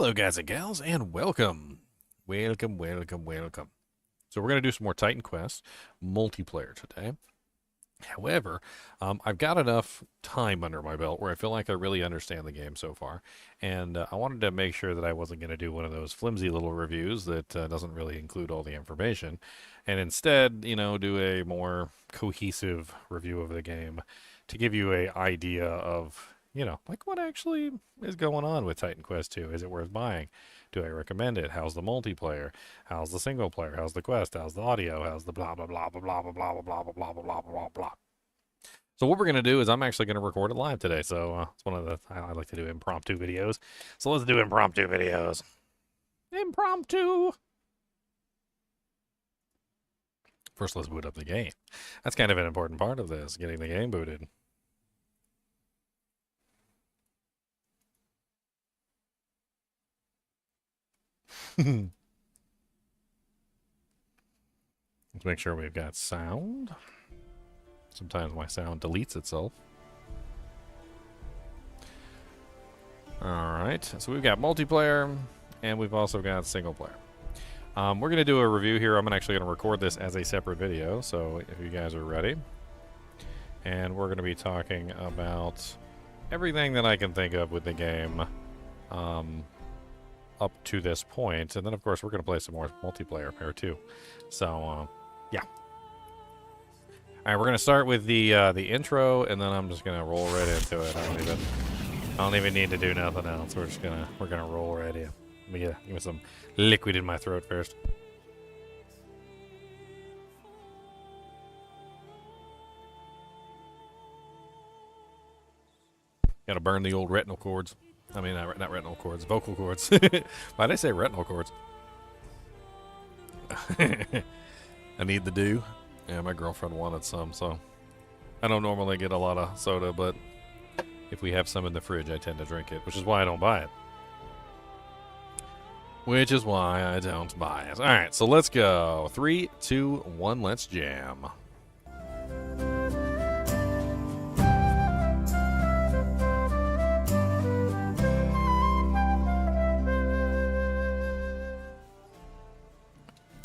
Hello, guys and gals, and welcome. Welcome, welcome, welcome. So we're going to do some more Titan Quest multiplayer today. However, I've got enough time under my belt where I feel like I really understand the game so far, and I wanted to make sure that I wasn't going to do one of those flimsy little reviews that doesn't really include all the information, and instead, do a more cohesive review of the game to give you an idea of, like what actually is going on with Titan Quest 2. Is it worth buying? Do I recommend it? How's the multiplayer? How's the single player? How's the quest? How's the audio? How's the blah blah blah blah blah blah blah blah blah blah blah blah blah blah. So what we're gonna do is I'm actually gonna record it live today. So it's one of the I like to do impromptu videos. So let's do impromptu videos. Impromptu. First, let's boot up the game. That's kind of an important part of this, getting the game booted. Let's make sure we've got sound. Sometimes my sound deletes itself. Alright, so we've got multiplayer, and we've also got single player. We're going to do a review here. I'm actually going to record this as a separate video, so if you guys are ready. And we're going to be talking about everything that I can think of with the game up to this point. And then, of course, we're going to play some more multiplayer here, too. So, yeah. All right, we're gonna start with the intro, and then I'm just gonna roll right into it. I don't even need to do nothing else. We're gonna roll right in. Let me give me some liquid in my throat first. Gotta burn the old retinal cords. I mean, not retinal cords, vocal cords. Why'd I say retinal cords? I need the dew. Yeah, my girlfriend wanted some, so I don't normally get a lot of soda, but if we have some in the fridge, I tend to drink it, which is why I don't buy it. Which is why I don't buy it. All right, so let's go. 3, 2, 1, let's jam.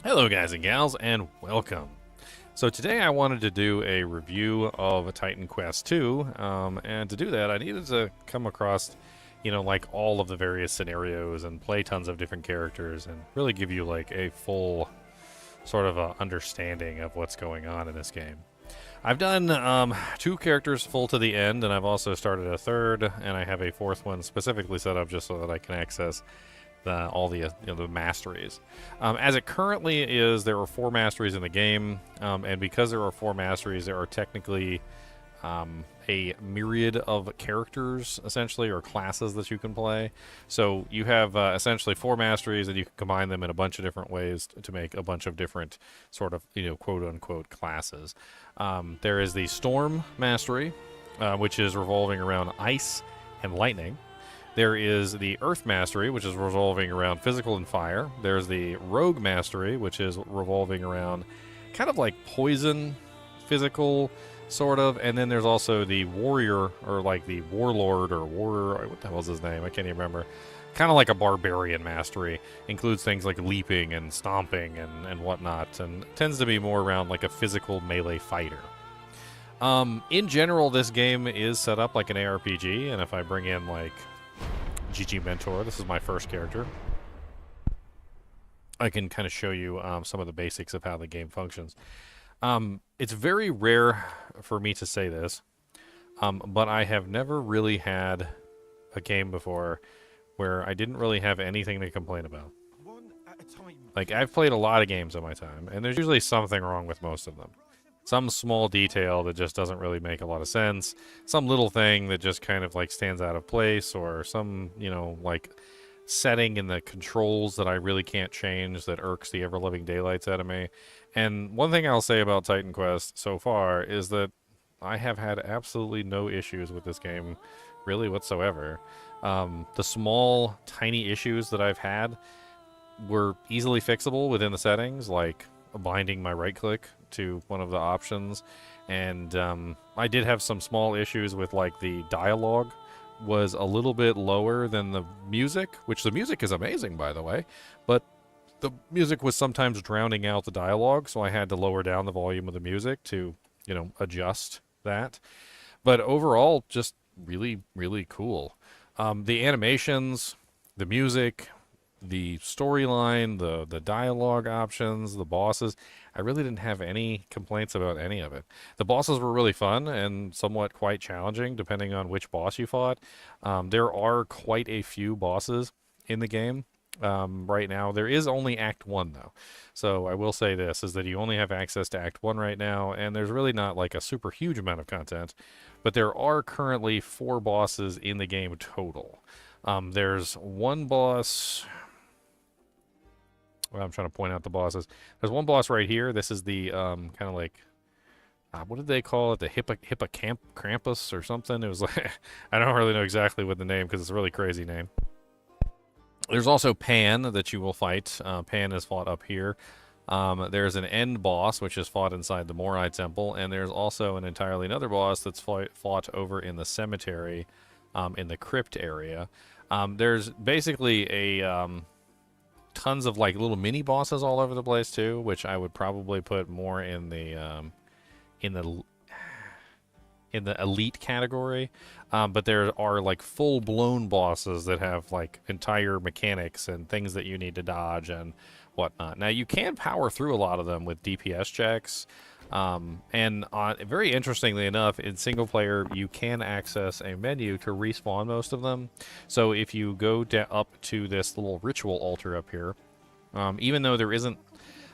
Hello, guys and gals, and welcome. So today I wanted to do a review of Titan Quest 2, and to do that I needed to come across, like all of the various scenarios and play tons of different characters and really give you like a full sort of a understanding of what's going on in this game. I've done 2 characters full to the end, and I've also started a third, and I have a 4th one specifically set up just so that I can access all the the masteries. As it currently is, there are 4 masteries in the game, and because there are 4 masteries, there are technically a myriad of characters, essentially, or classes that you can play. So you have essentially 4 masteries, and you can combine them in a bunch of different ways to make a bunch of different sort of quote-unquote classes. There is the Storm Mastery, which is revolving around ice and lightning. There is the Earth Mastery, which is revolving around physical and fire. There's the Rogue Mastery, which is revolving around kind of like poison, physical, sort of. And then there's also the Warrior, or like the Warlord, or what the hell is his name? I can't even remember. Kind of like a Barbarian Mastery. Includes things like leaping and stomping and whatnot. And tends to be more around like a physical melee fighter. In general, this game is set up like an ARPG. And if I bring in like GG Mentor, this is my first character, I can kind of show you some of the basics of how the game functions. It's very rare for me to say this, but I have never really had a game before where I didn't really have anything to complain about. Like, I've played a lot of games in my time, and there's usually something wrong with most of them. Some small detail that just doesn't really make a lot of sense. Some little thing that just kind of like stands out of place, or some, like setting in the controls that I really can't change that irks the ever-living daylights out of me. And one thing I'll say about Titan Quest so far is that I have had absolutely no issues with this game really whatsoever. The small, tiny issues that I've had were easily fixable within the settings, like binding my right click to one of the options, and I did have some small issues with like the dialogue was a little bit lower than the music, which the music is amazing, by the way, but the music was sometimes drowning out the dialogue, so I had to lower down the volume of the music to, adjust that. But overall, just really, really cool. The animations, the music, the storyline, the dialogue options, the bosses. I really didn't have any complaints about any of it. The bosses were really fun and somewhat quite challenging, depending on which boss you fought. There are quite a few bosses in the game. Right now, there is only Act 1, though. So I will say this, is that you only have access to Act 1 right now, and there's really not like a super huge amount of content. But there are currently 4 bosses in the game total. There's one boss. Well, I'm trying to point out the bosses. There's one boss right here. This is the kind of like, what did they call it? The Hippocampus or something. It was like, I don't really know exactly what the name, because it's a really crazy name. There's also Pan that you will fight. Pan is fought up here. There's an end boss, which is fought inside the Morai Temple, and there's also an entirely another boss that's fought over in the cemetery, in the crypt area. There's basically a tons of like little mini bosses all over the place too, which I would probably put more in the elite category. But there are like full-blown bosses that have like entire mechanics and things that you need to dodge and whatnot. Now, you can power through a lot of them with DPS checks. And very interestingly enough, in single player, you can access a menu to respawn most of them. So if you go up to this little ritual altar up here, even though there isn't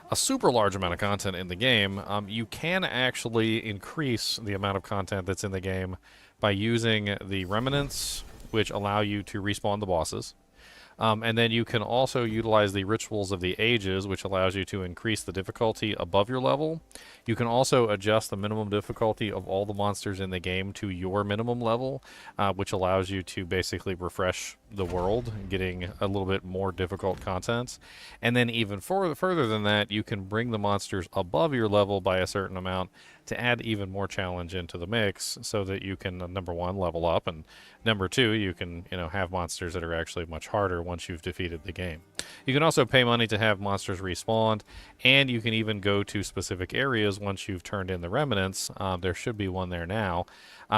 a super large amount of content in the game, you can actually increase the amount of content that's in the game by using the remnants, which allow you to respawn the bosses. And then you can also utilize the Rituals of the Ages, which allows you to increase the difficulty above your level. You can also adjust the minimum difficulty of all the monsters in the game to your minimum level, which allows you to basically refresh the world, getting a little bit more difficult content. And then even further than that, you can bring the monsters above your level by a certain amount to add even more challenge into the mix, so that you can, number one, level up, and number two, you can have monsters that are actually much harder once you've defeated the game. You can also pay money to have monsters respawned, and you can even go to specific areas once you've turned in the remnants. There should be one there now.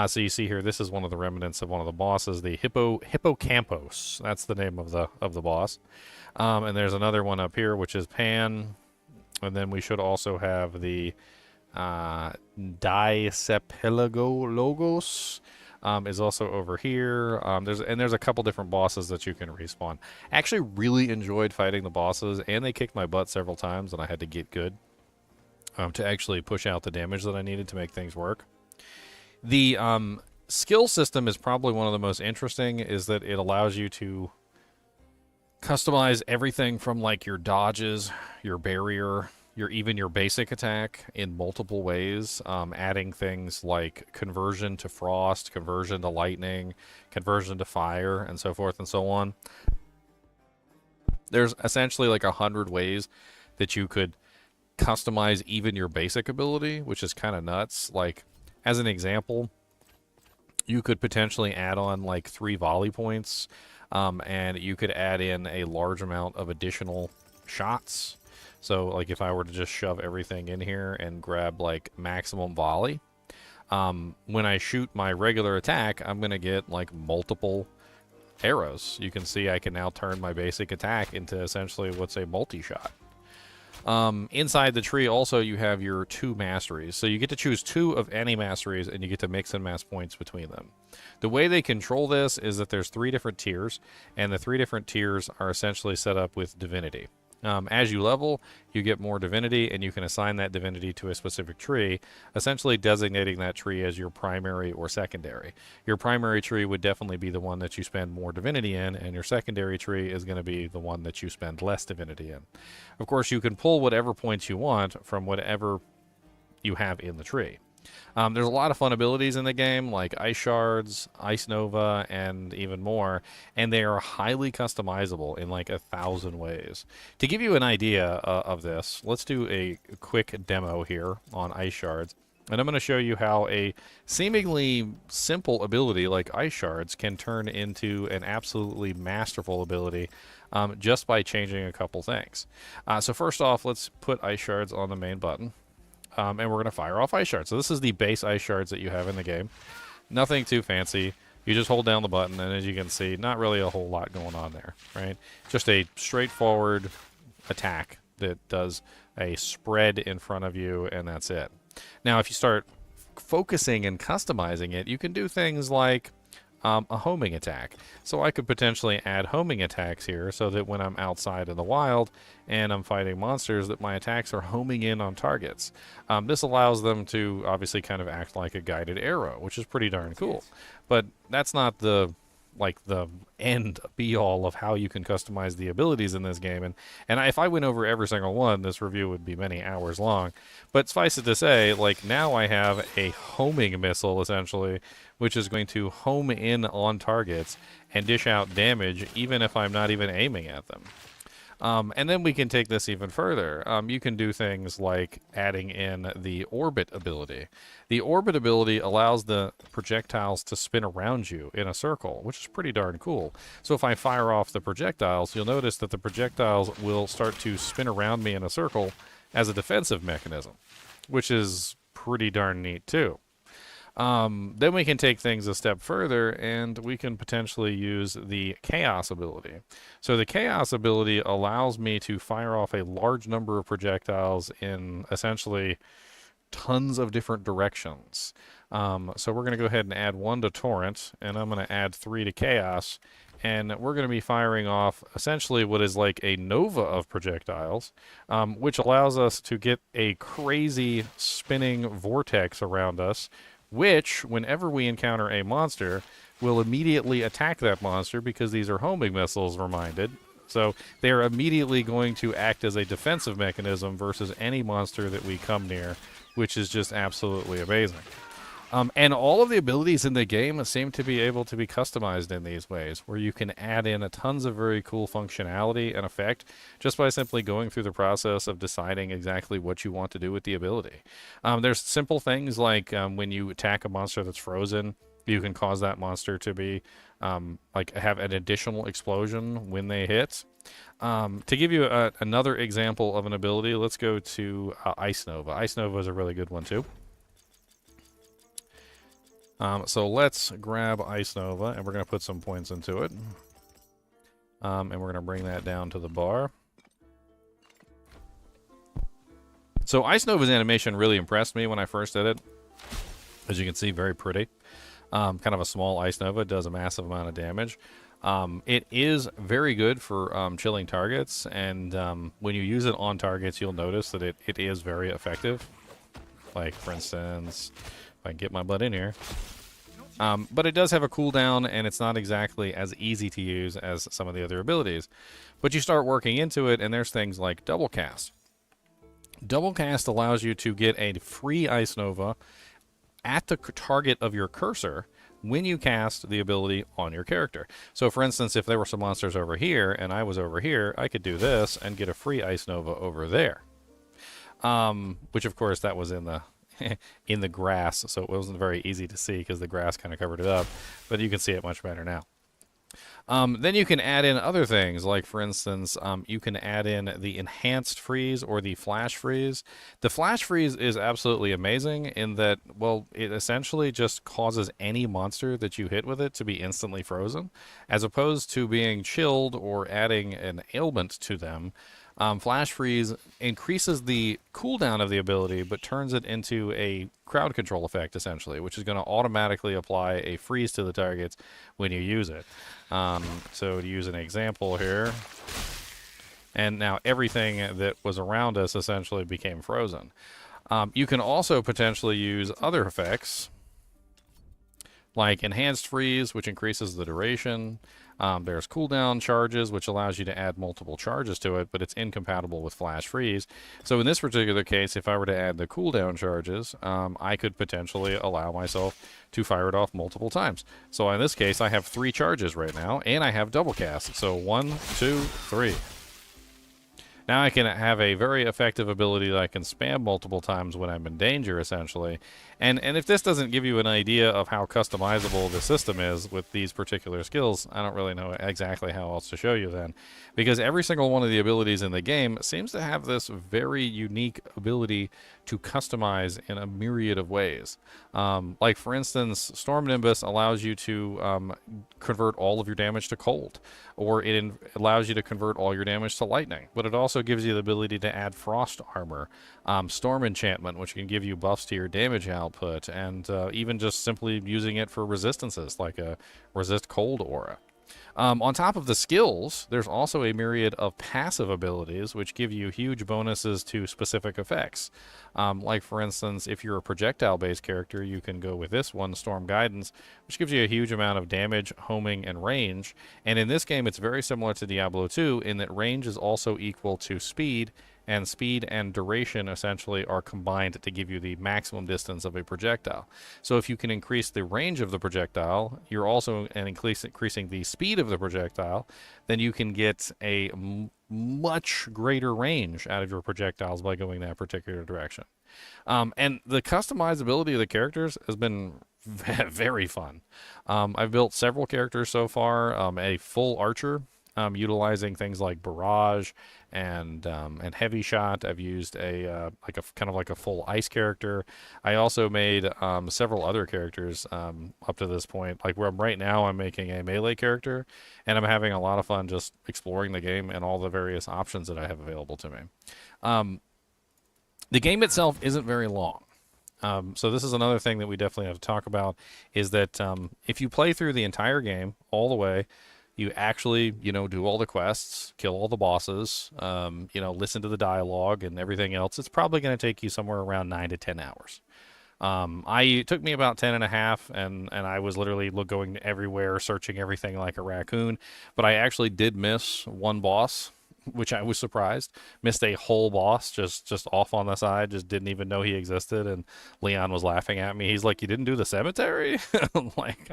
So you see here, this is one of the remnants of one of the bosses, the Hippocampus. That's the name of the boss. And there's another one up here, which is Pan. And then we should also have the Disepelagologos is also over here. There's a couple different bosses that you can respawn. I actually really enjoyed fighting the bosses, and they kicked my butt several times, and I had to get good to actually push out the damage that I needed to make things work. The skill system is probably one of the most interesting, is that it allows you to customize everything from like your dodges, your barrier, even your basic attack in multiple ways, adding things like conversion to frost, conversion to lightning, conversion to fire, and so forth and so on. There's essentially like 100 ways that you could customize even your basic ability, which is kind of nuts. Like, as an example, you could potentially add on like 3 volley points, and you could add in a large amount of additional shots. So, like, if I were to just shove everything in here and grab, like, maximum volley, when I shoot my regular attack, I'm going to get, like, multiple arrows. You can see I can now turn my basic attack into essentially what's a multi-shot. Inside the tree, also, you have your 2 masteries. So you get to choose 2 of any masteries, and you get to mix and match points between them. The way they control this is that there's 3 different tiers, and the 3 different tiers are essentially set up with divinity. As you level, you get more divinity, and you can assign that divinity to a specific tree, essentially designating that tree as your primary or secondary. Your primary tree would definitely be the one that you spend more divinity in, and your secondary tree is going to be the one that you spend less divinity in. Of course, you can pull whatever points you want from whatever you have in the tree. There's a lot of fun abilities in the game, like Ice Shards, Ice Nova, and even more, and they are highly customizable in like 1,000 ways. To give you an idea of this, let's do a quick demo here on Ice Shards. And I'm going to show you how a seemingly simple ability like Ice Shards can turn into an absolutely masterful ability just by changing a couple things. So first off, let's put Ice Shards on the main button. And we're going to fire off Ice Shards. So this is the base Ice Shards that you have in the game. Nothing too fancy. You just hold down the button, and as you can see, not really a whole lot going on there, right? Just a straightforward attack that does a spread in front of you, and that's it. Now, if you start focusing and customizing it, you can do things like a homing attack. So I could potentially add homing attacks here so that when I'm outside in the wild and I'm fighting monsters, that my attacks are homing in on targets. This allows them to obviously kind of act like a guided arrow, which is pretty darn cool. But that's not the end be all of how you can customize the abilities in this game. And if I went over every single one, this review would be many hours long. But suffice it to say, like, now I have a homing missile essentially, which is going to home in on targets and dish out damage even if I'm not even aiming at them. And then we can take this even further. You can do things like adding in the orbit ability. The orbit ability allows the projectiles to spin around you in a circle, which is pretty darn cool. So if I fire off the projectiles, you'll notice that the projectiles will start to spin around me in a circle as a defensive mechanism, which is pretty darn neat too. Then we can take things a step further, and we can potentially use the Chaos ability. So the Chaos ability allows me to fire off a large number of projectiles in essentially tons of different directions. So we're going to go ahead and add 1 to Torrent, and I'm going to add 3 to Chaos, and we're going to be firing off essentially what is like a nova of projectiles, which allows us to get a crazy spinning vortex around us, which, whenever we encounter a monster, will immediately attack that monster because these are homing missiles, reminded. So they are immediately going to act as a defensive mechanism versus any monster that we come near, which is just absolutely amazing. And all of the abilities in the game seem to be able to be customized in these ways, where you can add in a tons of very cool functionality and effect just by simply going through the process of deciding exactly what you want to do with the ability. There's simple things like when you attack a monster that's frozen, you can cause that monster to be like have an additional explosion when they hit. To give you another example of an ability, let's go to Ice Nova. Ice Nova is a really good one too. So let's grab Ice Nova, and we're going to put some points into it. And we're going to bring that down to the bar. So Ice Nova's animation really impressed me when I first did it. As you can see, very pretty. Kind of a small Ice Nova. It does a massive amount of damage. It is very good for chilling targets, and when you use it on targets, you'll notice that it is very effective. Like, for instance, if I can get my butt in here. But it does have a cooldown, and it's not exactly as easy to use as some of the other abilities. But you start working into it, and there's things like Double Cast. Double Cast allows you to get a free Ice Nova at the target of your cursor when you cast the ability on your character. So, for instance, if there were some monsters over here, and I was over here, I could do this and get a free Ice Nova over there. Which, of course, that was in the in the grass, so it wasn't very easy to see because the grass kind of covered it up, but you can see it much better now. Then you can add in other things, like, for instance, you can add in the enhanced freeze or the flash freeze. The flash freeze is absolutely amazing in that, well, it essentially just causes any monster that you hit with it to be instantly frozen, as opposed to being chilled or adding an ailment to them. Flash freeze increases the cooldown of the ability, but turns it into a crowd control effect, essentially, which is going to automatically apply a freeze to the targets when you use it. So to use an example here, and now everything that was around us essentially became frozen. You can also potentially use other effects, like enhanced freeze, which increases the duration. There's cooldown charges, which allows you to add multiple charges to it, but it's incompatible with flash freeze. So in this particular case, if I were to add the cooldown charges, I could potentially allow myself to fire it off multiple times. So in this case, I have 3 charges right now, and I have double cast. So 1, 2, 3. Now I can have a very effective ability that I can spam multiple times when I'm in danger, essentially. And if this doesn't give you an idea of how customizable the system is with these particular skills, I don't really know exactly how else to show you then. Because every single one of the abilities in the game seems to have this very unique ability to customize in a myriad of ways. Like, for instance, Storm Nimbus allows you to convert all of your damage to cold, or it allows you to convert all your damage to lightning, but it also gives you the ability to add frost armor, storm enchantment, which can give you buffs to your damage output, and even just simply using it for resistances, like a resist cold aura. On top of the skills, there's also a myriad of passive abilities which give you huge bonuses to specific effects. Like, for instance, if you're a projectile-based character, you can go with this one, Storm Guidance, which gives you a huge amount of damage, homing, and range. And in this game, it's very similar to Diablo 2 in that range is also equal to speed, and speed and duration essentially are combined to give you the maximum distance of a projectile. So if you can increase the range of the projectile, you're also increasing the speed of the projectile, then you can get a much greater range out of your projectiles by going that particular direction. And the customizability of the characters has been very fun. I've built several characters so far. A full archer, utilizing things like barrage and heavy shot. I've used a kind of like a full ice character. I also made several other characters up to this point. Like, where I'm right now, I'm making a melee character, and I'm having a lot of fun just exploring the game and all the various options that I have available to me. The game itself isn't very long. So this is another thing that we definitely have to talk about, is that if you play through the entire game all the way, you actually, do all the quests, kill all the bosses, listen to the dialogue and everything else, it's probably going to take you somewhere around 9 to 10 hours. It took me about 10 and a half, and I was literally going everywhere, searching everything like a raccoon, but I actually did miss one boss, which I was surprised. Missed a whole boss just off on the side, just didn't even know he existed, and Leon was laughing at me. He's like, "You didn't do the cemetery?" I was like,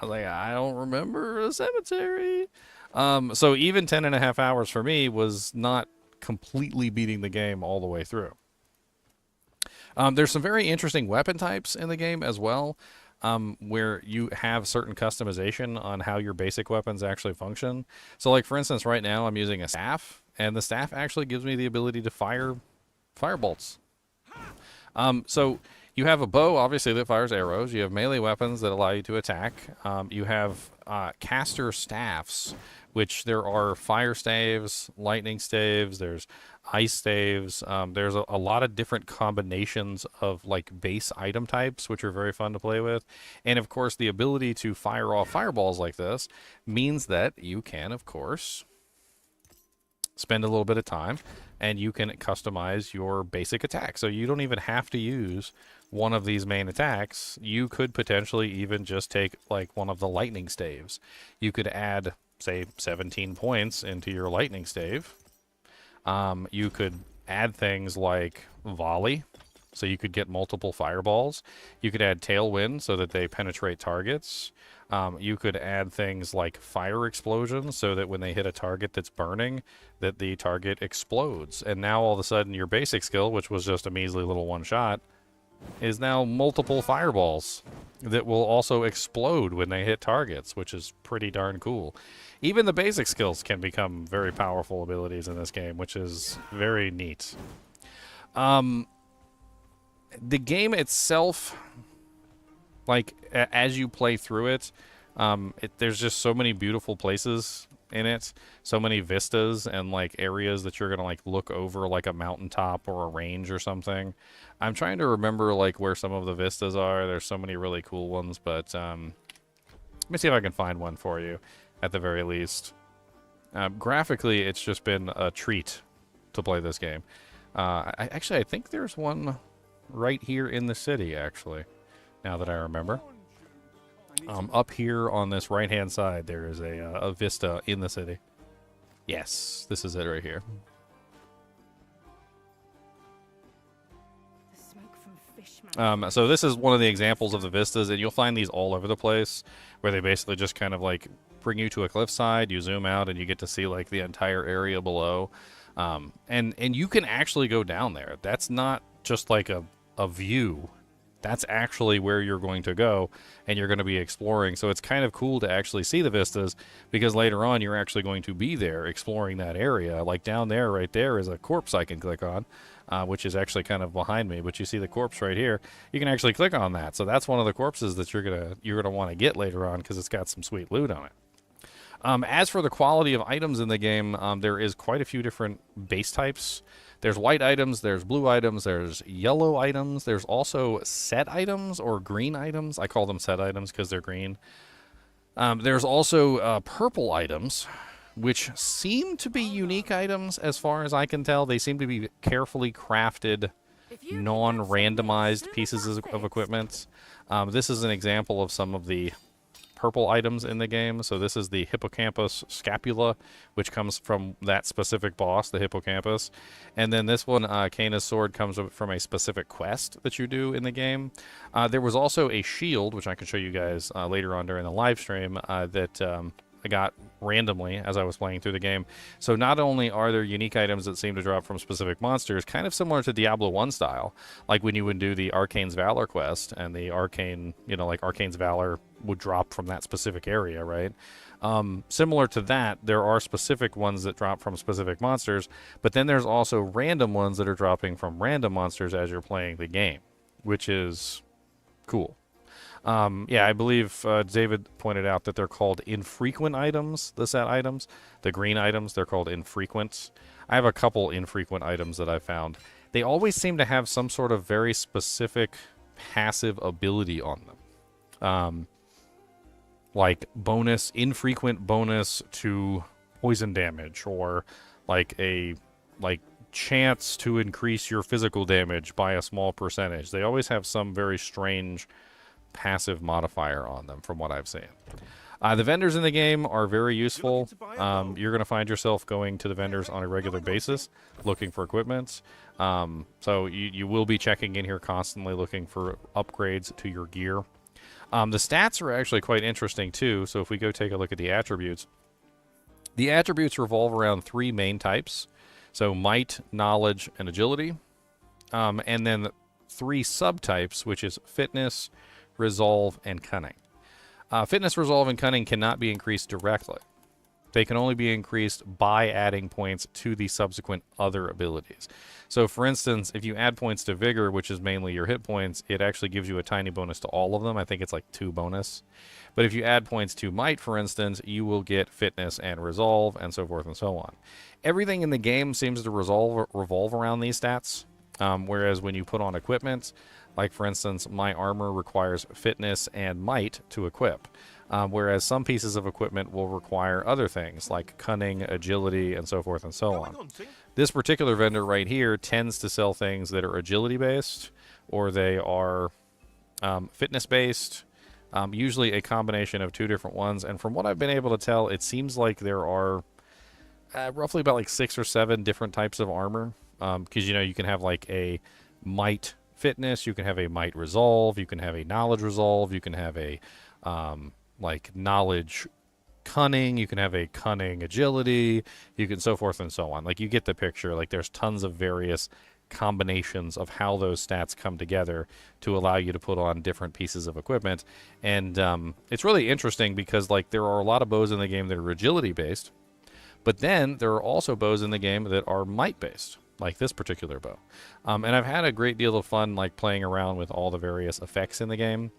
I don't remember a cemetery. So even 10 and a half hours for me was not completely beating the game all the way through. There's some very interesting weapon types in the game as well, where you have certain customization on how your basic weapons actually function. So, like, for instance, right now I'm using a staff, and the staff actually gives me the ability to fire firebolts. So you have a bow, obviously, that fires arrows. You have melee weapons that allow you to attack. You have caster staffs, which there are fire staves, lightning staves, there's ice staves. There's a lot of different combinations of, like, base item types, which are very fun to play with. And, of course, the ability to fire off fireballs like this means that you can, of course, spend a little bit of time and you can customize your basic attack. So you don't even have to use one of these main attacks. You could potentially even just take, like, one of the lightning staves. You could add, say, 17 points into your lightning stave. You could add things like volley, so you could get multiple fireballs. You could add tailwind so that they penetrate targets. You could add things like fire explosion, so that when they hit a target that's burning, that the target explodes. And now all of a sudden your basic skill, which was just a measly little one shot, is now multiple fireballs that will also explode when they hit targets, which is pretty darn cool. Even the basic skills can become very powerful abilities in this game, which is very neat. The game itself, like, as you play through it, there's just so many beautiful places in it, so many vistas and, like, areas that you're gonna, like, look over, like a mountaintop or a range or something. I'm trying to remember, like, where some of the vistas are. There's so many really cool ones, but let me see if I can find one for you at the very least. Graphically, it's just been a treat to play this game. I think there's one right here in the city, actually, now that I remember. Up here on this right-hand side, there is a vista in the city. Yes, this is it right here. So this is one of the examples of the vistas, and you'll find these all over the place, where they basically just kind of, like, bring you to a cliffside, you zoom out, and you get to see, like, the entire area below. And you can actually go down there. That's not just like a view. That's actually where you're going to go, and you're going to be exploring. So it's kind of cool to actually see the vistas, because later on you're actually going to be there exploring that area. Like down there, right there is a corpse I can click on, which is actually kind of behind me. But you see the corpse right here. You can actually click on that. So that's one of the corpses that you're gonna want to get later on, because it's got some sweet loot on it. As for the quality of items in the game, there is quite a few different base types. There's white items, there's blue items, there's yellow items, there's also set items or green items. I call them set items because they're green. There's also purple items, which seem to be unique items as far as I can tell. They seem to be carefully crafted, non-randomized pieces of equipment. This is an example of some of the purple items in the game. So this is the hippocampus scapula, which comes from that specific boss, the hippocampus. And then this one, Kana's sword, comes from a specific quest that you do in the game. There was also a shield, which I can show you guys later on during the live stream, that I got randomly as I was playing through the game. So not only are there unique items that seem to drop from specific monsters, kind of similar to Diablo 1 style, like when you would do the Arcane's Valor quest, and the Arcane, like Arcane's Valor would drop from that specific area, right? Similar to that, there are specific ones that drop from specific monsters, but then there's also random ones that are dropping from random monsters as you're playing the game, which is cool. Yeah, I believe David pointed out that they're called infrequent items, the set items. The green items, they're called infrequent. I have a couple infrequent items that I found. They always seem to have some sort of very specific passive ability on them. Like infrequent bonus to poison damage, or like a chance to increase your physical damage by a small percentage. They always have some very strange passive modifier on them, from what I've seen. The vendors in the game are very useful. You're going to find yourself going to the vendors on a regular basis, looking for equipment. So you will be checking in here constantly, looking for upgrades to your gear. The stats are actually quite interesting too. So if we go take a look at the attributes revolve around three main types. So might, knowledge, and agility. And then three subtypes, which is fitness, resolve, and cunning. Fitness, resolve, and cunning cannot be increased directly. They can only be increased by adding points to the subsequent other abilities. So for instance, if you add points to vigor, which is mainly your hit points, it actually gives you a tiny bonus to all of them. I think it's like 2 bonus. But if you add points to might, for instance, you will get fitness and resolve, and so forth and so on. Everything in the game seems to revolve around these stats. Whereas when you put on equipment, like for instance, my armor requires fitness and might to equip. Whereas some pieces of equipment will require other things like cunning, agility, and so forth and so on. This particular vendor right here tends to sell things that are agility based, or they are fitness based, usually a combination of 2 different ones. And from what I've been able to tell, it seems like there are roughly about like 6 or 7 different types of armor. Because you can have like a might fitness, you can have a might resolve, you can have a knowledge resolve, you can have a like knowledge cunning, you can have a cunning agility, you can so forth and so on. Like, you get the picture. Like, there's tons of various combinations of how those stats come together to allow you to put on different pieces of equipment. And it's really interesting because like there are a lot of bows in the game that are agility based, but then there are also bows in the game that are might based, like this particular bow. And I've had a great deal of fun like playing around with all the various effects in the game.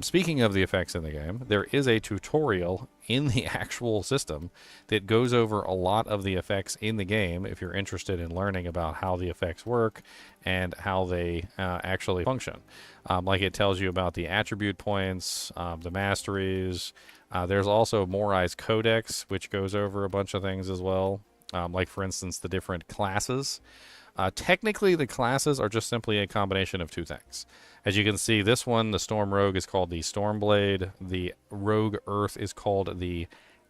Speaking of the effects in the game, there is a tutorial in the actual system that goes over a lot of the effects in the game if you're interested in learning about how the effects work and how they actually function. Like, it tells you about the attribute points, the masteries. There's also Morai's Codex, which goes over a bunch of things as well. Like, for instance, the different classes. Technically, the classes are just simply a combination of 2 things. As you can see, this one, the Storm Rogue, is called the Stormblade. The Rogue Earth is called the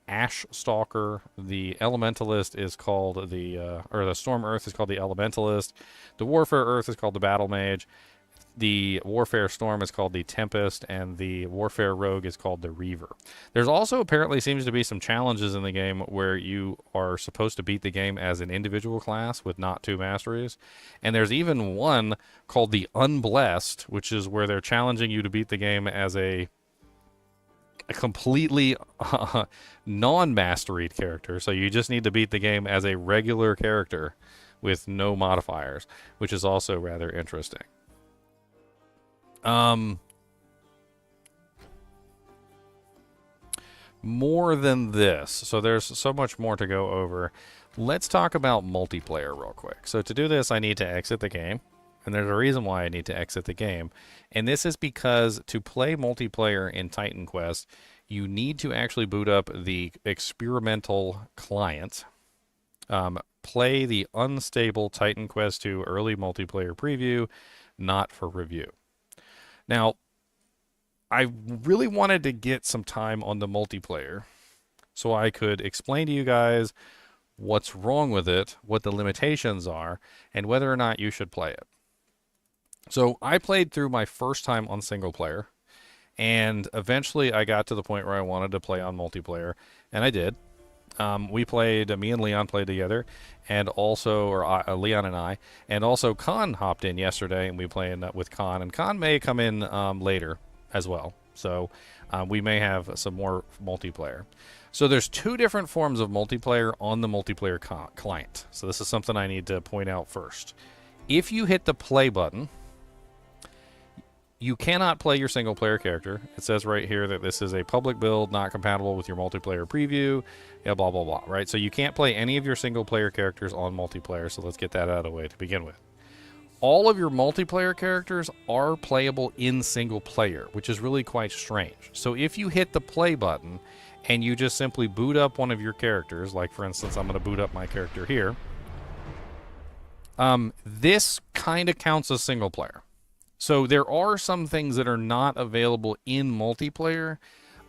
Ash Stalker. The Elementalist is called the Storm Earth is called the Elementalist. The Warfare Earth is called the Battle Mage. the Warfare Storm is called the Tempest, and the Warfare Rogue is called the Reaver. There's also apparently seems to be some challenges in the game where you are supposed to beat the game as an individual class with not 2 masteries. And there's even one called the Unblessed, which is where they're challenging you to beat the game as a completely non-masteried character. So you just need to beat the game as a regular character with no modifiers, which is also rather interesting. More than this, so there's so much more to go over. Let's talk about multiplayer real quick. So to do this, I need to exit the game, and there's a reason why I need to exit the game, and this is because to play multiplayer in Titan Quest, you need to actually boot up the experimental client, play the unstable Titan Quest 2 early multiplayer preview, not for review. Now, I really wanted to get some time on the multiplayer so I could explain to you guys what's wrong with it, what the limitations are, and whether or not you should play it. So I played through my first time on single player, and eventually I got to the point where I wanted to play on multiplayer, and I did. Me and Leon played together, and also, Leon and I, and also Khan hopped in yesterday, and we played with Khan, and Khan may come in later as well. So we may have some more multiplayer. So there's 2 different forms of multiplayer on the multiplayer client. So this is something I need to point out first. If you hit the play button, you cannot play your single player character. It says right here that this is a public build, not compatible with your multiplayer preview, yeah, blah, blah, blah, right? So you can't play any of your single player characters on multiplayer, so let's get that out of the way to begin with. All of your multiplayer characters are playable in single player, which is really quite strange. So if you hit the play button and you just simply boot up one of your characters, like for instance, I'm going to boot up my character here, this kind of counts as single player. So there are some things that are not available in multiplayer,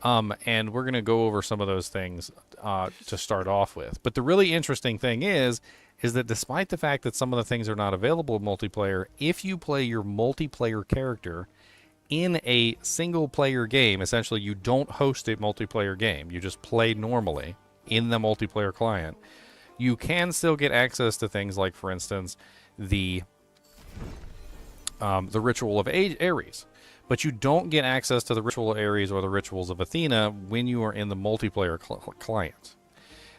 and we're going to go over some of those things to start off with. But the really interesting thing is that despite the fact that some of the things are not available in multiplayer, if you play your multiplayer character in a single-player game, essentially you don't host a multiplayer game, you just play normally in the multiplayer client, you can still get access to things like, for instance, the Ritual of Ares. But you don't get access to the Ritual of Ares or the Rituals of Athena when you are in the multiplayer client.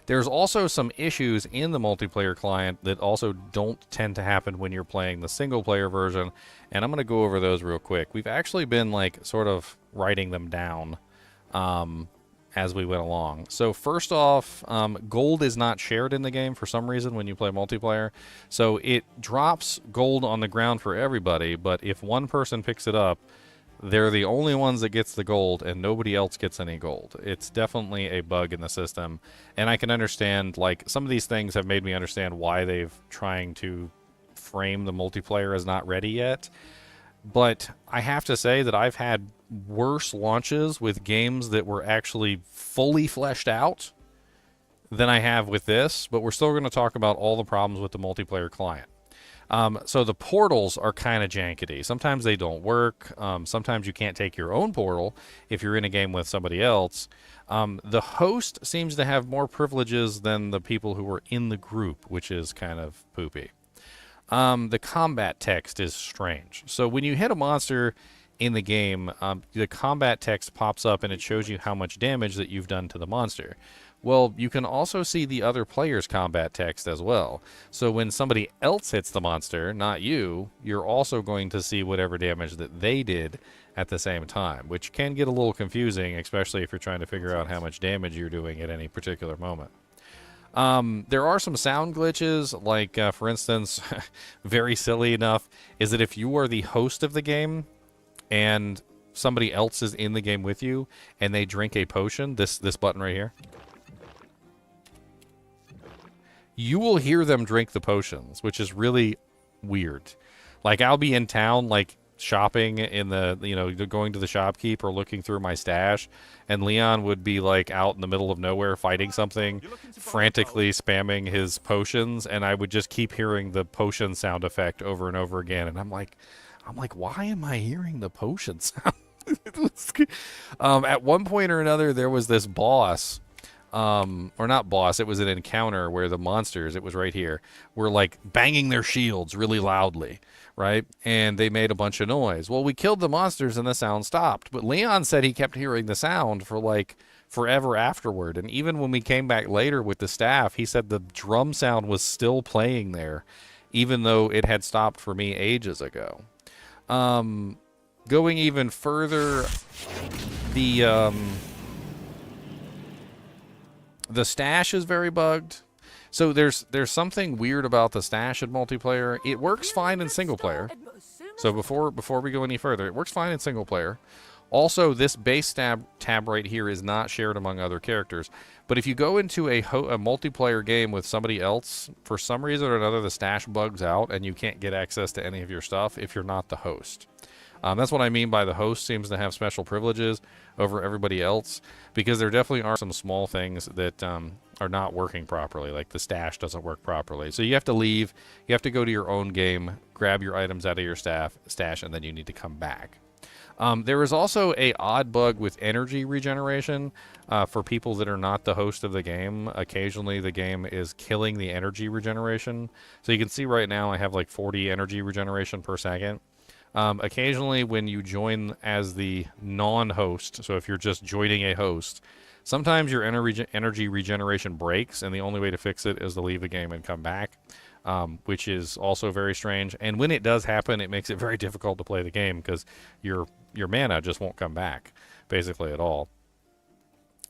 There's also some issues in the multiplayer client that also don't tend to happen when you're playing the single player version, and I'm going to go over those real quick. We've actually been like sort of writing them down as we went along. So first off, gold is not shared in the game for some reason when you play multiplayer. So it drops gold on the ground for everybody, but if one person picks it up, they're the only ones that gets the gold and nobody else gets any gold. It's definitely a bug in the system, and I can understand, like, some of these things have made me understand why they've trying to frame the multiplayer as not ready yet. But I have to say that I've had worse launches with games that were actually fully fleshed out than I have with this, but we're still going to talk about all the problems with the multiplayer client. So the portals are kind of jankety. Sometimes they don't work. Sometimes you can't take your own portal if you're in a game with somebody else. The host seems to have more privileges than the people who are in the group, which is kind of poopy. The combat text is strange. So when you hit a monster in the game, the combat text pops up and it shows you how much damage that you've done to the monster. Well, you can also see the other player's combat text as well. So when somebody else hits the monster, not you, you're also going to see whatever damage that they did at the same time, which can get a little confusing, especially if you're trying to figure out how much damage you're doing at any particular moment. There are some sound glitches, like, for instance, very silly enough, is that if you are the host of the game and somebody else is in the game with you and they drink a potion, this button right here, you will hear them drink the potions, which is really weird. Like, I'll be in town, like, shopping in the, going to the shopkeep or looking through my stash, and Leon would be, like, out in the middle of nowhere fighting something, frantically spamming his potions, and I would just keep hearing the potion sound effect over and over again, and I'm like, I'm like, why am I hearing the potion sound? At one point or another, there was this boss, or not boss, it was an encounter where the monsters, it was right here, were like banging their shields really loudly, right? And they made a bunch of noise. Well, we killed the monsters and the sound stopped. But Leon said he kept hearing the sound for like forever afterward. And even when we came back later with the staff, he said the drum sound was still playing there, even though it had stopped for me ages ago. Going even further, the stash is very bugged. So there's something weird about the stash in multiplayer. It works fine in single player. So before we go any further, it works fine in single player. Also, this base tab right here is not shared among other characters. But if you go into a multiplayer game with somebody else, for some reason or another, the stash bugs out and you can't get access to any of your stuff if you're not the host. That's what I mean by the host seems to have special privileges over everybody else, because there definitely are some small things that are not working properly, like the stash doesn't work properly. So you have to leave, you have to go to your own game, grab your items out of your stash, and then you need to come back. There is also a odd bug with energy regeneration for people that are not the host of the game. Occasionally the game is killing the energy regeneration. So you can see right now I have like 40 energy regeneration per second. Occasionally when you join as the non-host, so if you're just joining a host, sometimes your energy regeneration breaks, and the only way to fix it is to leave the game and come back, which is also very strange. And when it does happen, it makes it very difficult to play the game because your mana just won't come back, basically at all.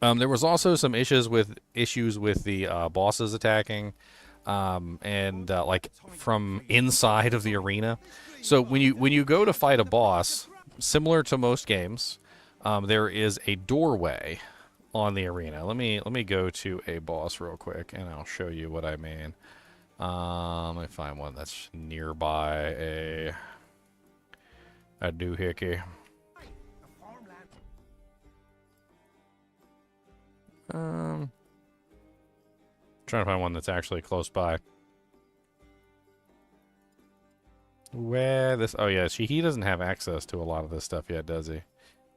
There was also some issues with the bosses attacking, and like from inside of the arena. So when you go to fight a boss, similar to most games, there is a doorway on the arena. Let me go to a boss real quick, and I'll show you what I mean. Let me find one that's nearby a doohickey. Trying to find one that's actually close by. Where this? Oh yeah, he doesn't have access to a lot of this stuff yet, does he?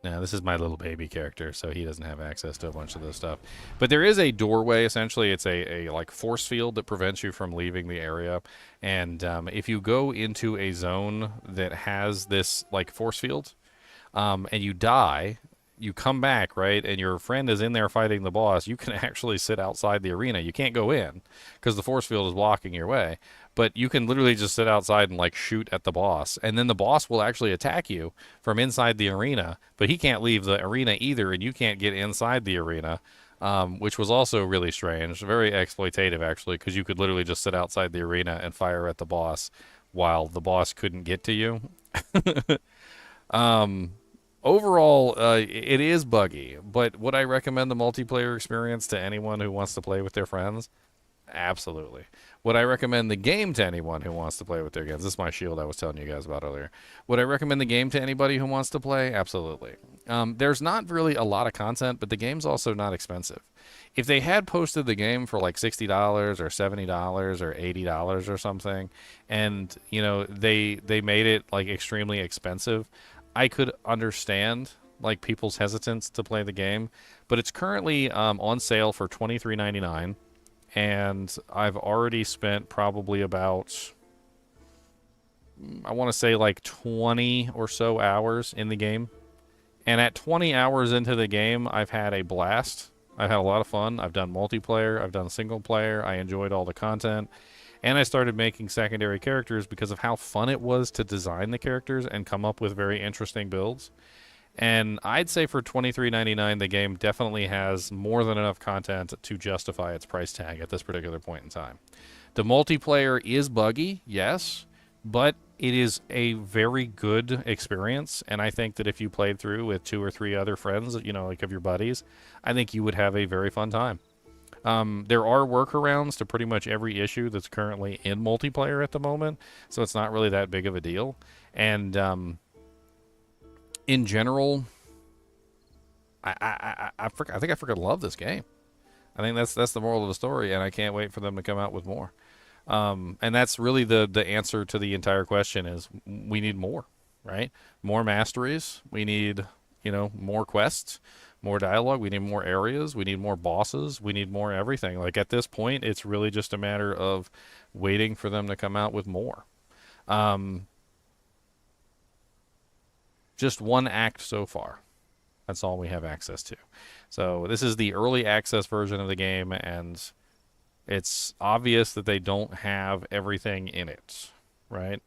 No, this is my little baby character, so he doesn't have access to a bunch of this stuff. But there is a doorway. Essentially, it's a like force field that prevents you from leaving the area. And if you go into a zone that has this like force field, and you die, you come back, right, and your friend is in there fighting the boss, you can actually sit outside the arena. You can't go in because the force field is blocking your way. But you can literally just sit outside and like shoot at the boss, and then the boss will actually attack you from inside the arena, but he can't leave the arena either, and you can't get inside the arena, which was also really strange, very exploitative actually, because you could literally just sit outside the arena and fire at the boss while the boss couldn't get to you. Overall, it is buggy, but would I recommend the multiplayer experience to anyone who wants to play with their friends? Absolutely. Would I recommend the game to anyone who wants to play with their friends? This is my shield I was telling you guys about earlier. Would I recommend the game to anybody who wants to play? Absolutely. There's not really a lot of content, but the game's also not expensive. If they had posted the game for like $60 or $70 or $80 or something, and you know they made it like extremely expensive, I could understand like people's hesitance to play the game. But it's currently on sale for $23.99. And I've already spent probably about, I want to say like 20 or so hours in the game. And at 20 hours into the game, I've had a blast. I've had a lot of fun. I've done multiplayer. I've done single player. I enjoyed all the content. And I started making secondary characters because of how fun it was to design the characters and come up with very interesting builds. And I'd say for $23.99, the game definitely has more than enough content to justify its price tag at this particular point in time. The multiplayer is buggy, yes, but it is a very good experience. And I think that if you played through with 2 or 3 other friends, you know, like of your buddies, I think you would have a very fun time. There are workarounds to pretty much every issue that's currently in multiplayer at the moment, so it's not really that big of a deal. And in general, I think I freaking love this game. I think that's the moral of the story, and I can't wait for them to come out with more. And that's really the answer to the entire question is we need more. right? More masteries. We need, more quests, more dialogue. We need more areas. We need more bosses. We need more everything. Like at this point, it's really just a matter of waiting for them to come out with more. Um, just one act so far. That's all we have access to. So this is the early access version of the game, and it's obvious that they don't have everything in it, right?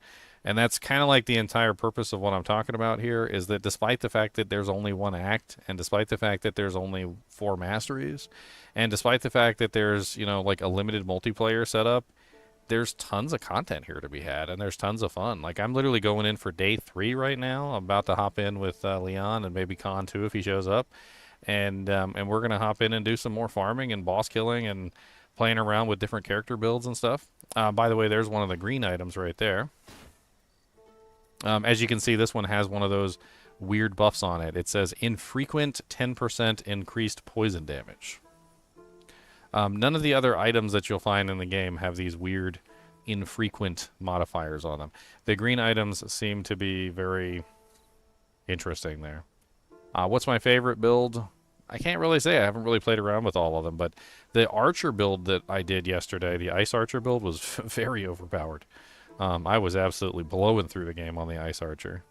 And that's kind of like the entire purpose of what I'm talking about here is that despite the fact that there's only one act, and despite the fact that there's only 4 masteries, and despite the fact that there's, like a limited multiplayer setup, there's tons of content here to be had, and there's tons of fun. Like I'm literally going in for day 3 right now. I'm about to hop in with Leon and maybe Khan too if he shows up, and we're gonna hop in and do some more farming and boss killing and playing around with different character builds and stuff. By the way, there's one of the green items right there. As you can see, this one has one of those weird buffs on it. It says infrequent 10% increased poison damage. None of the other items that you'll find in the game have these weird infrequent modifiers on them. The green items seem to be very interesting there. What's my favorite build? I can't really say. I haven't really played around with all of them, but the archer build that I did yesterday, the ice archer build, was very overpowered. I was absolutely blowing through the game on the ice archer.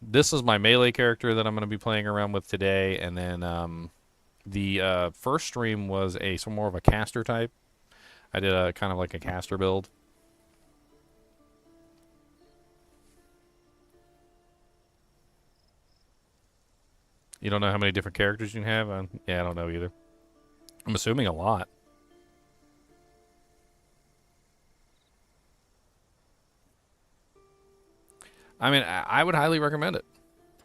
This is my melee character that I'm going to be playing around with today, and then the first stream was some more of a caster type. I did a kind of like a caster build. You don't know how many different characters you can have? Yeah, I don't know either. I'm assuming a lot. I mean, I would highly recommend it.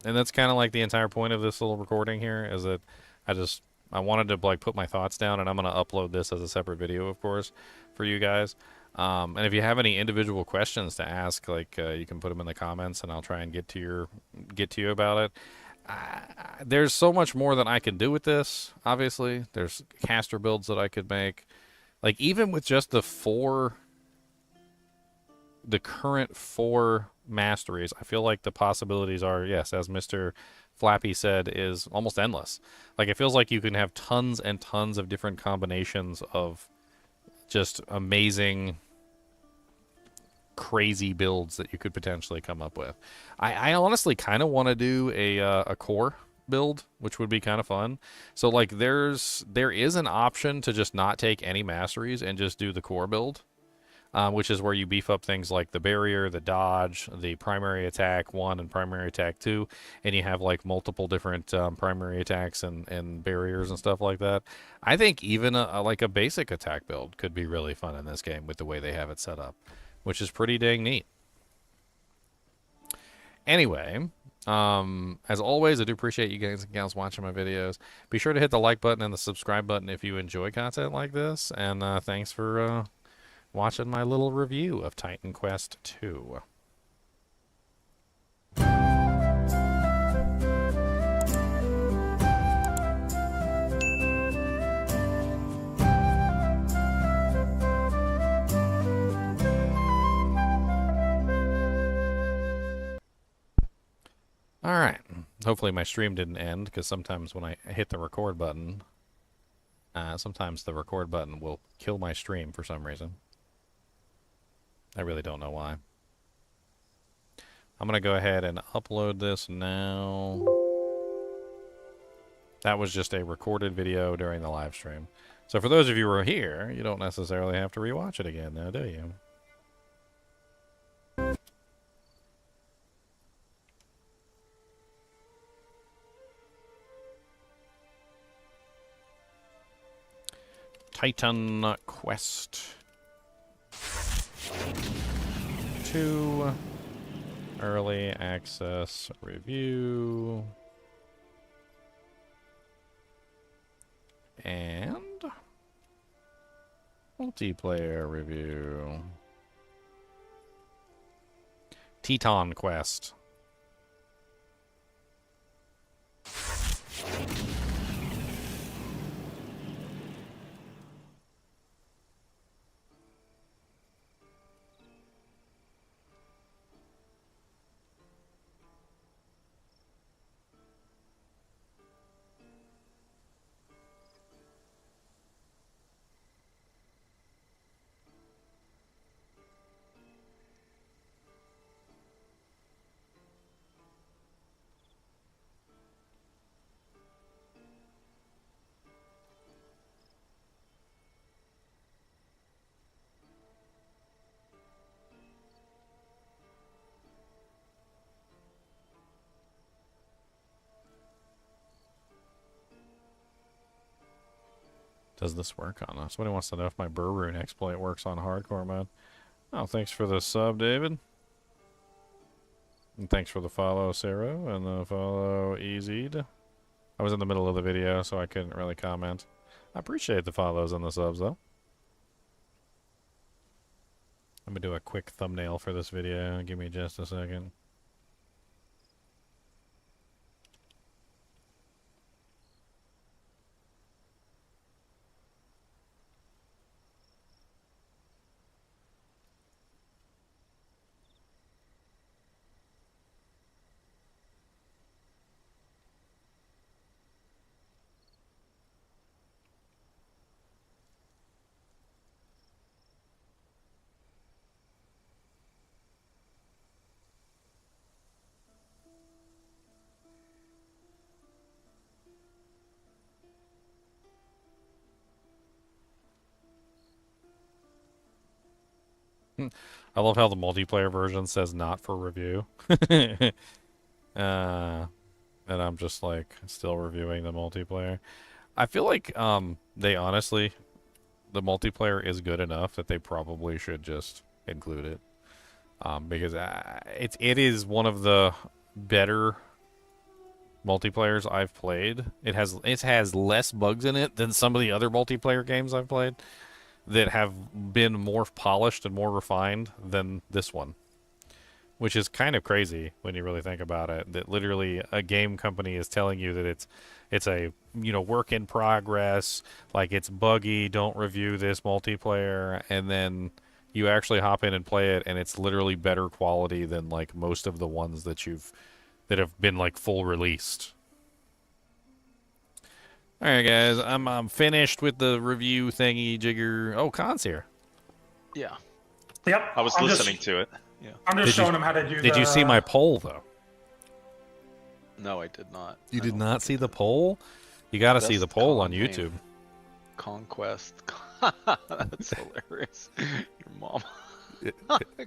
And that's kind of like the entire point of this little recording here is that I wanted to like put my thoughts down, and I'm going to upload this as a separate video, of course, for you guys. And if you have any individual questions to ask, like you can put them in the comments, and I'll try and get to you about it. There's so much more that I can do with this. Obviously, there's caster builds that I could make. Like even with just the current 4 masteries, I feel like the possibilities are, yes, as Mr. Flappy said, is almost endless. Like it feels like you can have tons and tons of different combinations of just amazing, crazy builds that you could potentially come up with. I honestly kind of want to do a core build, which would be kind of fun. So like there is an option to just not take any masteries and just do the core build. Which is where you beef up things like the barrier, the dodge, the primary attack 1 and primary attack 2, and you have like multiple different primary attacks and barriers and stuff like that. I think even like a basic attack build could be really fun in this game with the way they have it set up, which is pretty dang neat. Anyway, as always, I do appreciate you guys and gals watching my videos. Be sure to hit the like button and the subscribe button if you enjoy content like this, and thanks for watching my little review of Titan Quest 2. Alright, hopefully my stream didn't end, because sometimes when I hit the record button, sometimes the record button will kill my stream for some reason. I really don't know why. I'm going to go ahead and upload this now. That was just a recorded video during the live stream. So for those of you who are here, you don't necessarily have to rewatch it again now, do you? Titan Quest 2 early access review and multiplayer review. Titan Quest. Does this work on us? Somebody wants to know if my Burr Rune exploit works on hardcore mode. Oh, thanks for the sub, David. And thanks for the follow, Sarah, and the follow, Easied. I was in the middle of the video, so I couldn't really comment. I appreciate the follows and the subs, though. I'm going to do a quick thumbnail for this video. Give me just a second. I love how the multiplayer version says not for review. And I'm just like still reviewing the multiplayer. I feel like they honestly, the multiplayer is good enough that they probably should just include it. Because it is one of the better multiplayers I've played. It has less bugs in it than some of the other multiplayer games I've played that have been more polished and more refined than this one, which is kind of crazy when you really think about it, that literally a game company is telling you that it's a, you know, work in progress, like it's buggy, don't review this multiplayer, and then you actually hop in and play it and it's literally better quality than like most of the ones that have been like full released. All right, guys, I'm finished with the review thingy jigger. Oh, Khan's here. Yeah. Yep. I was listening to it. Yeah. I'm just showing him how to do. Did you see my poll though? No, I did not. You did not see the poll? You got to see the poll on YouTube. Conquest. That's hilarious. Your mom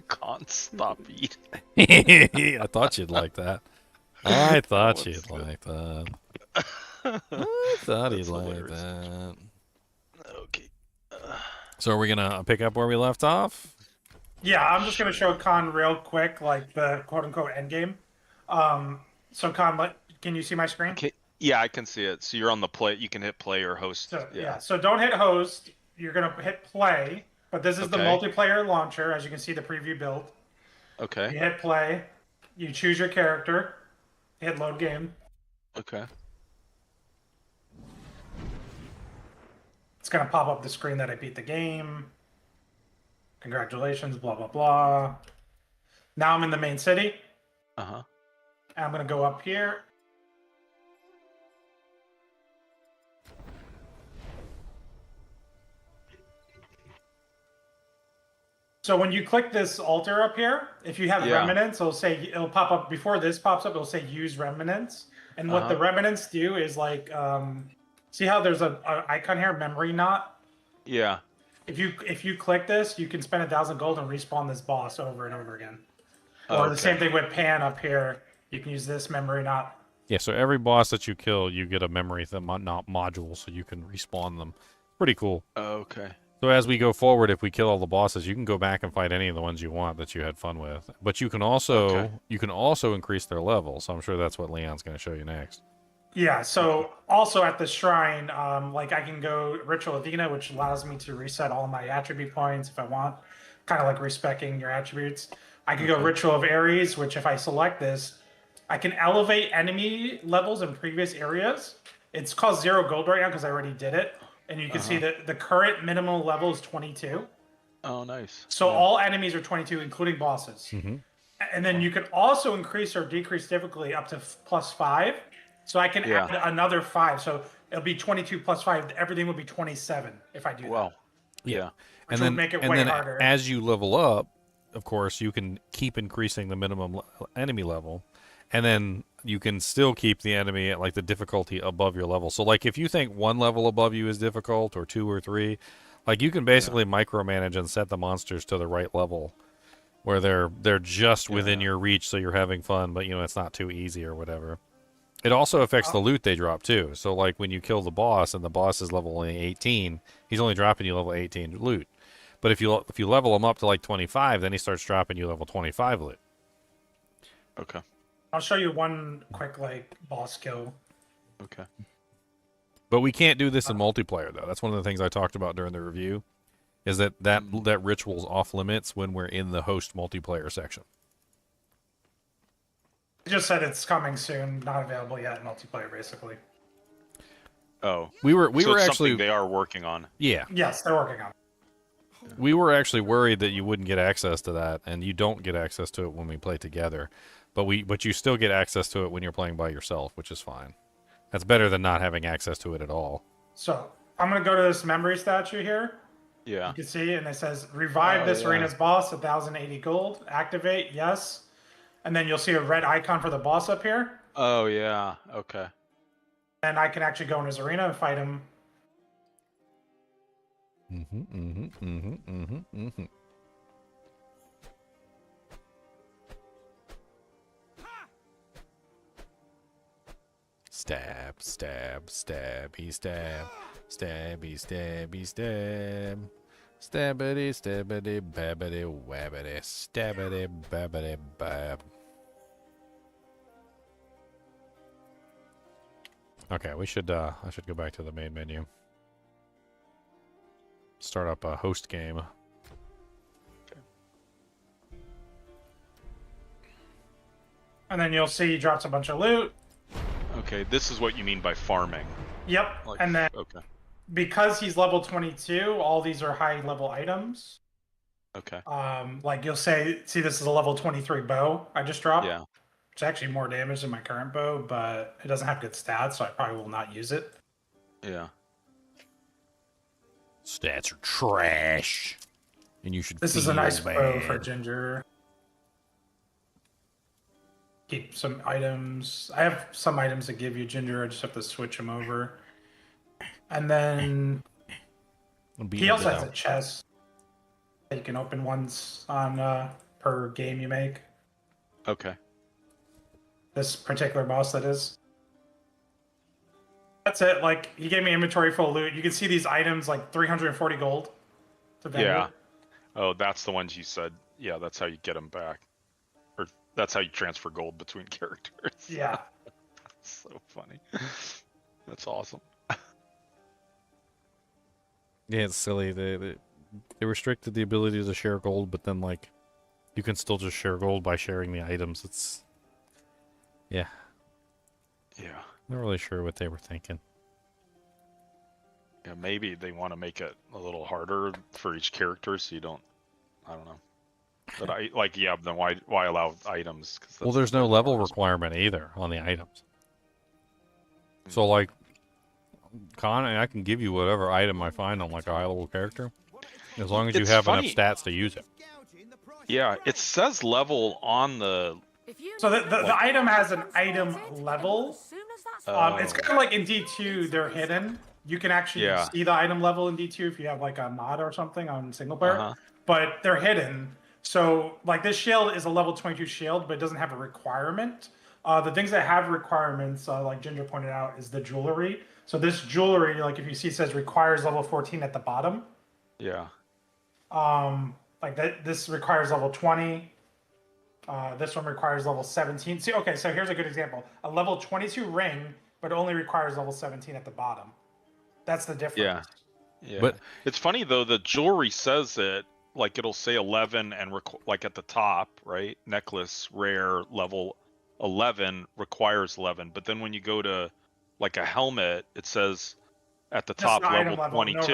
can't stop eating. I thought you'd like that. I thought you'd like that. I thought he'd like that. Okay. So are we gonna pick up where we left off? Yeah, I'm just gonna show Khan real quick, like the quote-unquote end game. So Khan, can you see my screen? Okay. Yeah, I can see it. So you're on the play. You can hit play or host. So, yeah. So don't hit host. You're gonna hit play. But this is the multiplayer launcher, as you can see the preview build. Okay. You hit play. You choose your character. Hit load game. Okay. It's going to pop up the screen that I beat the game. Congratulations, blah, blah, blah. Now I'm in the main city. Uh-huh. And I'm going to go up here. So when you click this altar up here, if you have remnants, it'll pop up before this pops up, it'll say use remnants. And what the remnants do is like, see how there's an icon here, memory knot? Yeah. If you click this, you can spend 1,000 gold and respawn this boss over and over again. Or the same thing with Pan up here. You can use this memory knot. Yeah, so every boss that you kill, you get a memory knot module, so you can respawn them. Pretty cool. Okay. So as we go forward, if we kill all the bosses, you can go back and fight any of the ones you want that you had fun with. But you can also increase their level. So I'm sure that's what Leon's going to show you next. Yeah. So also at the shrine, like I can go Ritual Athena, which allows me to reset all my attribute points if I want, kind of like respecing your attributes. I can go Ritual of Ares, which if I select this, I can elevate enemy levels in previous areas. It's cost 0 gold right now because I already did it. And you can see that the current minimum level is 22. Oh, nice. So all enemies are 22, including bosses. Mm-hmm. And then you can also increase or decrease difficulty up to +5. So I can add another 5. So it'll be 22 plus 5. Everything will be 27 if I do that. Yeah. Which would make it way harder. As you level up, of course, you can keep increasing the minimum enemy level. And then you can still keep the enemy at like the difficulty above your level. So like if you think 1 level above you is difficult or 2 or 3, like you can basically micromanage and set the monsters to the right level where they're just within your reach, so you're having fun, but you know it's not too easy or whatever. It also affects the loot they drop too. So like when you kill the boss and the boss is level only 18, he's only dropping you level 18 loot. But if you level him up to like 25, then he starts dropping you level 25 loot. Okay. I'll show you one quick boss kill. Okay. But we can't do this in multiplayer though. That's one of the things I talked about during the review. Is that ritual's off limits when we're in the host multiplayer section. It just said it's coming soon, not available yet in multiplayer, basically. Oh. We were it's actually something they are working on. Yeah. Yes, they're working on it. We were actually worried that you wouldn't get access to that, and you don't get access to it when we play together. But you still get access to it when you're playing by yourself, which is fine. That's better than not having access to it at all. So I'm gonna go to this memory statue here. Yeah. You can see, and it says revive this arena's boss, 1,080 gold. Activate, yes. And then you'll see a red icon for the boss up here. Oh yeah. Okay. And I can actually go in his arena and fight him. Stab, stab, stabby, stab. Stabby, stabby, stab. Stabbity, stabbity, babbity, wabbity, stabbity, babbity, bab. Okay, I should go back to the main menu. Start up a host game. Okay. And then you'll see he drops a bunch of loot. Okay, this is what you mean by farming. Yep. Like, and then okay. because he's level 22, all these are high level items. Okay. Like you'll see this is a level 23 bow I just dropped. Yeah. It's actually more damage than my current bow, but it doesn't have good stats, so I probably will not use it. Yeah. Stats are trash. And you should This is a nice bad. bow for Ginger. Keep some items. I have some items that give you Ginger. I just have to switch them over. And then he also has a chest that you can open once on per game you make. Okay. This particular boss, that is. That's it. Like, he gave me inventory full of loot. You can see these items, like 340 gold. To value. Yeah. Oh, that's the ones you said. Yeah, that's how you get them back. Or that's how you transfer gold between characters. Yeah. So funny. That's awesome. Yeah, it's silly. They restricted the ability to share gold, but then like you can still just share gold by sharing the items. It's yeah. Not really sure what they were thinking. Yeah, maybe they want to make it a little harder for each character, so you don't. I don't know. But then why allow items? Well, there's no level requirement either on the items. So like, I can give you whatever item I find on like a high level character, as long as you have enough stats to use it. Yeah, it says level on the. So the item has an item level. It's kind of like in D2, they're hidden. You can actually see the item level in D2 if you have like a mod or something on single player, but they're hidden. So like this shield is a level 22 shield, but it doesn't have a requirement. The things that have requirements, like Ginger pointed out, is the jewelry. So this jewelry, like if you see, it says requires level 14 at the bottom. Yeah. Like that, this requires level 20. This one requires level 17. See, okay, so here's a good example. A level 22 ring, but only requires level 17 at the bottom. That's the difference. Yeah. Yeah. But it's funny though, the jewelry says it, like it'll say 11 and like at the top, right? Necklace rare level 11 requires 11, but then when you go to like a helmet, it says at the top level 22.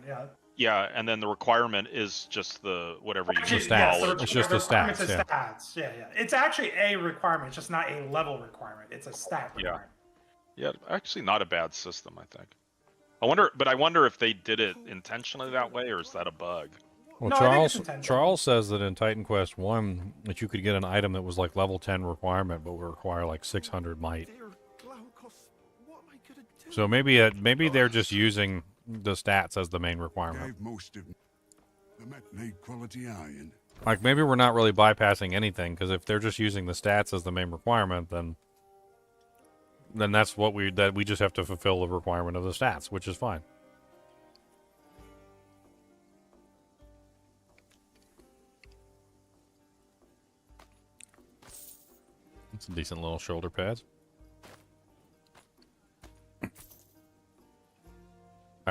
Yeah. Yeah, and then the requirement is just the whatever you Just call stats. it. It's just the stats. Yeah. Stats. Yeah. It's actually a requirement. It's just not a level requirement. It's a stat requirement. Yeah, actually not a bad system, I think. I wonder if they did it intentionally that way, or is that a bug? Well, No, Charles says that in Titan Quest 1 that you could get an item that was like level 10 requirement, but would require like 600 might. So maybe they're just using the stats as the main requirement. Like maybe we're not really bypassing anything, because if they're just using the stats as the main requirement, then then that's what we just have to fulfill the requirement of the stats, which is fine. It's a decent little shoulder pads. All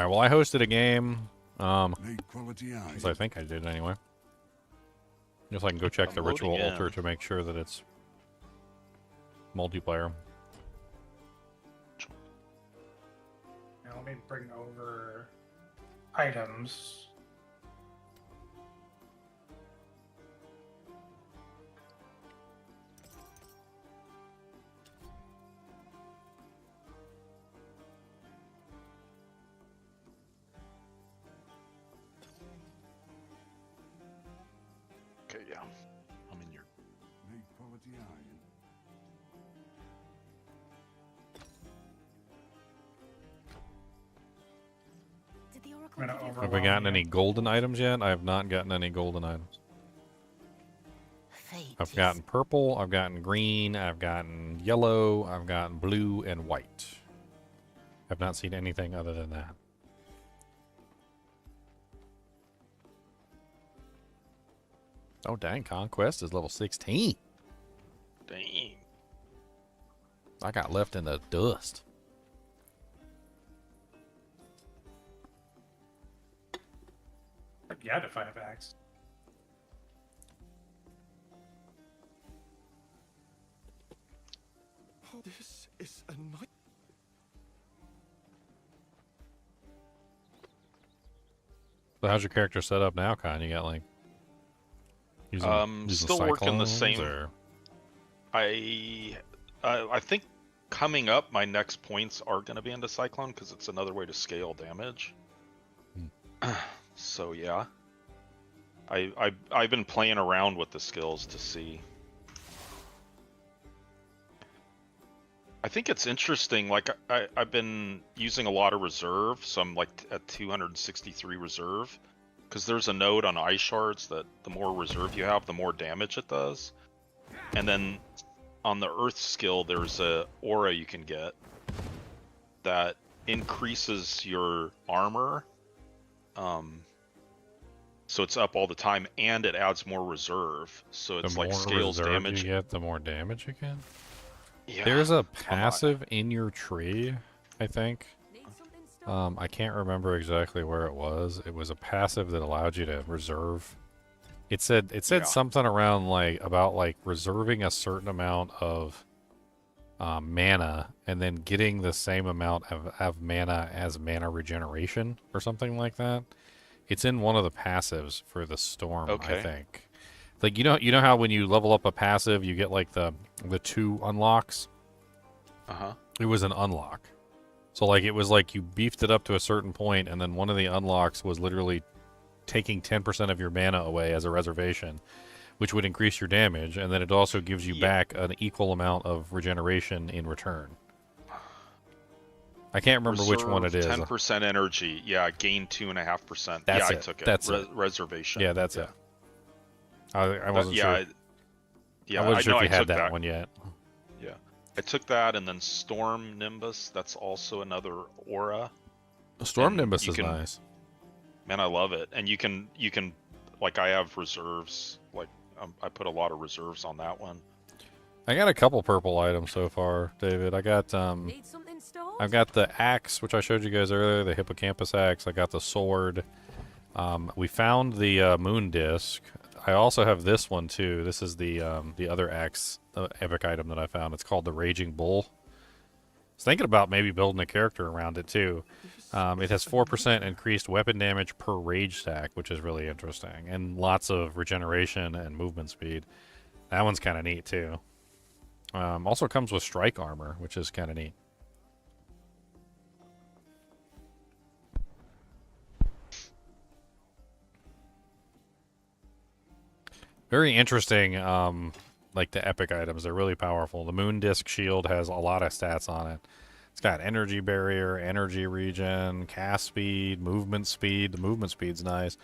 right, well, I hosted a game. As I think I did anyway. Just so I can go check I'm the ritual loading altar in. to make sure that it's multiplayer. Now, let me bring over items. Okay, yeah. I'm in your. Did the oracle I'm gonna give you the Have we overwhelm gotten you. any golden items yet? I have not gotten any golden items. fate I've is- gotten purple, I've gotten green, I've gotten yellow, I've gotten blue and white. I've not seen anything other than that. Oh, dang, Conquest is level 16. Dang. I got left in the dust. Yeah, to 5x. This is a night. So how's your character set up now, Con? You got like using Still working the cyclones, same. or I think coming up, my next points are going to be into Cyclone because it's another way to scale damage. So yeah, I've been playing around with the skills to see. I think it's interesting. Like I've been using a lot of reserve, so I'm like at 263 reserve, because there's a node on ice shards that the more reserve you have, the more damage it does. And then on the earth skill, there's a aura you can get that increases your armor. So it's up all the time, and it adds more reserve. So it's the like more scales reserve damage. you get, the more damage you get. Yeah. There's a I'm not- passive in your tree, I think. Need something stored? I can't remember exactly where it was. It was a passive that allowed you to reserve. It said Yeah. something around about reserving a certain amount of mana and then getting the same amount of mana as mana regeneration or something like that. It's in one of the passives for the storm, I Okay. think. Like you know how when you level up a passive you get like the 2 unlocks? Uh-huh. It was an unlock. So like it was like you beefed it up to a certain point and then one of the unlocks was literally taking 10% of your mana away as a reservation, which would increase your damage, and then it also gives you Yeah. back an equal amount of regeneration in return. I can't remember which one it is. 10% energy. Yeah, gain 2.5%. That's yeah, it. I took it. That's it. Reservation. Yeah, that's it. I wasn't yeah, sure. I I wasn't sure know if you I had took that one yet. Yeah, I took that, and then Storm Nimbus. That's also another aura. Storm And Nimbus you is can- nice. Man, I love it. And you can like I have reserves. Like I put a lot of reserves on that one. I got a couple purple items so far, David. I got Need something stored? I've got the axe, which I showed you guys earlier, the hippocampus axe. I got the sword. We found the moon disc. I also have this one too. This is the other axe epic item that I found. It's called the Raging Bull. I was thinking about maybe building a character around it too. It has 4% increased weapon damage per rage stack, which is really interesting, and lots of regeneration and movement speed. That one's kind of neat too. Also comes with strike armor, which is kind of neat. Very interesting, like the epic items. They're really powerful. The Moon Disc Shield has a lot of stats on it. It's got energy barrier, energy regen, cast speed, movement speed. The movement speed's nice.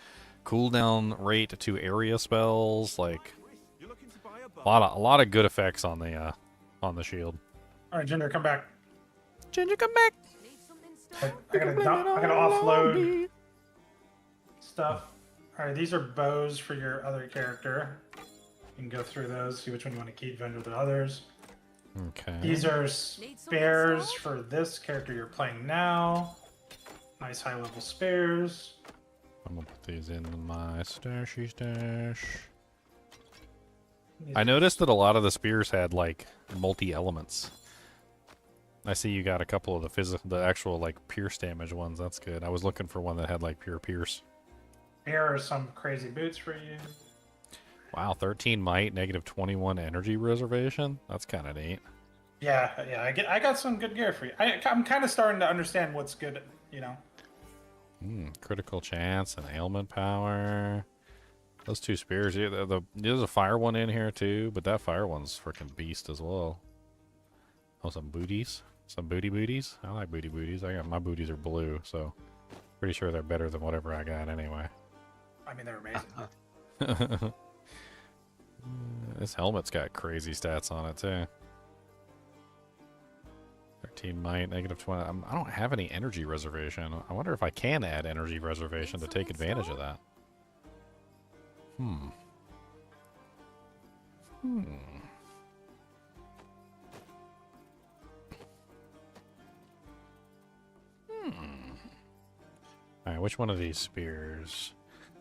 Cooldown rate to area spells. Like a lot of good effects on the shield. All right, Jinder, come back. Ginger, come back. Need something I gotta offload stuff. All right, these are bows for your other character. You can go through those, see which one you want to keep, vendor the others. Okay. These are spares for this character you're playing now. Nice high level spares. I'm gonna put these in my stashy stash. These I are- noticed that a lot of the spears had like multi-elements. I see you got a couple of the actual like pierce damage ones. That's good. I was looking for one that had like pure pierce. Here are some crazy boots for you. Wow, 13 might, negative 21 energy reservation. That's kind of neat. Yeah, I got some good gear for you. I'm kind of starting to understand what's good, you know. Critical chance and ailment power. Those two spears. Yeah, there's a fire one in here too, but that fire one's freaking beast as well. Oh, some booties. Some booties. I like booties. My booties are blue, so pretty sure they're better than whatever I got anyway. I mean, they're amazing. This helmet's got crazy stats on it too. 13 might, negative 20. I don't have any energy reservation. I wonder if I can add energy reservation to take advantage of that. Alright, which one of these spears?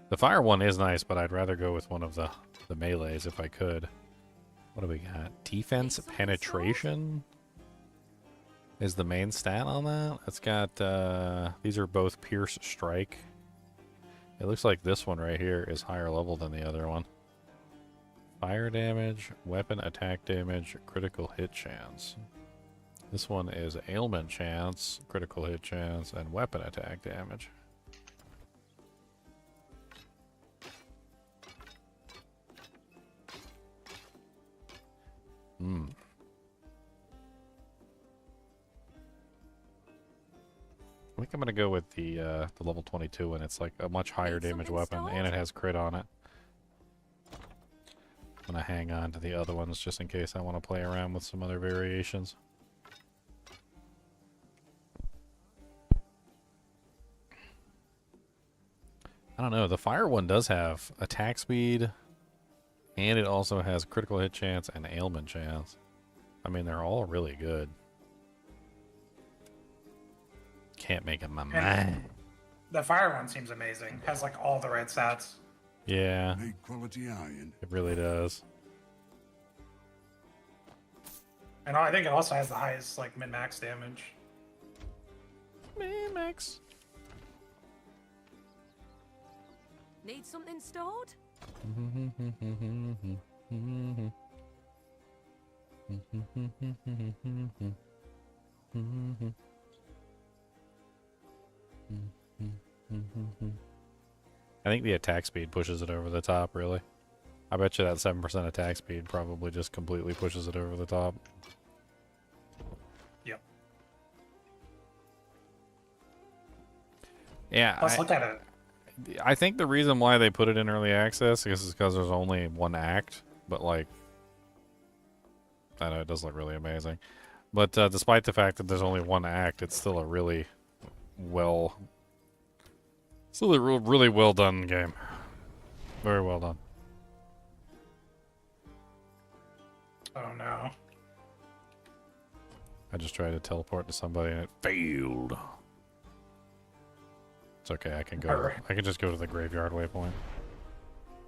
The fire one is nice, but I'd rather go with one of the melees if I could. What do we got? Defense penetration is the main stat on that. It's got, these are both pierce strike. It looks like this one right here is higher level than the other one. Fire damage, weapon attack damage, critical hit chance. This one is ailment chance, critical hit chance, and weapon attack damage. I think I'm gonna go with the level 22, and it's like a much higher damage weapon, and it has crit on it. I'm gonna hang on to the other ones just in case I want to play around with some other variations. I don't know. The fire one does have attack speed, and it also has critical hit chance and ailment chance. I mean, they're all really good. Can't make up my mind. The fire one seems amazing. Has like all the right stats. Yeah, Make quality iron. it really does. And I think it also has the highest like min-max damage. Max. Need something stored? I think the attack speed pushes it over the top, really. I bet you that 7% attack speed probably just completely pushes it over the top. Yep. Yeah, Let's look at it. I think the reason why they put it in early access is because there's only one act, but like, I know it does look really amazing. But despite the fact that there's only one act, it's still a really really well done game. Very well done. Oh no. I just tried to teleport to somebody and it failed. It's okay, I can go. Alright. I can just go to the graveyard waypoint.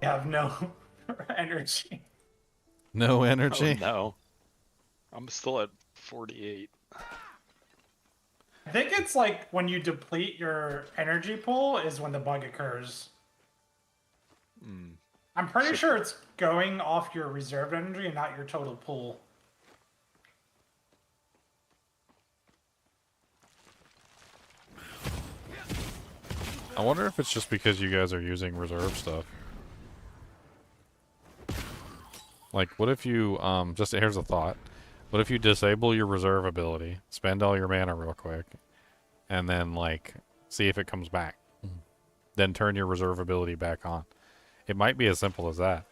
You have no energy. No energy. Oh, no. I'm still at 48. I think it's like when you deplete your energy pool is when the bug occurs. I'm pretty sure it's going off your reserve energy and not your total pool. I wonder if it's just because you guys are using reserve stuff. Like, what if you, just here's a thought. What if you disable your reserve ability, spend all your mana real quick, and then, like, see if it comes back? Then turn your reserve ability back on. It might be as simple as that.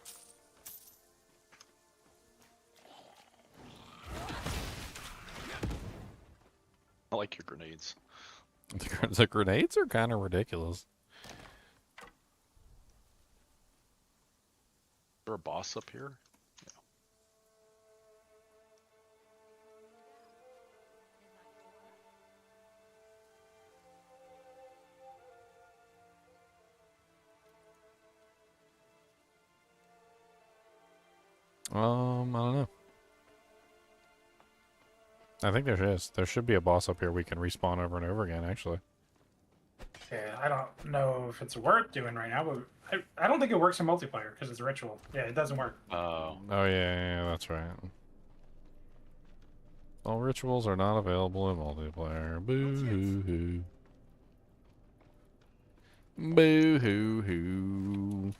like your grenades. The grenades are kind of ridiculous. Is there a boss up here? I don't know. I think there is. There should be a boss up here we can respawn over and over again, actually. Yeah, I don't know if it's worth doing right now, but I don't think it works in multiplayer because it's a ritual. Yeah, it doesn't work. Oh. Oh, yeah, that's right. All rituals are not available in multiplayer. Boo-hoo-hoo. Boo-hoo-hoo.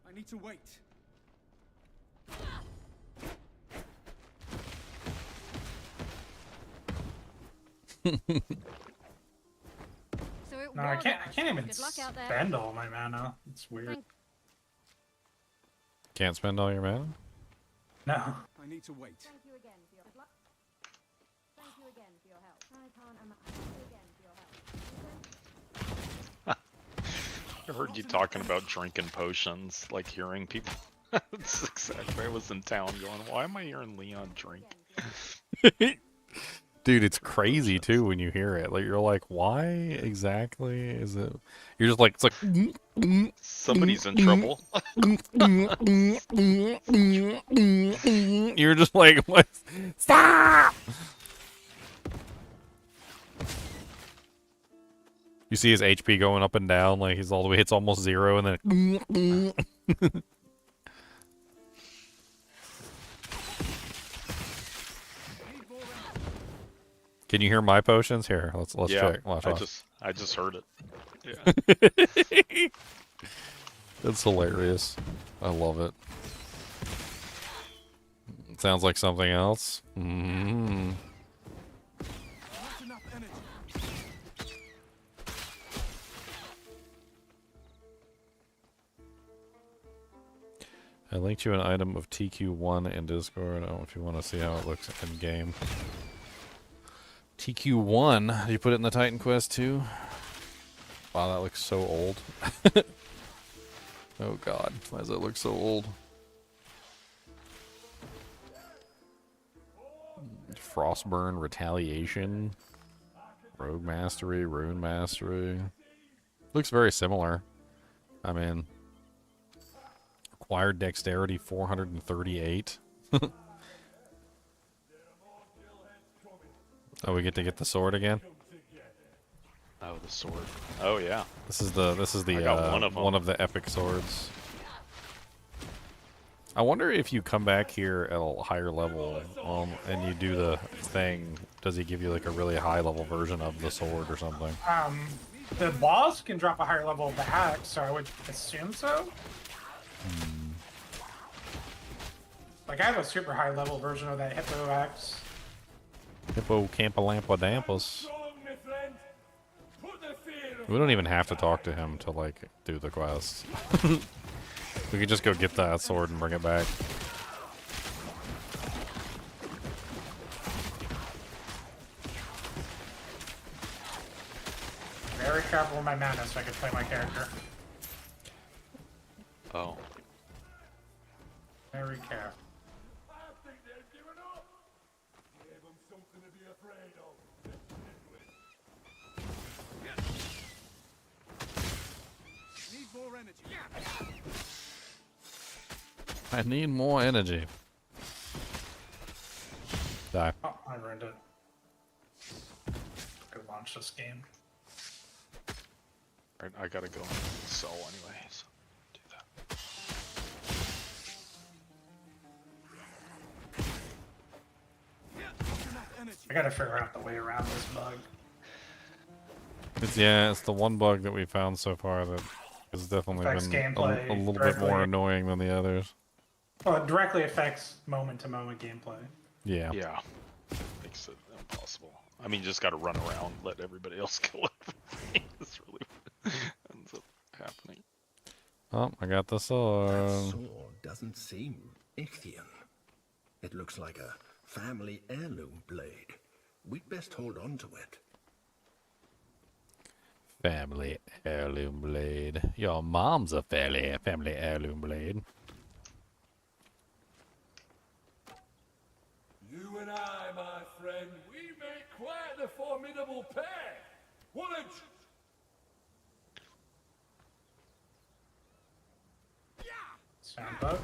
I need to wait. So it No, I was can't. us. I can't even Good luck out there. spend all my mana. It's weird. Thank- Can't spend all your mana? No. I need to wait. Thank you again for your good luck. Thank you again for your help. I can't imagine. Thank you again for your help. I heard you talking about drinking potions, like hearing people. That's exactly. I was in town going, why am I hearing Leon drink? Dude, it's crazy too when you hear it. Like you're like, why exactly is it? You're just like, it's like. Somebody's in trouble. You're just like, what? Stop! You see his HP going up and down, like he's all the way, it's almost 0, and then. Can you hear my potions? Here, let's Yeah, check. Watch. I just heard it. Yeah. It's hilarious. I love it. It sounds like something else. Mm-hmm. Not enough energy. I linked you an item of TQ1 in Discord. I don't know if you want to see how it looks in game. TQ1. Did you put it in the Titan Quest too? Wow, that looks so old. Oh god, why does it look so old? Frostburn, Retaliation, Rogue Mastery, Rune Mastery. Looks very similar. I mean, acquired dexterity 438. Oh, we get to get the sword again. Oh, the sword. Oh yeah. This is the I got one of 'em. one of the epic swords. I wonder if you come back here at a higher level, and you do the thing, does he give you like a really high level version of the sword or something? The boss can drop a higher level of the axe, so I would assume so. Like I have a super high level version of that hippo axe. Hippo Campa Dampus. We don't even have to talk to him to like do the quest. We could just go get that sword and bring it back. Very careful with my mana so I can play my character. Oh. Very careful. Need more energy. I need more energy. Die. Oh, I ruined it. Go launch this game. Right, I gotta go and sell anyway, so do that. Not enough energy. I gotta figure out the way around this bug. It's the one bug that we found so far that has definitely Affects been gameplay a little bit directly. more annoying than the others. Well, it directly affects moment-to-moment gameplay. Yeah. Yeah. Makes it impossible. I mean, you just gotta run around, let everybody else kill everything. That's really what ends up happening. Oh, I got the That sword. sword doesn't seem Ichthian. It looks like a family heirloom blade. We'd best hold on to it. Family heirloom blade. Your mom's a family heirloom blade. You and I, my friend, we make quite a formidable pair. Woolage! Sound bug.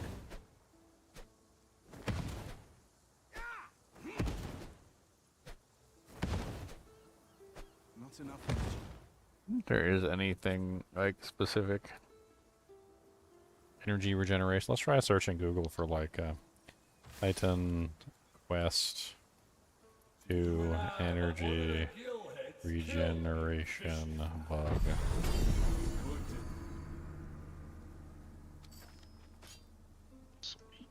Not enough energy. If there is anything like specific energy regeneration. Let's try searching Google for like Titan Quest 2 energy regeneration bug. Sweet.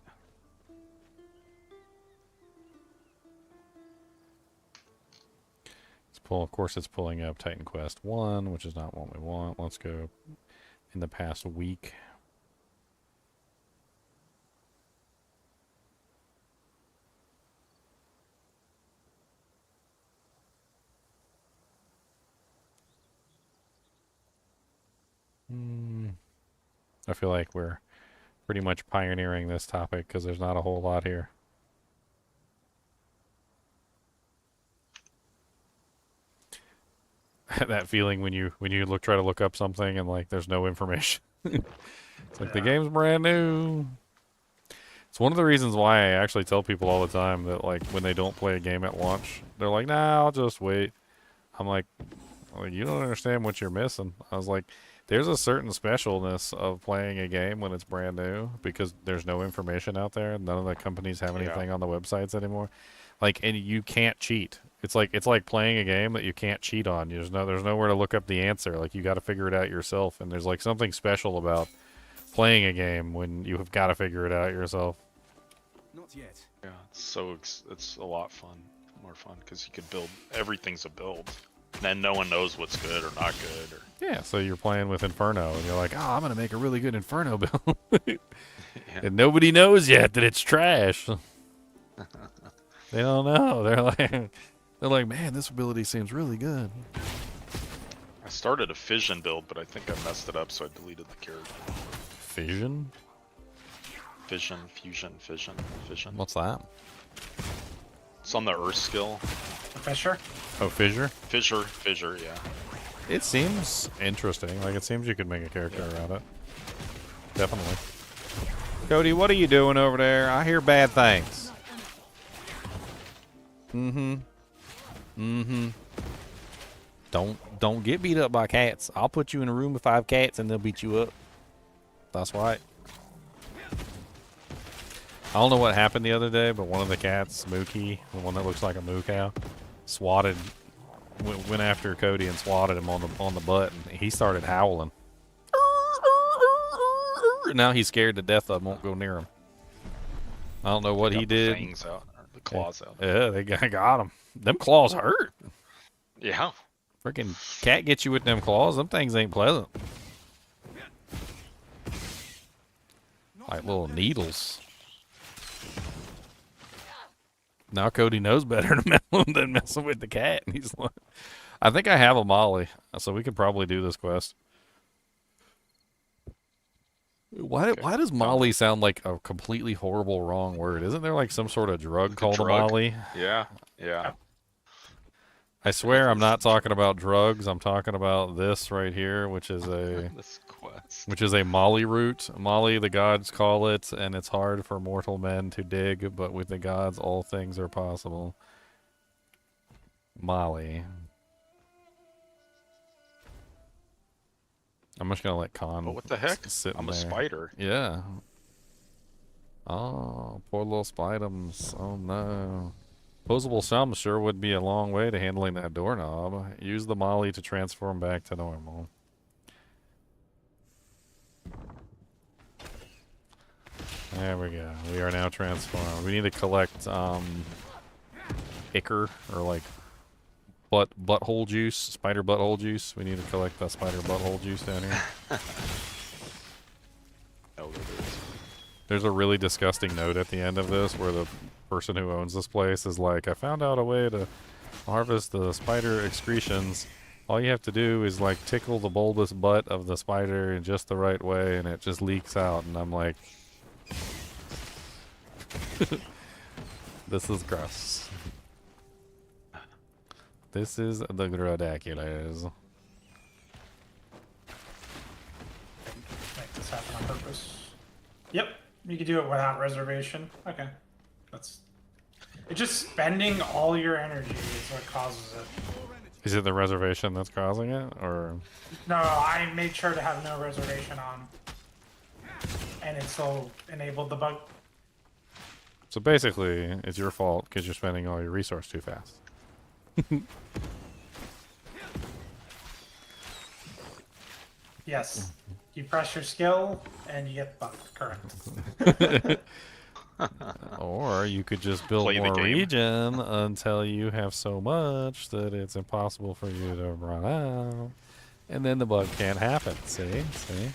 It's of course, it's pulling up Titan Quest 1, which is not what we want. Let's go in the past week. I feel like we're pretty much pioneering this topic because there's not a whole lot here. That feeling when you try to look up something and like there's no information. It's like the game's brand new. It's one of the reasons why I actually tell people all the time that like when they don't play a game at launch, they're like, "Nah, I'll just wait." I'm like, well, you don't understand what you're missing. I was like, there's a certain specialness of playing a game when it's brand new because there's no information out there. None of the companies have anything on the websites anymore. Like, and you can't cheat. It's like playing a game that you can't cheat on. There's nowhere to look up the answer. Like you got to figure it out yourself. And there's like something special about playing a game when you have got to figure it out yourself. Not yet. Yeah, it's a lot fun, more fun because you could build. Everything's a build. And then no one knows what's good or not good. Or Yeah, so you're playing with Inferno, and you're like, "Oh, I'm gonna make a really good Inferno build," yeah. and nobody knows yet that it's trash. They don't know. They're like, "Man, this ability seems really good." I started a fission build, but I think I messed it up, so I deleted the character. Fission? Fission, fusion, fission. What's that? It's on the Earth skill. Fisher. Oh, fissure. Fissure, yeah. It seems interesting. Like, it seems you could make a character around it. Definitely. Cody, what are you doing over there? I hear bad things. Don't get beat up by cats. I'll put you in a room with 5 cats and they'll beat you up. That's right. I don't know what happened the other day, but one of the cats, Mookie, the one that looks like a moo cow, went after Cody and swatted him on the butt, and he started howling. Now he's scared to death of him, won't go near him. I don't know what he did. Fangs out, or the claws out. Yeah, they got him. Them claws hurt. Yeah. Freaking cat gets you with them claws. Them things ain't pleasant. Like little needles. Now Cody knows better than messing with the cat. And he's like, I think I have a Molly, so we could probably do this quest. Why does Molly sound like a completely horrible wrong word? Isn't there like some sort of drug called a Molly? Yeah. I swear I'm not talking about drugs. I'm talking about this right here, which is This quest. a Molly root. Molly, the gods call it, and it's hard for mortal men to dig, but with the gods all things are possible. Molly. I'm just gonna let Khan. But what the heck? Sit I'm a there. spider. Yeah. Oh, poor little spidums. Oh no. Posable sum sure would be a long way to handling that doorknob. Use the Molly to transform back to normal. There we go. We are now transformed. We need to collect ichor, or like butthole juice, spider butthole juice. We need to collect that spider butthole juice down here. know that it is. There's a really disgusting note at the end of this where the person who owns this place is like, I found out a way to harvest the spider excretions. All you have to do is like tickle the bulbous butt of the spider in just the right way and it just leaks out. And I'm like, this is gross. This is the Grodaculars. Make this happen on purpose. Yep, you can do it without reservation. Okay, it's just spending all your energy is what causes it. Is it the reservation that's causing it, or? No, I made sure to have no reservation on, and it still enabled the bug. So basically, it's your fault because you're spending all your resource too fast. Yes, you press your skill and you get bugged. Correct. Or you could just build Play the more game. region until you have so much that it's impossible for you to run out. And then the bug can't happen. See? See?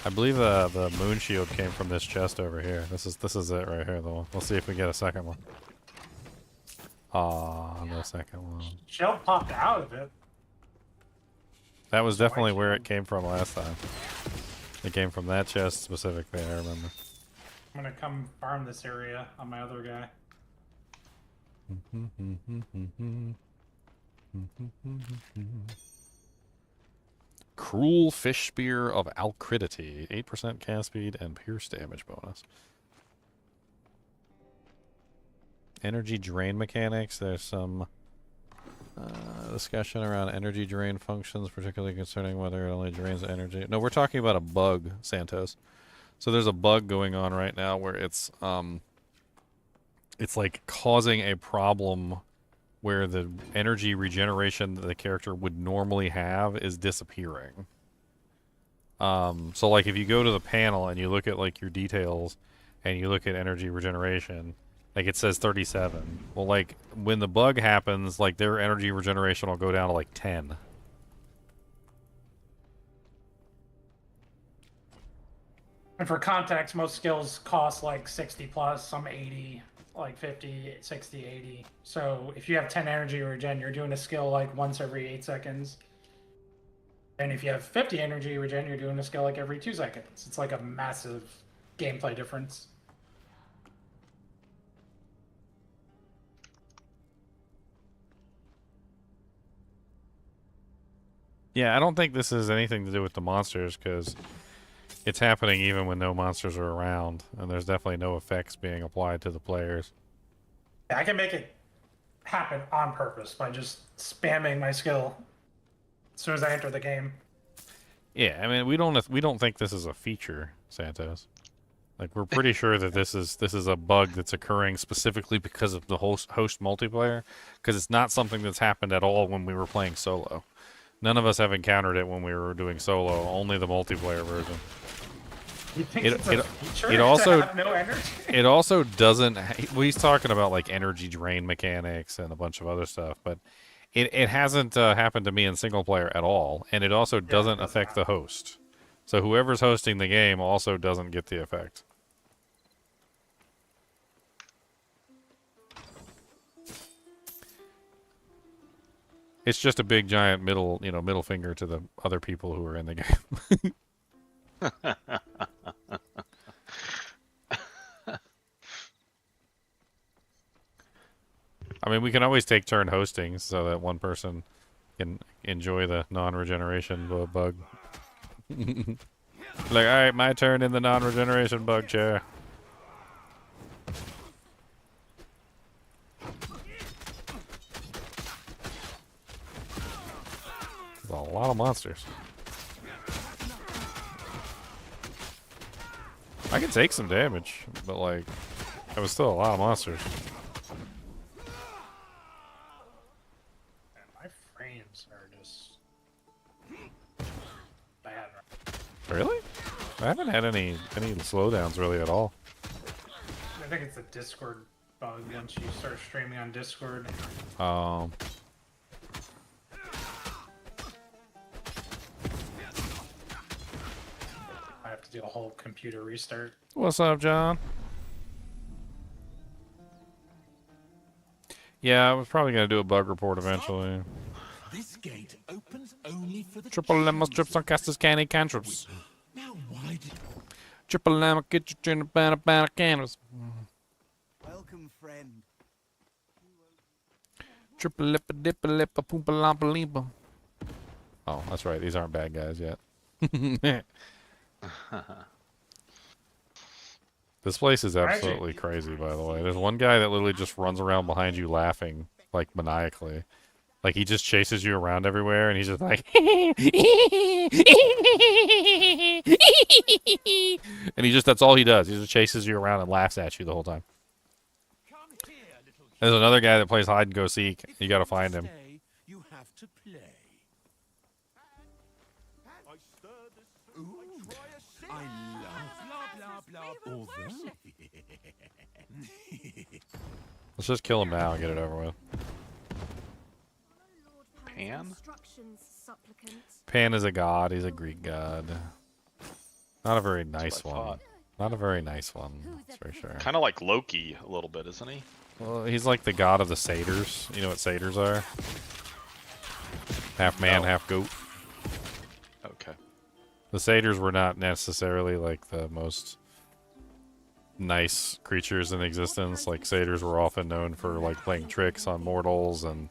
I believe the moon shield came from this chest over here. This is it right here though. We'll see if we get a second one. Aw, no second one. Shell popped out of it. That was definitely where it came from last time. It came from that chest specifically, I remember. I'm gonna come farm this area on my other guy. Cruel Fish Spear of Alcridity. 8% cast speed and pierce damage bonus. Energy drain mechanics. There's some discussion around energy drain functions, particularly concerning whether it only drains energy. No, we're talking about a bug, Santos. So there's a bug going on right now where it's like causing a problem where the energy regeneration that the character would normally have is disappearing. So like if you go to the panel and you look at like your details and you look at energy regeneration, like it says 37. Well, like when the bug happens, like their energy regeneration will go down to like 10. And for context, most skills cost like 60 plus, some 80, like 50, 60, 80. So if you have 10 energy regen, you're doing a skill like once every 8 seconds. And if you have 50 energy regen, you're doing a skill like every 2 seconds. It's like a massive gameplay difference. Yeah, I don't think this has anything to do with the monsters because it's happening even when no monsters are around, and there's definitely no effects being applied to the players. I can make it happen on purpose by just spamming my skill as soon as I enter the game. Yeah, I mean we don't think this is a feature, Santos. Like we're pretty sure that this is a bug that's occurring specifically because of the host multiplayer, because it's not something that's happened at all when we were playing solo. None of us have encountered it when we were doing solo, only the multiplayer version. You think It- it's a it- feature it to also- have no energy? It also doesn't. Well, he's talking about like energy drain mechanics and a bunch of other stuff, but it hasn't happened to me in single player at all, and it also doesn't affect the host. So whoever's hosting the game also doesn't get the effect. It's just a big giant middle finger to the other people who are in the game. I mean, we can always take turn hosting so that one person can enjoy the non-regeneration bug. Like, all right, my turn in the non-regeneration bug chair. There's a lot of monsters. I can take some damage, but like, there was still a lot of monsters. Man, my frames are just bad. Really? I haven't had any slowdowns really at all. I think it's a Discord bug once you start streaming on Discord. do a whole computer restart. What's up, John? Yeah, I was probably gonna do a bug report eventually. This gate opens only for the Triple lemon strips on casters candy cantrips. Now why did Triple lemon get you in a banner candles. Welcome, friend. Triple lippa dippa lippa poompa lampa limpa. Oh, that's right. These aren't bad guys yet. This place is absolutely crazy, by the way. There's one guy that literally just runs around behind you laughing, like, maniacally. Like, he just chases you around everywhere, and he's just like... and that's all he does. He just chases you around and laughs at you the whole time. There's another guy that plays hide and go seek. You gotta find him. you have to play? Ooh, I love blah blah blah. Although Let's just kill him now and get it over with. Pan? Instructions, supplicant. Pan is a god. He's a Greek god. Not a very nice what I one. thought. Not a very nice one, that's for sure. Kind of like Loki a little bit, isn't he? Well, he's like the god of the satyrs. You know what satyrs are? Half man, No. half goat. Okay. The satyrs were not necessarily like the most nice creatures in existence. Like satyrs were often known for like playing tricks on mortals and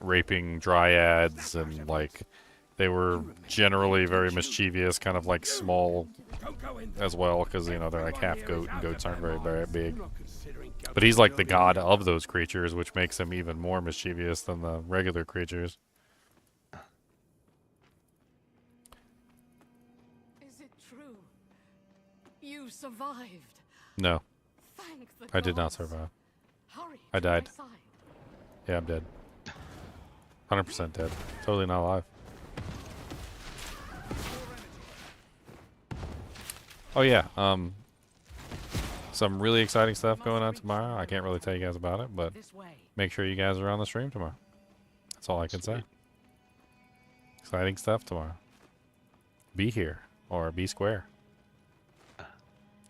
raping dryads, and like they were generally very mischievous, kind of like small as well, because you know they're like half goat and goats aren't very, very big. But he's like the god of those creatures, which makes him even more mischievous than the regular creatures. Is it true? You survived. No, Thank the I did not gods. survive. Hurry I to my died. side. Yeah, I'm dead. 100% dead. Totally not alive. Oh yeah, some really exciting stuff going on tomorrow. I can't really tell you guys about it, but This way. make sure you guys are on the stream tomorrow. That's all I can say. Sweet. Exciting stuff tomorrow. Be here, or be square,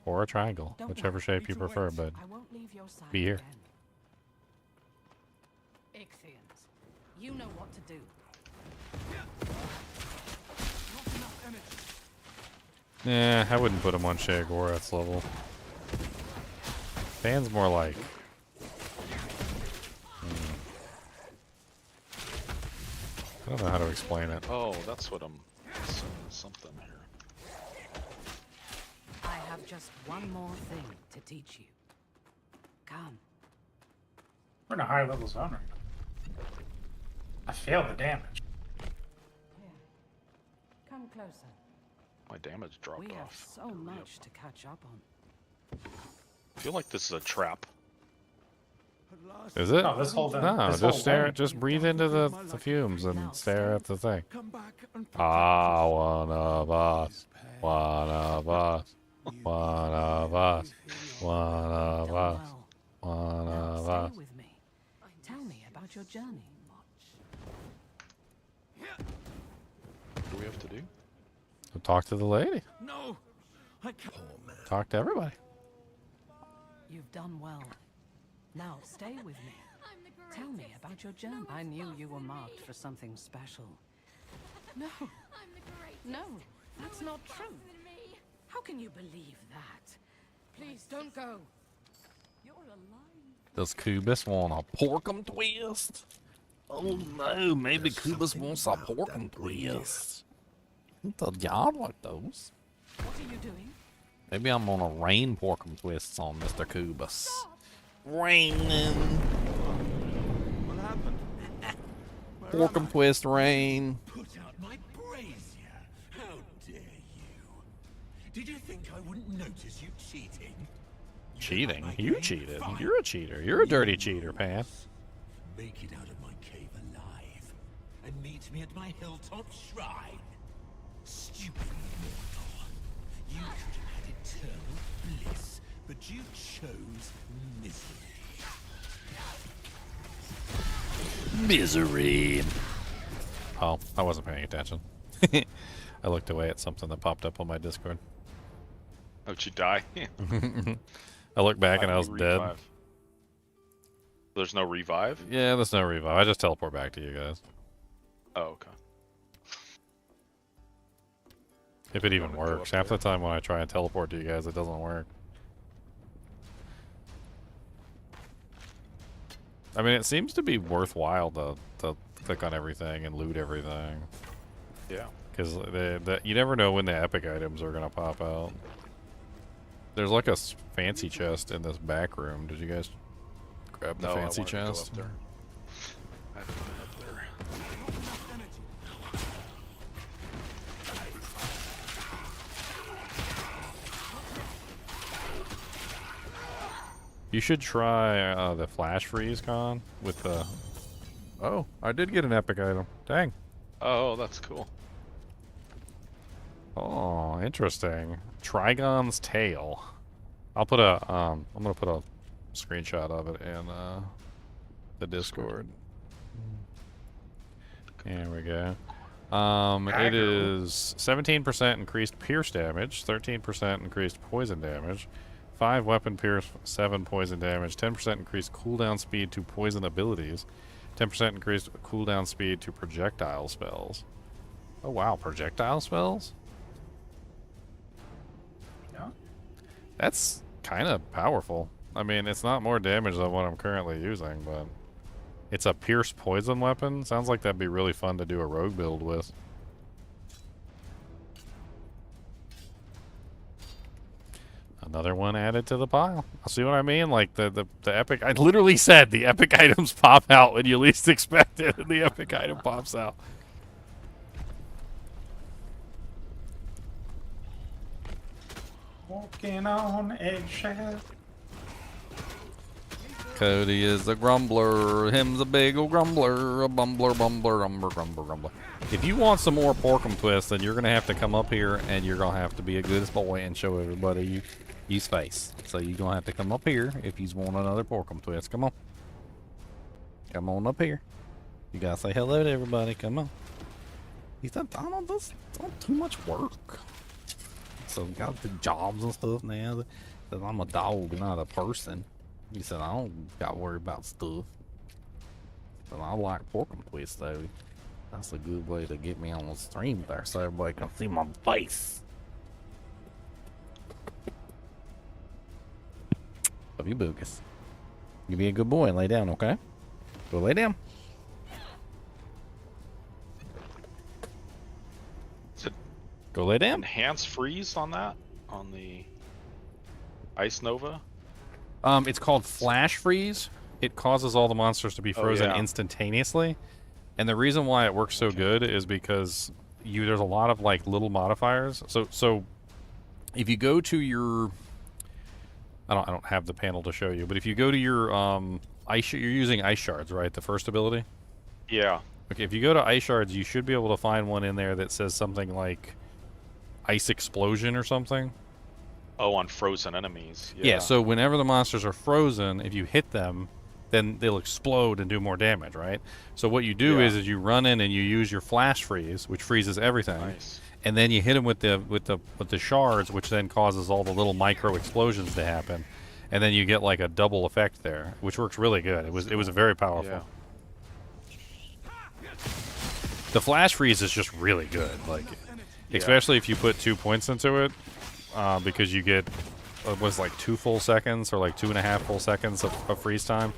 or a triangle, Don't whichever worry, shape need you to prefer, wait. but I won't leave your side Be here. again. Ichthyans, you know what to do. yeah, I wouldn't put him on Sheogorath's level. Fan's more like... I don't know how to explain it. Oh, that's what I'm assuming something here. I have just one more thing to teach you. Come. We're in a high level zone right now. I failed the damage. Here. Come closer. My damage dropped We have off. so much to catch up on. I feel like this is a trap. Is it? No, this whole thing. No, this whole just stare. thing. Just breathe into the fumes and stare at the thing. Come back and Ah, one of us. One of us. One of us. One of Done us. well. One Now of stay us. with me. Tell me about your journey. What do we have to do? Talk to the lady. No, I can't. Talk to everybody. You've done well. Now stay with me. Tell me about your journey. I knew you were marked for something special. No. No, that's not true. How can you believe that? Please don't go. You're alive. Does Kubus want a porkum twist? Oh no, maybe Kubus wants a porkum twist. Does y'all like those? What are you doing? Maybe I'm gonna rain porkum twists on Mr. Kubus. Raining. What happened? Porkum twist rain. Put out my brazier. How dare you? Did you think I wouldn't notice you cheating? Cheating? You cheated. You're a cheater. You're a dirty cheater, Pan. Make it out of my cave alive, and meet me at my hilltop shrine. Stupid mortal. You could have had eternal bliss, but you chose misery. Misery. Oh, I wasn't paying attention. I looked away at something that popped up on my Discord. How'd you die? I looked back and I How was do you dead. revive? There's no revive? Yeah, there's no revive. I just teleport back to you guys. Oh, okay. If it even wanna go works. up Half the time when I try and teleport to you guys, it doesn't work. I mean, it seems to be worthwhile to click on everything and loot everything. Yeah. Because you never know when the epic items are going to pop out. There's like a fancy chest in this back room. Did you guys grab the No, fancy I wanted to go chest? up there. I haven't been up there. You should try the flash freeze con with the... Oh, I did get an epic item. Dang. Oh, that's cool. Oh, interesting. Trigon's tail. I'll put a I'm gonna put a screenshot of it in the Discord. There we go. It is 17% increased pierce damage, 13% increased poison damage, 5 weapon pierce, 7 poison damage, 10% increased cooldown speed to poison abilities, 10% increased cooldown speed to projectile spells. Oh wow, projectile spells? Yeah. That's kind of powerful. I mean, it's not more damage than what I'm currently using, but it's a pierce poison weapon. Sounds like that'd be really fun to do a rogue build with. Another one added to the pile. See what I mean? Like the epic. I literally said the epic items pop out when you least expect it, and the epic item pops out. Walking on eggshell. Cody is a grumbler, him's a big ol' grumbler, a bumbler, bumbler, grumbler. If you want some more Porkum Twist, then you're gonna have to come up here and you're gonna have to be a good boy and show everybody you use face. So you're gonna have to come up here if you want another Porkum Twist. Come on. Come on up here. You gotta say hello to everybody. Come on. He said, Donald, this is not too much work. So got the jobs and stuff now. Says I'm a dog, not a person. He said, I don't got to worry about stuff. But I like Porkum Twist, though. That's a good way to get me on the stream there so everybody can see my face. Love you, Boogus. You be a good boy and lay down, okay? Go lay down. Is it Go lay down. enhanced freeze on that? On the Ice Nova? It's called Flash Freeze. It causes all the monsters to be frozen yeah. instantaneously. And the reason why it works so good is because there's a lot of like little modifiers. So if you go to your I don't have the panel to show you, but if you go to your you're using ice shards, right? The first ability? Yeah. Okay, if you go to ice shards, you should be able to find one in there that says something like ice explosion or something. Oh, on frozen enemies. Yeah, so whenever the monsters are frozen, if you hit them, then they'll explode and do more damage, right? So what you do is you run in and you use your flash freeze, which freezes everything, Nice. and then you hit them with the shards, which then causes all the little micro explosions to happen, and then you get like a double effect there, which works really good. It was very powerful. Yeah. The flash freeze is just really good, like especially if you put 2 points into it, because you get was like 2 full seconds or like 2.5 full seconds of freeze time.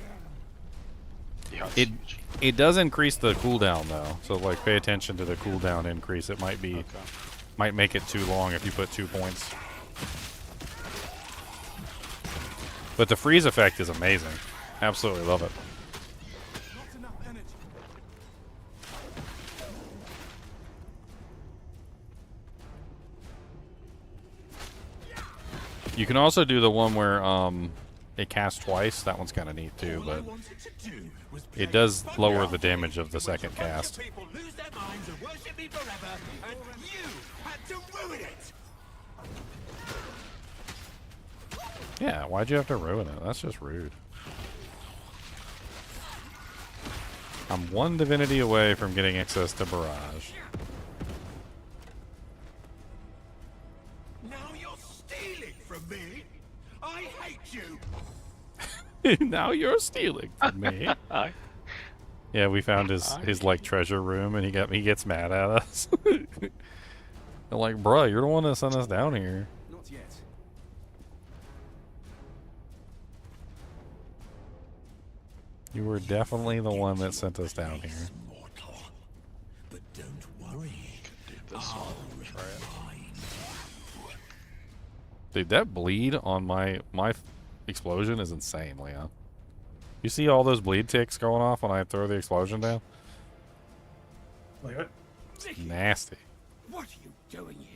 Yeah, it's It huge. it does increase the cooldown though, so like pay attention to the cooldown increase. It might be might make it too long if you put 2 points. But the freeze effect is amazing. Absolutely love it. You can also do the one where it casts twice. That one's kind of neat too, but it does lower the damage of the second cast. People lose their minds and worship me forever, and you had to ruin it. Yeah, why'd you have to ruin it? That's just rude. I'm one divinity away from getting access to Barrage. you're stealing from me. I hate you. Now you're stealing from me. Yeah, we found his like treasure room, and he gets mad at us. I'm like, bruh, you're the one that sent us down here. Not yet. You were definitely the one that sent us down here. Mortal. But don't worry. Do this one. Try it. Dude, that bleed on my explosion is insane, Leon. You see all those bleed ticks going off when I throw the explosion down? Leave it. It's nasty. What are you doing here?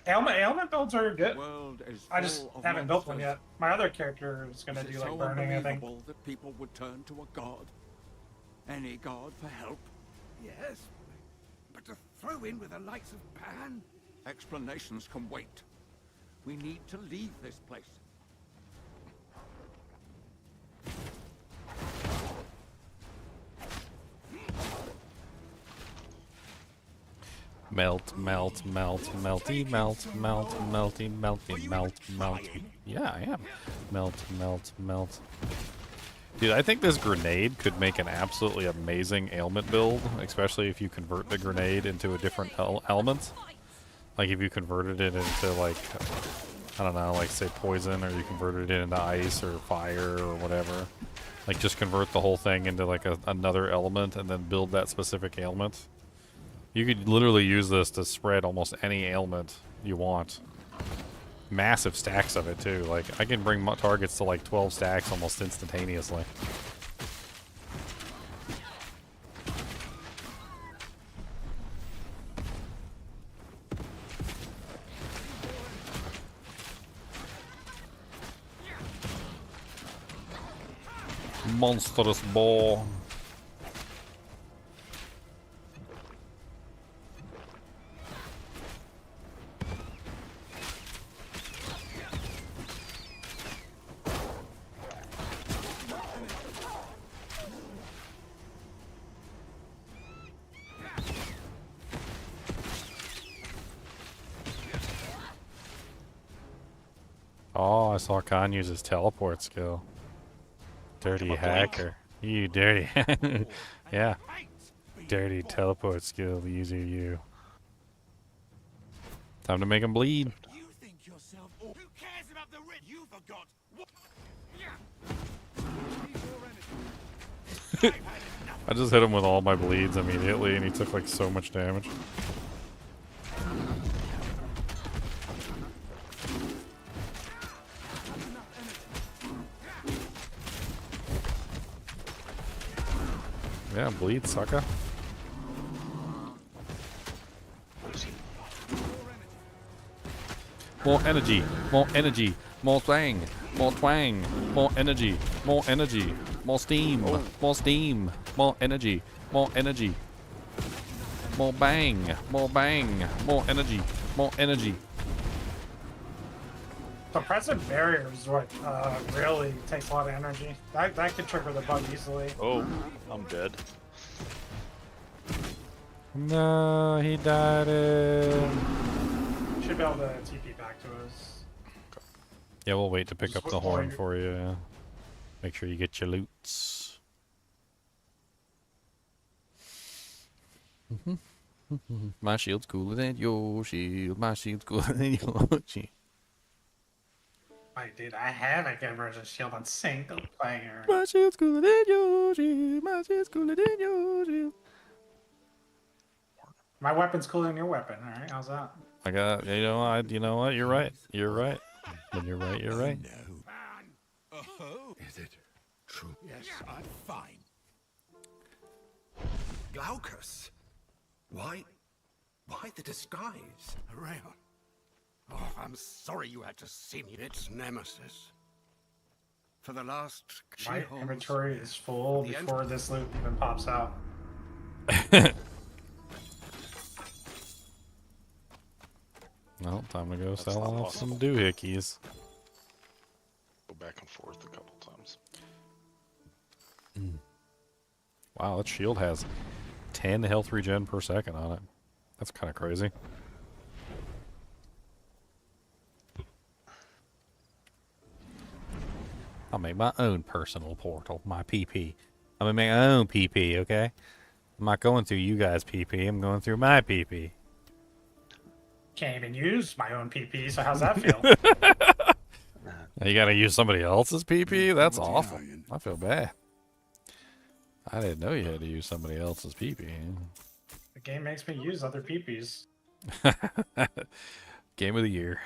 Ailment builds are good. World is I just full of haven't built one monsters. yet. My other character is gonna Is do it like so burning, I think. unbelievable that people would turn to a god? Any god for help? Yes. But to throw in with the likes of Pan? Explanations can wait. We need to leave this place. Melt, melt, melt, melty, melt, melt, melty, melty, melt, melty. Yeah, I am. Melt, melt, melt. Dude, I think this grenade could make an absolutely amazing ailment build, especially if you convert the grenade into a different element. Like if you converted it into like, I don't know, like say poison, or you converted it into ice or fire or whatever. Like just convert the whole thing into like another element and then build that specific ailment. You could literally use this to spread almost any ailment you want. Massive stacks of it too. Like I can bring targets to like 12 stacks almost instantaneously. Monstrous ball. Oh, I saw Khan use his teleport skill. Dirty hacker. You dirty. Yeah. Dirty teleport skill user, you. Time to make him bleed. You think yourself, who cares about the rich? You forgot. What? I just hit him with all my bleeds immediately, and he took like so much damage. Yeah, bleed, sucker. More energy, more energy, more twang, more twang, more energy, more energy, more steam, more steam, more energy, more energy. More bang, more bang, more energy, more energy. Suppressive barrier is what really takes a lot of energy. That could trigger the bug easily. Oh, I'm dead. No, he died. Should be able to TP back to us. Yeah, we'll wait to pick up Just the horn wait. for you. Make sure you get your loots. My shield's cooler than your shield. My shield's cooler than your shield. Like, dude, I have a conversion shield on single player. My shield's cooler than your shield. My shield's cooler than your shield. My weapon's cooler than your weapon. All right, how's that? I got, you know what? You're right. You're right. When you're right, you're right. No. Oh, Is it true? yes, I'm fine. Glaucus! Why the disguise? Rayon. Oh, I'm sorry you had to see me. It's Nemesis. For the last My she-holes- inventory is full The end- before this loot even pops out. Well, time to go That's sell not off possible. some doohickeys. Go back and forth a couple times. Wow, that shield has 10 health regen per second on it. That's kind of crazy. I'll make my own personal portal, my PP. I'm gonna make my own PP, okay? I'm not going through you guys' PP. I'm going through my PP. Can't even use my own PP, so how's that feel? You gotta use somebody else's PP? That's awful. I feel bad. I didn't know you had to use somebody else's PP. The game makes me use other PPs. Game of the year.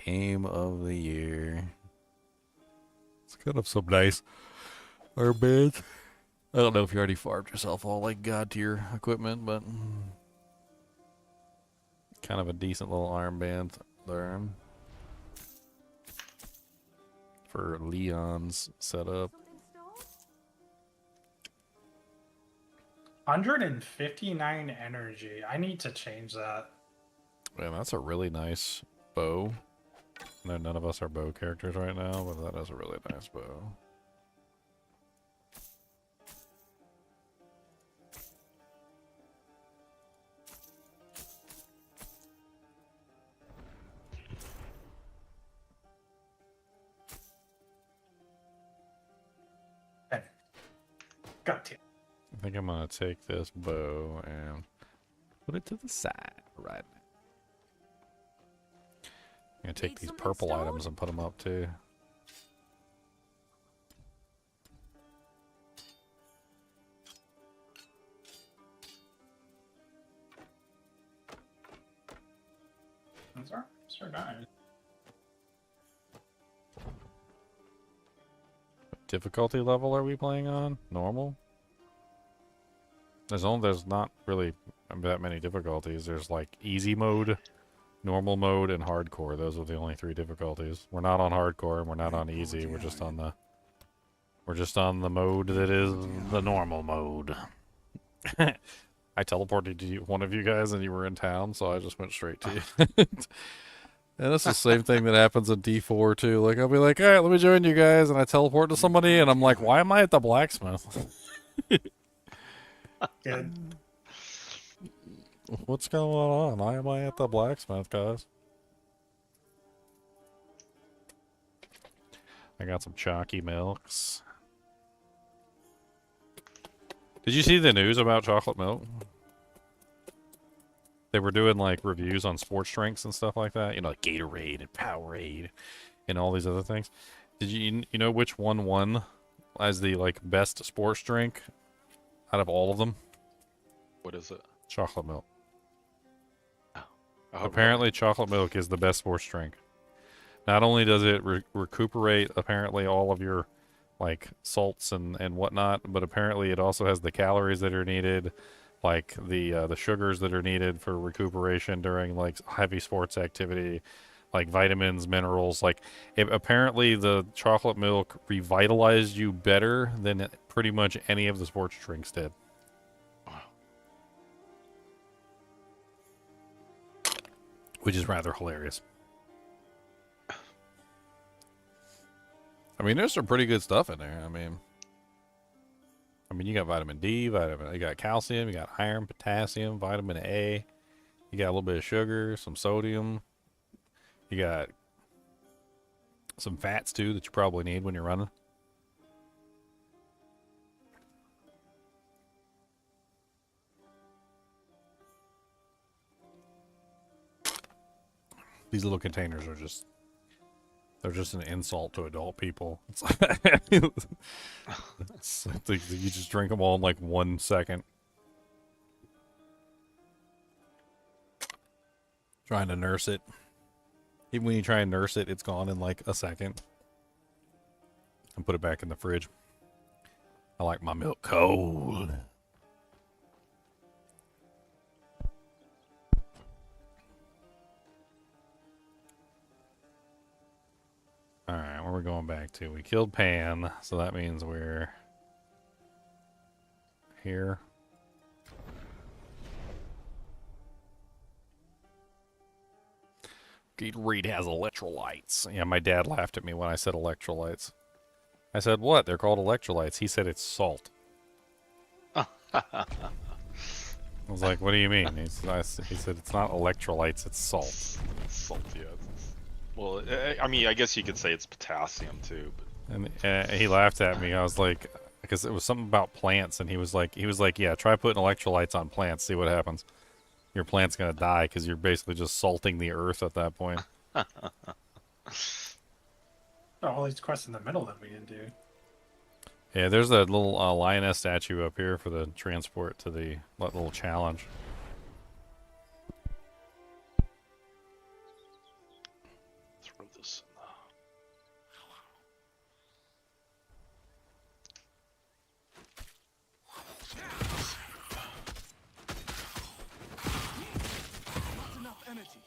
Game of the year. Let's cut up some nice armbands. I don't know if you already farmed yourself all like god tier equipment, but kind of a decent little armband there for Leon's setup. 159 energy. I need to change that. Man, that's a really nice bow. No, none of us are bow characters right now, but that is a really nice bow. Okay. Got you. I think I'm gonna take this bow and put it to the side right now. I'm gonna take these purple items and put them up too. Those are so nice. What difficulty level are we playing on? Normal? There's not really that many difficulties. There's like easy mode, normal mode, and hardcore. Those are the only 3 difficulties. We're not on hardcore and we're not on easy. We're just on the mode that is the normal mode. I teleported to one of you guys and you were in town, so I just went straight to you. And it's the same thing that happens in D4 too. Like I'll be like, all right, let me join you guys, and I teleport to somebody, and I'm like, why am I at the blacksmith? Good. What's going on? Why am I at the blacksmith, guys? I got some chalky milks. Did you see the news about chocolate milk? They were doing like reviews on sports drinks and stuff like that. You know, like Gatorade and Powerade and all these other things. Did you know which one won as the like best sports drink out of all of them? What is it? Chocolate milk. Oh, Apparently, chocolate milk is the best sports drink. Not only does it recuperate apparently all of your like salts and whatnot, but apparently it also has the calories that are needed, like the sugars that are needed for recuperation during like heavy sports activity, like vitamins, minerals. Like apparently the chocolate milk revitalized you better than pretty much any of the sports drinks did. Which is rather hilarious. I mean, there's some pretty good stuff in there. I mean, you got vitamin D, you got calcium, you got iron, potassium, vitamin A. You got a little bit of sugar, some sodium. You got some fats too that you probably need when you're running. These little containers are just, they're just an insult to adult people. It's like, you just drink them all in like 1 second. Trying to nurse it. Even when you try and nurse it, it's gone in like a second. And put it back in the fridge. I like my milk cold. Alright, where are we going back to? We killed Pan, so that means we're here. Gatorade has electrolytes. Yeah, my dad laughed at me when I said electrolytes. I said, what? They're called electrolytes. He said it's salt. I was like, what do you mean? He said, it's not electrolytes, it's salt. Salt, yeah. Well, I mean, I guess you could say it's potassium too. But... And he laughed at me. I was like, because it was something about plants, and he was like, yeah, try putting electrolytes on plants, see what happens. Your plant's gonna die because you're basically just salting the earth at that point. All these quests in the middle that we didn't do. Yeah, there's a little lioness statue up here for the transport to the little challenge. Throw this in the... Not enough energy.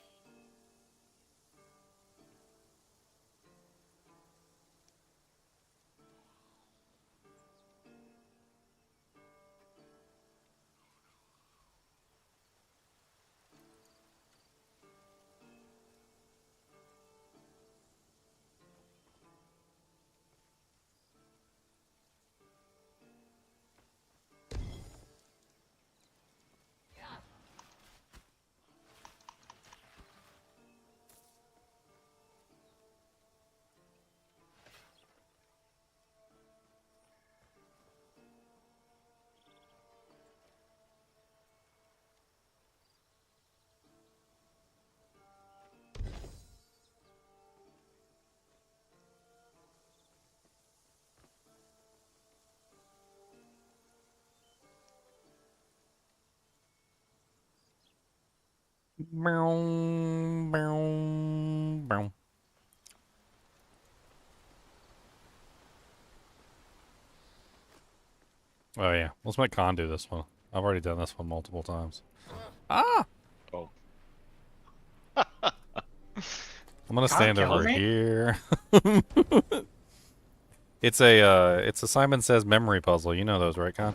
Bow, bow, bow. Oh yeah, let's make Khan do this one. I've already done this one multiple times. Ah! Oh. I'm gonna stand kill over me? here. It's a Simon Says memory puzzle. You know those, right, Con?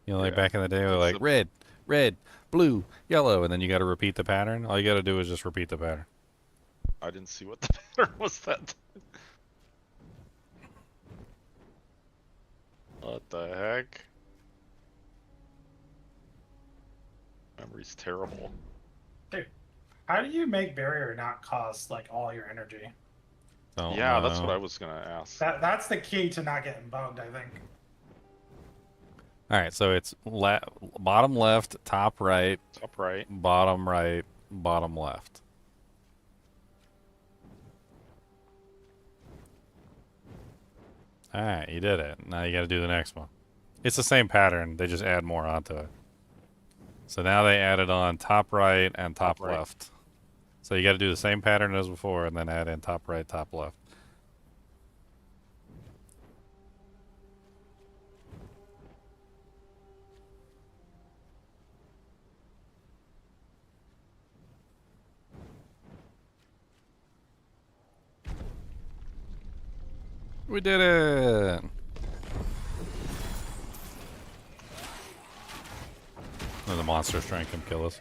You know, like Yeah. back in the day, they're like red, red, blue, yellow, and then you got to repeat the pattern. All you got to do is just repeat the pattern. I didn't see what the pattern was that time. What the heck? Memory's terrible. Dude, how do you make barrier not cost like all your energy? Don't Yeah, that's know. what I was gonna ask. That's the key to not getting bugged, I think. All right, so it's bottom left, top right, Top right. bottom right, bottom left. All right, you did it. Now you got to do the next one. It's the same pattern. They just add more onto it. So now they added on top right and top Top right. left. So you got to do the same pattern as before and then add in top right, top left. We did it! And the monsters try and come kill us.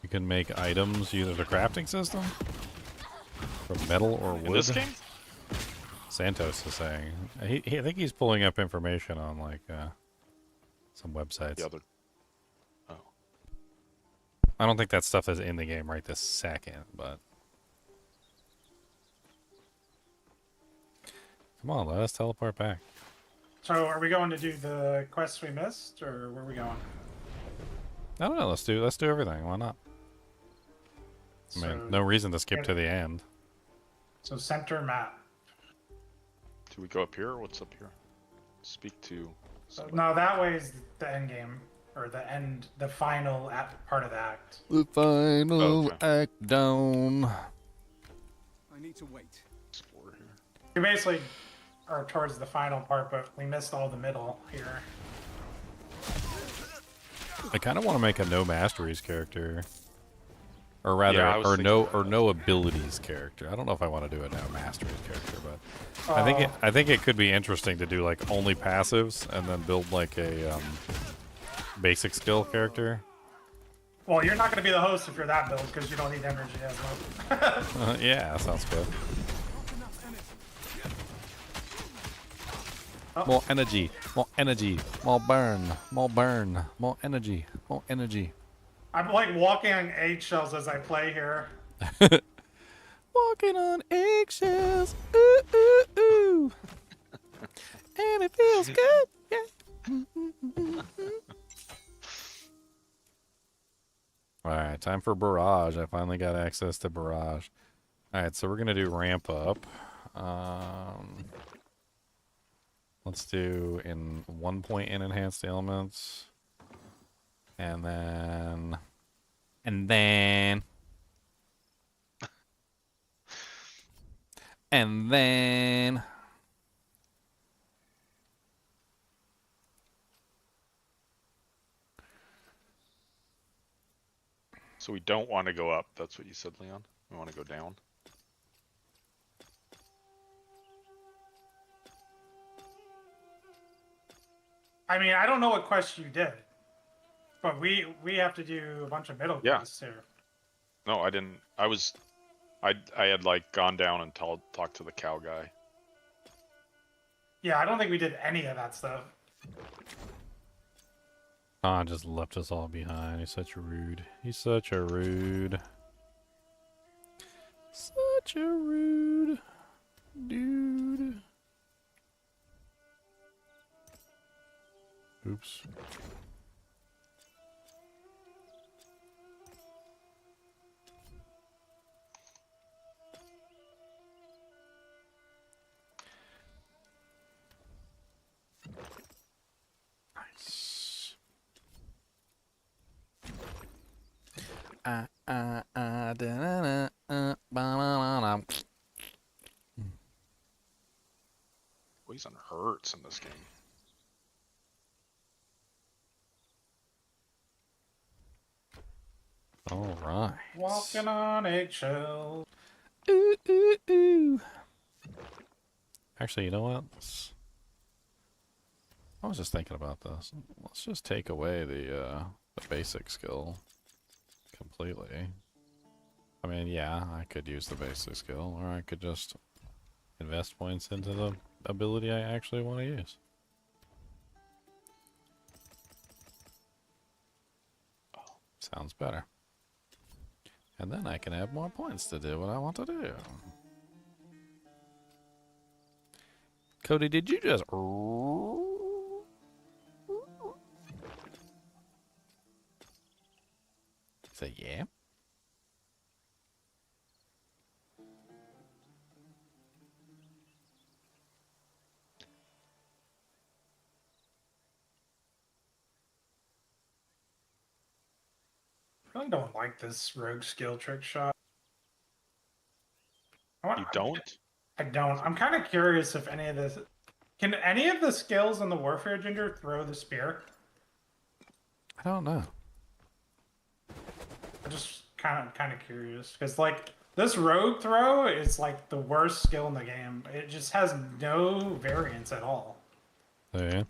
You can make items using the crafting system from metal or wood. In this game? Santos is saying. I think he's pulling up information on like some websites. The other. Oh. I don't think that stuff is in the game right this second, but come on, let us teleport back. So are we going to do the quests we missed, or where are we going? I don't know. Let's do everything. Why not? I mean, So- no reason to skip to the end. So center map. Do we go up here or what's up here? Speak to. So, no, that way is the end game, or the final part of the act. The final Okay. act down. I need to wait. Explore here. We basically are towards the final part, but we missed all the middle here. I kind of want to make a no masteries character, or rather, Yeah, I was or thinking no abilities character. I don't know if I want to do a no masteries character, but Oh. I think it could be interesting to do like only passives and then build like a basic skill character. Well, you're not going to be the host if you're that build because you don't need energy as much. Yeah, that sounds good. Oh. More energy, more energy, more burn, more burn, more energy, more energy. I'm like walking on eggshells as I play here. Walking on eggshells, ooh, ooh, ooh. And it feels good, yeah. Alright, time for barrage. I finally got access to barrage. Alright, so we're gonna do ramp up. Let's do in 1 point in enhanced elements. And then... And then... And then... So we don't want to go up. That's what you said, Leon. We want to go down. I mean, I don't know what quest you did, but we have to do a bunch of middle quests here. No, I didn't. I had like gone down and talked to the cow guy. Yeah, I don't think we did any of that stuff. Khan just left us all behind. He's such a rude. He's such a rude. Such a rude dude. Oops. Nice. Poison hurts in this game. All right. Walking on eggshells. Ooh, ooh, ooh. Actually, you know what? I was just thinking about this. Let's just take away the basic skill completely. I mean, yeah, I could use the basic skill, or I could just invest points into the ability I actually want to use. Sounds better. And then I can have more points to do what I want to do. Cody, did you just... Say yeah? I really don't like this rogue skill trick shot. You don't? I don't. I'm kind of curious if any of this... Can any of the skills in the Warfare Ginger throw the spear? I don't know. I'm just kind of curious. Because, like, this rogue throw is, like, the worst skill in the game. It just has no variance at all. Oh, yeah?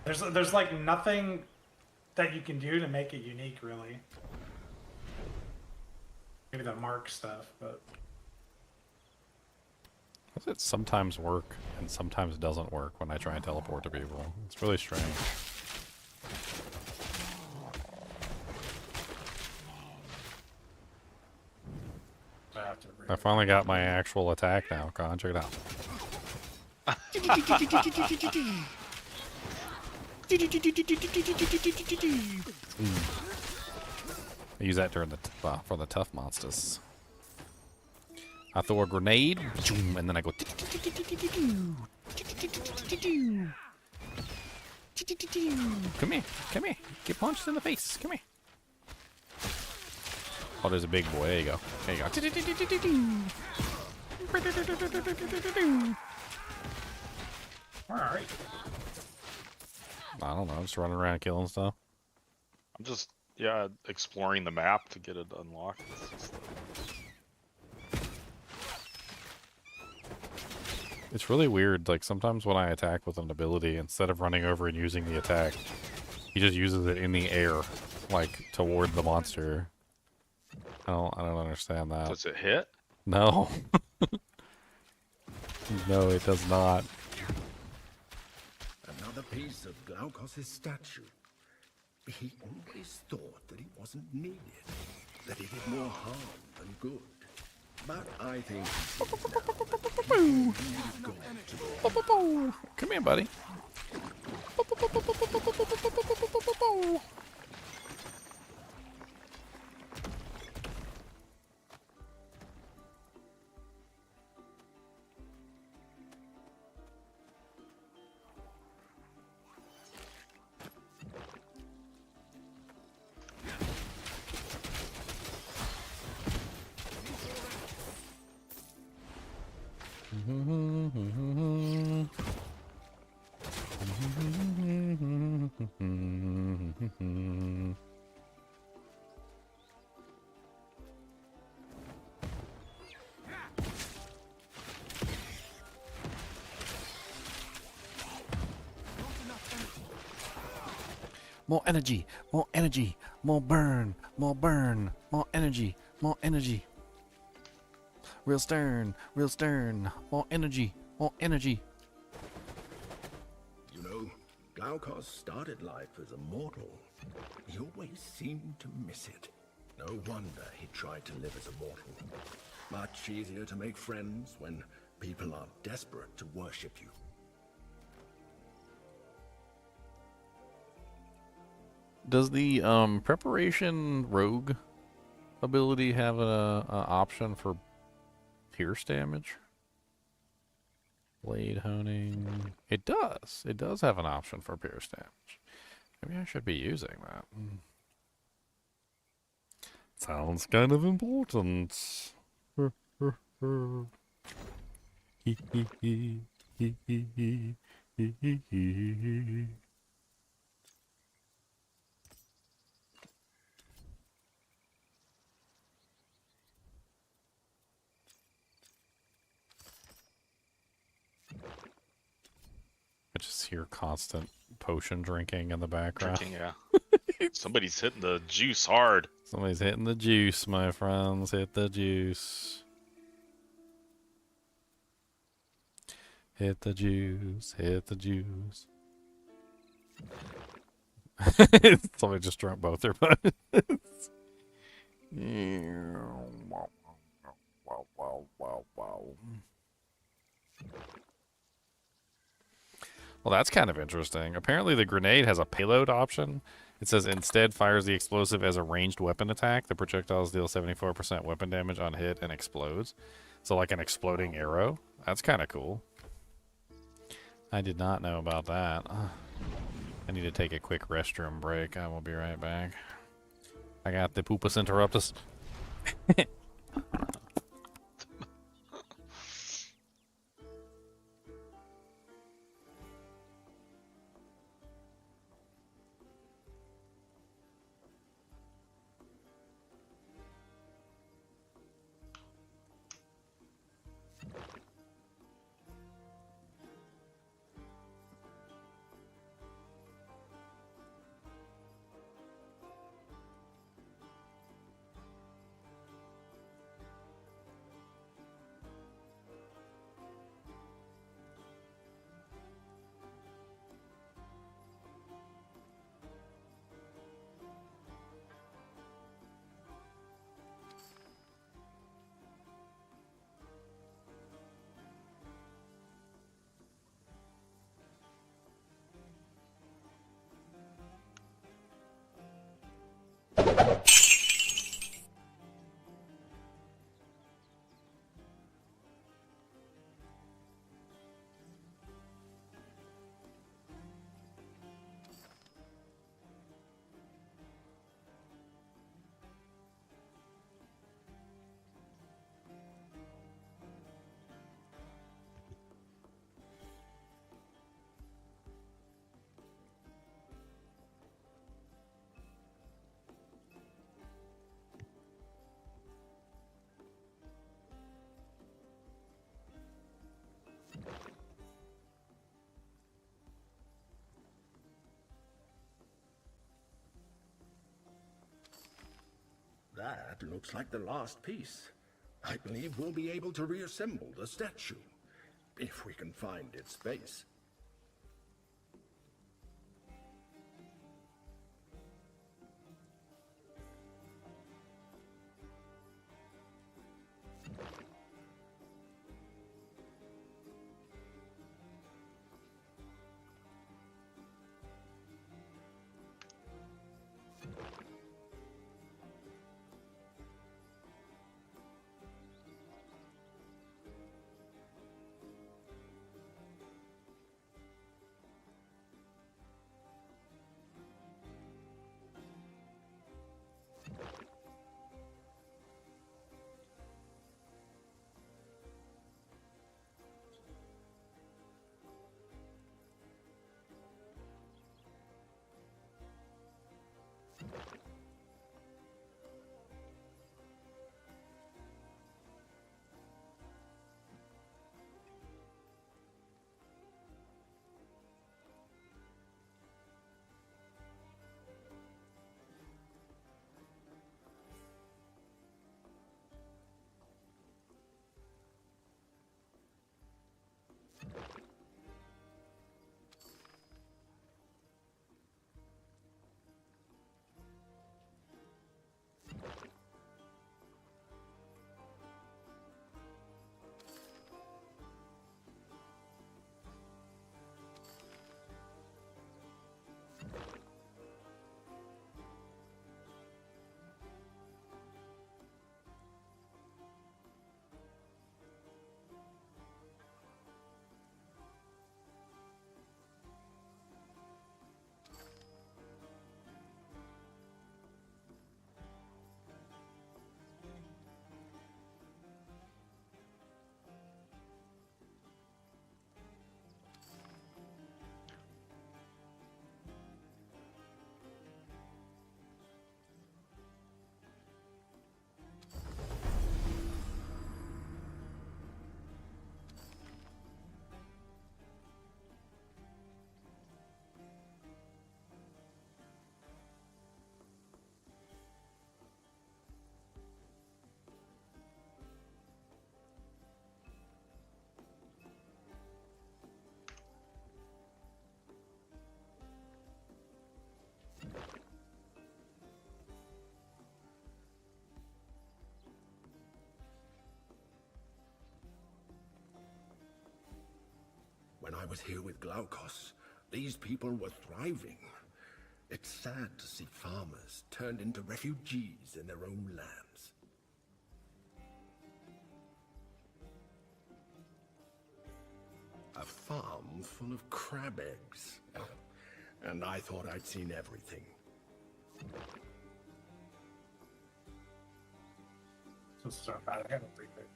There's like, nothing that you can do to make it unique, really. Maybe the mark stuff, but... Does it sometimes work and sometimes doesn't work when I try and teleport to people? It's really strange. I finally got my actual attack now, Con. Check it out. I use that during the for the tough monsters. I throw a grenade, and then I go. Come here, come here. Get punched in the face. Come here. Oh, there's a big boy. There you go. There you go. Alright. I don't know. I'm just running around killing stuff. I'm just, yeah, exploring the map to get it unlocked. It's really weird. Like, sometimes when I attack with an ability, instead of running over and using the attack, He just uses it in the air, like toward the monster. I don't understand that. Does it hit? No. No, it does not. Another piece of Glaukos' statue. He always thought that he wasn't needed, that he did more harm than good. But I think Come here, buddy. More energy, more energy, more burn, more burn, more energy, more energy. Real stern, more energy, more energy. You know, Glaukos started life as a mortal. He always seemed to miss it. No wonder he tried to live as a mortal. Much easier to make friends when people are desperate to worship you. Does the preparation rogue ability have a option for pierce damage? Blade honing. It does. It does have an option for pierce damage. Maybe I should be using that. Sounds kind of important. I just hear constant potion drinking in the background. Drinking, yeah. Somebody's hitting the juice hard. Somebody's hitting the juice, my friends. Hit the juice. Hit the juice. Hit the juice. Somebody just drank both their buttons. Wow. Well, that's kind of interesting. Apparently the grenade has a payload option. It says instead fires the explosive as a ranged weapon attack. The projectiles deal 74% weapon damage on hit and explodes. So like an exploding arrow. That's kind of cool. I did not know about that. I need to take a quick restroom break. I will be right back. I got the poopus interruptus. That looks like the last piece. I believe we'll be able to reassemble the statue, if we can find its base. When I was here with Glaukos, these people were thriving. It's sad to see farmers turned into refugees in their own lands. A farm full of crab eggs. And I thought I'd seen everything. So bad. I haven't read it.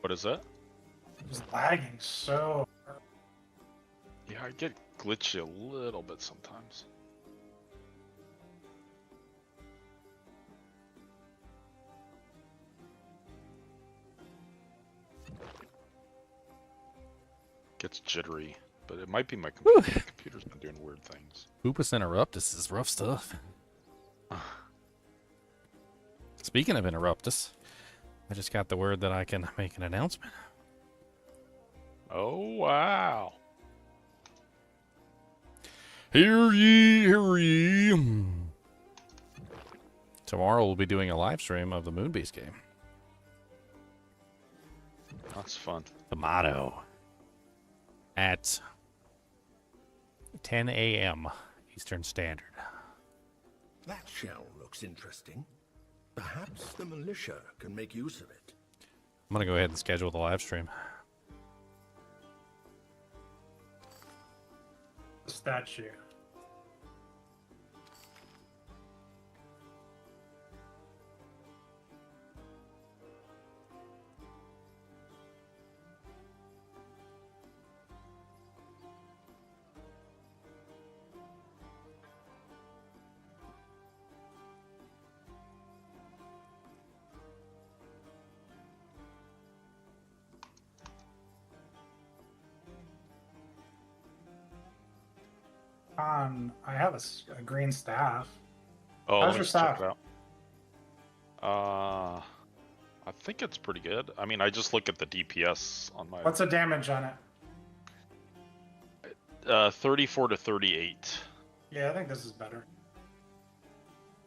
What is that? Just lagging so. Yeah, I get glitchy a little bit sometimes. Gets jittery, but it might be my computer. My computer's been doing weird things. Lupus Interruptus is rough stuff. Speaking of Interruptus, I just got the word that I can make an announcement. Oh, wow. Hear ye, hear ye. Tomorrow we'll be doing a live stream of the Moonbeast game. That's fun. The motto. At 10 a.m. Eastern Standard. That shell looks interesting. Perhaps the militia can make use of it. I'm going to go ahead and schedule the live stream. Statue. I have a green staff. Oh, How's let's your check staff? it out. I think it's pretty good. I mean, I just look at the DPS on my. What's the damage on it? 34 to 38. Yeah, I think this is better.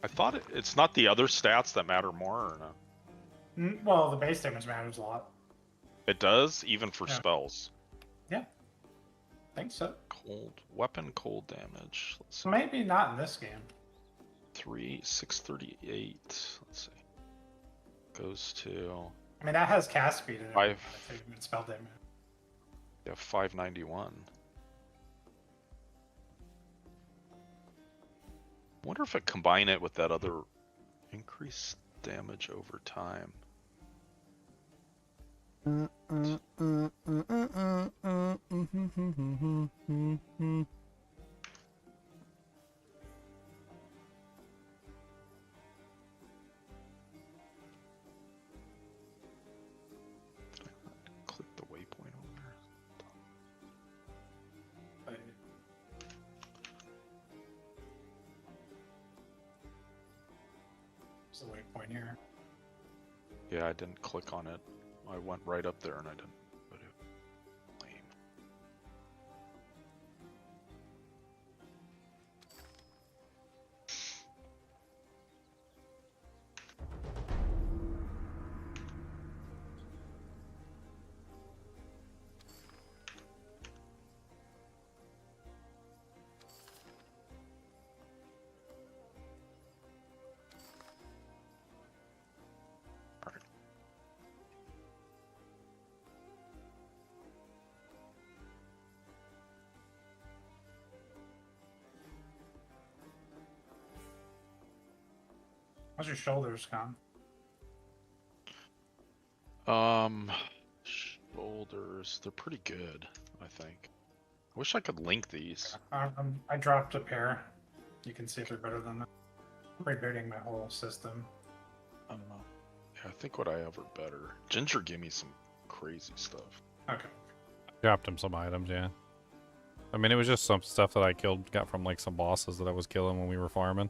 I thought it's not the other stats that matter more, or no? Well, the base damage matters a lot. It does, even for Yeah. spells. Yeah, I think so. Cold weapon, cold damage. Let's see. Maybe not in this game. 638. Let's see. Goes to I mean, that has cast speed in it. Five. I think, and spell damage. 591. Wonder if it combine it with that other increased damage over time. Click the waypoint over there. But there's a waypoint here. Yeah, I didn't click on it. I went right up there and I didn't put it. Lame. Alright. How's your shoulders, Con? Shoulders, they're pretty good, I think. I wish I could link these. I dropped a pair. You can see if they're better than that. I'm rebooting my whole system. I don't know. Yeah, I think what I have are better. Ginger gave me some crazy stuff. Okay. Dropped him some items, yeah. I mean, it was just some stuff that I got from like some bosses that I was killing when we were farming.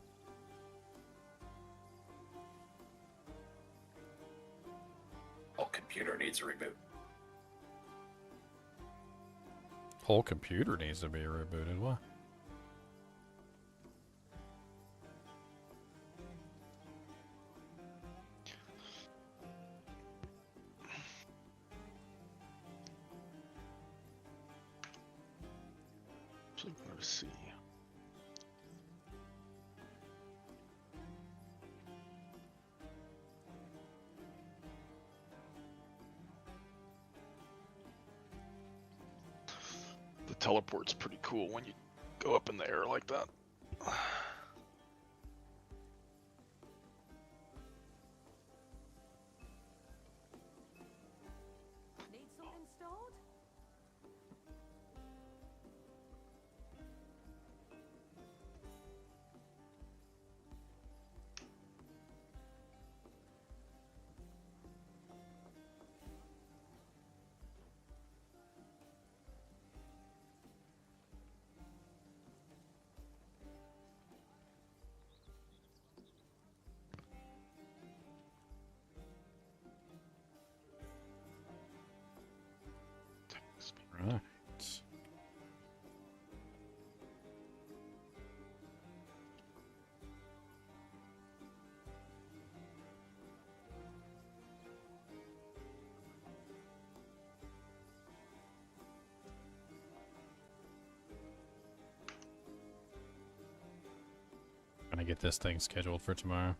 Whole computer needs a reboot. Whole computer needs to be rebooted. What? Let's see. The teleport's pretty cool when you go up in the air like that. Need something stored? Right. Gonna get this thing scheduled for tomorrow.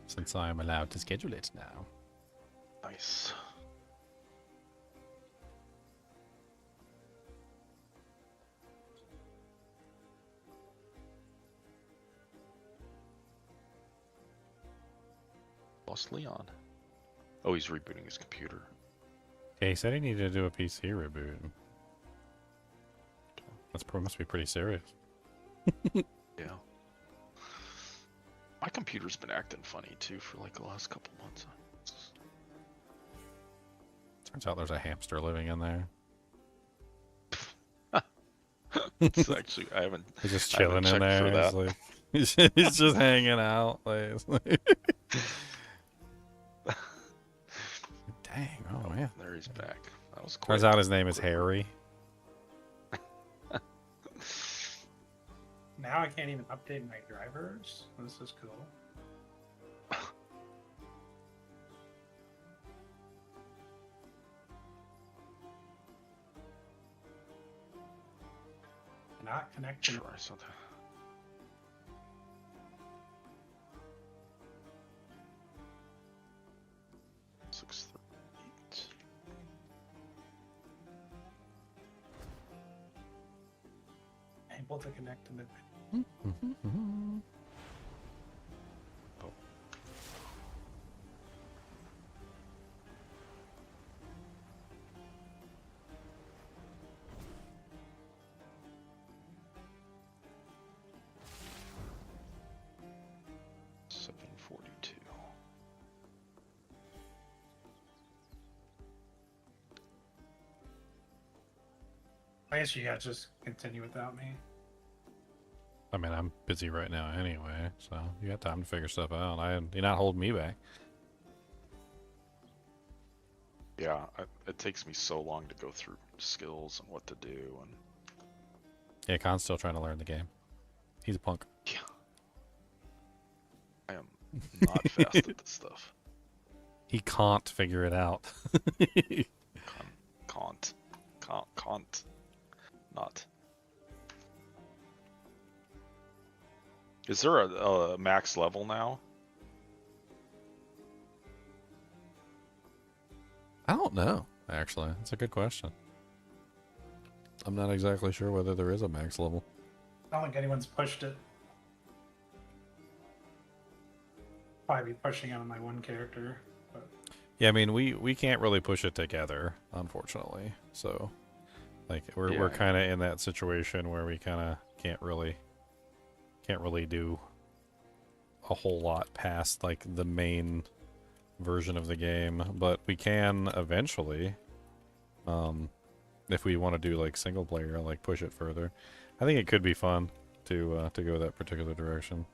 Since I am allowed to schedule it now. Nice. Lost Leon. Oh, he's rebooting his computer. Yeah, he said he needed to do a PC reboot. Must be pretty serious. Yeah. My computer's been acting funny too for like the last couple months. Turns out there's a hamster living in there. It's actually I haven't. He's just I haven't chilling in checked for there. that. He's like, He's just hanging out. Like, dang, oh man. There he's back. That was quick. Turns out his name is Harry. Now I can't even update my drivers. This is cool. Not connected. Try something. Six, 8. Able to connect to the. Oh. $742. I guess you guys just continue without me. I mean, I'm busy right now anyway, so you got time to figure stuff out. You're not holding me back. Yeah, it takes me so long to go through skills and what to do, and Yeah, Khan's still trying to learn the game. He's a punk. yeah, I am not fast at this stuff. He can't figure it out. Can't, not. Is there a max level now? I don't know, actually. That's a good question. I'm not exactly sure whether there is a max level. I don't think anyone's pushed it. Probably be pushing it on my one character. But... Yeah, I mean, we can't really push it together, unfortunately. So, like, we're kind of in that situation where we kind of can't really do a whole lot past like the main version of the game, but we can eventually, if we want to do like single player, like push it further. I think it could be fun to go that particular direction.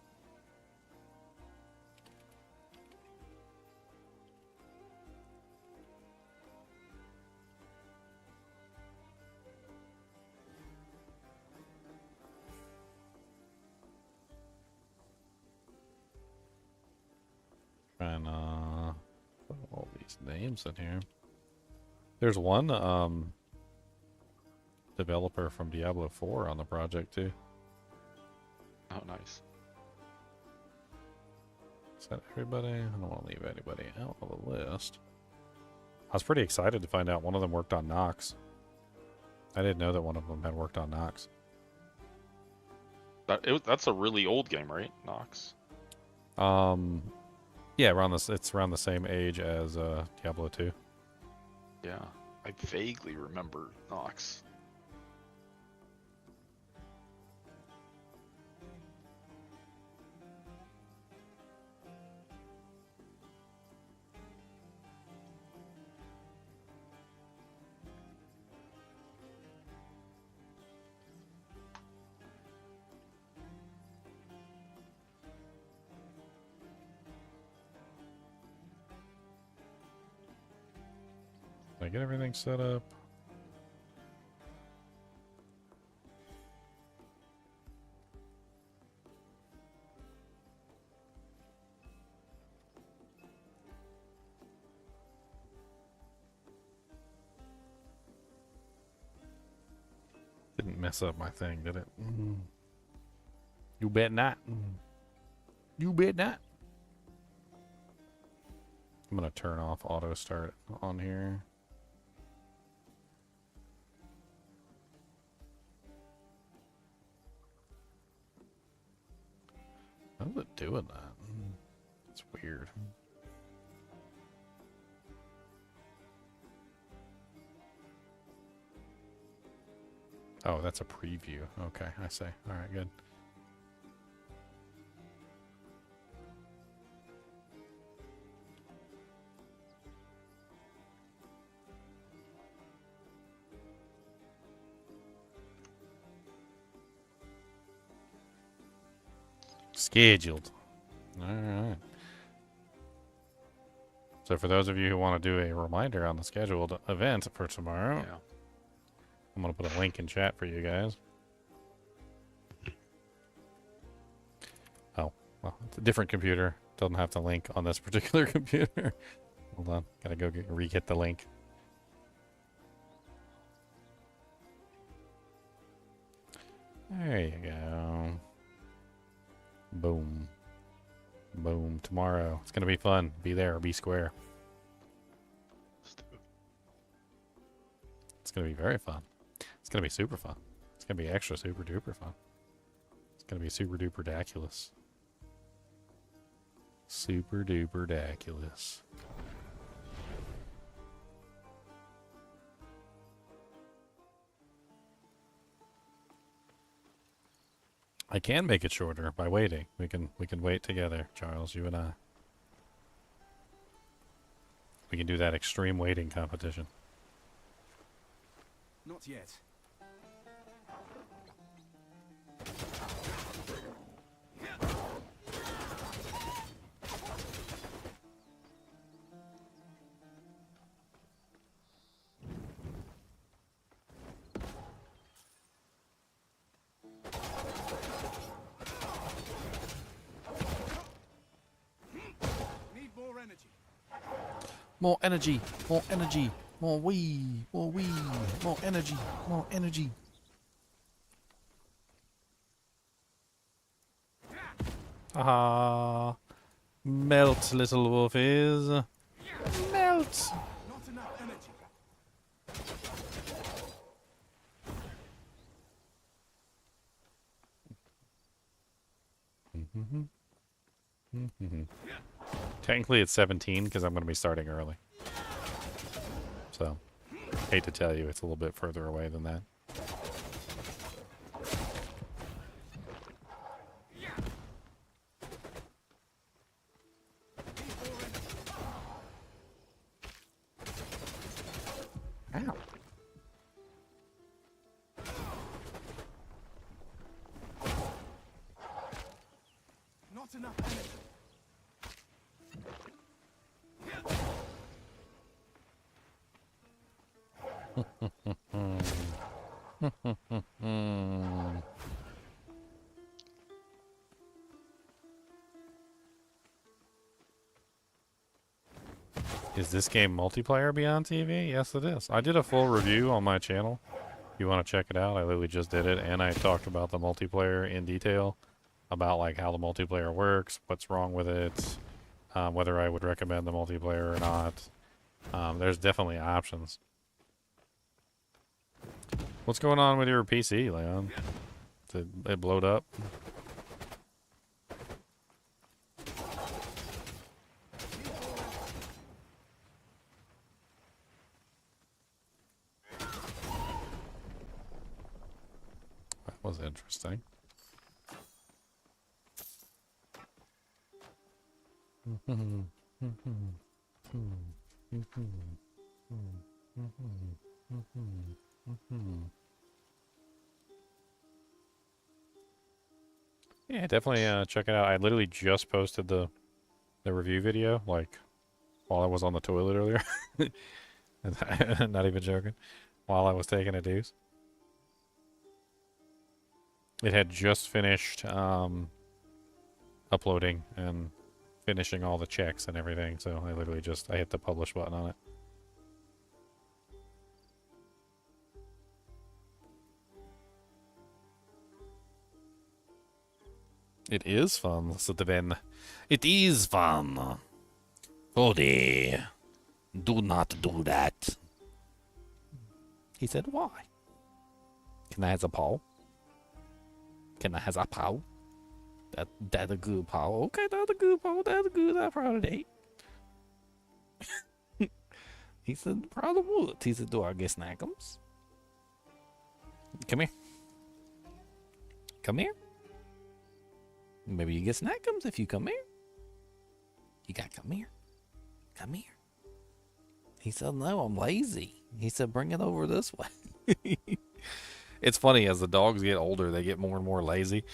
Trying to put all these names in here. There's one developer from Diablo 4 on the project too. Oh, nice. Is that everybody? I don't want to leave anybody out of the list. I was pretty excited to find out one of them worked on Nox. I didn't know that one of them had worked on Nox. That's a really old game, right? Nox. Yeah, it's around the same age as Diablo 2. Yeah, I vaguely remember Nox. Did I get everything set up? Didn't mess up my thing, did it? You bet not. You bet not. I'm gonna turn off auto start on here. How's it doing that? It's weird. Oh, that's a preview. Okay, I see. All right, good. Scheduled. All right. So for those of you who want to do a reminder on the scheduled event for tomorrow, Yeah. I'm going to put a link in chat for you guys. Oh, well, it's a different computer. Doesn't have the link on this particular computer. Hold on. Gotta go re-get the link. There you go. Boom. Boom. Tomorrow. It's going to be fun. Be there or be square. It's going to be very fun. It's going to be super fun. It's going to be extra super duper fun. It's going to be super duper daculous. Super duper daculous. I can make it shorter by waiting. We can wait together, Charles, you and I. We can do that extreme waiting competition. Not yet. Need more energy. More energy, more energy, more wee, more energy, more energy. Ah, melt, little wolfies. Melt. Not enough energy. Technically it's 17 because I'm going to be starting early. So, hate to tell you, it's a little bit further away than that. Ow. Not enough energy. Is this game multiplayer beyond TV? Yes, it is. I did a full review on my channel. If you want to check it out, I literally just did it, and I talked about the multiplayer in detail, about like how the multiplayer works, what's wrong with it, whether I would recommend the multiplayer or not. There's definitely options. What's going on with your PC, Leon? Did it blowed up? That was interesting. Yeah, definitely check it out. I literally just posted the review video, like, while I was on the toilet earlier. Not even joking. While I was taking a deuce. It had just finished uploading and finishing all the checks and everything, so I literally I hit the publish button on it. It is fun, said Ben. It is fun. Cody, do not do that. He said, why? Can I have a paw? Can I have a paw? That's a good paw. Okay, that's a good paw. That's a good. I'm proud of that. He said, proud of what? He said, do I get snackums? Come here. Come here. Maybe you get snackums if you come here. You gotta come here. Come here. He said, no, I'm lazy. He said, bring it over this way. It's funny, as the dogs get older, they get more and more lazy.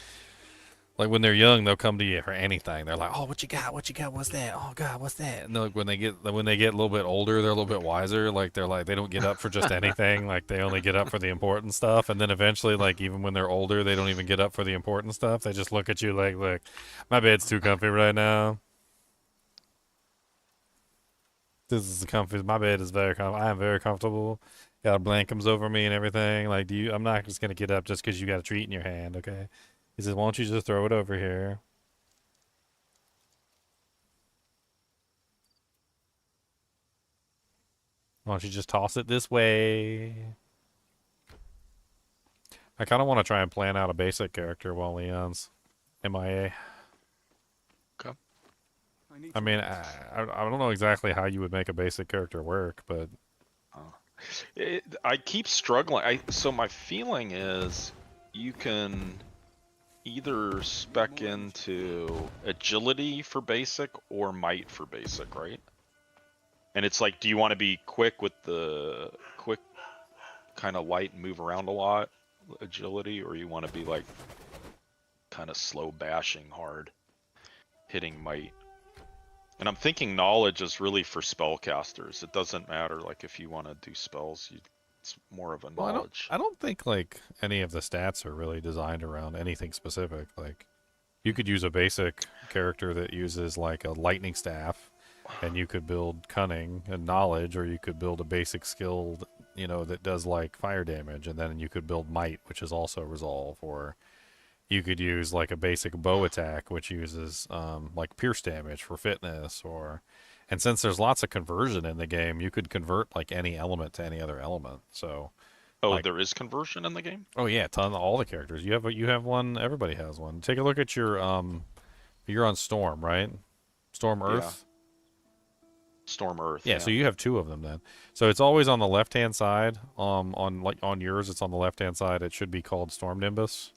Like when they're young, they'll come to you for anything. They're like, "Oh, what you got? What you got? What's that? Oh God, what's that?" And like when they get a little bit older, they're a little bit wiser. Like they're like they don't get up for just anything. Like they only get up for the important stuff. And then eventually, like even when they're older, they don't even get up for the important stuff. They just look at you like, "Look, my bed's too comfy right now. This is comfy. My bed is very comfy. I am very comfortable. Got blankets over me and everything. Like, I'm not just gonna get up just because you got a treat in your hand, okay?" He says, "Why don't you just throw it over here?" Why don't you just toss it this way? I kind of want to try and plan out a basic character while Leon's MIA. Okay. I mean, I don't know exactly how you would make a basic character work, but I keep struggling. So my feeling is you can either spec into agility for basic or might for basic, right? And it's like, do you want to be quick with the quick kind of light and move around a lot, agility, or you want to be like kind of slow bashing hard, hitting might? And I'm thinking knowledge is really for spellcasters. It doesn't matter, like if you want to do spells, it's more of a knowledge. I don't think like any of the stats are really designed around anything specific. Like you could use a basic character that uses like a lightning staff, and you could build cunning and knowledge, or you could build a basic skill, that does like fire damage, and then you could build might, which is also resolve, or you could use like a basic bow attack, which uses like pierce damage for fitness, and since there's lots of conversion in the game, you could convert like any element to any other element. So, There is conversion in the game? Oh yeah, all the characters. You have one. Everybody has one. Take a look at your You're on Storm, right? Storm Earth. Yeah. Storm Earth. Yeah, so you have two of them then. So it's always on the left-hand side. On yours, it's on the left-hand side. It should be called Storm Nimbus.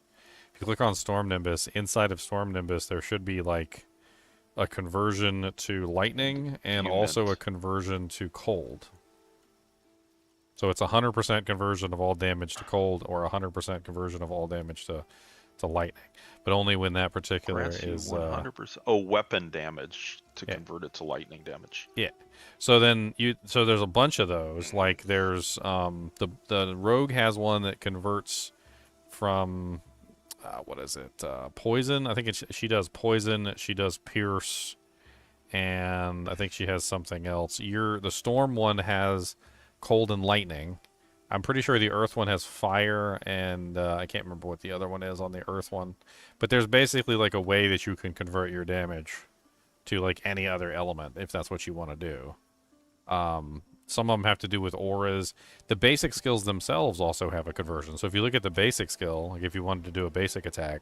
If you click on Storm Nimbus, inside of Storm Nimbus, there should be like a conversion to lightning and also a conversion to cold. So it's 100% conversion of all damage to cold, or 100% conversion of all damage to lightning, but only when that particular is 100%. Weapon damage to convert it to lightning damage. Yeah. So then there's a bunch of those. Like there's the rogue has one that converts from what is it? Poison. I think she does poison. She does pierce, and I think she has something else. The storm one has cold and lightning. I'm pretty sure the earth one has fire, and I can't remember what the other one is on the earth one. But there's basically like a way that you can convert your damage to like any other element if that's what you want to do. Some of them have to do with auras. The basic skills themselves also have a conversion. So if you look at the basic skill, like if you wanted to do a basic attack,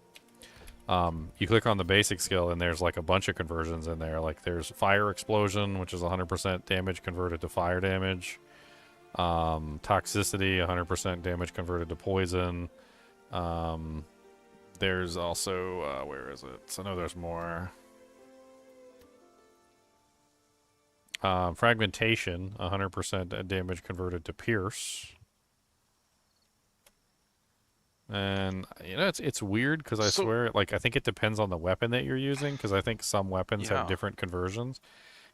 you click on the basic skill and there's like a bunch of conversions in there. Like there's fire explosion, which is 100% damage converted to fire damage. Toxicity, 100% damage converted to poison. There's also where is it? I know there's more. Fragmentation, 100% damage converted to pierce. And it's weird because I swear, like I think it depends on the weapon that you're using, because I think some weapons have different conversions.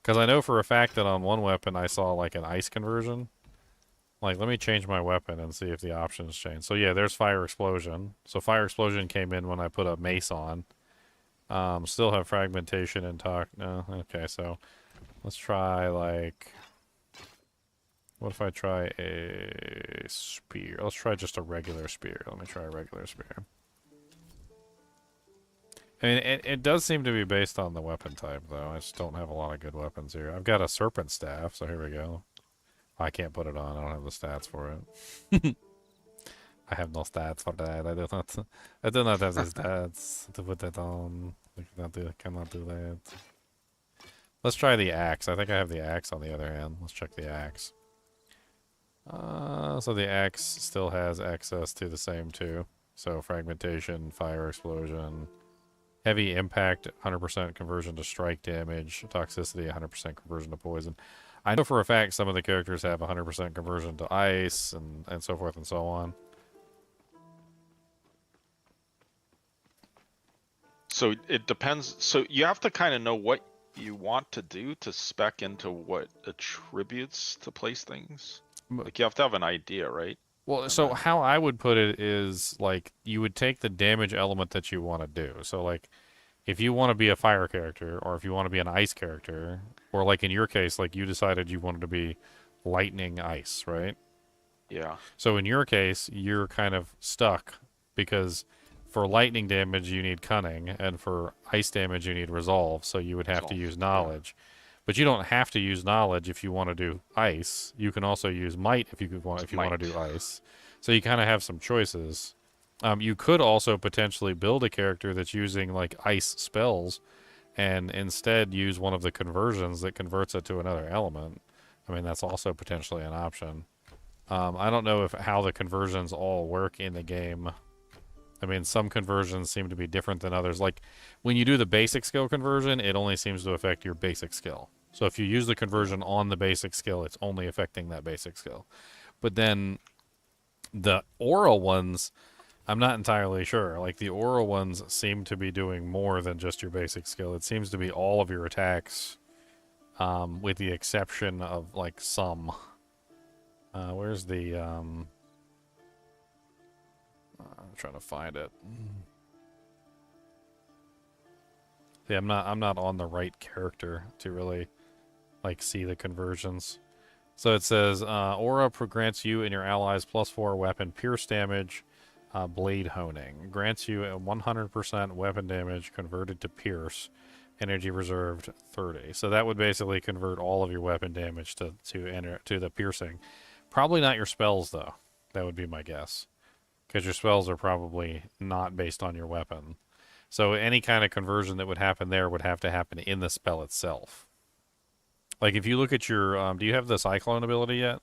Because I know for a fact that on one weapon I saw like an ice conversion. Like, let me change my weapon and see if the options change. So yeah, there's fire explosion. So fire explosion came in when I put a mace on. Still have fragmentation and talk. No, okay. So let's try like. What if I try a spear? Let's try just a regular spear. Let me try a regular spear. I mean, it does seem to be based on the weapon type, though. I just don't have a lot of good weapons here. I've got a serpent staff, so here we go. I can't put it on. I don't have the stats for it. I have no stats for that. I do not have the stats to put that on. I cannot do that. Let's try the axe. I think I have the axe on the other hand. Let's check the axe. So the axe still has access to the same two. So fragmentation, fire explosion, heavy impact, 100% conversion to strike damage, toxicity, 100% conversion to poison. I know for a fact some of the characters have 100% conversion to ice and so forth and so on. So it depends. So you have to kind of know what you want to do to spec into what attributes to place things. Like you have to have an idea, right? Well, And so then- how I would put it is like you would take the damage element that you want to do. So like if you want to be a fire character or if you want to be an ice character, or like in your case, like you decided you wanted to be lightning ice, right? Yeah. So in your case, you're kind of stuck because for lightning damage you need cunning and for ice damage you need resolve, so you would have to Resolve, use yeah. knowledge. But you don't have to use knowledge if you want to do ice. You can also use might if you want to Might. do ice. So you kind of have some choices. You could also potentially build a character that's using like ice spells and instead use one of the conversions that converts it to another element. I mean, that's also potentially an option. I don't know how the conversions all work in the game. I mean, some conversions seem to be different than others. Like, when you do the basic skill conversion, it only seems to affect your basic skill. So if you use the conversion on the basic skill, it's only affecting that basic skill. But then the aura ones, I'm not entirely sure. Like, the aura ones seem to be doing more than just your basic skill. It seems to be all of your attacks, with the exception of, like, some. Where's the, I'm trying to find it. See, I'm not on the right character to really, like, see the conversions. So it says, Aura grants you and your allies +4 weapon pierce damage, blade honing. Grants you a 100% weapon damage converted to pierce, energy reserved 30. So that would basically convert all of your weapon damage to the piercing. Probably not your spells, though. That would be my guess. Because your spells are probably not based on your weapon. So any kind of conversion that would happen there would have to happen in the spell itself. Like if you look at your, do you have the Cyclone ability yet?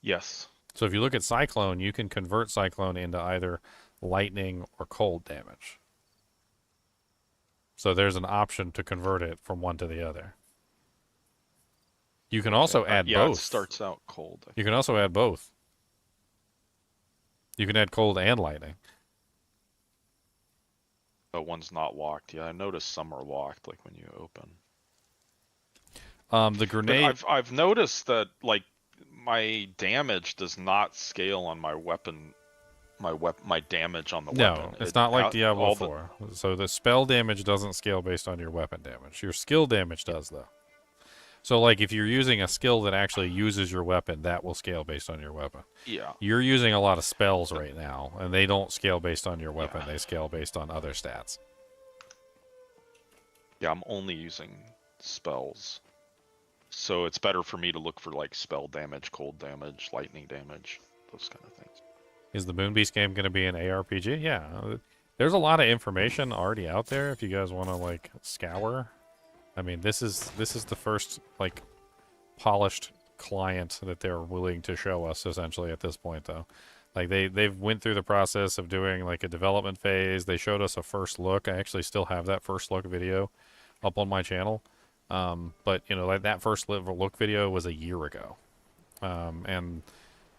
Yes. So if you look at Cyclone, you can convert Cyclone into either lightning or cold damage. So there's an option to convert it from one to the other. You can also add yeah, both. it starts out cold. You can also add both. You can add cold and lightning. But one's not locked. Yeah, I noticed some are locked, like when you open. The But grenade. I've noticed that like my damage does not scale on my weapon. My damage on the weapon. No, it's not like Diablo all 4. So the spell damage doesn't scale based on your weapon damage. Your skill damage does, though. So, like, if you're using a skill that actually uses your weapon, that will scale based on your weapon. Yeah. You're using a lot of spells right now, and they don't scale based on your weapon. They scale based on other stats. Yeah, I'm only using spells. So it's better for me to look for, like, spell damage, cold damage, lightning damage, those kind of things. Is the Moonbeast game going to be an ARPG? Yeah. There's a lot of information already out there if you guys want to, like, scour. I mean, this is the first, like, polished client that they're willing to show us, essentially, at this point, though. Like, they've went through the process of doing, like, a development phase. They showed us a first look. I actually still have that first look video up on my channel. But, you know, like, that first look video was a year ago. And,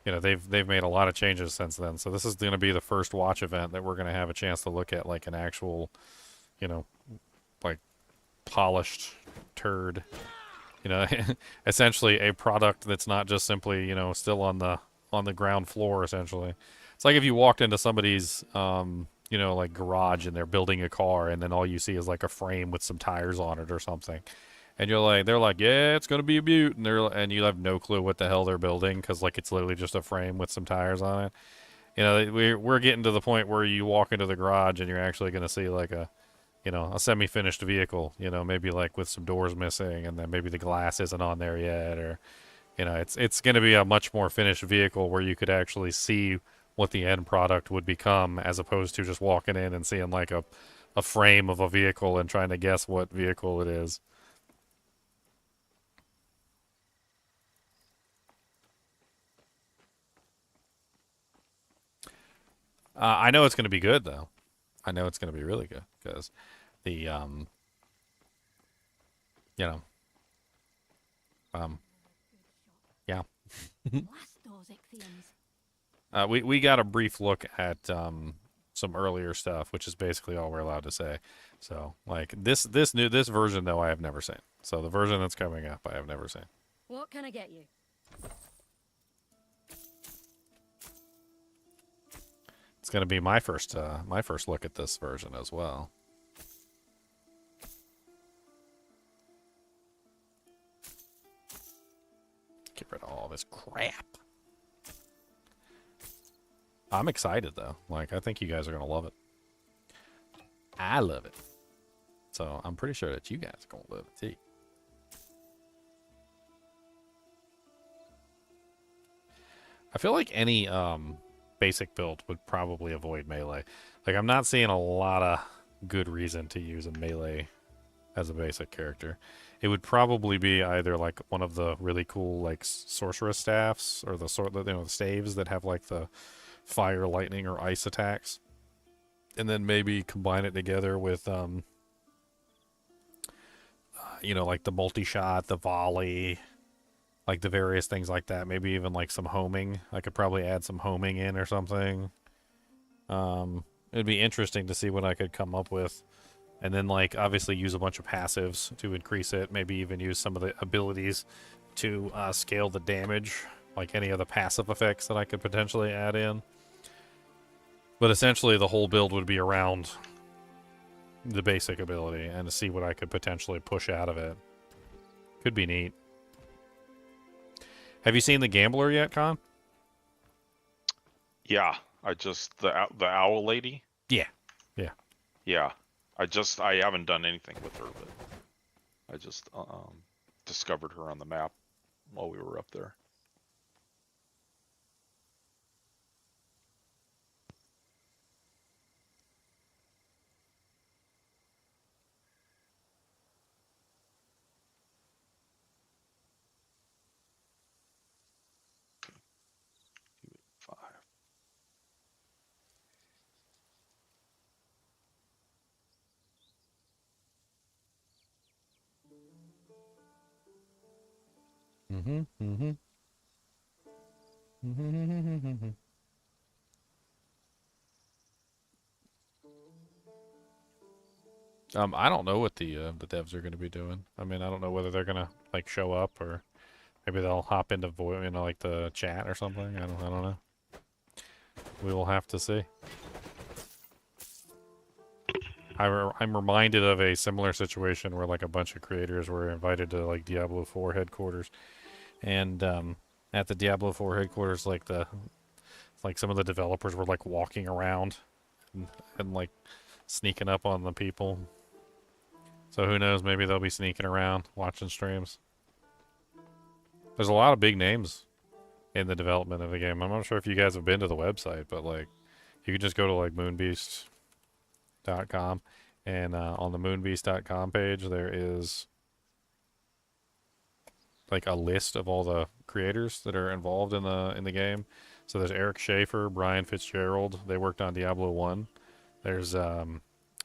you know, they've made a lot of changes since then. So this is going to be the first watch event that we're going to have a chance to look at, like, an actual, you know, like, polished turd, you know, essentially a product that's not just simply, you know, still on the ground floor. Essentially, it's like if you walked into somebody's you know, like, garage and they're building a car, and then all you see is like a frame with some tires on it or something, and they're like, yeah, it's gonna be a beaut, and you have no clue what the hell they're building because, like, it's literally just a frame with some tires on it. You know, we're getting to the point where you walk into the garage and you're actually gonna see, like, a, you know, a semi-finished vehicle, you know, maybe like with some doors missing, and then maybe the glass isn't on there yet, or, you know, it's going to be a much more finished vehicle where you could actually see what the end product would become, as opposed to just walking in and seeing, like, a frame of a vehicle and trying to guess what vehicle it is. I know it's going to be good, though. I know it's going to be really good because the you know, yeah. We got a brief look at some earlier stuff, which is basically all we're allowed to say. So like this version though I have never seen. So the version that's coming up I have never seen. What can I get you? It's going to be my first look at this version as well. Get rid of all this crap. I'm excited though. Like I think you guys are going to love it. I love it. So I'm pretty sure that you guys are going to love it too. I feel like any basic build would probably avoid melee. Like I'm not seeing a lot of good reason to use a melee as a basic character. It would probably be either like one of the really cool like sorceress staffs or the the staves that have like the fire, lightning, or ice attacks, and then maybe combine it together with like the multi-shot, the volley, like the various things like that. Maybe even like some homing. I could probably add some homing in or something. It'd be interesting to see what I could come up with. And then like obviously use a bunch of passives to increase it. Maybe even use some of the abilities to scale the damage. Like any of the passive effects that I could potentially add in. But essentially the whole build would be around the basic ability and to see what I could potentially push out of it. Could be neat. Have you seen The Gambler yet, Con? Yeah, I just the owl lady. Yeah. Yeah, I haven't done anything with her, but I just discovered her on the map while we were up there. I don't know what the devs are going to be doing. I mean, I don't know whether they're going to like show up or maybe they'll hop into like the chat or something. I don't know. We will have to see. I'm reminded of a similar situation where like a bunch of creators were invited to like Diablo 4 headquarters, and at the Diablo 4 headquarters, like some of the developers were like walking around and like sneaking up on the people. So who knows? Maybe they'll be sneaking around watching streams. There's a lot of big names in the development of the game. I'm not sure if you guys have been to the website, but like you can just go to like moonbeast.com, and on the moonbeast.com page there is like a list of all the creators that are involved in the game. So there's Eric Schaefer, Brian Fitzgerald. They worked on Diablo 1. There's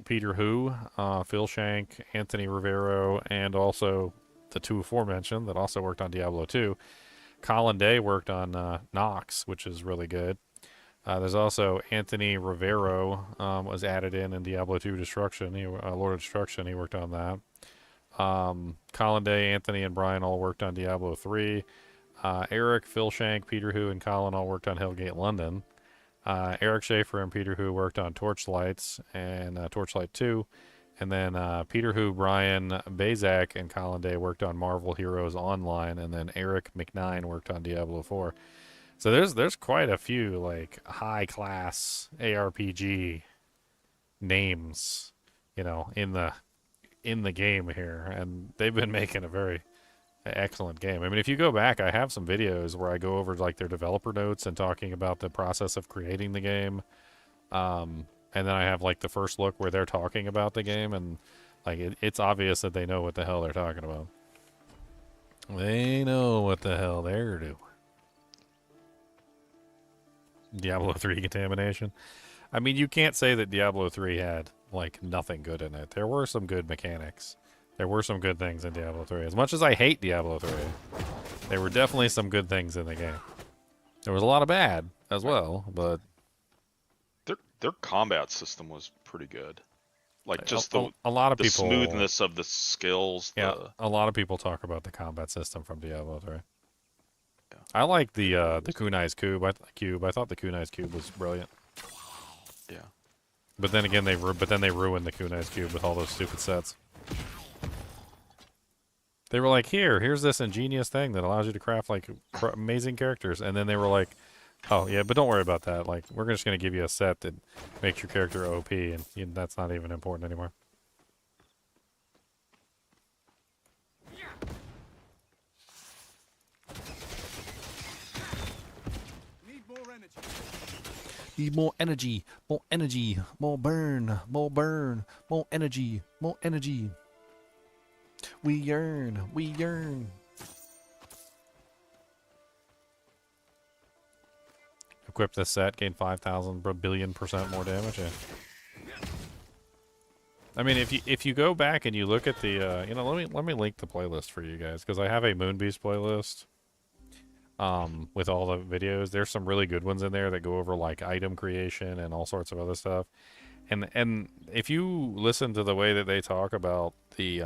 Peter Hu, Phil Shank, Anthony Rivero, and also the two aforementioned that also worked on Diablo 2. Colin Day worked on Nox, which is really good. There's also Anthony Rivero was added in Diablo 2 Destruction. Lord of Destruction, he worked on that. Colin Day, Anthony, and Brian all worked on Diablo 3. Eric, Phil Shank, Peter Hu, and Colin all worked on Hellgate London. Eric Schaefer and Peter Hu worked on Torchlights and Torchlight 2. And then Peter Hu, Brian Bazak, and Colin Day worked on Marvel Heroes Online. And then Eric McNine worked on Diablo 4. So there's quite a few like high-class ARPG names, in the game here. And they've been making a very excellent game. I mean, if you go back, I have some videos where I go over like their developer notes and talking about the process of creating the game. And then I have like the first look where they're talking about the game, and like it's obvious that they know what the hell they're talking about. They know what the hell they're doing. Diablo 3 contamination. I mean, you can't say that Diablo 3 had like nothing good in it. There were some good mechanics. There were some good things in Diablo 3. As much as I hate Diablo 3, there were definitely some good things in the game. There was a lot of bad as well, but their combat system was pretty good. Like just a lot of the people, smoothness of the skills. yeah, a lot of people talk about the combat system from Diablo 3. Yeah. I like the Kunai's cube. I thought the Kunai's cube was brilliant. Yeah. But then again, they ruined the Kunai's cube with all those stupid sets. They were like, here's this ingenious thing that allows you to craft like amazing characters, and then they were like, oh yeah, but don't worry about that. Like, we're just gonna give you a set that makes your character OP, and that's not even important anymore. Need more energy. Need more energy, more energy, more burn, more burn, more energy, more energy. We yearn, we yearn. Equip this set, gain 5,000 billion% more damage. Yeah. I mean, if you go back and you look at the, let me link the playlist for you guys, because I have a Moonbeast playlist. With all the videos, there's some really good ones in there that go over like item creation and all sorts of other stuff. And if you listen to the way that they talk about the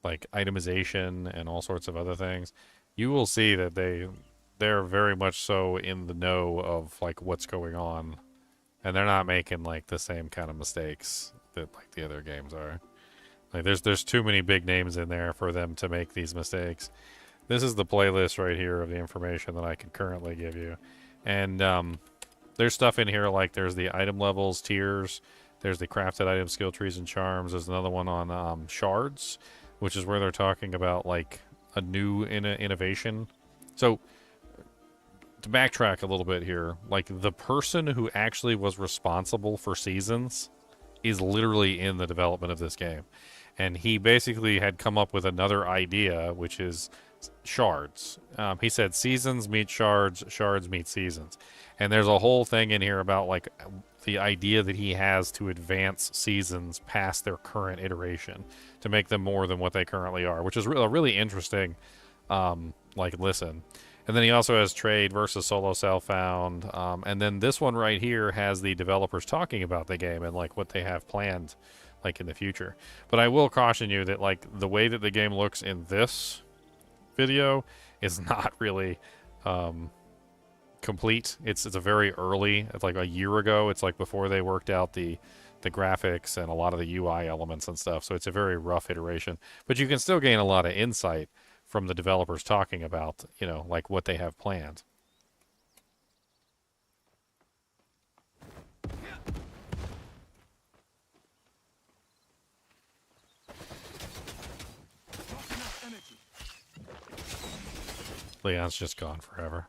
like itemization and all sorts of other things, you will see that they're very much so in the know of like what's going on, and they're not making like the same kind of mistakes that like the other games are. Like there's too many big names in there for them to make these mistakes. This is the playlist right here of the information that I can currently give you, and there's stuff in here like there's the item levels, tiers, there's the crafted item skill trees and charms. There's another one on shards, which is where they're talking about like a new innovation. So to backtrack a little bit here, like the person who actually was responsible for seasons is literally in the development of this game, and he basically had come up with another idea, which is shards. He said seasons meet shards, shards meet seasons, and there's a whole thing in here about like the idea that he has to advance seasons past their current iteration to make them more than what they currently are, which is a really interesting like listen. And then he also has trade versus solo self-found, and then this one right here has the developers talking about the game and like what they have planned like in the future. But I will caution you that like the way that the game looks in this video is not really complete. It's a very early, it's like a year ago. It's like before they worked out the graphics and a lot of the UI elements and stuff. So it's a very rough iteration, but you can still gain a lot of insight from the developers talking about, like what they have planned. Leon's just gone forever.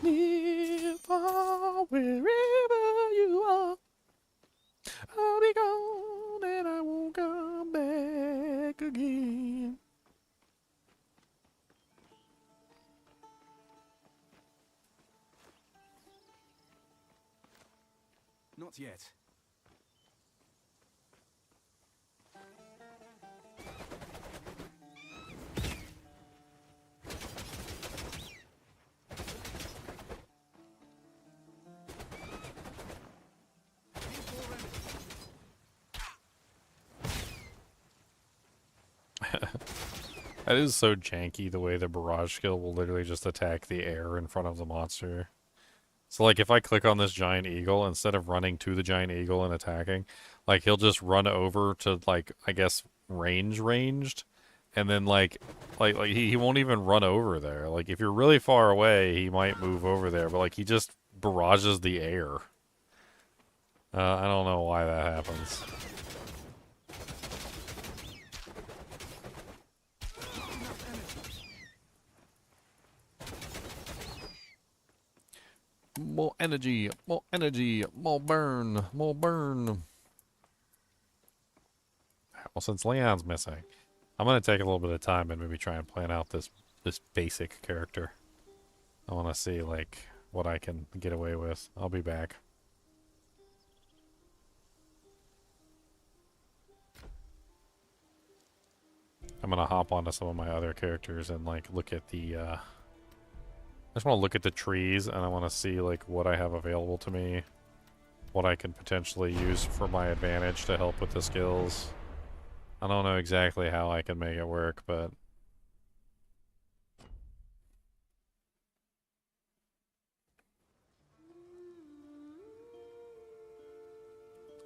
Near, far, wherever you are, I'll be gone and I won't come back again. Not yet. That is so janky, the way the barrage skill will literally just attack the air in front of the monster. So like if I click on this giant eagle, instead of running to the giant eagle and attacking, like he'll just run over to like, I guess, ranged, and then like he won't even run over there. Like if you're really far away, he might move over there, but like he just barrages the air. I don't know why that happens. More energy, more energy, more burn, more burn. Well, since Leon's missing, I'm going to take a little bit of time and maybe try and plan out this basic character. I want to see, like, what I can get away with. I'll be back. I'm gonna hop onto some of my other characters and like look at the I just want to look at the trees, and I want to see like what I have available to me, what I can potentially use for my advantage to help with the skills. I don't know exactly how I can make it work, but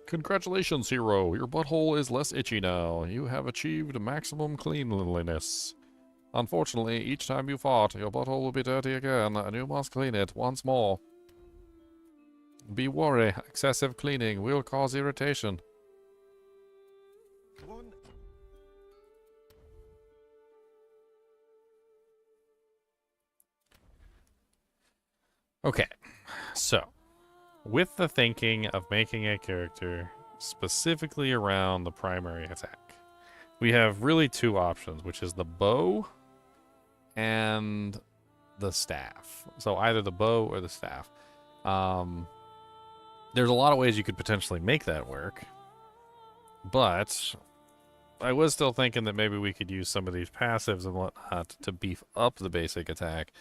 congratulations, hero. Your butthole is less itchy now. You have achieved maximum cleanliness. Unfortunately, each time you fart, your butthole will be dirty again, and you must clean it once more. Be wary, excessive cleaning will cause irritation. Okay, so with the thinking of making a character specifically around the primary attack, we have really two options, which is the bow and the staff. So either the bow or the staff. There's a lot of ways you could potentially make that work, but I was still thinking that maybe we could use some of these passives and whatnot to beef up the basic attack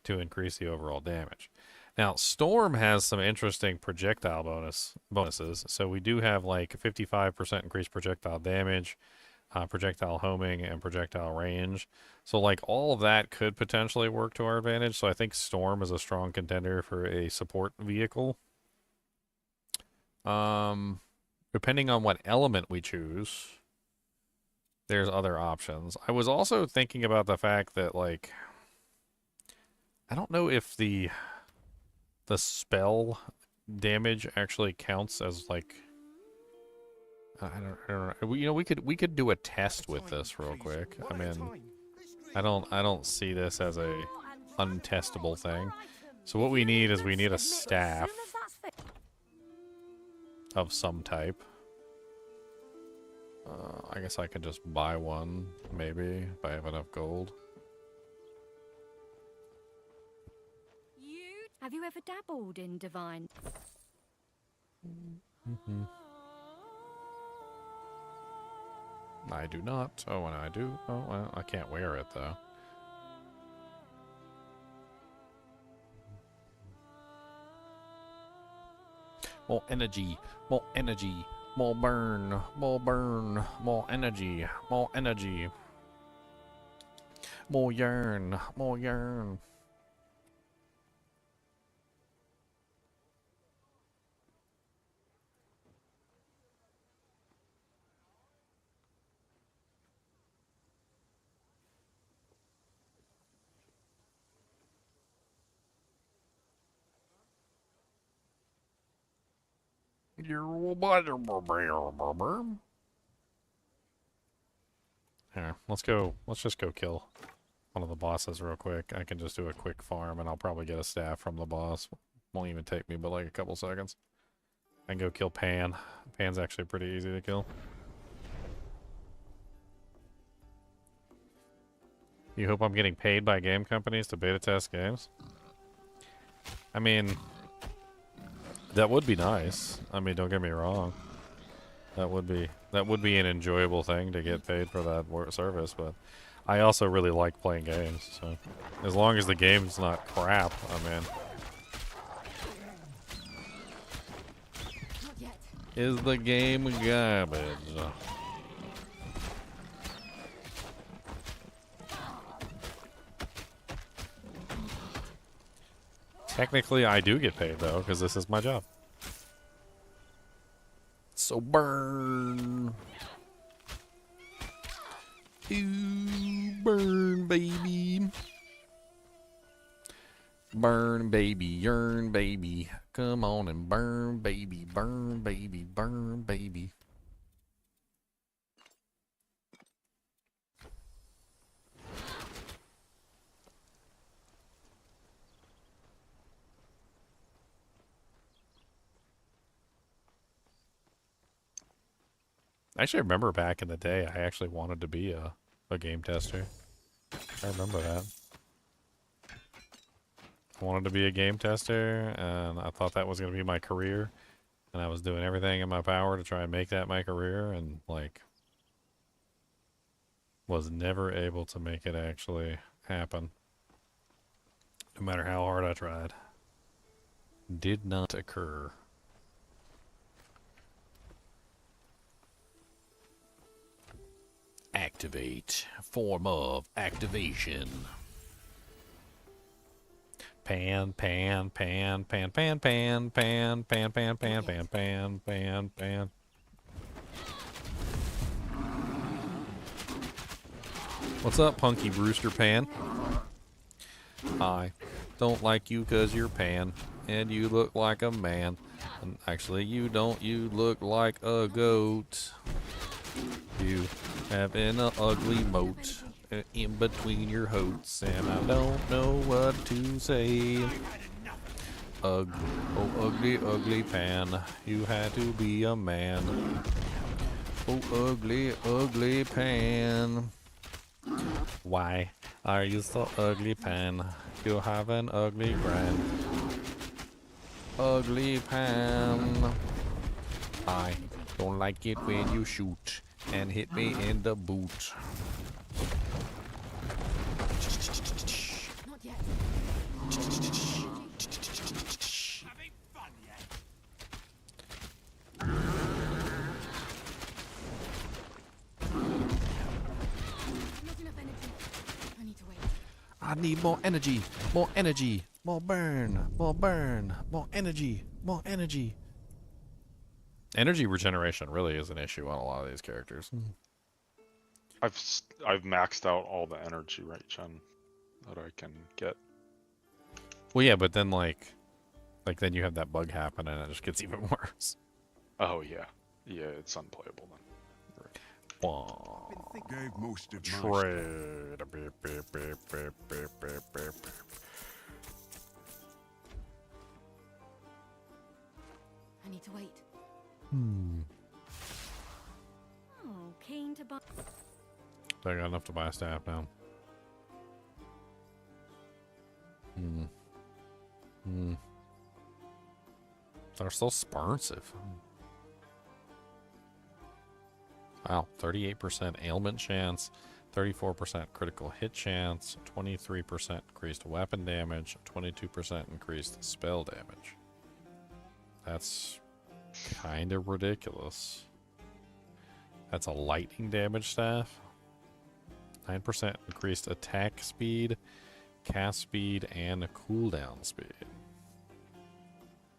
to increase the overall damage. Now, Storm has some interesting projectile bonuses. So we do have like 55% increased projectile damage, projectile homing, and projectile range. So like all of that could potentially work to our advantage. So I think Storm is a strong contender for a support vehicle. Depending on what element we choose, there's other options. I was also thinking about the fact that, like, I don't know if the spell damage actually counts as, like, I don't know. You know, we could do a test with this real quick. I mean, I don't see this as a untestable thing. So what we need is a staff of some type. I guess I can just buy one, maybe, if I have enough gold. Have you ever dabbled in divine? I do not. Oh, and I do. Oh, well, I can't wear it, though. More energy, more energy, more burn, more burn, more energy, more energy. More yarn, more yarn. Here, let's go. Let's just go kill one of the bosses real quick. I can just do a quick farm, and I'll probably get a staff from the boss. Won't even take me but like a couple seconds. I can go kill Pan. Pan's actually pretty easy to kill. You hope I'm getting paid by game companies to beta test games? I mean, that would be nice. I mean, don't get me wrong. That would be an enjoyable thing to get paid for that service, but I also really like playing games, so as long as the game's not crap, I'm in. Is the game garbage? Technically, I do get paid, though, because this is my job. So burn. Ooh, burn, baby. Burn, baby, yearn, baby. Come on and burn, baby, burn, baby, burn, baby. I actually remember back in the day, I actually wanted to be a game tester. I remember that. I wanted to be a game tester, and I thought that was going to be my career. And I was doing everything in my power to try and make that my career, and, like, Was never able to make it actually happen. No matter how hard I tried. Did not occur. Activate. Form of activation. Pan, pan, pan, pan, pan, pan, pan, pan, pan, pan, pan, pan, pan, pan. What's up, Punky Brewster Pan? I don't like you 'cause you're pan, and you look like a man. And actually, you don't. You look like a goat. You have an ugly moat in between your hoats, and I don't know what to say. Oh, ugly, ugly pan, you had to be a man. Oh, ugly, ugly pan. Why are you so ugly, pan? You have an ugly grand. Ugly pan. I don't like it when you shoot and hit me in the boot. Not yet. Having fun yet? Not enough energy. I need to wait. I need more energy, more energy, more burn, more burn, more energy, more energy. Energy regeneration really is an issue on a lot of these characters. I've maxed out all the energy regen that I can get. Well, yeah, but then like then you have that bug happen and it just gets even worse. Oh yeah, yeah, it's unplayable then. Wah. Gave most of my Trade. Beep, beep, beep, beep, beep, beep, beep. I need to wait. Oh, keen to buy. So I got enough to buy a staff now. They're so expensive. Wow, 38% ailment chance, 34% critical hit chance, 23% increased weapon damage, 22% increased spell damage. That's kind of ridiculous. That's a lightning damage staff. 9% increased attack speed, cast speed, and cooldown speed.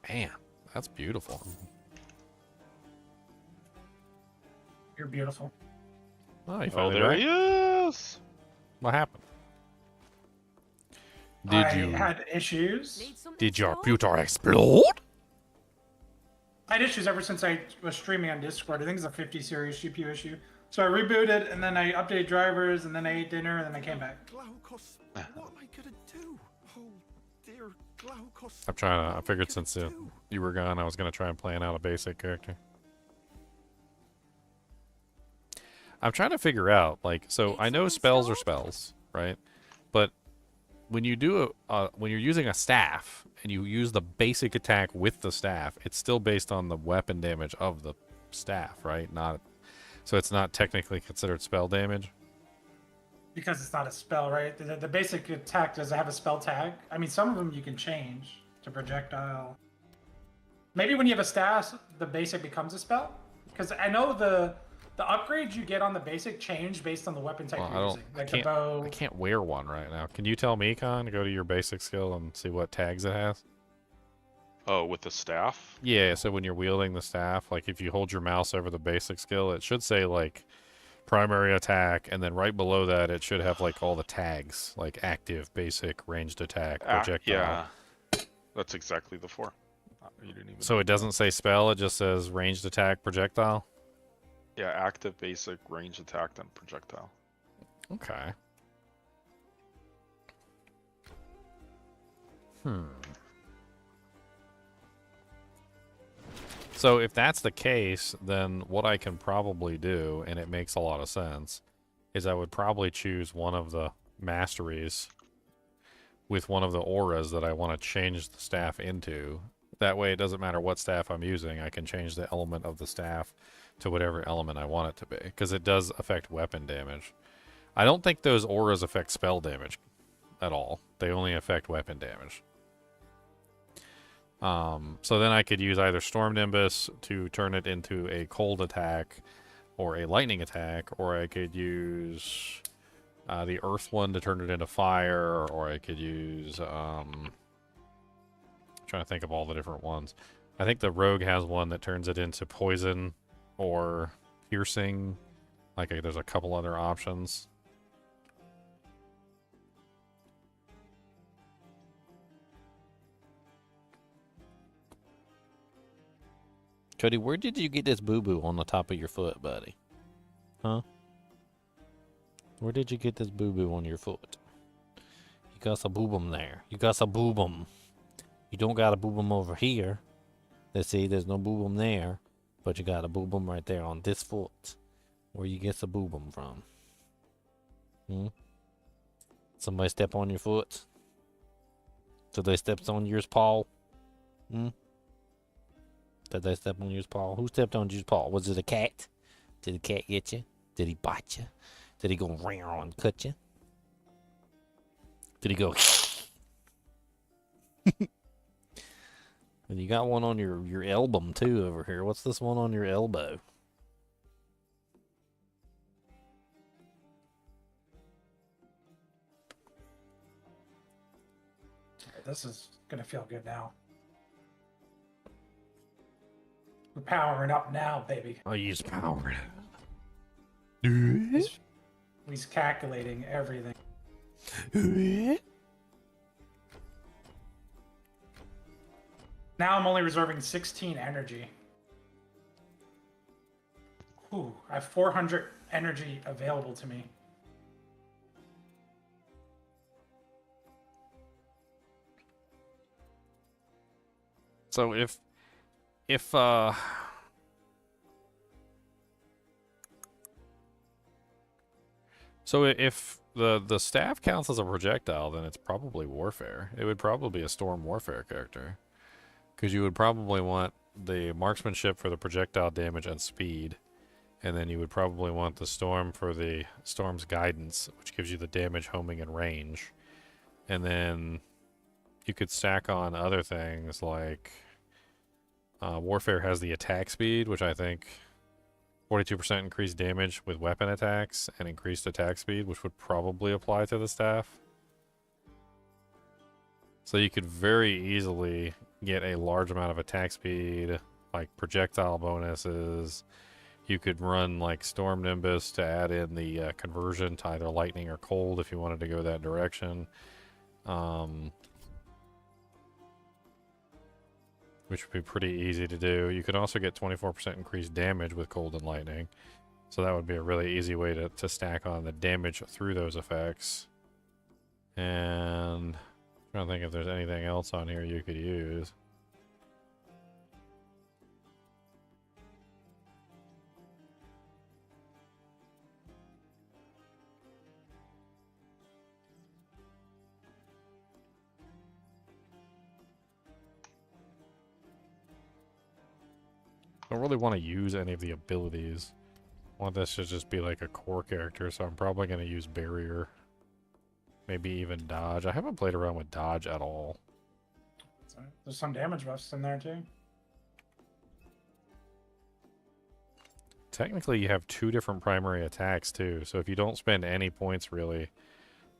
Man, that's beautiful. You're beautiful. Oh, you Oh, finally there back? he is. What happened? Did I you? had issues. Need something Did your solved? computer explode? I had issues ever since I was streaming on Discord. I think it's a 50 series GPU issue. So I rebooted, and then I updated drivers, and then I ate dinner, and then I came back. Glaukos, what am I gonna do? Oh dear, Glaukos. I'm trying to. I figured since you were gone, I was gonna try and plan out a basic character. I'm trying to figure out, like, so I know spells are spells, right? But when you do when you're using a staff and you use the basic attack with the staff, it's still based on the weapon damage of the staff, right? Not, so it's not technically considered spell damage. Because it's not a spell, right? The basic attack does it have a spell tag? I mean, some of them you can change to projectile. Maybe when you have a staff, the basic becomes a spell? Because I know the upgrades you get on the basic change based on the weapon type Well, you're using. Like the bow. I can't wear one right now. Can you tell me, Con, to go to your basic skill and see what tags it has? Oh, with the staff? Yeah, so when you're wielding the staff, like if you hold your mouse over the basic skill, it should say like primary attack, and then right below that it should have like all the tags, like active, basic, ranged attack, projectile. Yeah, that's exactly the four. You didn't even. So it doesn't say spell, it just says ranged attack, projectile? Yeah, active, basic, range attack, then projectile. Okay. So if that's the case, then what I can probably do, and it makes a lot of sense, is I would probably choose one of the masteries with one of the auras that I want to change the staff into. That way it doesn't matter what staff I'm using, I can change the element of the staff to whatever element I want it to be, because it does affect weapon damage. I don't think those auras affect spell damage at all. They only affect weapon damage. So then I could use either Storm Nimbus to turn it into a cold attack or a lightning attack, or I could use the earth one to turn it into fire, or I could use trying to think of all the different ones. I think the rogue has one that turns it into poison or piercing. Like there's a couple other options. Cody, where did you get this boo-boo on the top of your foot, buddy? Huh? Where did you get this boo-boo on your foot? You got some boobum there. You got some boobum. You don't got a boobum over here. Let's see, there's no boobum there. But you got a boobum right there on this foot. Where you get the boobum from? Hmm? Somebody step on your foot? Did they step on yours, Paul? Hmm? Did they step on yours, Paul? Who stepped on yours, Paul? Was it a cat? Did the cat get you? Did he bite you? Did he go round and cut you? Did he go? And you got one on your elbow too over here. What's this one on your elbow? This is gonna feel good now. We're powering up now, baby. I'll use power. He's calculating everything. Now I'm only reserving 16 energy. Ooh, I have 400 energy available to me. So if the staff counts as a projectile, then it's probably warfare. It would probably be a storm warfare character. Because you would probably want the marksmanship for the projectile damage and speed. And then you would probably want the storm for the storm's guidance, which gives you the damage, homing, and range. And then you could stack on other things like warfare has the attack speed, which I think 42% increased damage with weapon attacks and increased attack speed, which would probably apply to the staff. So you could very easily get a large amount of attack speed, like projectile bonuses. You could run like Storm Nimbus to add in the conversion to either lightning or cold if you wanted to go that direction. Which would be pretty easy to do. You could also get 24% increased damage with cold and lightning. So that would be a really easy way to stack on the damage through those effects. And I'm trying to think if there's anything else on here you could use. I don't really want to use any of the abilities. I want this to just be like a core character, so I'm probably going to use barrier. Maybe even dodge. I haven't played around with dodge at all. There's some damage buffs in there too. Technically, you have two different primary attacks too, so if you don't spend any points really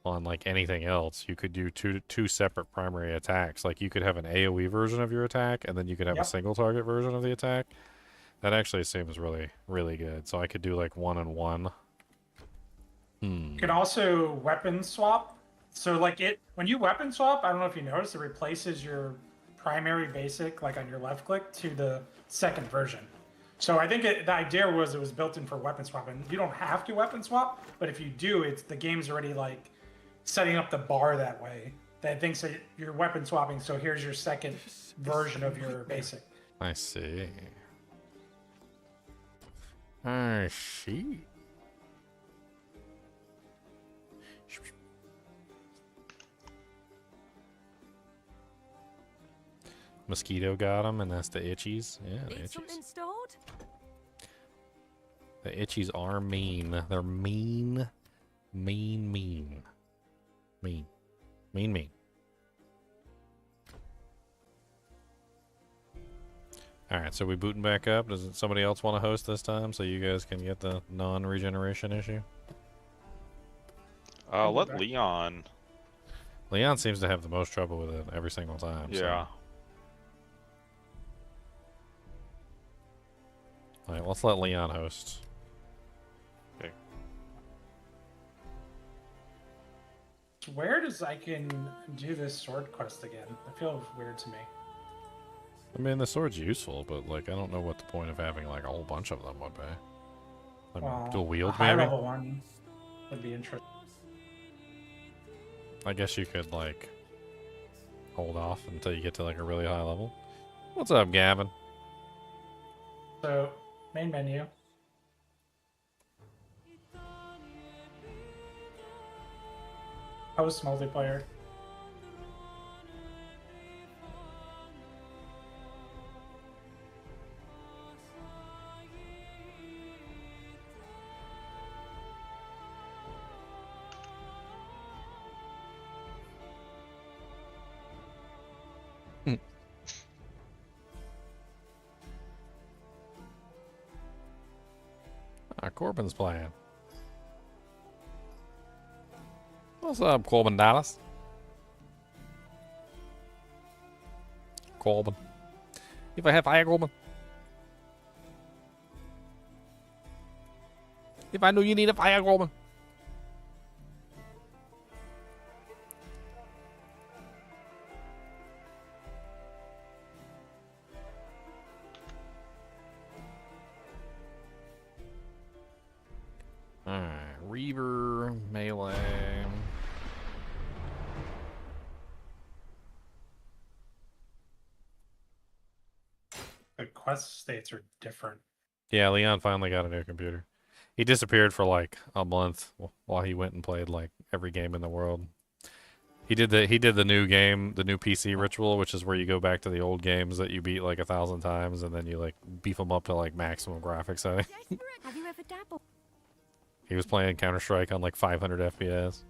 on like anything else, you could do two separate primary attacks. Like you could have an AoE version of your attack, and then you could have a single target version of the attack. That actually seems really, really good. So I could do like 1-and-1. You can also weapon swap. So like when you weapon swap, I don't know if you noticed, it replaces your primary basic, like on your left click, to the second version. So I think the idea was it was built in for weapon swap, and you don't have to weapon swap, but if you do, the game's already like setting up the bar that way. That thinks that you're weapon swapping, so here's your second version of your basic. I see. I see. Mosquito got him, and that's the itchies. Yeah, the itchies. The itchies are mean. They're mean. Mean, mean. Mean. Mean, mean. Alright, so we booting back up. Does somebody else want to host this time so you guys can get the non-regeneration issue? Let Leon. Leon seems to have the most trouble with it every single time. Yeah. So. Alright, let's let Leon host. Okay. Where does I can do this sword quest again? It feels weird to me. I mean, the sword's useful, but, like, I don't know what the point of having, like, a whole bunch of them would be. I mean, Well, dual wield, a high maybe? level one would be interesting. I guess you could, like, hold off until you get to, like, a really high level. What's up, Gavin? So, main menu. Host multiplayer. Corbin's playing. What's up, Corbin Dallas? Corbin. If I have fire, Corbin. If I knew you need a fire, Corbin. Alright, Reaver, melee. The quest states are different. Yeah, Leon finally got a new computer. He disappeared for like a month while he went and played like every game in the world. He did the new game, the new PC ritual, which is where you go back to the old games that you beat like 1,000 times, and then you like beef them up to like maximum graphics setting. Have you ever dabbled? He was playing Counter-Strike on like 500 FPS.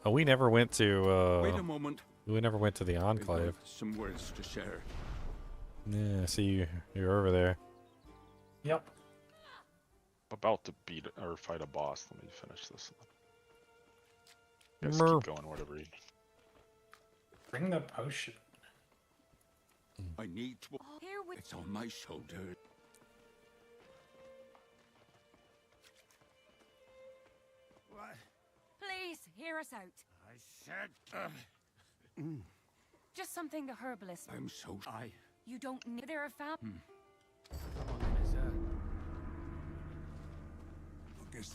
Oh, we never went to Wait a moment. we never went to the We've Enclave. got some words to share. Yeah, I see you're over there. Yep. About to beat or fight a boss. Let me finish this. Guys, Mer. keep going, whatever you. Bring the potion. I need to. Here with It's on my shoulder. What? Please hear us out. I said. Just something the herbalist. I'm so. You don't need. They're a fam.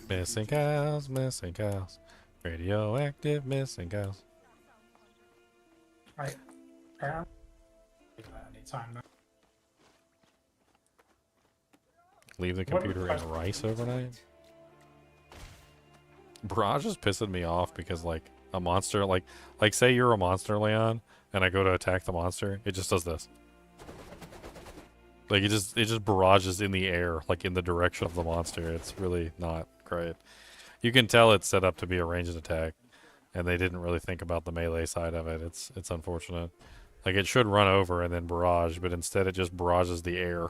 Missing cows, missing cows. Radioactive missing cows. I yeah. Anytime now. Leave the What computer request- in rice overnight? Barrage is pissing me off because like a monster like say you're a monster, Leon, and I go to attack the monster, it just does this. Like it just barrages in the air, like in the direction of the monster. It's really not great. You can tell it's set up to be a ranged attack, and they didn't really think about the melee side of it. It's unfortunate. Like it should run over and then barrage, but instead it just barrages the air.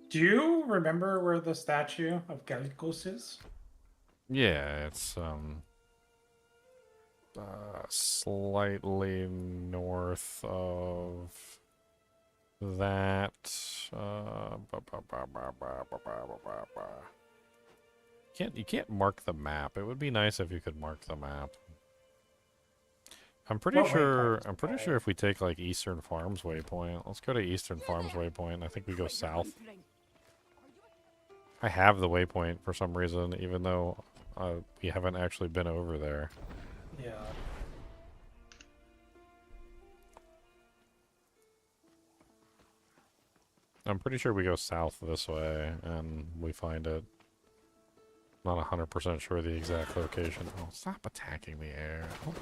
Do you remember where the statue of Galgos is? Yeah, it's slightly north of that. You can't mark the map. It would be nice if you could mark the map. I'm pretty What sure. waypoint's I'm pretty sure if we take like Eastern Farms Waypoint, let's go to Eastern Farms Waypoint. I think we go south. I have the waypoint for some reason, even though we haven't actually been over there. Yeah. I'm pretty sure we go south this way and we find it. Not 100% sure the exact location. Oh, stop attacking the air. Oh.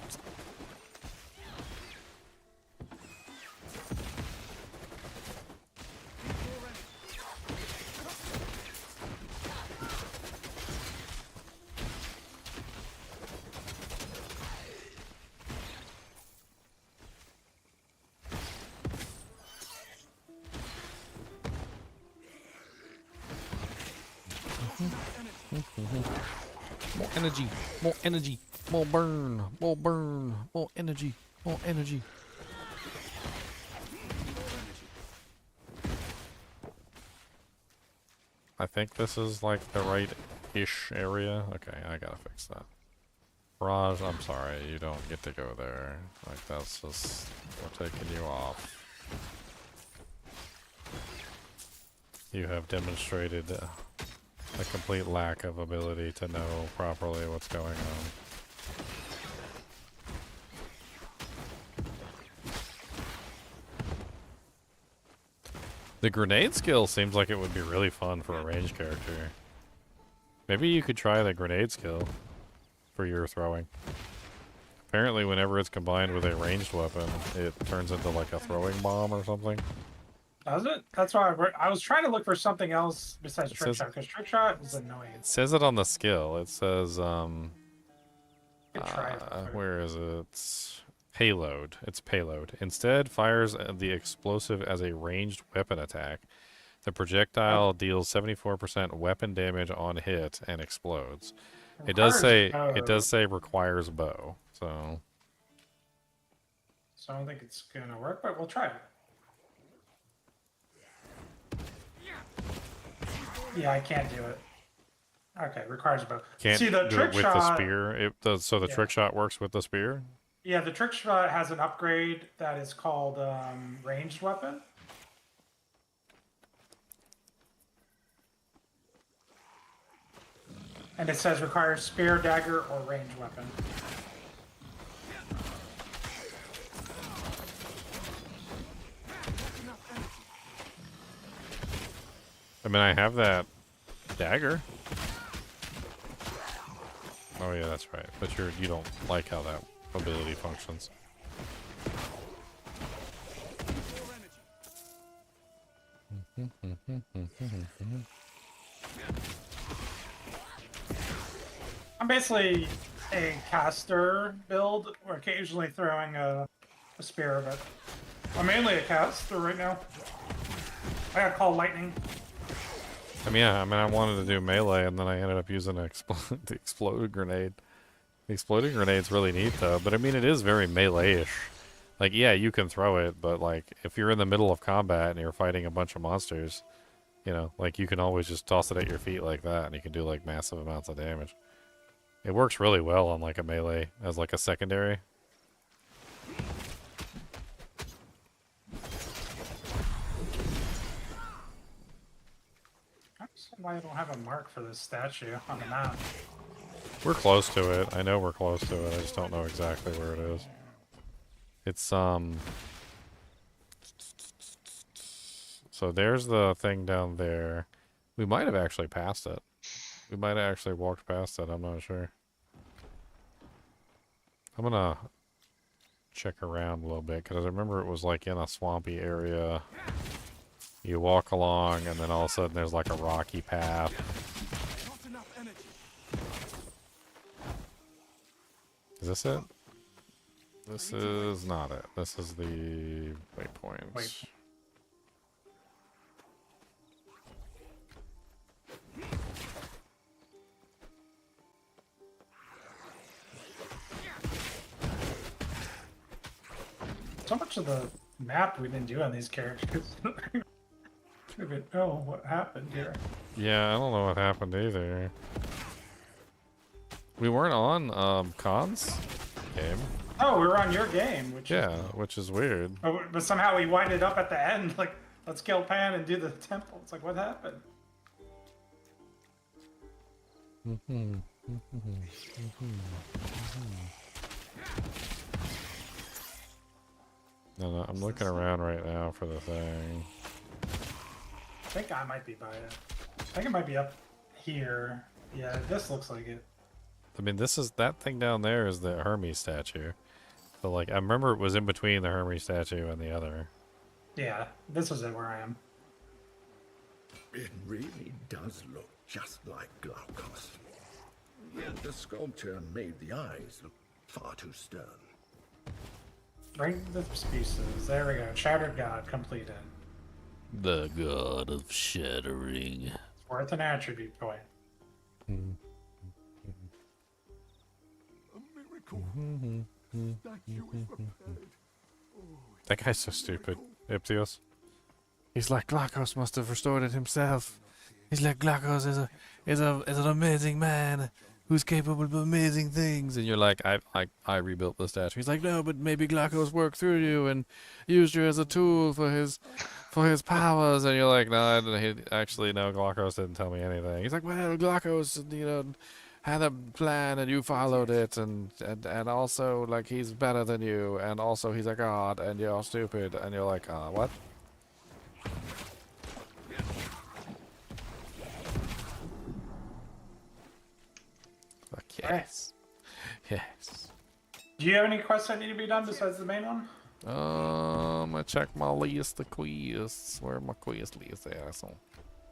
More energy, more energy, more burn, more burn, more energy, more energy. I think this is like the right-ish area. Okay, I gotta fix that. Raj, I'm sorry, you don't get to go there. Like, that's just, we're taking you off. You have demonstrated a complete lack of ability to know properly what's going on. The grenade skill seems like it would be really fun for a ranged character. Maybe you could try the grenade skill for your throwing. Apparently whenever it's combined with a ranged weapon, it turns into like a throwing bomb or something. Does it? That's why I was trying to look for something else besides It trick says- shot, because trick shot is annoying. It says it on the skill. It says, Could try it real quick. where is it? Payload. It's payload. Instead, fires the explosive as a ranged weapon attack. The projectile deals 74% weapon damage on hit and explodes. It does say requires bow. So I don't think it's gonna work, but we'll try it. Yeah, I can't do it. Okay, requires bow. can't See, the do trick it with shot, the spear. It does. So the Yeah. trick shot works with the spear. Yeah, the trick shot has an upgrade that is called ranged weapon. And it says requires spear, dagger, or ranged weapon. I mean, I have that dagger. Oh yeah, that's right. But you don't like how that ability functions. I'm basically a caster build, or occasionally throwing a spear, but I'm mainly a caster right now. I got called lightning. I mean, yeah, I wanted to do melee, and then I ended up using the exploded grenade. The exploding grenade's really neat, though. But I mean, it is very melee-ish. Like, yeah, you can throw it, but like, if you're in the middle of combat and you're fighting a bunch of monsters, you know, like you can always just toss it at your feet like that, and you can do like massive amounts of damage. It works really well on like a melee as like a secondary. I don't understand why I don't have a mark for this statue on the map. We're close to it. I know we're close to it. I just don't know exactly where it is. It's so there's the thing down there. We might have actually passed it. We might have actually walked past it. I'm not sure. I'm gonna check around a little bit because I remember it was like in a swampy area. You walk along and then all of a sudden there's like a rocky path. Is this it? This is not it. This is the waypoint. Wait. So much of the map we didn't do on these characters. I don't even know what happened here. Yeah, I don't know what happened either. We weren't on Khan's game. Oh, we were on your game, which Which is weird. but somehow we winded up at the end, like, let's kill Pan and do the temple. It's like, what happened? No, I'm looking around right now for the thing. I think I might be by it. I think it might be up here. Yeah, this looks like it. I mean, that thing down there is the Hermes statue. So, like, I remember it was in between the Hermes statue and the other. Yeah, this is it where I am. It really does look just like Glaucus. The sculpture made the eyes look far too stern. Bring the pieces. There we go. Shattered God completed. The god of shattering. It's worth an attribute point. A miracle. Statue is repaired. That guy's so stupid. Ipsios. He's like, Glaucus must have restored it himself. He's like, Glaucus is an amazing man who's capable of amazing things. And you're like, I rebuilt the statue. He's like, no, but maybe Glaucus worked through you and used you as a tool for his powers. And you're like, no, no, Glaucus didn't tell me anything. He's like, well, Glaucus, had a plan and you followed it, and also, like, he's better than you, and also he's a god, and you're stupid. And you're like, what? Fuck yes. Yes. Do you have any quests that need to be done besides the main one? I check my list of quests. Where my quest list at? So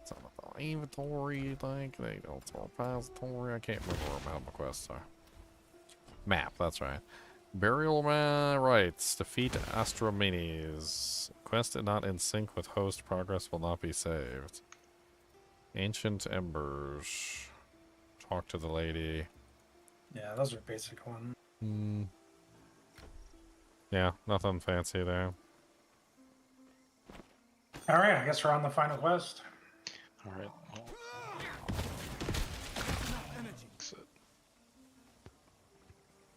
it's on the inventory, I think. They don't repository. I can't remember where my quests are. Map, that's right. Burial rites. Defeat Astromenes. Quest not in sync with host. Progress will not be saved. Ancient Embers. Talk to the lady. Yeah, those are basic ones. Yeah, nothing fancy there. Alright, I guess we're on the final quest. All right. Well, exit.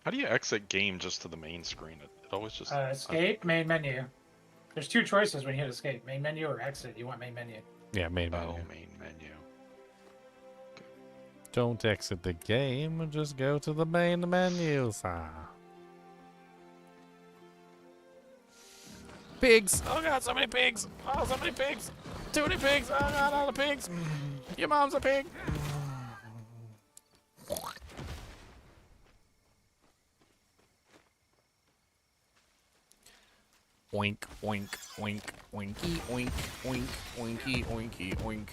How do you exit game just to the main screen? It always just Escape, main menu. There's two choices when you hit escape. Main menu or exit. You want main menu. Yeah, main menu. Oh, main menu. Don't exit the game, just go to the main menu, sir. Pigs! Oh god, so many pigs! Oh, so many pigs! Too many pigs! Oh god, all the pigs! Your mom's a pig! Oink, oink, oink, oinky, oink, oink, oinky, oinky, oink.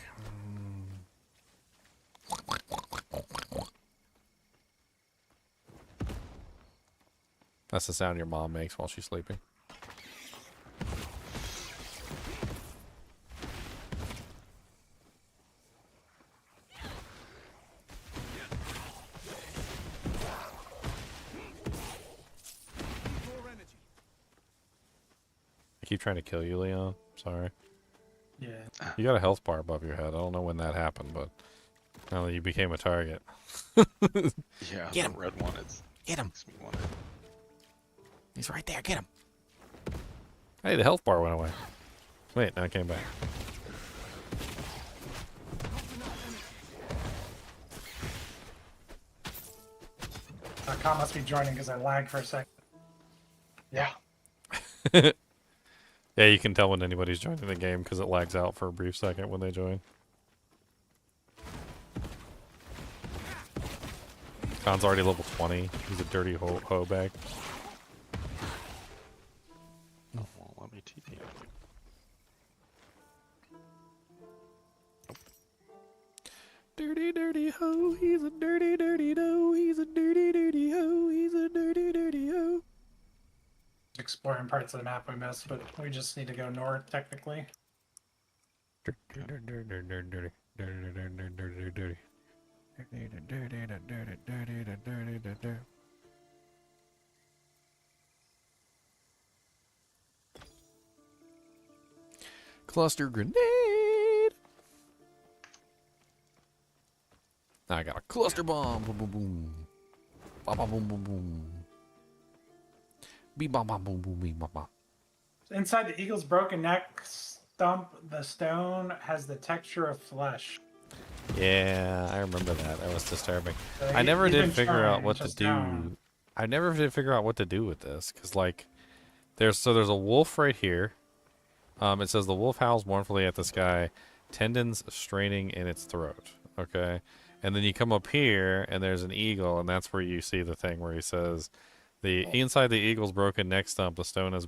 That's the sound your mom makes while she's sleeping. I keep trying to kill you, Leon. Sorry. Yeah. You got a health bar above your head. I don't know when that happened, but now that you became a target. Yeah, Get the him. red one is. Get him. Makes me wonder. He's right there. Get him. Hey, the health bar went away. Wait, now it came back. Khan must be joining because I lagged for a second. Yeah. Yeah, you can tell when anybody's joining the game because it lags out for a brief second when they join. Khan's already level 20. He's a dirty hoe bag. Oh, well, let me TP. Dirty, dirty hoe. He's a dirty, dirty doe. He's a dirty, dirty hoe. He's a dirty, dirty hoe. Exploring parts of the map we missed, but we just need to go north, technically. Cluster grenade. I got a cluster bomb. Boom, boom, boom. Ba, ba, boom, boom, boom. Bee, ba, ba, boom, boom, bee, ba, ba. Inside the eagle's broken neck stump, the stone has the texture of flesh. Yeah, I remember that. That was disturbing. I He's never been did figure out trying, what to just do. down. I never did figure out what to do with this because, like, there's a wolf right here. It says the wolf howls mournfully at the sky, tendons straining in its throat. Okay, And then you come up here, and there's an eagle, and that's where you see the thing where he says, "The inside the eagle's broken neck stump, the stone has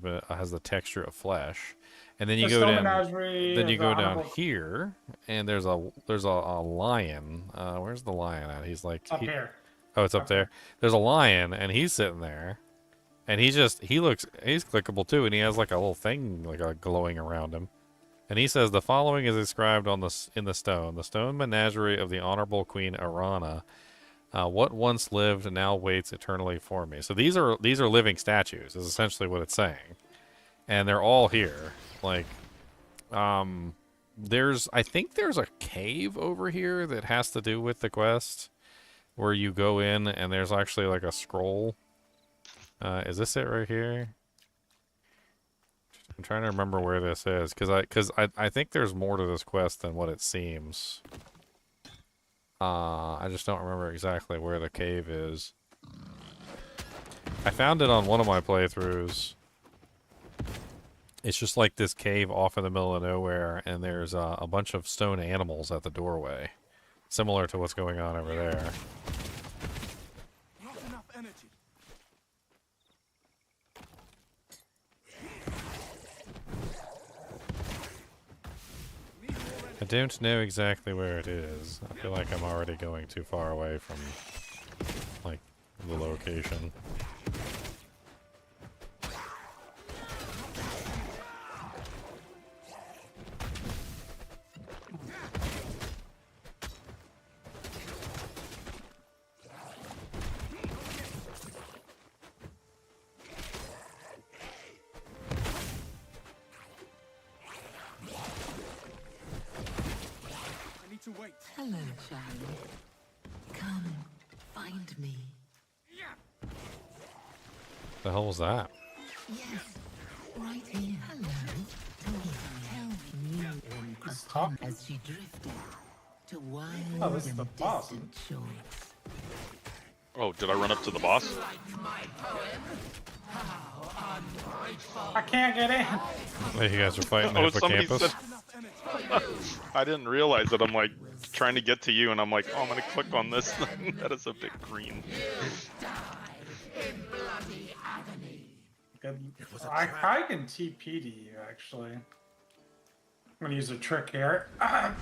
the texture of flesh." And then you The go Stone down. Menagerie Then of you the go down Honorable here, and there's a lion. Where's the lion at? He's like up here. Oh, it's up there. There's a lion, and he's sitting there, and he's clickable too, and he has like a little thing like glowing around him. And he says the following is inscribed in the stone menagerie of the Honorable Queen Arana. What once lived now waits eternally for me. So these are living statues, is essentially what it's saying, and they're all here. Like, I think there's a cave over here that has to do with the quest, where you go in and there's actually like a scroll. Is this it right here? I'm trying to remember where this is, because I think there's more to this quest than what it seems. I just don't remember exactly where the cave is. I found it on one of my playthroughs. It's just like this cave off in the middle of nowhere, and there's a bunch of stone animals at the doorway, similar to what's going on over there. Not enough energy. I don't know exactly where it is. I feel like I'm already going too far away from, like, the location. To wait. Hello, child. Come, find me. The hell was that? Yes, right here. Hello. Tell me Talk. as she drifted to wild Oh, this is the and boss. distant shores. Oh, did I run up to the boss? I can't get in. Hey, you guys are fighting Oh, the somebody campus? said. I didn't realize it. I'm like trying to get to you, and I'm like, oh, I'm gonna click on this thing. That is a big green. I can TP to you, actually. I'm gonna use a trick here. Yeah,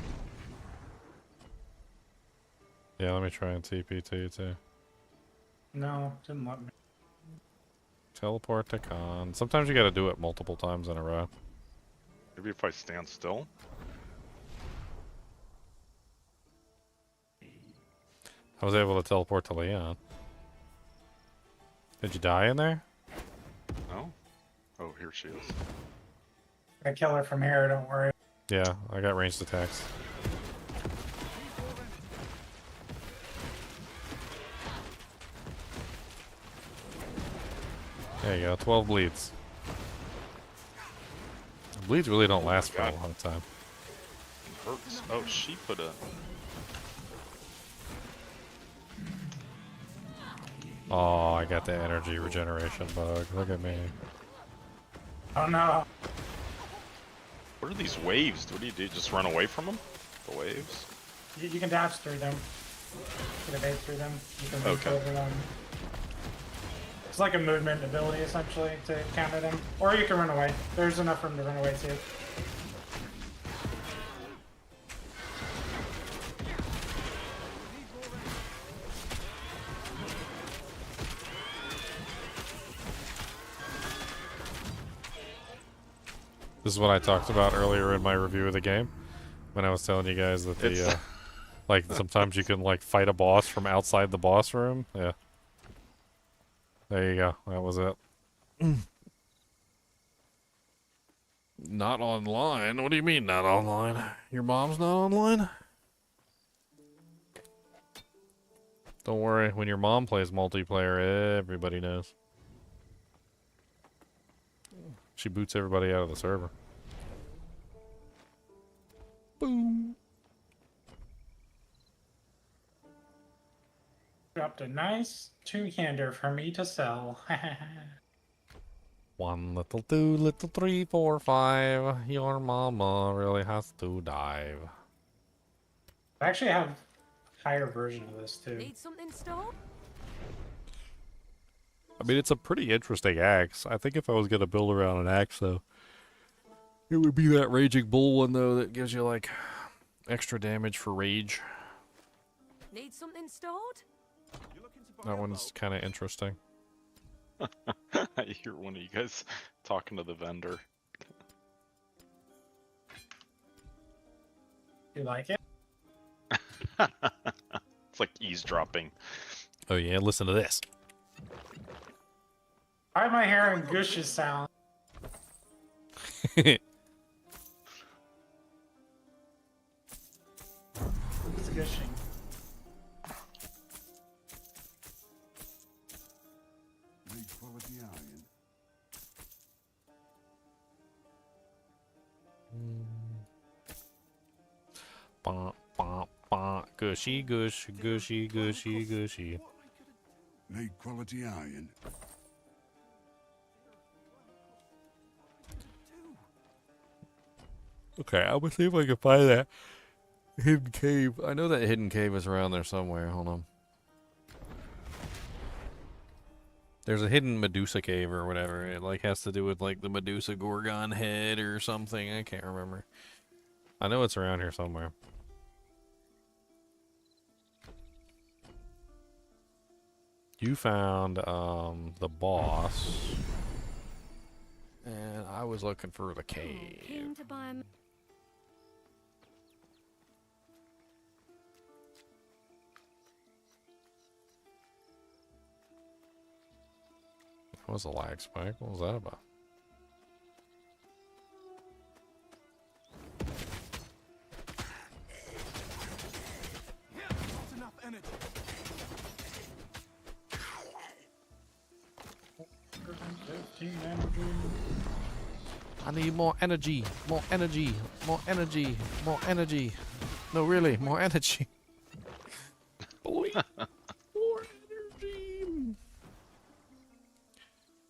let me try and TP to you too. No, didn't let me. Teleport to con. Sometimes you gotta do it multiple times in a row. Maybe if I stand still. I was able to teleport to Leon. Did you die in there? No. Oh, here she is. I kill her from here, don't worry. Yeah, I got ranged attacks. There you go, 12 bleeds. Bleeds really don't last for a long time. It hurts. Oh, she put a. Oh, I got the energy regeneration bug. Look at me. Oh no. What are these waves? What do you do? Just run away from them? The waves? You can dash through them. You can evade through them. You can move Okay. over them. It's like a movement ability, essentially, to counter them. Or you can run away. There's enough room to run away, too. This is what I talked about earlier in my review of the game, when I was telling you guys that the, like, sometimes you can, like, fight a boss from outside the boss room. Yeah. There you go. That was it. Not online? What do you mean not online? Your mom's not online? Don't worry. When your mom plays multiplayer, everybody knows. She boots everybody out of the server. Boom. Dropped a nice two-hander for me to sell. 1, little 2, little 3, 4, 5. Your mama really has to dive. I actually have higher version of this too. Need something stored? I mean, it's a pretty interesting axe. I think if I was gonna build around an axe, though, it would be that Raging Bull one, though, that gives you like extra damage for rage. Need something stored? That one's kind of interesting. I hear one of you guys talking to the vendor. You like it? It's like eavesdropping. Oh yeah, listen to this. Why am I hearing Gush's sound? It's gushing. Need quality iron. Bah, bah, bah. Gushy, gush, gushy, gushy, gushy. Need quality iron. Okay, I'm gonna see if I can find that hidden cave. I know that hidden cave is around there somewhere. Hold on. There's a hidden Medusa cave or whatever. It like has to do with like the Medusa Gorgon head or something. I can't remember. I know it's around here somewhere. You found the boss, and I was looking for the cave. Keen to buy a... What was a lag spike? What was that about? Not enough energy. I need more energy, more energy, more energy, more energy. No, really, more energy. Boy, more energy.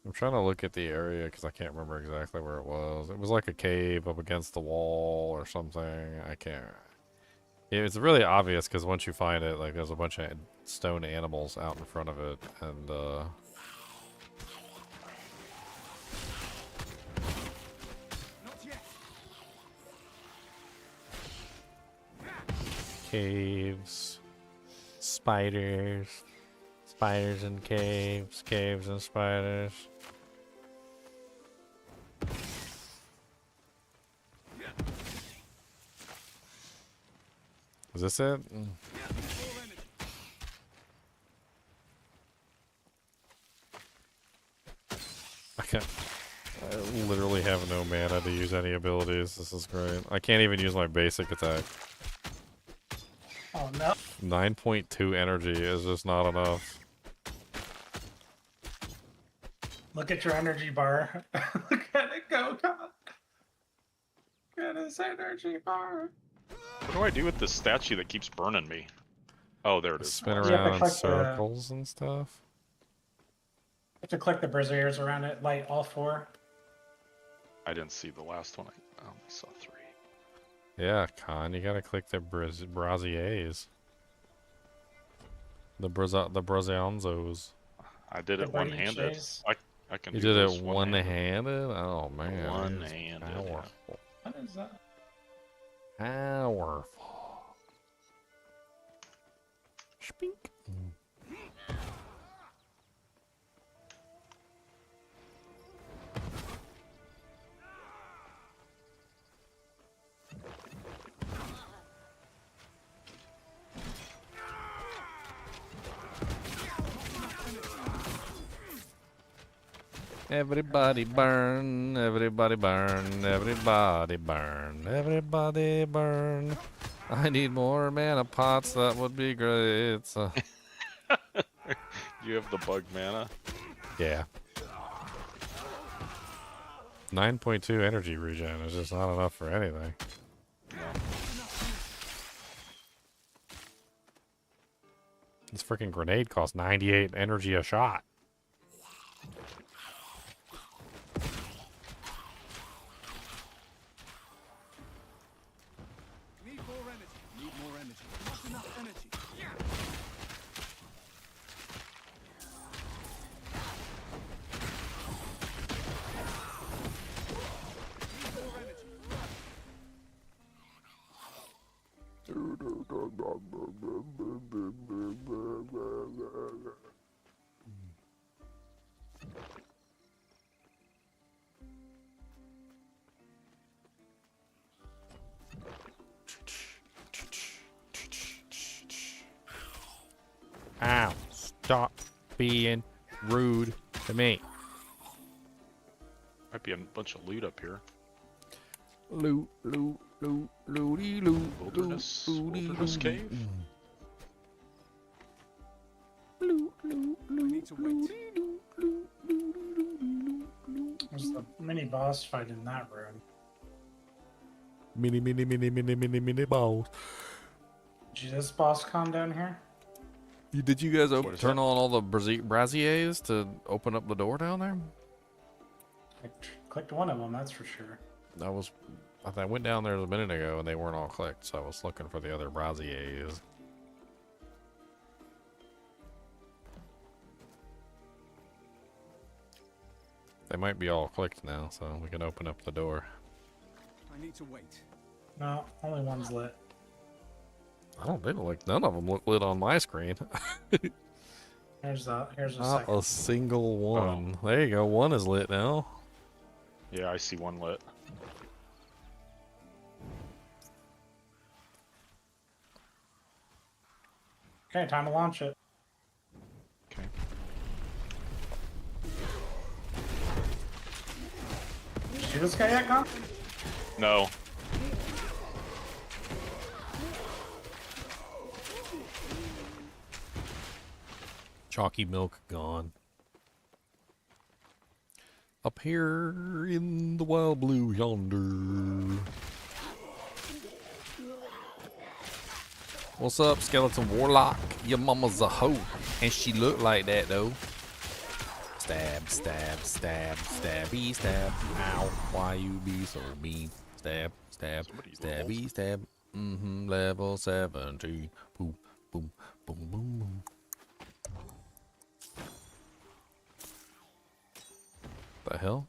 I'm trying to look at the area because I can't remember exactly where it was. It was like a cave up against the wall or something. I can't. It's really obvious because once you find it, like there's a bunch of stone animals out in front of it, and caves, spiders, spiders and caves, caves and spiders. Is this it? I literally have no mana to use any abilities. This is great. I can't even use my basic attack. Oh no. 9.2 energy is just not enough. Look at your energy bar. Look at it go, God. Look at his energy bar. What do I do with this statue that keeps burning me? Oh, there it is. Spin You have to around in click the- circles and stuff. You have to click the braziers around it, light all four. I didn't see the last one. I only saw 3. Yeah, Con, you gotta click the braziers. The brazianzos. I did The it buddy one-handed. chase. I can You do did this it one-handed? Oh man. One-handed, yeah. Powerful. What is that? Powerful. Spink. Everybody burn, everybody burn, everybody burn, everybody burn. I need more mana pots, that would be great. You have the bug mana? Yeah. 9.2 energy regen is just not enough for anything. This freaking grenade costs 98 energy a shot. Need more energy. Need more energy. Not enough energy. Ow, stop being rude to me. Might be a bunch of loot up here. Loot, loot, loot, looty, loot. Wilderness, loot, looty, wilderness looty. cave. Loot, loot, loot, need to wait. looty, loot, loot, looty, looty, loot, There's the mini boss fight in that room. Mini balls. Did this boss come down here? Did you guys What is turn that? on all the braziers to open up the door down there? I clicked one of them, that's for sure. I went down there a minute ago and they weren't all clicked, so I was looking for the other braziers. They might be all clicked now, so we can open up the door. I need to wait. No, only one's lit. They look like none of them look lit on my screen. Here's a Not second. a single one. There you go. One is lit now. Yeah, I see one lit. Okay, time to launch it. Okay. Did you see this guy yet, Con? No. Chalky milk gone. Up here in the wild blue yonder. What's up, skeleton warlock? Your mama's a hoe, and she look like that though. Stab, stab, stab, stabby, stab. Ow, why you be so mean? Stab, stab, stabby, stab. Level 70. Boom, boom, boom, boom, boom. The hell?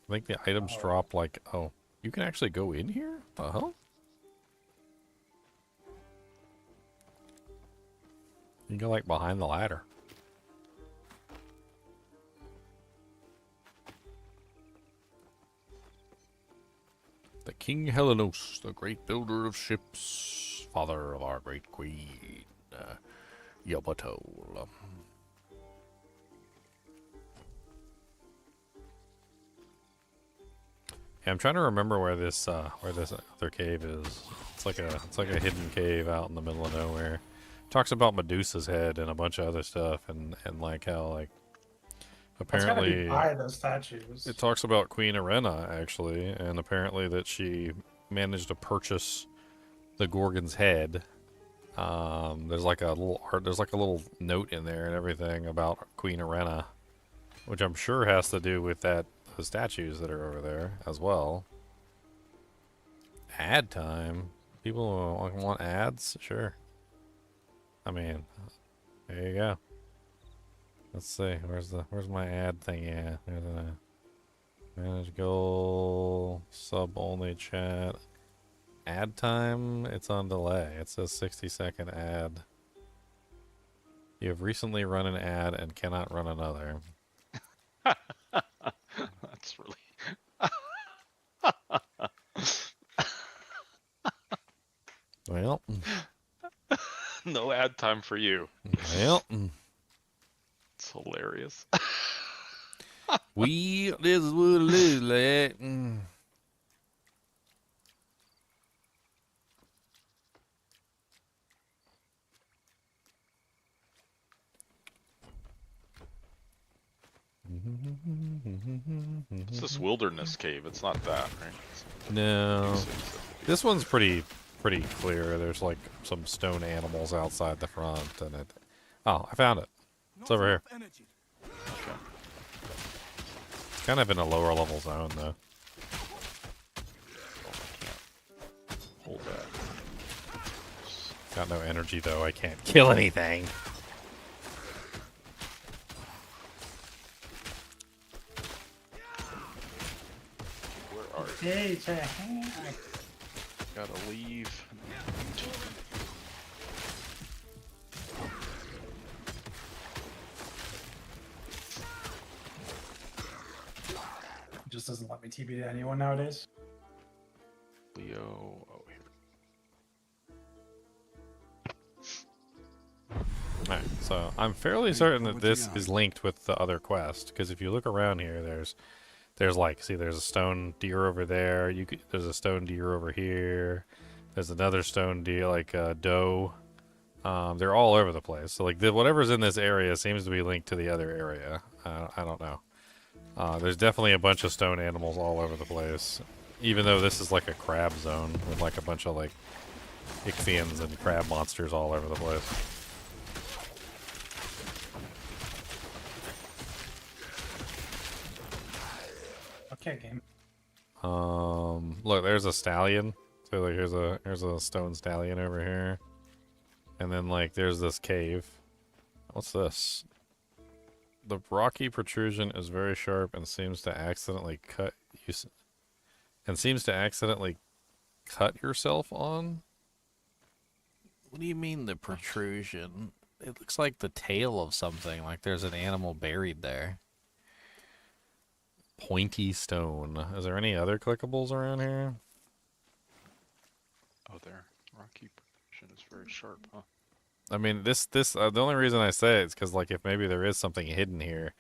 I think the items drop like, oh, you can actually go in here? The hell? You can go like behind the ladder. The King Helenos, the great builder of ships, father of our great queen, Yabbatul. Yeah, I'm trying to remember where this other cave is. It's like a hidden cave out in the middle of nowhere. Talks about Medusa's head and a bunch of other stuff, and like how like It's gotta be apparently by those statues. it talks about Queen Arena actually, and apparently that she managed to purchase the Gorgon's head. There's like a little note in there and everything about Queen Arena, which I'm sure has to do with the statues that are over there as well. Ad time. People want ads? Sure. I mean, there you go. Let's see. Where's my ad thing? Yeah, there's a manage goal, sub only chat. Ad time, it's on delay. It says 60-second ad. You have recently run an ad and cannot run another. That's really. Well, No ad time for you. well, It's hilarious. this is what it is, lad. It's this wilderness cave. It's not that, right? No, this one's pretty clear. There's like some stone animals outside the front, and it. Oh, I found it. It's over here. Energy. It's kind of in a lower level zone, though. Hold that. Got no energy, though. I can't kill anything. Where are you? Hey, Gotta leave. It just doesn't let me TB to anyone nowadays. Leo. Oh, here. Alright, so I'm fairly certain that this is linked with the other quest, because if you look around here, there's like, see, there's a stone deer over there. There's a stone deer over here. There's another stone deer, like doe. They're all over the place. So like whatever's in this area seems to be linked to the other area. I don't know. There's definitely a bunch of stone animals all over the place. Even though this is like a crab zone with like a bunch of like ichthyans and crab monsters all over the place. Okay, game. Look, there's a stallion. So like here's a stone stallion over here. And then like there's this cave. What's this? The rocky protrusion is very sharp and seems to accidentally cut yourself on. What do you mean the protrusion? It looks like the tail of something, like there's an animal buried there. Pointy stone. Is there any other clickables around here? Oh, there. Rocky precision is very sharp, huh? I mean, the only reason I say it is because, like, if maybe there is something hidden here,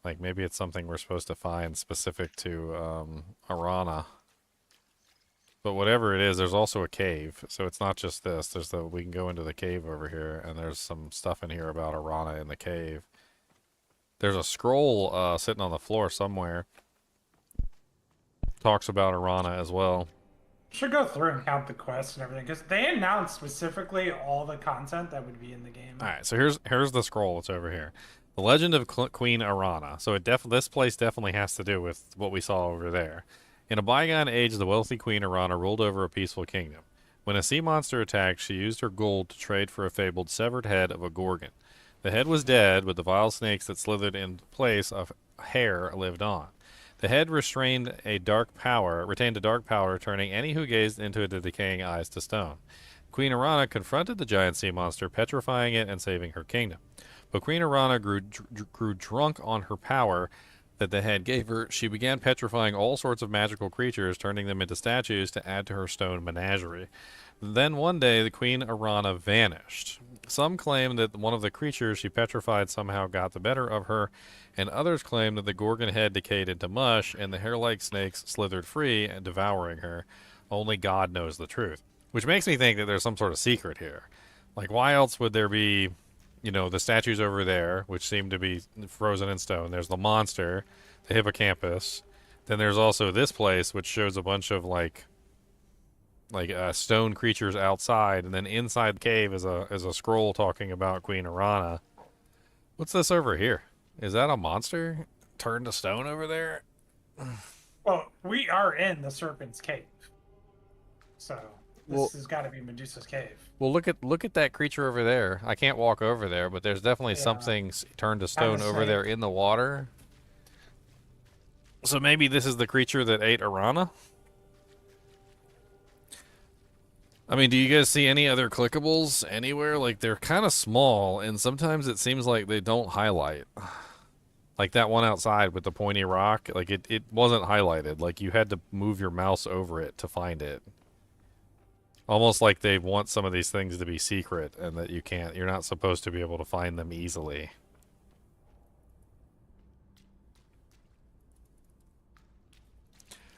like, maybe it's something we're supposed to find specific to, Arana. But whatever it is, there's also a cave, so it's not just this. We can go into the cave over here, and there's some stuff in here about Arana in the cave. There's a scroll, sitting on the floor somewhere. Talks about Arana as well. Should go through and count the quests and everything, because they announced specifically all the content that would be in the game. All right, so here's the scroll. It's over here. The Legend of Queen Arana. So this place definitely has to do with what we saw over there. In a bygone age, the wealthy Queen Arana ruled over a peaceful kingdom. When a sea monster attacked, she used her gold to trade for a fabled severed head of a gorgon. The head was dead, but the vile snakes that slithered in place of hair lived on. The head retained a dark power, turning any who gazed into the decaying eyes to stone. Queen Arana confronted the giant sea monster, petrifying it and saving her kingdom. But Queen Arana grew drunk on her power that the head gave her. She began petrifying all sorts of magical creatures, turning them into statues to add to her stone menagerie. Then one day, the Queen Arana vanished. Some claim that one of the creatures she petrified somehow got the better of her, and others claim that the gorgon head decayed into mush and the hair-like snakes slithered free and devouring her. Only God knows the truth. Which makes me think that there's some sort of secret here. Like, why else would there be, you know, the statues over there, which seem to be frozen in stone? There's the monster, the hippocampus. Then there's also this place, which shows a bunch of, like stone creatures outside, and then inside the cave is a scroll talking about Queen Arana. What's this over here? Is that a monster turned to stone over there? Well, we are in the Serpent's Cave, so this has got to be Medusa's cave. Well, look at that creature over there. I can't walk over there, but there's definitely something turned to stone over there in the water. So maybe this is the creature that ate Arana? I mean, do you guys see any other clickables anywhere? Like, they're kind of small, and sometimes it seems like they don't highlight. Like that one outside with the pointy rock, like it wasn't highlighted. Like, you had to move your mouse over it to find it. Almost like they want some of these things to be secret, and that you're not supposed to be able to find them easily.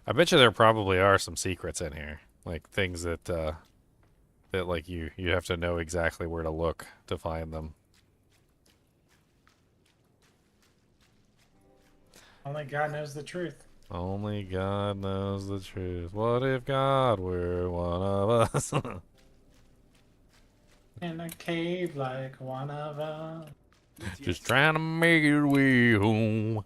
I bet you there probably are some secrets in here. Like, things that like you have to know exactly where to look to find them. Only God knows the truth. Only God knows the truth. What if God were one of us? In a cave like one of us. Just trying to make your way home.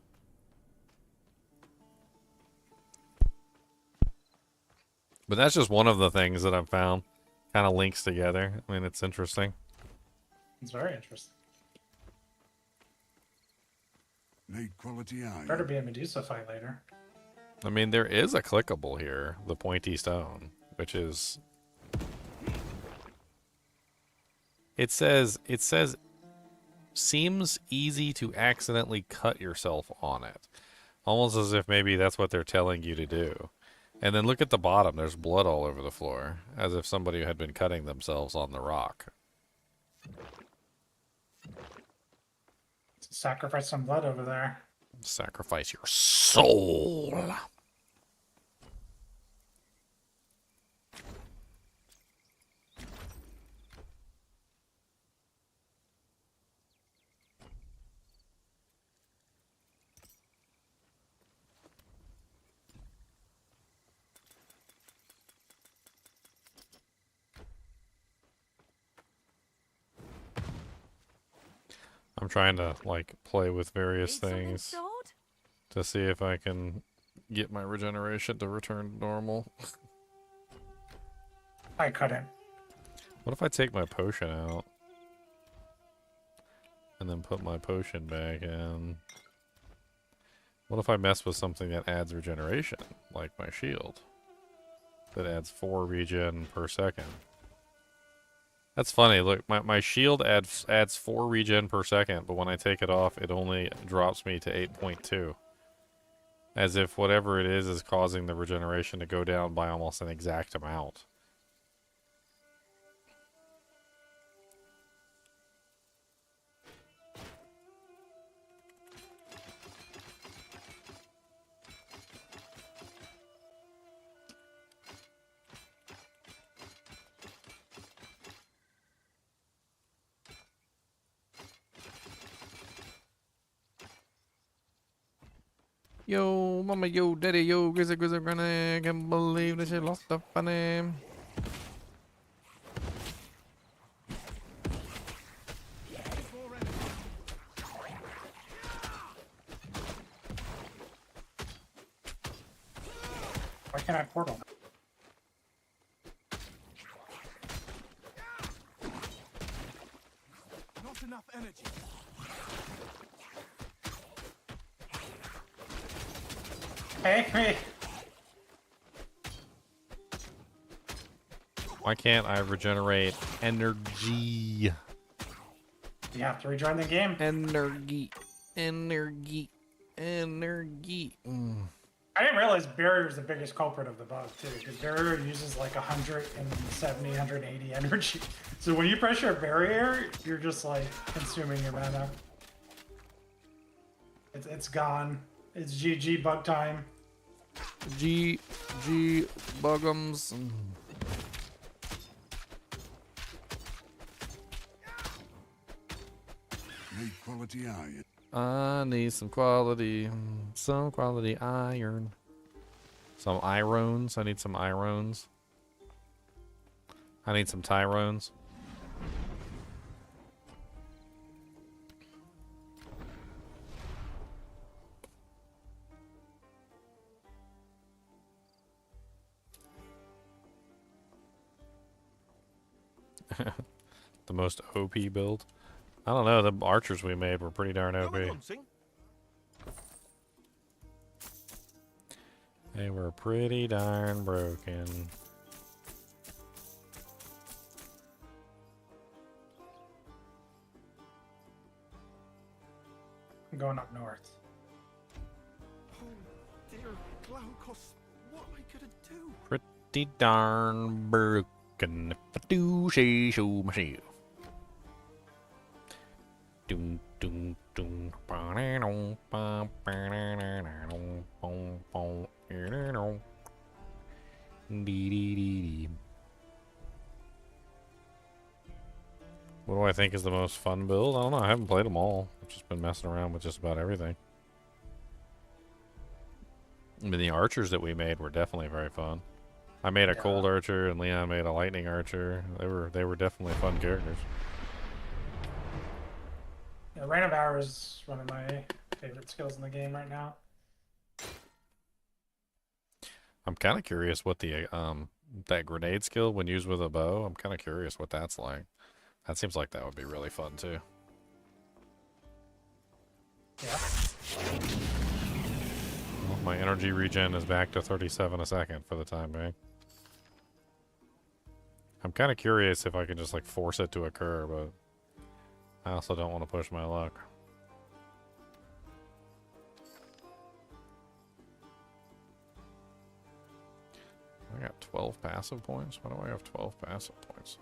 But that's just one of the things that I've found. Kind of links together. I mean, it's interesting. It's very interesting. Need quality iron. Better be a Medusa fight later. I mean, there is a clickable here. The pointy stone. which is it says seems easy to accidentally cut yourself on it. Almost as if maybe that's what they're telling you to do. And then look at the bottom. There's blood all over the floor, as if somebody had been cutting themselves on the rock. Sacrifice some blood over there. Sacrifice your soul. I'm trying to, like, play with various things to see if I can get my regeneration to return to normal. I couldn't. What if I take my potion out? And then put my potion back in? What if I mess with something that adds regeneration, like my shield? That adds 4 regen per second. That's funny. Look, my shield adds 4 regen per second, but when I take it off, it only drops me to 8.2. As if whatever it is causing the regeneration to go down by almost an exact amount. Yo, mama, yo, daddy, yo, grizzly, granny, can't believe that she lost the funny. Why can't I portal? Not enough energy. Hey, me. Why can't I regenerate energy? You have to rejoin the game. Energy. Energy. Energy. I didn't realize barrier is the biggest culprit of the bug too, because barrier uses like 170, 180 energy. So when you pressure a barrier, you're just like consuming your mana. It's gone. It's GG bug time. GG bugums. Need quality iron. I need some quality iron. Some irons. I need some irons. I need some tyrones. The most OP build. I don't know, the archers we made were pretty darn OP. They were pretty darn broken. I'm going up north. Oh dear, Glaucus, what am I gonna do? Pretty darn broken. If I do say so myself. Dun, dun, dun. What do I think is the most fun build? I don't know. I haven't played them all. I've just been messing around with just about everything. I mean, the archers that we made were definitely very fun. I made a cold archer and Leon made a lightning archer. They were definitely fun characters. Yeah, Rain of Hour is one of my favorite skills in the game right now. I'm kind of curious what the that grenade skill when used with a bow. I'm kind of curious what that's like. That seems like that would be really fun too. Yeah. Well, my energy regen is back to 37 a second for the time being. I'm kind of curious if I can just like force it to occur, but I also don't want to push my luck. I got 12 passive points. Why do I have 12 passive points?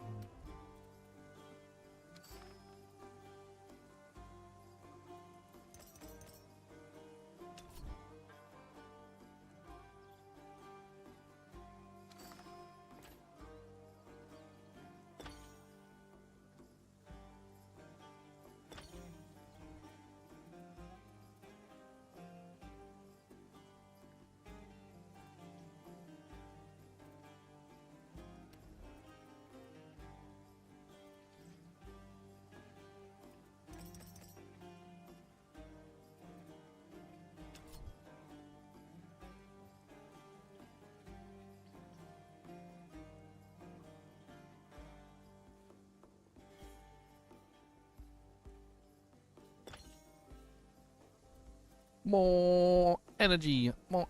More energy, more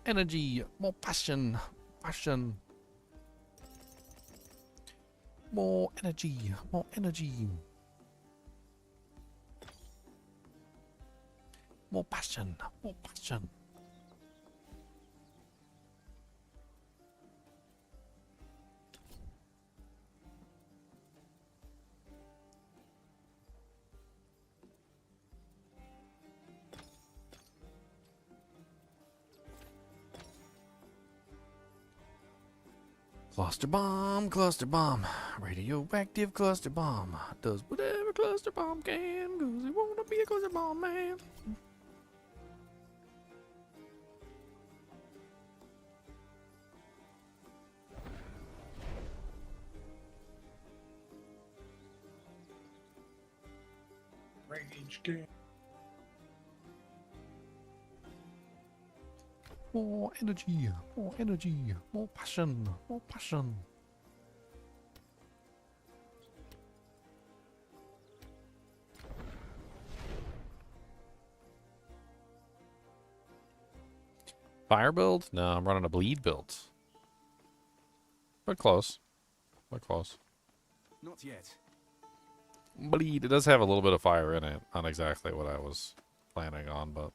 passion, passion. More energy, more energy. More passion, more passion. Cluster bomb, radioactive cluster bomb. Does whatever cluster bomb can, 'cause it wanna be a cluster bomb man. Rage game. More energy, more passion, more passion. Fire build? No, I'm running a bleed build. But close. But close. Not yet. Bleed. It does have a little bit of fire in it. Not exactly what I was planning on, but...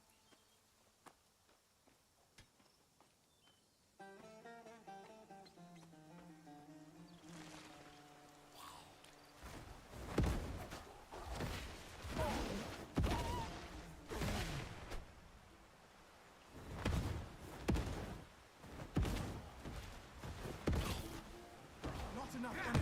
Not enough energy.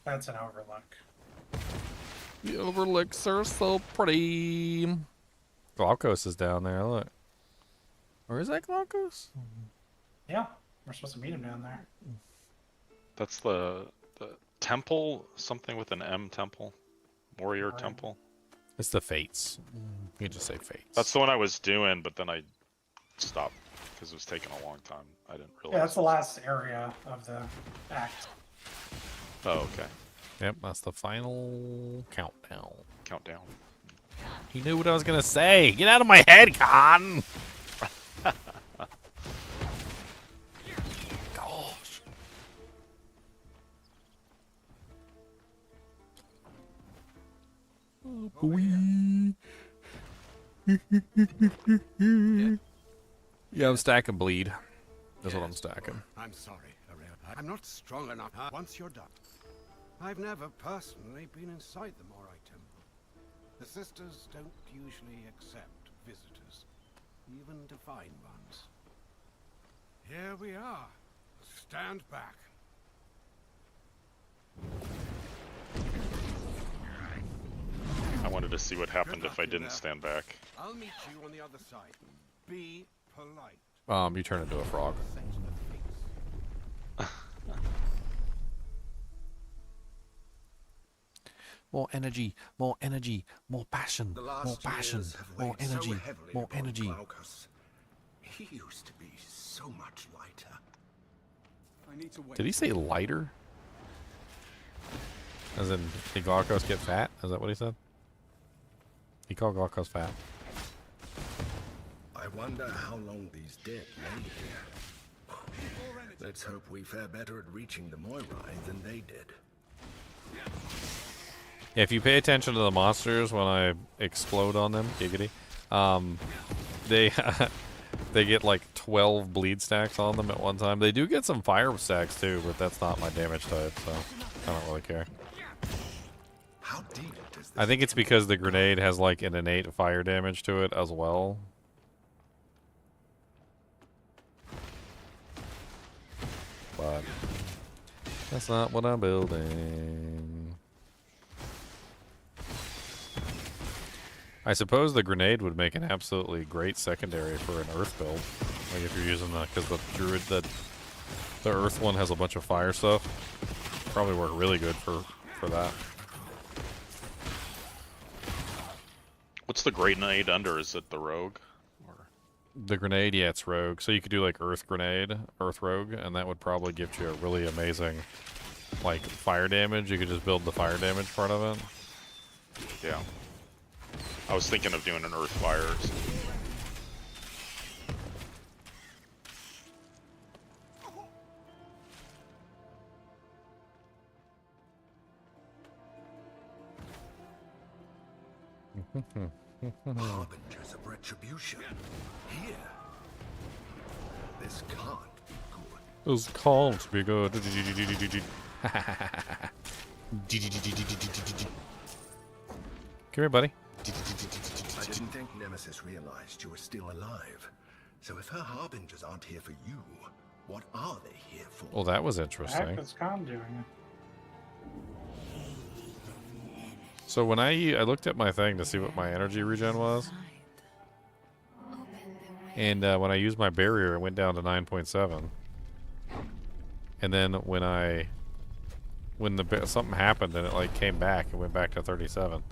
That's an overlook. The overlooks are so pretty. Glaucos is down there, look. Or is that Glaucos? Yeah, we're supposed to meet him down there. That's the temple, something with an M temple, warrior Alright. temple. It's the Fates. You can just say Fates. That's the one I was doing, but then I stopped because it was taking a long time. I didn't realize. Yeah, that's the last area of the act. Oh, okay. Yep, that's the final countdown. Countdown. He knew what I was gonna say. Get out of my head, Con! Gosh. Oh, boy. Yeah, I'm stacking bleed. That's what I'm stacking. I'm sorry, Aurelia. I'm not strong enough. Once you're done. I've never personally been inside the Morai Temple. The sisters don't usually accept visitors, even divine ones. Here we are. Stand back. I wanted to see what happened if I didn't stand back. I'll meet you on the other side. Be polite. You turn into a frog. Sensitive face. more energy, more energy, more passion, The more last passion, years have more weighed so energy, heavily more upon energy. Glaucus. He used to be so much lighter. I need to wait. Did he say lighter? As in, did Glaucus get fat? Is that what he said? He called Glaucus fat. I wonder how long these dead lay here. Let's hope we fare better at reaching the Moirai than they did. Yeah, if you pay attention to the monsters when I explode on them, giggity, they they get like 12 bleed stacks on them at one time. They do get some fire stacks too, but that's not my damage type, so I don't really care. How deep does this I think it's because the grenade has like an innate fire damage to it as well. But that's not what I'm building. I suppose the grenade would make an absolutely great secondary for an earth build. Like if you're using the, because the druid, the earth one has a bunch of fire stuff. Probably work really good for that. What's the grenade under? Is it the rogue? Or... The grenade, yeah, it's rogue. So you could do like earth grenade, earth rogue, and that would probably give you a really amazing, like, fire damage. You could just build the fire damage part of it. Yeah. I was thinking of doing an earth fire. harbingers of retribution? Here. This can't be good. This can't be good. Come here, buddy. I didn't think Nemesis realized you were still alive. So if her harbingers aren't here for you, what are they here for? Well, that was What the interesting. heck is Khan doing? So when I looked at my thing to see what my energy regen was, and when I used my barrier, it went down to 9.7. And then when something happened and it like came back, it went back to 37.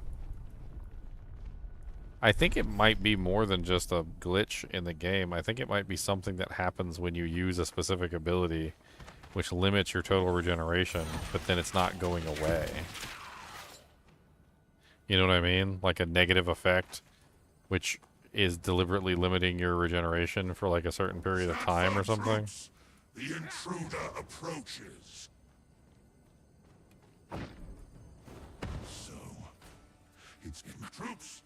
I think it might be more than just a glitch in the game. I think it might be something that happens when you use a specific ability, which limits your total regeneration, but then it's not going away. You know what I mean? Like a negative effect, which is deliberately limiting your regeneration for like a certain period of time or something. The intruder approaches. So, it's troops.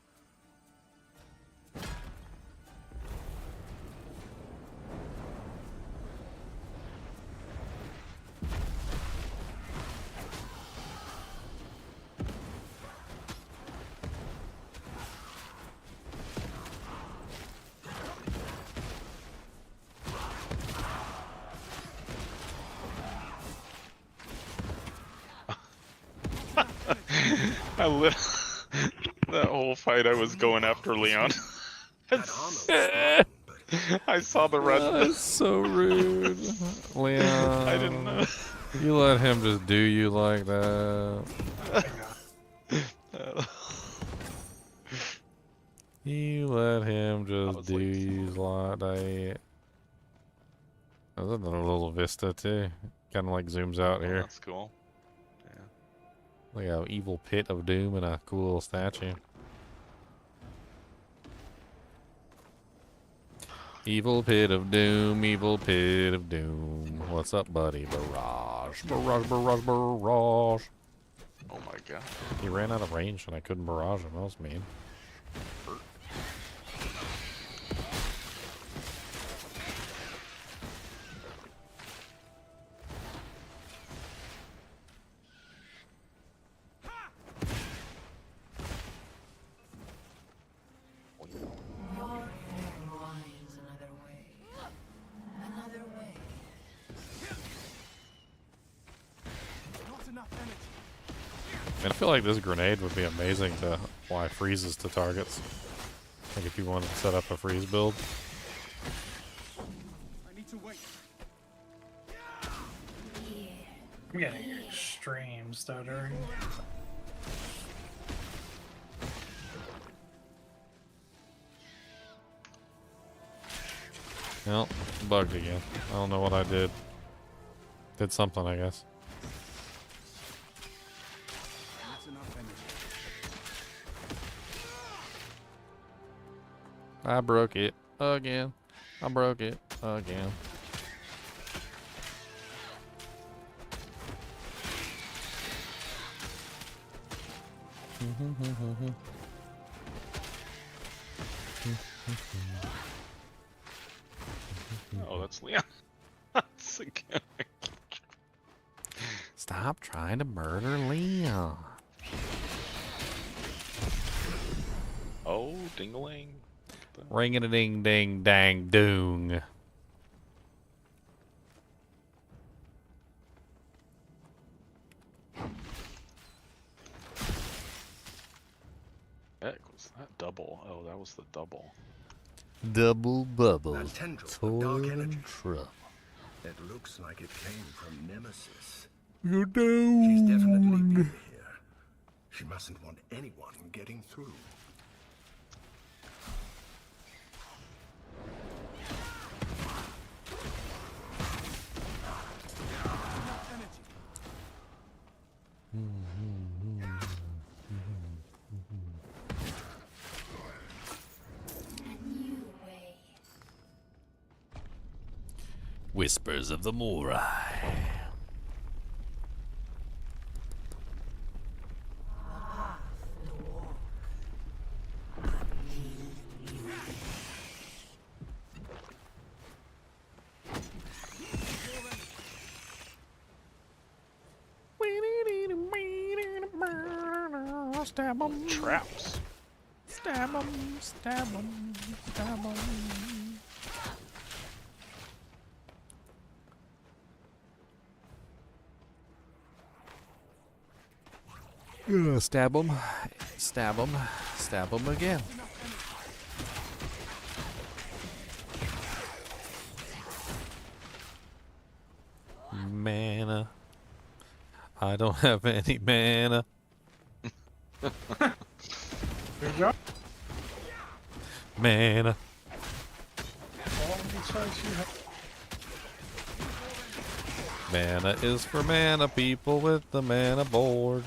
That whole fight I was going after Leon. That armor was fine, but I saw the red. That's so rude. Leon. I didn't know. You let him just do you like that. You let him just do you like that. There's another little vista too. Kind of like zooms out here. That's cool. Like an evil pit of doom and a cool little statue. Evil pit of doom, evil pit of doom. What's up, buddy? Barrage. Barrage, barrage, barrage. Oh my god. He ran out of range and I couldn't barrage him. That was mean. I feel like this grenade would be amazing to apply freezes to targets. Like if you wanted to set up a freeze build. I need to wait. I'm getting extreme stuttering. Well, bugged again. I don't know what I did. Did something, I guess. That's enough energy. I broke it again. I broke it again. Oh, that's Leon. That's again. Stop trying to murder Leon. Oh, ding-a-ling. Ring a ding ding dang doong. Heck, was that double? Oh, that was the double. Double bubble. That tendril of dark Toil energy. and trouble. It looks like it came from Nemesis. You She's definitely been down. here. She mustn't want anyone getting through. Enough energy. Whispers of the Morai. Stab 'em, Traps. stab 'em, stab 'em, stab 'em. Stab 'em, stab 'em, stab 'em again. Mana. I don't have any mana. There you go. Mana. All these sides you have. Mana is for mana people with the mana board.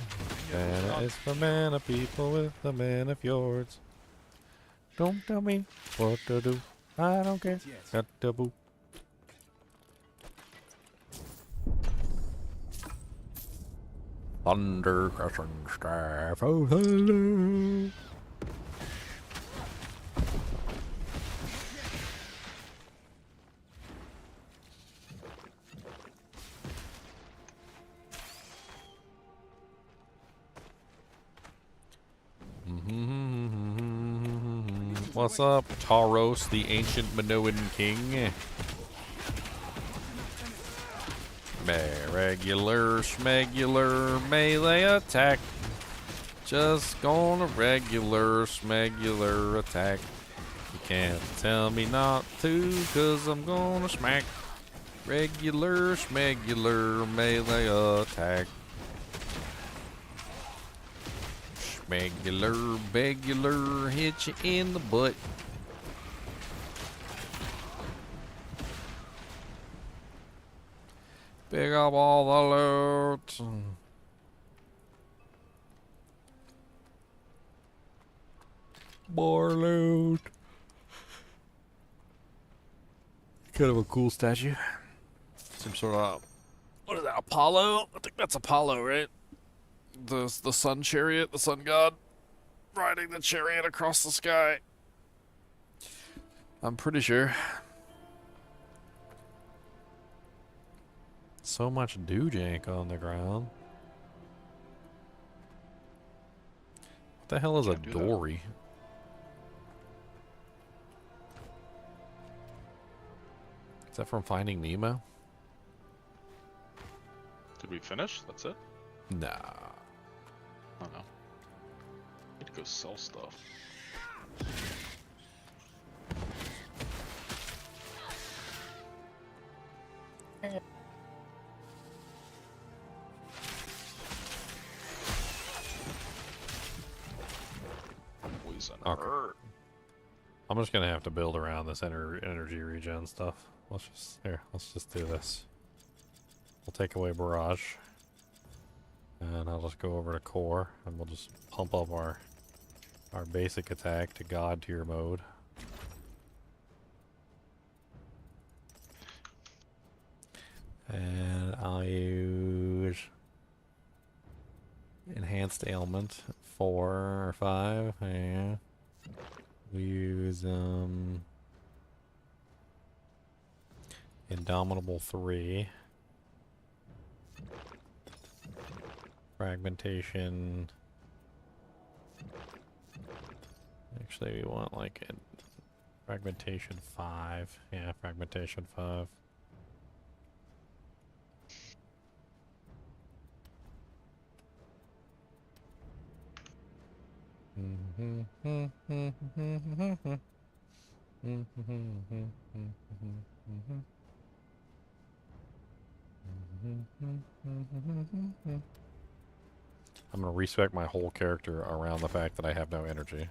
Mana is for mana people with the mana fjords. Don't tell me what to do. I don't care. Got to boo. Thunder crushing staff. Oh, hello. What's up, Taros, the ancient Minoan king? Regular, schmegular, melee attack. Just gonna regular, schmegular attack. You can't tell me not to, cause I'm gonna smack. Regular, schmegular, melee attack. Schmegular, begular, hit you in the butt. Pick up all the loot. More loot. Kind of a cool statue. Some sort of, what is that, Apollo? I think that's Apollo, right? The sun chariot, the sun god, riding the chariot across the sky. I'm pretty sure. So much doojank on the ground. What the hell is a Can't do that. dory? Is that from Finding Nemo? Did we finish? That's it? Nah. Oh no. Need to go sell stuff. Okay. Hurt. I'm just gonna have to build around this energy regen stuff. Let's just do this. We'll take away barrage, and I'll just go over to core, and we'll just pump up our basic attack to god tier mode. And I'll use enhanced ailment 4 or 5. Yeah. We use Indomitable 3. Fragmentation. Actually, we want like a fragmentation 5. Yeah, fragmentation 5. I'm gonna respec my whole character around the fact that I have no energy.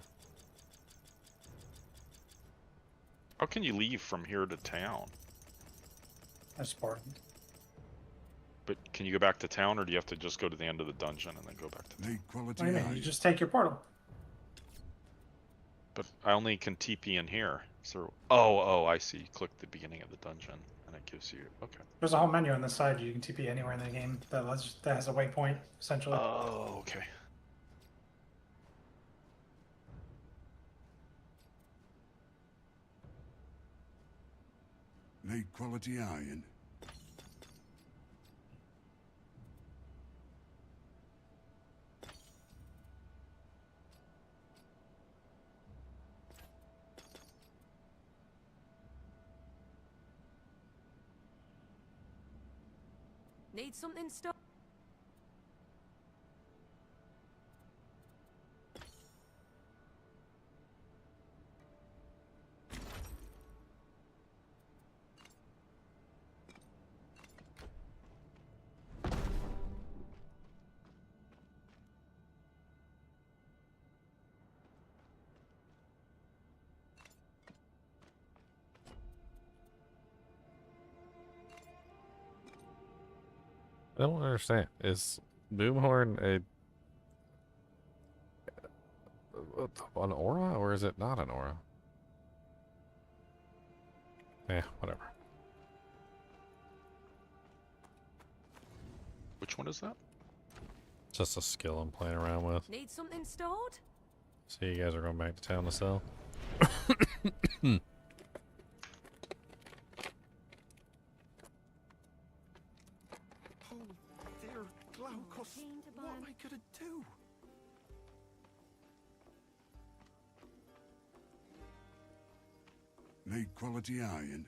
How can you leave from here to town? That's important. But can you go back to town, or do you have to just go to the end of the dungeon and then go back to town? Need quality What do you mean? iron. You just take your portal. But I only can TP in here. So, oh, I see. You click the beginning of the dungeon, and it gives you. Okay. There's a whole menu on the side. You can TP anywhere in the game that has a waypoint, essentially. Oh, okay. Need quality iron. Need something stuff? I don't understand. Is Boomhorn an aura, or is it not an aura? Yeah, whatever. Which one is that? Just a skill I'm playing around with. Need something stored? So you guys are going back to town to sell? Oh dear, Glaucus, what am I gonna do? Need quality iron.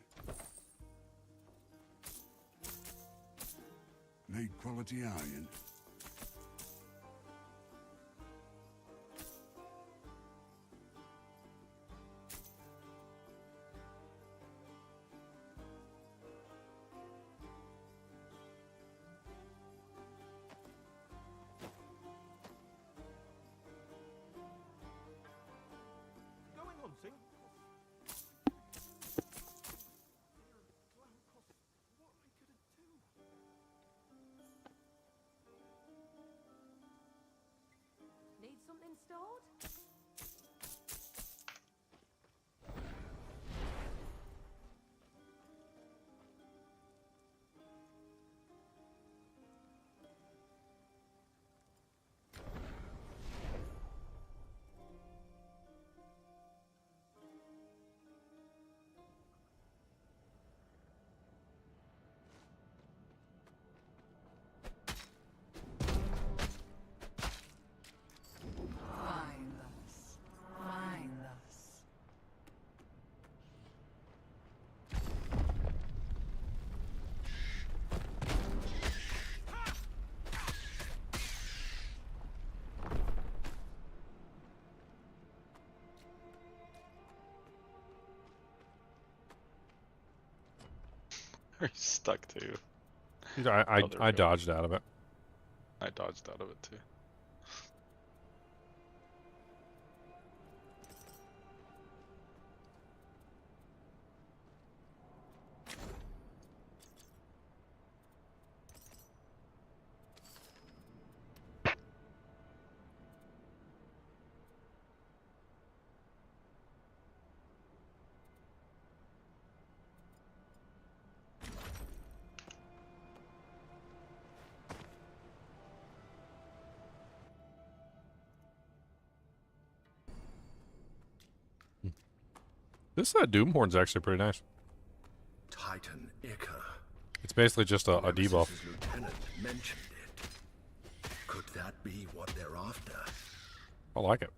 Need quality iron. Going hunting? Need something stored? Find us. Find us. Are you stuck too? I Oh, there we I go. dodged out of it. I dodged out of it too. This Doomhorn's actually pretty nice. Titan Ica. It's basically just a debuff. Nemesis's lieutenant mentioned it. Could that be what they're after? I like it.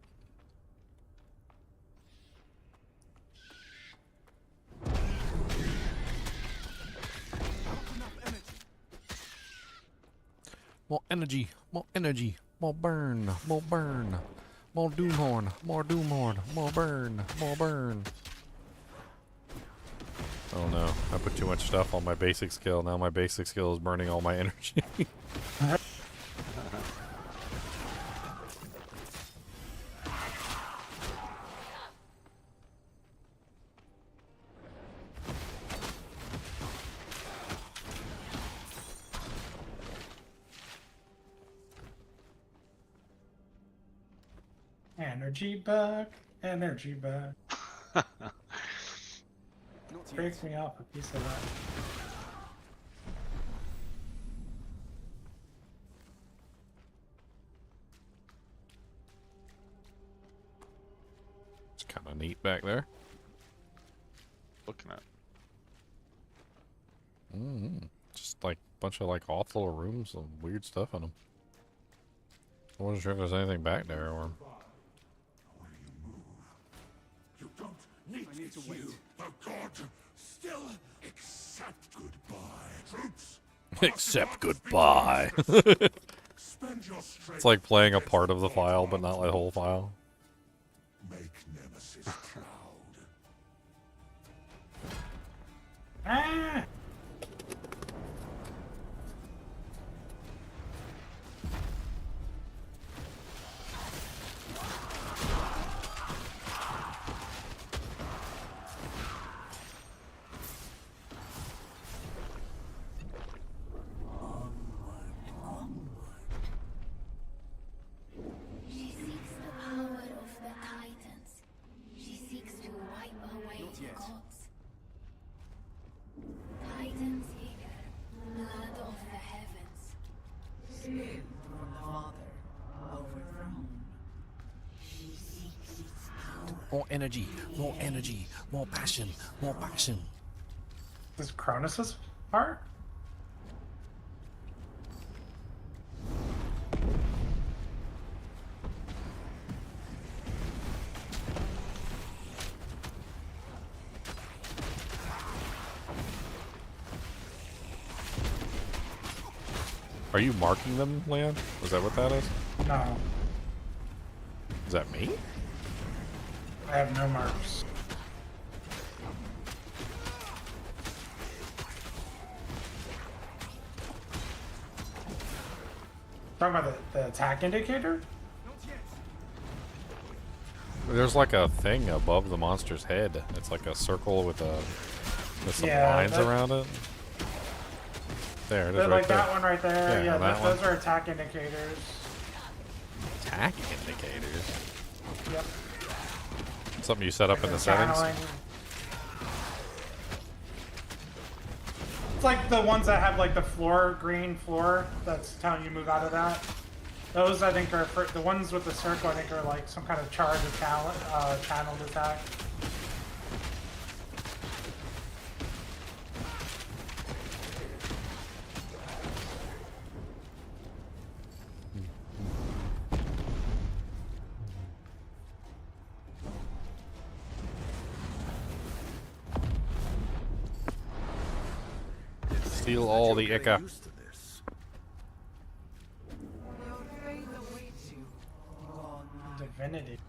More energy, more energy, more burn, more burn, more Doomhorn, more Doomhorn, more burn, more burn. Oh no, I put too much stuff on my basic skill. Now my basic skill is burning all my energy. Energy bug, energy bug. Breaks me off a piece of that. It's kind of neat back there. Looking at. Just like a bunch of like off-floor rooms and weird stuff in them. I wasn't sure if there's anything back there or. You don't need to wait. The god still accept goodbye, troops. Except goodbye. Spend your strength. It's like playing a part of the file, but not the whole file. Make Nemesis proud. Ah! She seeks the power of the Titans. She seeks to wipe away the gods. Titans here, blood of the heavens. Spirit from the Father, overthrown. She seeks its power. More energy, more passion, more passion. This is Cronus's part? Are you marking them, Leon? Is that what that is? No, Is that me? I have no marks. Talking about the attack indicator? There's like a thing above the monster's head. It's like a circle with some Yeah, lines that- around it. There it is, But right like there. that one right there. Yeah, Yeah, that those one. are attack indicators. Attack indicators. Yep. Something you set up in the Channeling. settings. It's like the ones that have like the floor, green floor, that's telling you move out of that. Those I think are for the ones with the circle. I think are like some kind of charge of channeled attack. Steal all the You're Ica. getting used to this. Your fate awaits you, God Knight. Divinity.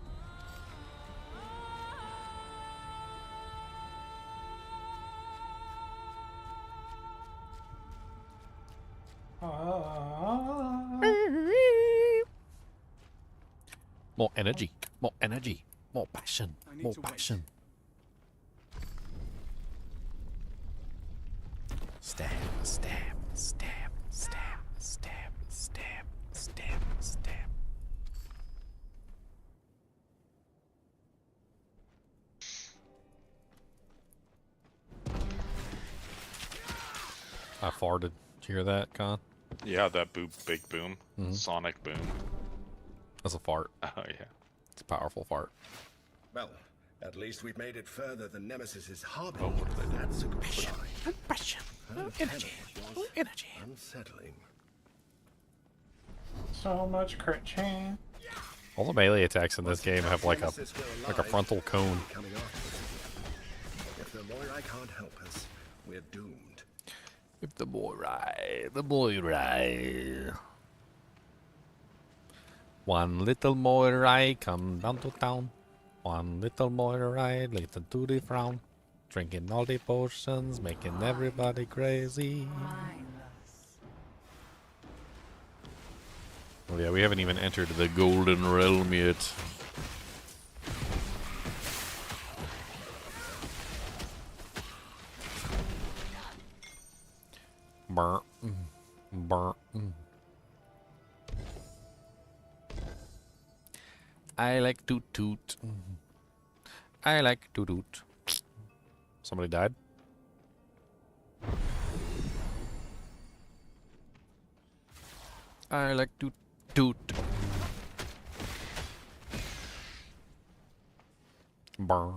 More energy, more passion, I need more to wait. passion. Stab, stab, stab, stab, stab, stab, stab, stab. I farted. Did you hear that, Con? Yeah, that big boom. Mhm. Sonic boom. That's a fart. Oh, yeah. It's a powerful fart. Well, At least we've made it further than Nemesis's harbinger. Oh, what did I do? That's a good sign. Passion. Her Energy. tenor was Energy. unsettling. So much crit chance. All the melee attacks in this game have like a Nemesis still alive, frontal cone. coming after us again. If the Moirai can't help us, we're doomed. If the Moirai. One little Moirai come down to town. One little Moirai listen to the frown. Drinking all the potions, making everybody crazy. Oh yeah, we haven't even entered the Golden Realm yet. Burr. Burr. I like to toot. I like to toot. Somebody died? I like to toot. Burr.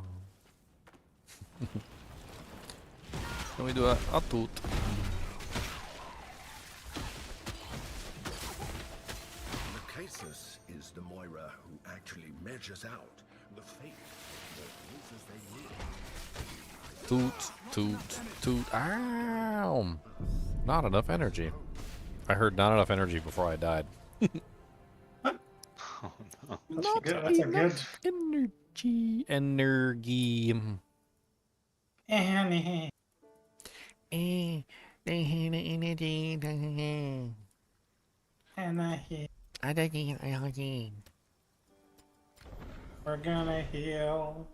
Can we do a toot? Lucasus is the Moira who actually measures out the fate that they live. Toot, toot, toot. Ow! Not enough energy. I heard not enough energy before I died. Oh no. That's good. That's a good. Energy. Energy. We're gonna heal.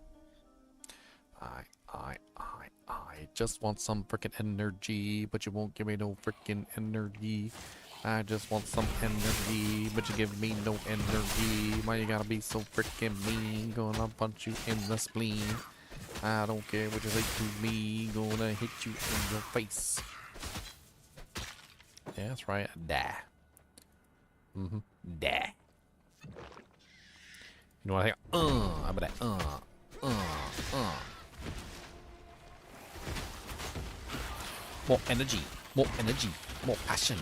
I just want some freaking energy, but you won't give me no freaking energy. I just want some energy, but you give me no energy. Why you gotta be so freaking mean? Gonna punch you in the spleen. I don't care what you say to me. Gonna hit you in your face. Yeah, that's right. Die. Die. You know what I think? I'm gonna More energy, more energy, more passion,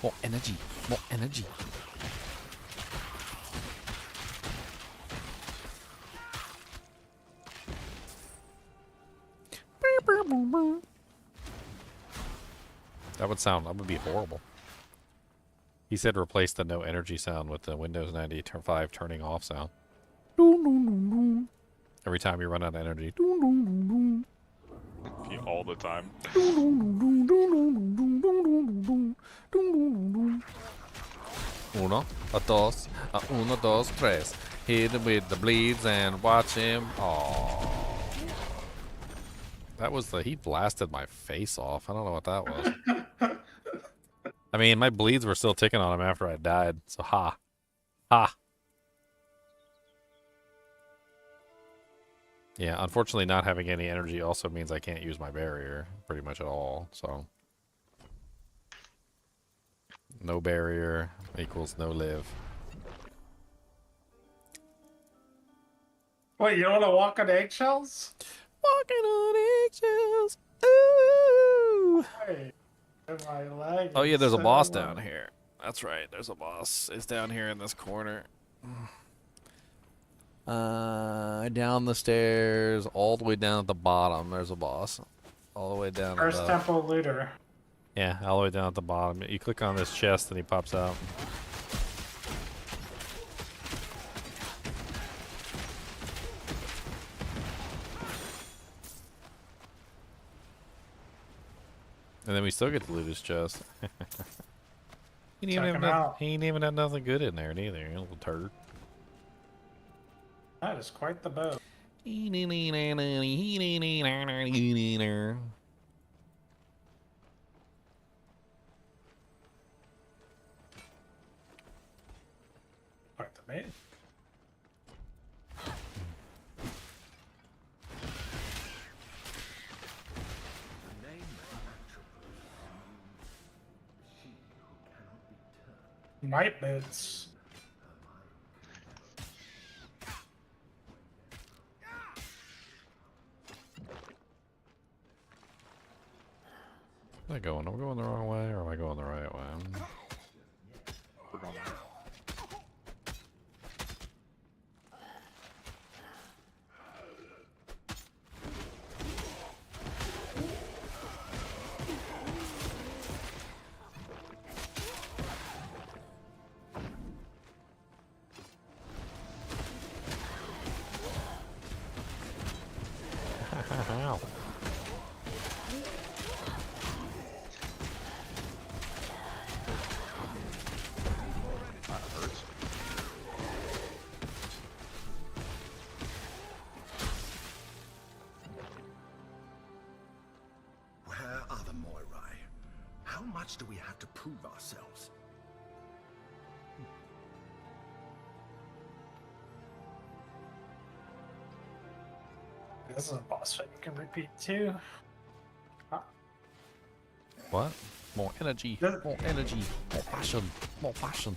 more energy, more energy. That would be horrible. He said replace the no energy sound with the Windows 95 turning off sound. Every time you run out of energy. All the time. Uno, dos, tres. Hit him with the bleeds and watch him. Aww. He blasted my face off. I don't know what that was. I mean, my bleeds were still ticking on him after I died, so ha. Ha. Yeah, unfortunately not having any energy also means I can't use my barrier pretty much at all, so. No barrier equals no live. Wait, you don't want to walk on eggshells? Walking on eggshells. Ooh. Hey, my leg. Oh yeah, there's a so boss long. down here. That's right, there's a boss. It's down here in this corner. Down the stairs, all the way down at the bottom, there's a boss. All the way down First at the... temple looter. Yeah, all the way down at the bottom. You click on this chest and he pops out. And then we still get to loot his chest. He Check him out. ain't even had nothing good in there neither, you little turd. That is quite the bow. Quite the maid. Night boots. Am I going? Am I going the wrong way, or am I going the right way? We're going. Ow. That hurts. Where are the Moirai? How much do we have to prove ourselves? This is a boss fight you can repeat too. What? More energy. More energy. More passion. More passion.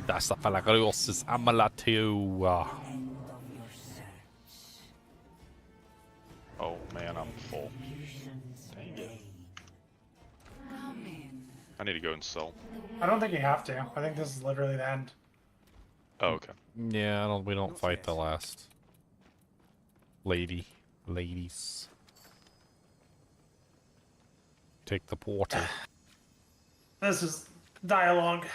That's the Falagrios Amalatio. Oh man, I'm full. Dang it. I need to go and sell. I don't think you have to. I think this is literally the end. Oh, okay. Yeah, we don't fight the last ladies. Take the portal. This is dialogue.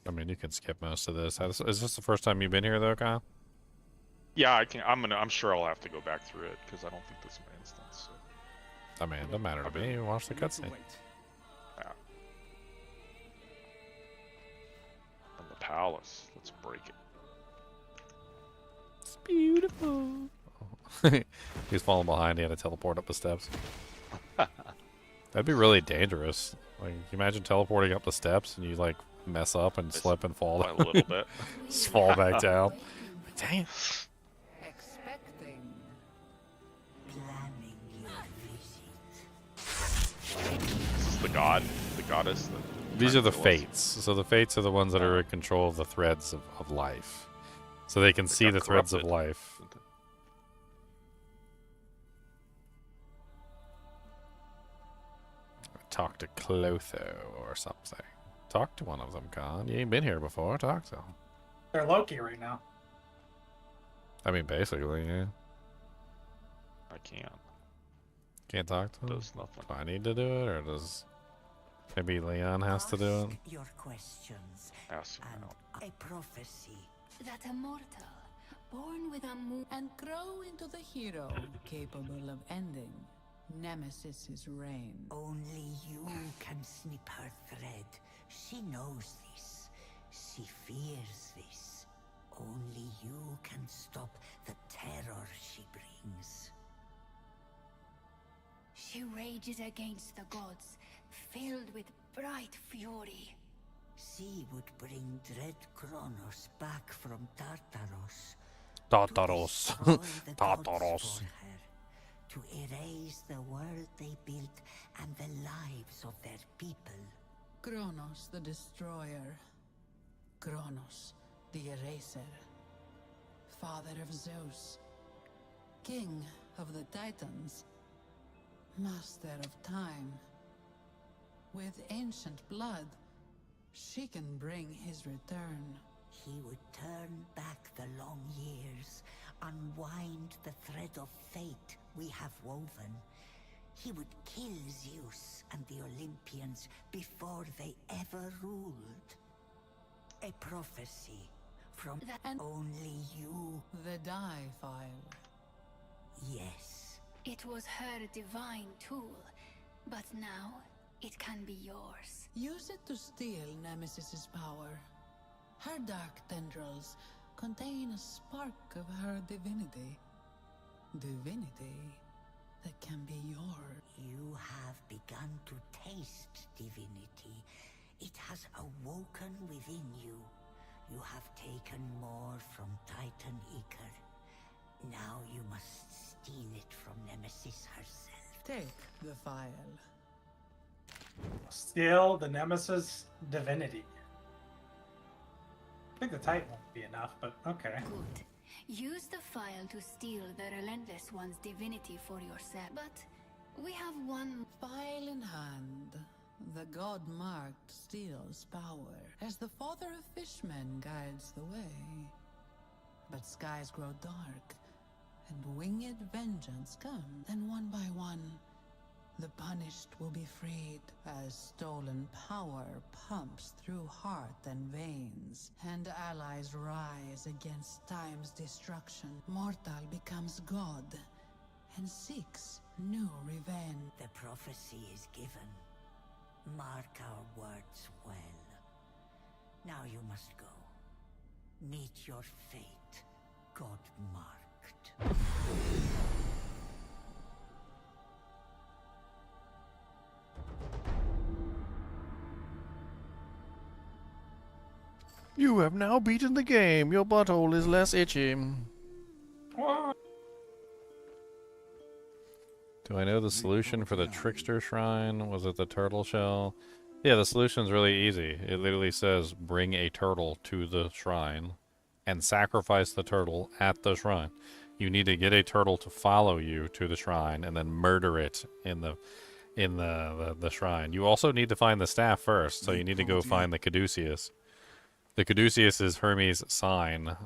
I mean, you can skip most of this. Is this the first time you've been here, though, Kyle? Yeah, I can. I'm sure I'll have to go back through it because I don't think this is my instance. So. I mean, it doesn't matter to me. Watch the cutscene. Yeah. From the palace. Let's break it. It's beautiful. He's falling behind. He had to teleport up the steps. That'd be really dangerous. Like, you imagine teleporting up the steps and you like mess up and slip and fall A little bit. Just fall back down. Dang. Expecting. Planning your visit. This is the god, the goddess. These are the fates. So the fates are the ones that are in control of the threads of life. So they can see got the threads of corrupted. life. Talk to Clotho or something. Talk to one of them, Khan. You ain't been here before. Talk to them. They're Loki right now. I mean, basically, yeah. I can't. Can't talk to them? Does nothing. Do I need to do it, or does maybe Leon has to do it? Ask your questions. Ask him And out. a prophecy. That a mortal, born with a moon. And grow into the hero capable of ending Nemesis's reign. Only you can snip her thread. She knows this. She fears this. Only you can stop the terror she brings. She rages against the gods, filled with bright fury. She would bring dread Kronos back from Tartaros. Tartaros. To destroy the gods Tartaros. for her, to erase the world they built and the lives of their people. Kronos the Destroyer. Kronos the Eraser. Father of Zeus. King of the Titans. Master of time. With ancient blood, she can bring his return. He would turn back the long years, unwind the thread of fate we have woven. He would kill Zeus and the Olympians before they ever ruled. A prophecy from And- only you. The Die File. Yes. It was her divine tool, but now it can be yours. Use it to steal Nemesis's power. Her dark tendrils contain a spark of her divinity. Divinity that can be yours. You have begun to taste divinity. It has awoken within you. You have taken more from Titan Iker. Now you must steal it from Nemesis herself. Take the file. Steal the Nemesis divinity. I think the Titan won't be enough, but okay. Good. Use the file to steal the Relentless One's divinity for yourself. But we have one File in hand, the god marked steals power, as the father of fishmen guides the way. But skies grow dark, and winged vengeance comes, and one by one, the punished will be freed, as stolen power pumps through heart and veins, and allies rise against time's destruction. Mortal becomes god, and seeks new revenge. The prophecy is given. Mark our words well. Now you must go. Meet your fate, God marked. You have now beaten the game. Your butthole is less itchy. Do I know the solution for the trickster shrine? Was it the turtle shell? Yeah, the solution's really easy. It literally says bring a turtle to the shrine and sacrifice the turtle at the shrine. You need to get a turtle to follow you to the shrine and then murder it in the shrine. You also need to find the staff first, so you need to go find the caduceus. The caduceus is Hermes' sign.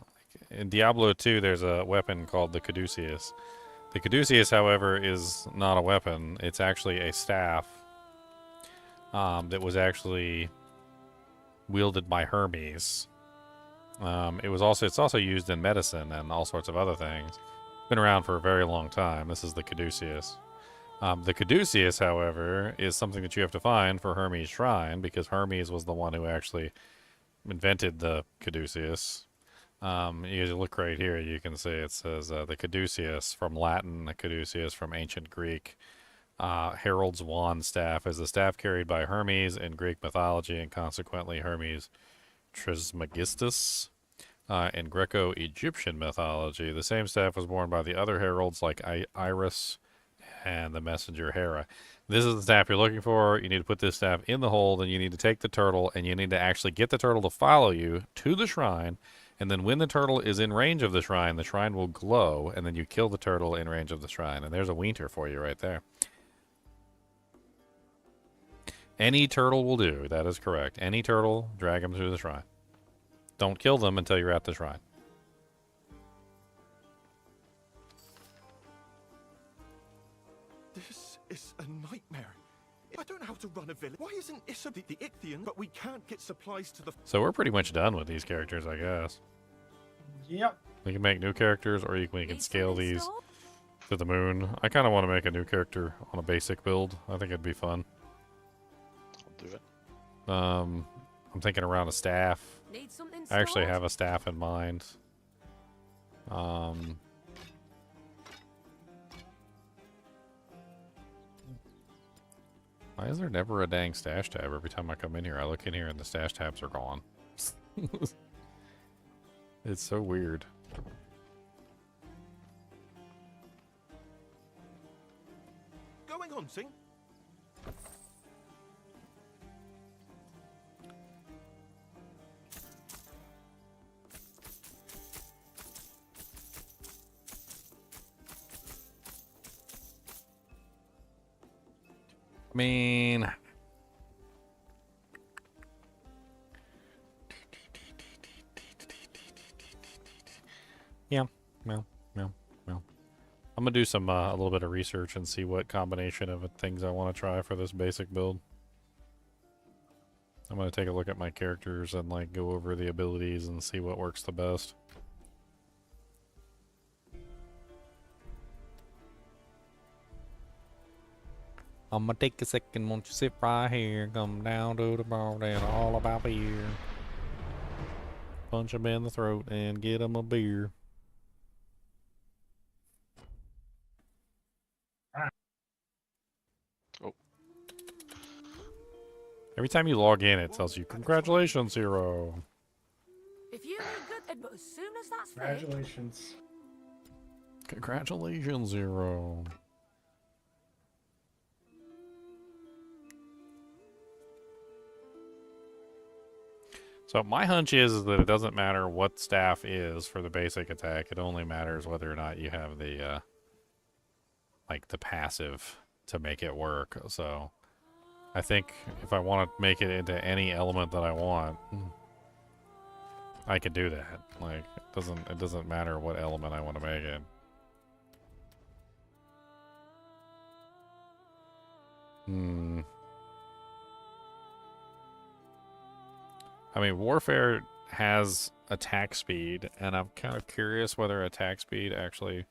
In Diablo 2, there's a weapon called the caduceus. The caduceus, however, is not a weapon. It's actually a staff that was actually wielded by Hermes. It's also used in medicine and all sorts of other things. Been around for a very long time. This is the caduceus. The caduceus, however, is something that you have to find for Hermes' shrine, because Hermes was the one who actually invented the caduceus. You look right here, you can see it says the caduceus from Latin, the caduceus from ancient Greek. Herald's wand staff is the staff carried by Hermes in Greek mythology, and consequently Hermes Trismegistus in Greco-Egyptian mythology. The same staff was borne by the other heralds like Iris and the messenger Hera. This is the staff you're looking for. You need to put this staff in the hole, then you need to take the turtle, and you need to actually get the turtle to follow you to the shrine, and then when the turtle is in range of the shrine will glow, and then you kill the turtle in range of the shrine. And there's a winter for you right there. Any turtle will do. That is correct. Any turtle, drag them through the shrine. Don't kill them until you're at the shrine. This is a nightmare. I don't know how to run a village. Why isn't Issa the Ichthian? But we can't get supplies to the... So we're pretty much done with these characters, I guess. Yep. We can make new characters, or we can scale these to the moon. I kind of want to make a new character on a basic build. I think it'd be fun. I'll do it. I'm thinking around a staff. Need something I actually stored? have a staff in mind. Why is there never a dang stash tab every time I come in here? I look in here and the stash tabs are gone. It's so weird. Going on, Sing. I mean, yeah, well. I'm gonna do some a little bit of research and see what combination of things I want to try for this basic build. I'm gonna take a look at my characters and like go over the abilities and see what works the best. I'm gonna take a second, won't you sit right here, come down to the bar and all about beer. Punch him in the throat and get him a beer. Oh. Every time you log in, it tells you, congratulations, hero. If you need good, but as soon as that's finished, Congratulations. Congratulations, Zero. So my hunch is that it doesn't matter what staff is for the basic attack. It only matters whether or not you have the like the passive to make it work. So I think if I want to make it into any element that I want, I can do that. Like it doesn't matter what element I want to make it. I mean, Warfare has attack speed, and I'm kind of curious whether attack speed actually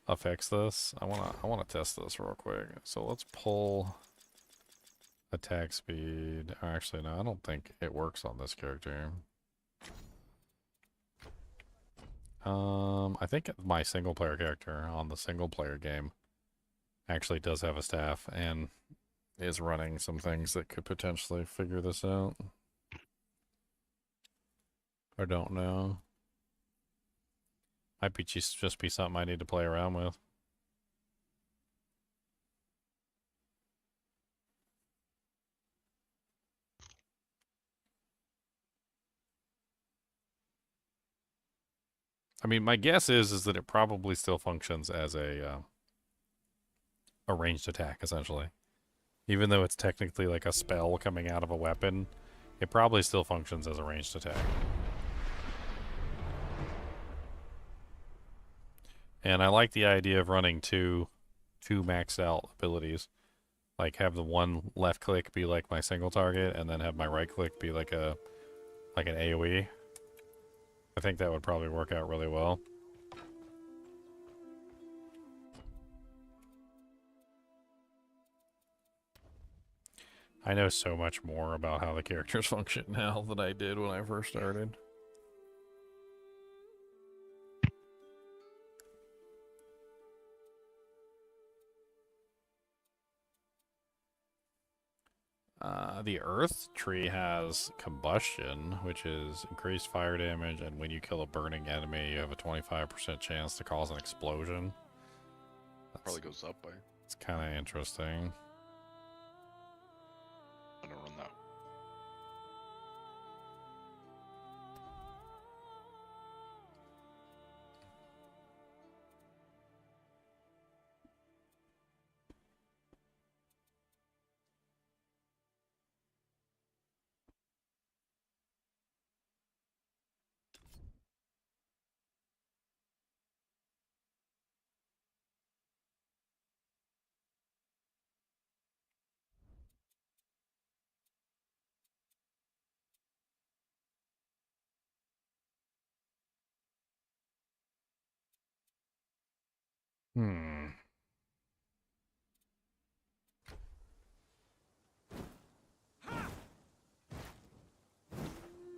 affects this. I wanna test this real quick. So let's pull attack speed. Actually, no, I don't think it works on this character. I think my single player character on the single player game actually does have a staff and is running some things that could potentially figure this out. I don't know. Might be just be something I need to play around with. I mean, my guess is that it probably still functions as a ranged attack, essentially. Even though it's technically like a spell coming out of a weapon, it probably still functions as a ranged attack. And I like the idea of running two maxed out abilities. Like have the one left click be like my single target, and then have my right click be like an AoE. I think that would probably work out really well. I know so much more about how the characters function now than I did when I first started. The Earth tree has combustion, which is increased fire damage, and when you kill a burning enemy, you have a 25% chance to cause an explosion. Probably goes up by. It's kind of interesting. I'm gonna run that.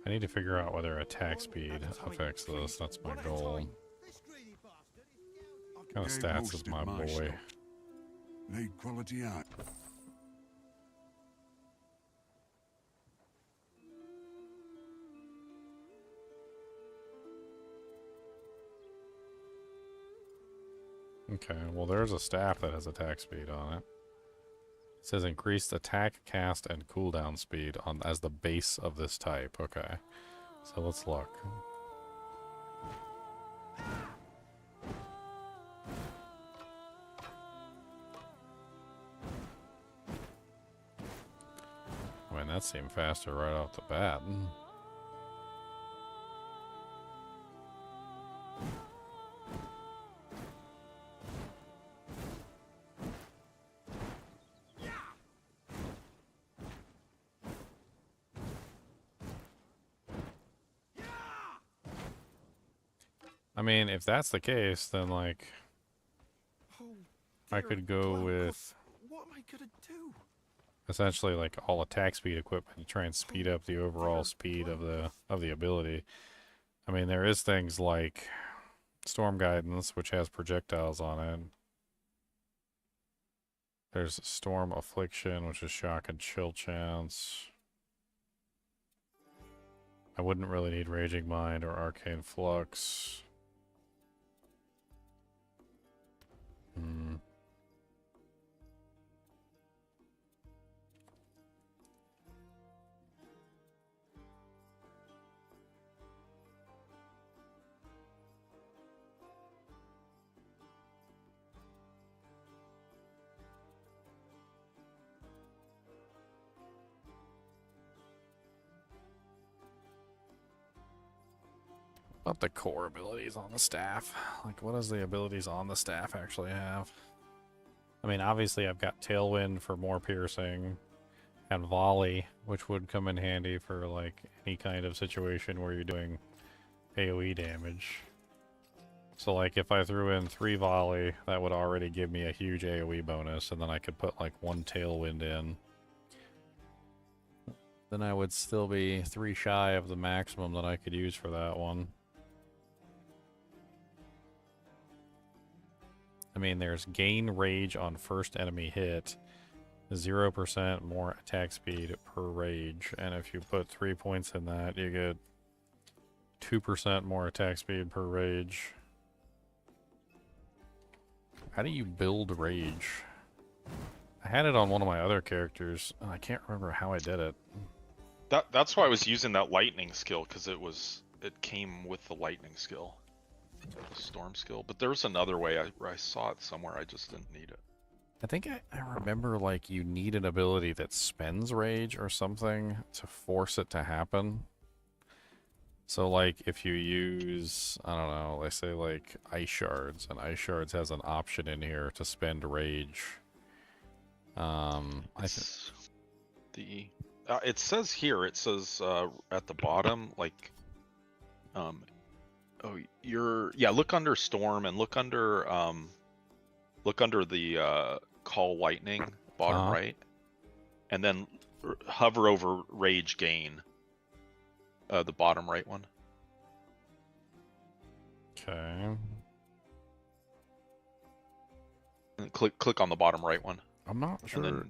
I need to figure out whether attack speed affects this. That's my goal. What kind of stats is my boy? Need quality art. Okay, well there's a staff that has attack speed on it. It says increased attack, cast, and cooldown speed on as the base of this type. Okay, so let's look. I mean, that seemed faster right off the bat. I mean, if that's the case, then like I could go with What am I gonna do? essentially like all attack speed equipment to try and speed up the overall speed of the ability. I mean, there is things like Storm Guidance, which has projectiles on it. There's Storm Affliction, which is shock and chill chance. I wouldn't really need Raging Mind or Arcane Flux. About the core abilities on the staff. Like, what does the abilities on the staff actually have? I mean, obviously I've got Tailwind for more piercing, and Volley, which would come in handy for, like, any kind of situation where you're doing AoE damage. So, like, if I threw in 3 Volley, that would already give me a huge AoE bonus, and then I could put, like, 1 Tailwind in. Then I would still be 3 shy of the maximum that I could use for that one. I mean, there's gain rage on first enemy hit, 0% more attack speed per rage, and if you put 3 points in that, you get 2% more attack speed per rage. How do you build rage? I had it on one of my other characters, and I can't remember how I did it. That's why I was using that lightning skill, because it came with the lightning skill. The storm skill, but there's another way. I saw it somewhere. I just didn't need it. I think I remember, like, you need an ability that spends rage or something to force it to happen. So, like, if you use, I don't know, let's say, like, Ice Shards, and Ice Shards has an option in here to spend rage. It says here, it says at the bottom, like, look under storm and look under the call lightning, bottom right, and then hover over rage gain, the bottom right one. Okay. And click on the bottom right one. I'm not sure.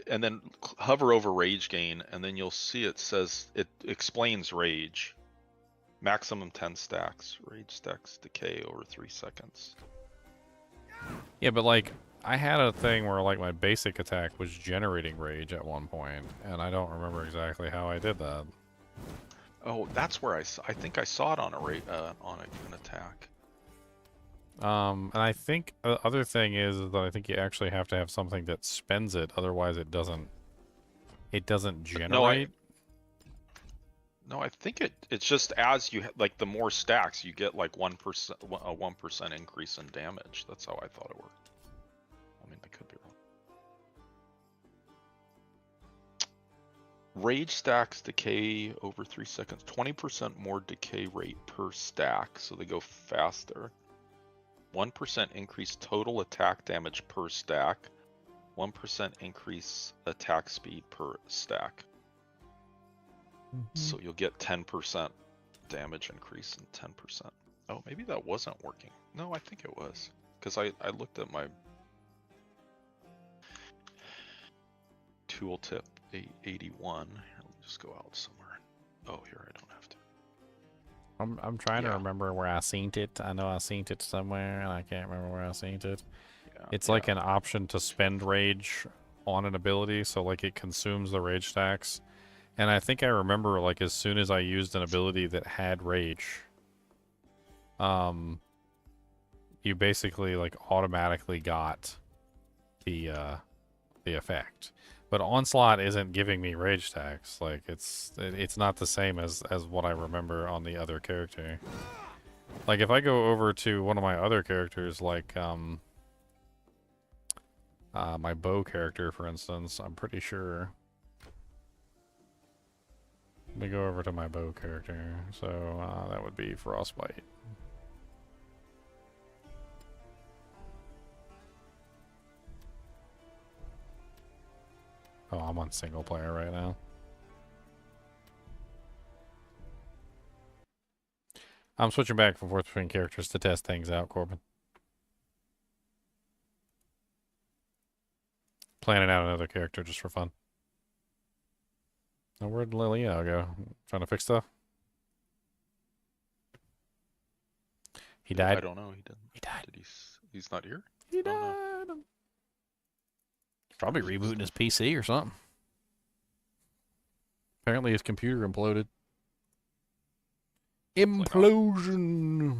And then hover over rage gain, and then you'll see it says, it explains rage. Maximum 10 stacks. Rage stacks decay over 3 seconds. Yeah, but, like, I had a thing where, like, my basic attack was generating rage at one point, and I don't remember exactly how I did that. Oh, that's where I think I saw it on an attack. And I think the other thing is that I think you actually have to have something that spends it, otherwise it doesn't generate. No, I think it's just as you, like, the more stacks you get, like, 1% a 1% increase in damage. That's how I thought it worked. I mean, I could be wrong. Rage stacks decay over 3 seconds. 20% more decay rate per stack, so they go faster. 1% increase total attack damage per stack. 1% increase attack speed per stack. So you'll get 10% damage increase and 10%. Oh, maybe that wasn't working. No, I think it was. Because I looked at my tooltip 81. Here, let me just go out somewhere. Oh, here, I don't have to. I'm trying to remember where I seen it. I know I seen it somewhere, and I can't remember where I seen it. It's like an option to spend rage on an ability, so, like, it consumes the rage stacks. And I think I remember, like, as soon as I used an ability that had rage, you basically, like, automatically got the effect. But Onslaught isn't giving me rage stacks. Like, it's not the same as what I remember on the other character. Like, if I go over to one of my other characters, like, my bow character, for instance, I'm pretty sure. Let me go over to my bow character. So, that would be Frostbite. Oh, I'm on single player right now. I'm switching back and forth between characters to test things out, Corbin. Planning out another character just for fun. Now, where'd Lilio go? Trying to fix stuff? He died? I don't know. He didn't. He died. He's not here? He died. Probably rebooting his PC or something. Apparently his computer imploded. Implosion!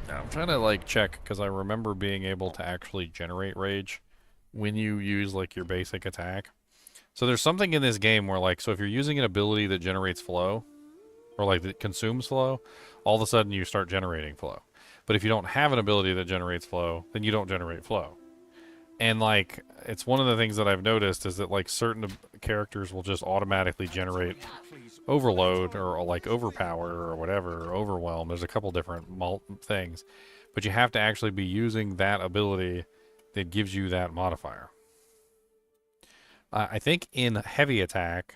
I'm trying to, like, check, because I remember being able to actually generate rage when you use like your basic attack. So there's something in this game where like, so if you're using an ability that generates flow, or like that consumes flow, all of a sudden you start generating flow. But if you don't have an ability that generates flow, then you don't generate flow. And like, it's one of the things that I've noticed is that like certain characters will just automatically generate overload or like overpower or whatever, or overwhelm. There's a couple different things, but you have to actually be using that ability that gives you that modifier. I think in heavy attack,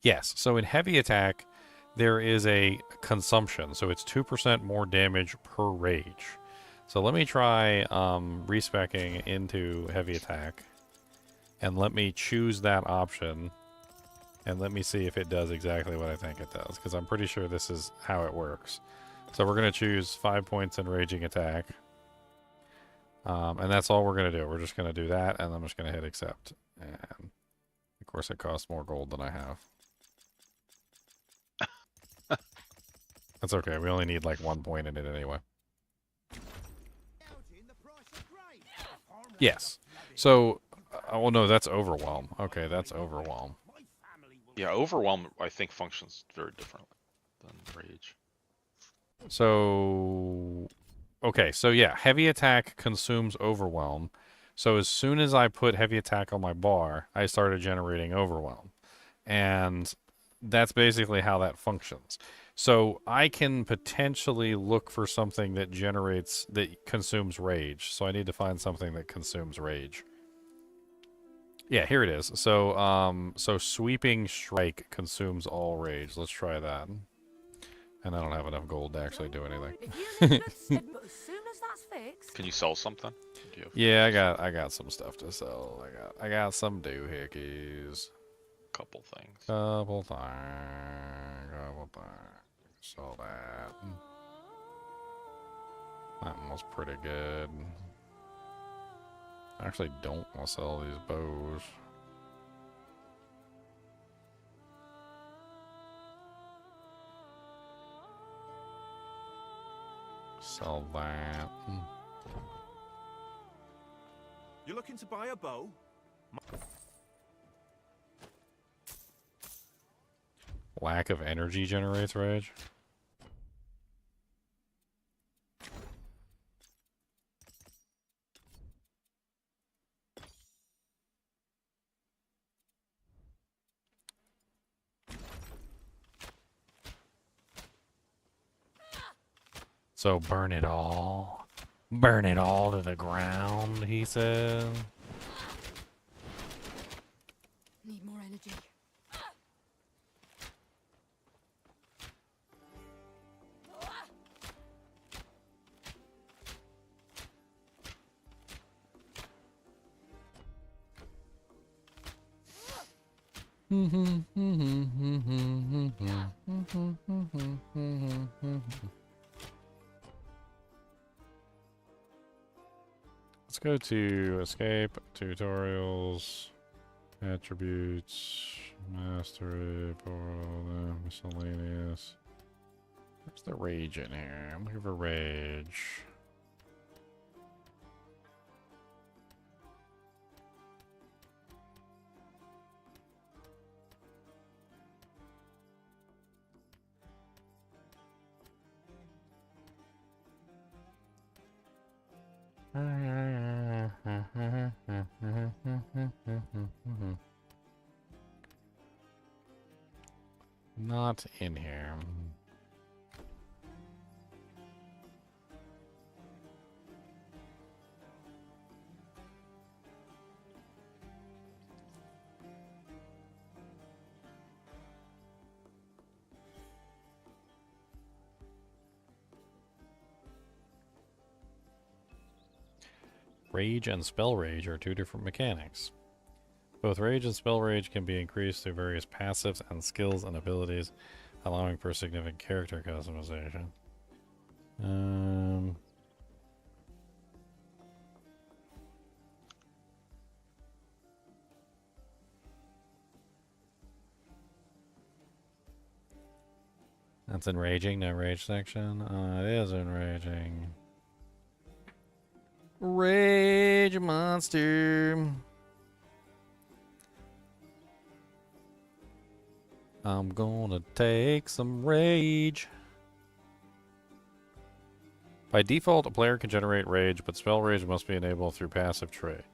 yes. So in heavy attack, there is a consumption. So it's 2% more damage per rage. So let me try respecking into heavy attack. And let me choose that option. And let me see if it does exactly what I think it does. Because I'm pretty sure this is how it works. So we're going to choose 5 points in raging attack. And that's all we're going to do. We're just going to do that. And I'm just going to hit accept. And of course it costs more gold than I have. That's okay. We only need like 1 point in it anyway. Yes. So, oh no, that's overwhelm. Okay, that's overwhelm. Yeah, overwhelm I think functions very differently than rage. So, okay, so yeah, heavy attack consumes overwhelm. So as soon as I put heavy attack on my bar, I started generating overwhelm. And that's basically how that functions. So I can potentially look for something that consumes rage. So I need to find something that consumes rage. Yeah, here it is. So so sweeping strike consumes all rage. Let's try that. And I don't have enough gold to actually do anything. Can you sell something? Yeah, I got some stuff to sell. I got some doohickeys. Couple things. Couple things. Sell that. That one was pretty good. I actually don't want to sell these bows. Sell that. You're looking to buy a bow? Lack of energy generates rage. So burn it all. Burn it all to the ground, he said. Need more energy. Let's go to escape, tutorials, attributes, mastery, portal, miscellaneous. Where's the rage in here? I'm looking for rage. Not in here. Rage and Spell Rage are two different mechanics. Both Rage and Spell Rage can be increased through various passives and skills and abilities, allowing for significant character customization. That's enraging, no rage section. It is enraging. Rage monster. I'm gonna take some rage. By default, a player can generate rage, but spell rage must be enabled through passive trait.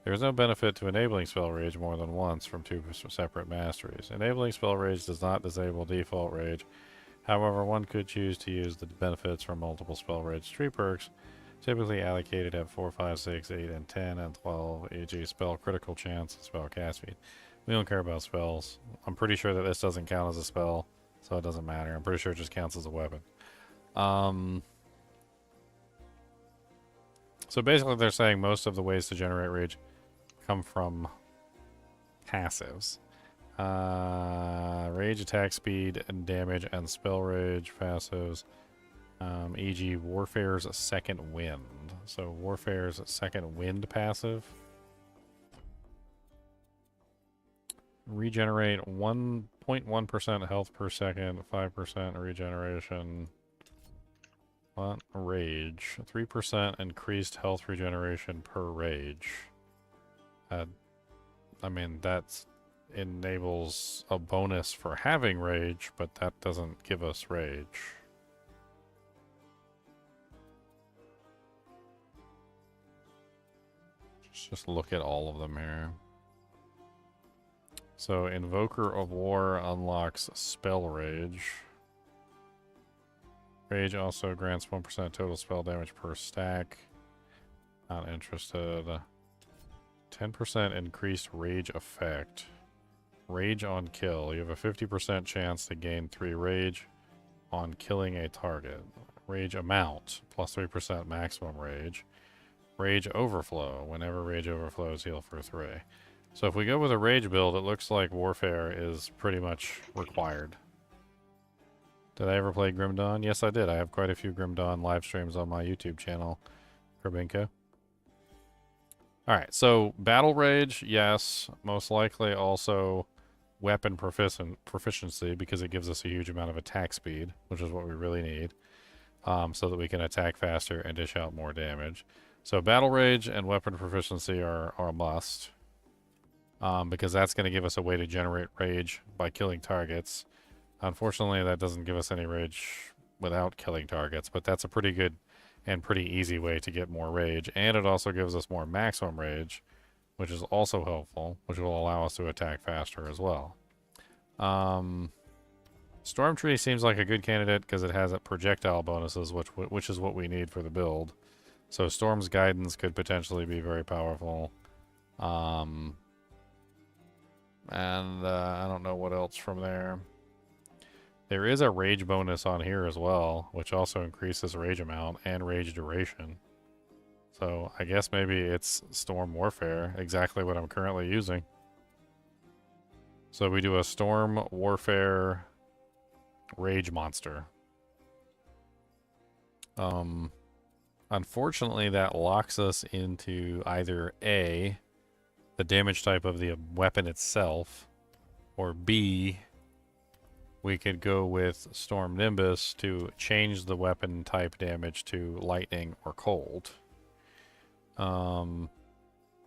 There is no benefit to enabling spell rage more than once from 2 separate masteries. Enabling spell rage does not disable default rage. However, one could choose to use the benefits from multiple spell rage tree perks, typically allocated at 4, 5, 6, 8, and 10, and 12, e.g. spell critical chance and spell cast speed. We don't care about spells. I'm pretty sure that this doesn't count as a spell, so it doesn't matter. I'm pretty sure it just counts as a weapon. So basically they're saying most of the ways to generate rage come from passives. Rage attack speed and damage and spell rage passives. E.g. Warfare's Second Wind. So Warfare's Second Wind passive. Regenerate 1.1% health per second, 5% regeneration. What? Rage. 3% increased health regeneration per rage. I mean, that enables a bonus for having rage, but that doesn't give us rage. Just look at all of them here. So, Invoker of War unlocks Spell Rage. Rage also grants 1% total spell damage per stack. Not interested. 10% increased rage effect. Rage on kill. You have a 50% chance to gain 3 rage on killing a target. Rage amount. Plus 3% maximum rage. Rage overflow. Whenever rage overflows, heal for 3. So if we go with a rage build, it looks like Warfare is pretty much required. Did I ever play Grim Dawn? Yes, I did. I have quite a few Grim Dawn live streams on my YouTube channel, Grabinko. Alright, so Battle Rage, yes. Most likely also weapon proficiency, because it gives us a huge amount of attack speed, which is what we really need, so that we can attack faster and dish out more damage. So Battle Rage and weapon proficiency are a must, because that's going to give us a way to generate rage by killing targets. Unfortunately, that doesn't give us any rage without killing targets, but that's a pretty good and pretty easy way to get more rage. And it also gives us more maximum rage, which is also helpful, which will allow us to attack faster as well. Storm Tree seems like a good candidate because it has projectile bonuses, which is what we need for the build. So Storm's Guidance could potentially be very powerful. And I don't know what else from there. There is a rage bonus on here as well, which also increases rage amount and rage duration. So I guess maybe it's Storm Warfare, exactly what I'm currently using. So we do a Storm Warfare Rage Monster. Unfortunately, that locks us into either A, the damage type of the weapon itself, or B, we could go with Storm Nimbus to change the weapon type damage to lightning or cold.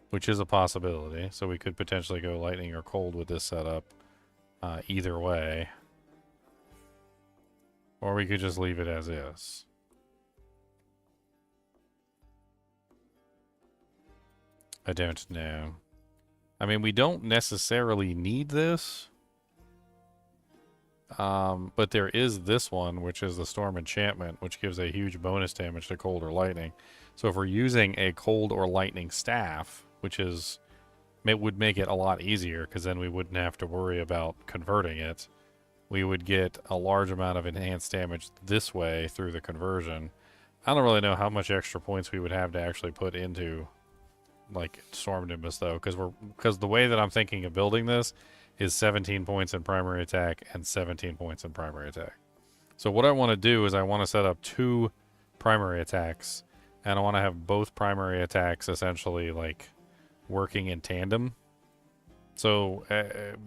Which is a possibility. So we could potentially go lightning or cold with this setup either way. Or we could just leave it as is. I don't know. I mean, we don't necessarily need this. But there is this one, which is the Storm Enchantment, which gives a huge bonus damage to cold or lightning. So if we're using a cold or lightning staff, which is, it would make it a lot easier, because then we wouldn't have to worry about converting it. We would get a large amount of enhanced damage this way through the conversion. I don't really know how much extra points we would have to actually put into, like, Storm Nimbus, though, because the way that I'm thinking of building this is 17 points in primary attack and 17 points in primary attack. So what I want to do is I want to set up 2 primary attacks, and I want to have both primary attacks essentially like working in tandem. So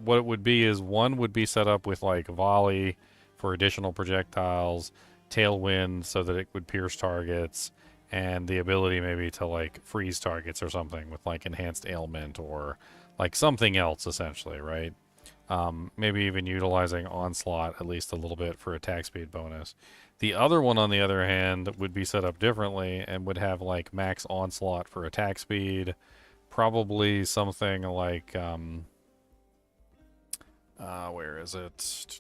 what it would be is one would be set up with like volley for additional projectiles, tailwind so that it would pierce targets, and the ability maybe to like freeze targets or something with like enhanced ailment or like something else essentially, right? Maybe even utilizing onslaught at least a little bit for attack speed bonus. The other one, on the other hand, would be set up differently and would have like max onslaught for attack speed, probably something like where is it?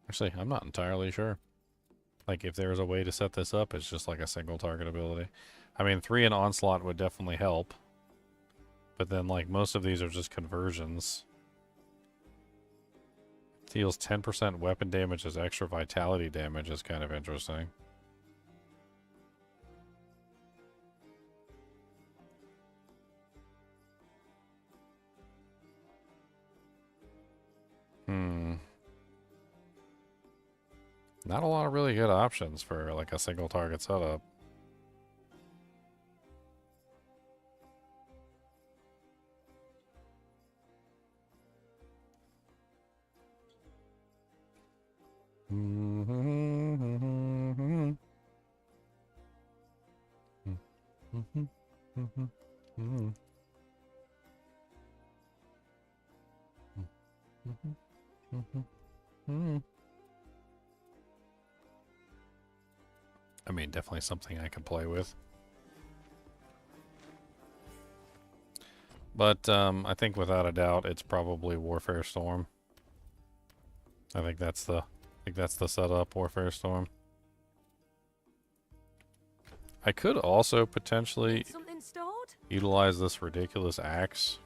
Actually, I'm not entirely sure. Like, if there's a way to set this up, it's just like a single target ability. I mean, 3 in Onslaught would definitely help. But then, like, most of these are just conversions. Deals 10% weapon damage as extra vitality damage is kind of interesting. Not a lot of really good options for like a single target setup. I mean, definitely something I can play with. But I think without a doubt, it's probably Warfare Storm. I think that's the setup, Warfare Storm. I could also potentially utilize this ridiculous axe,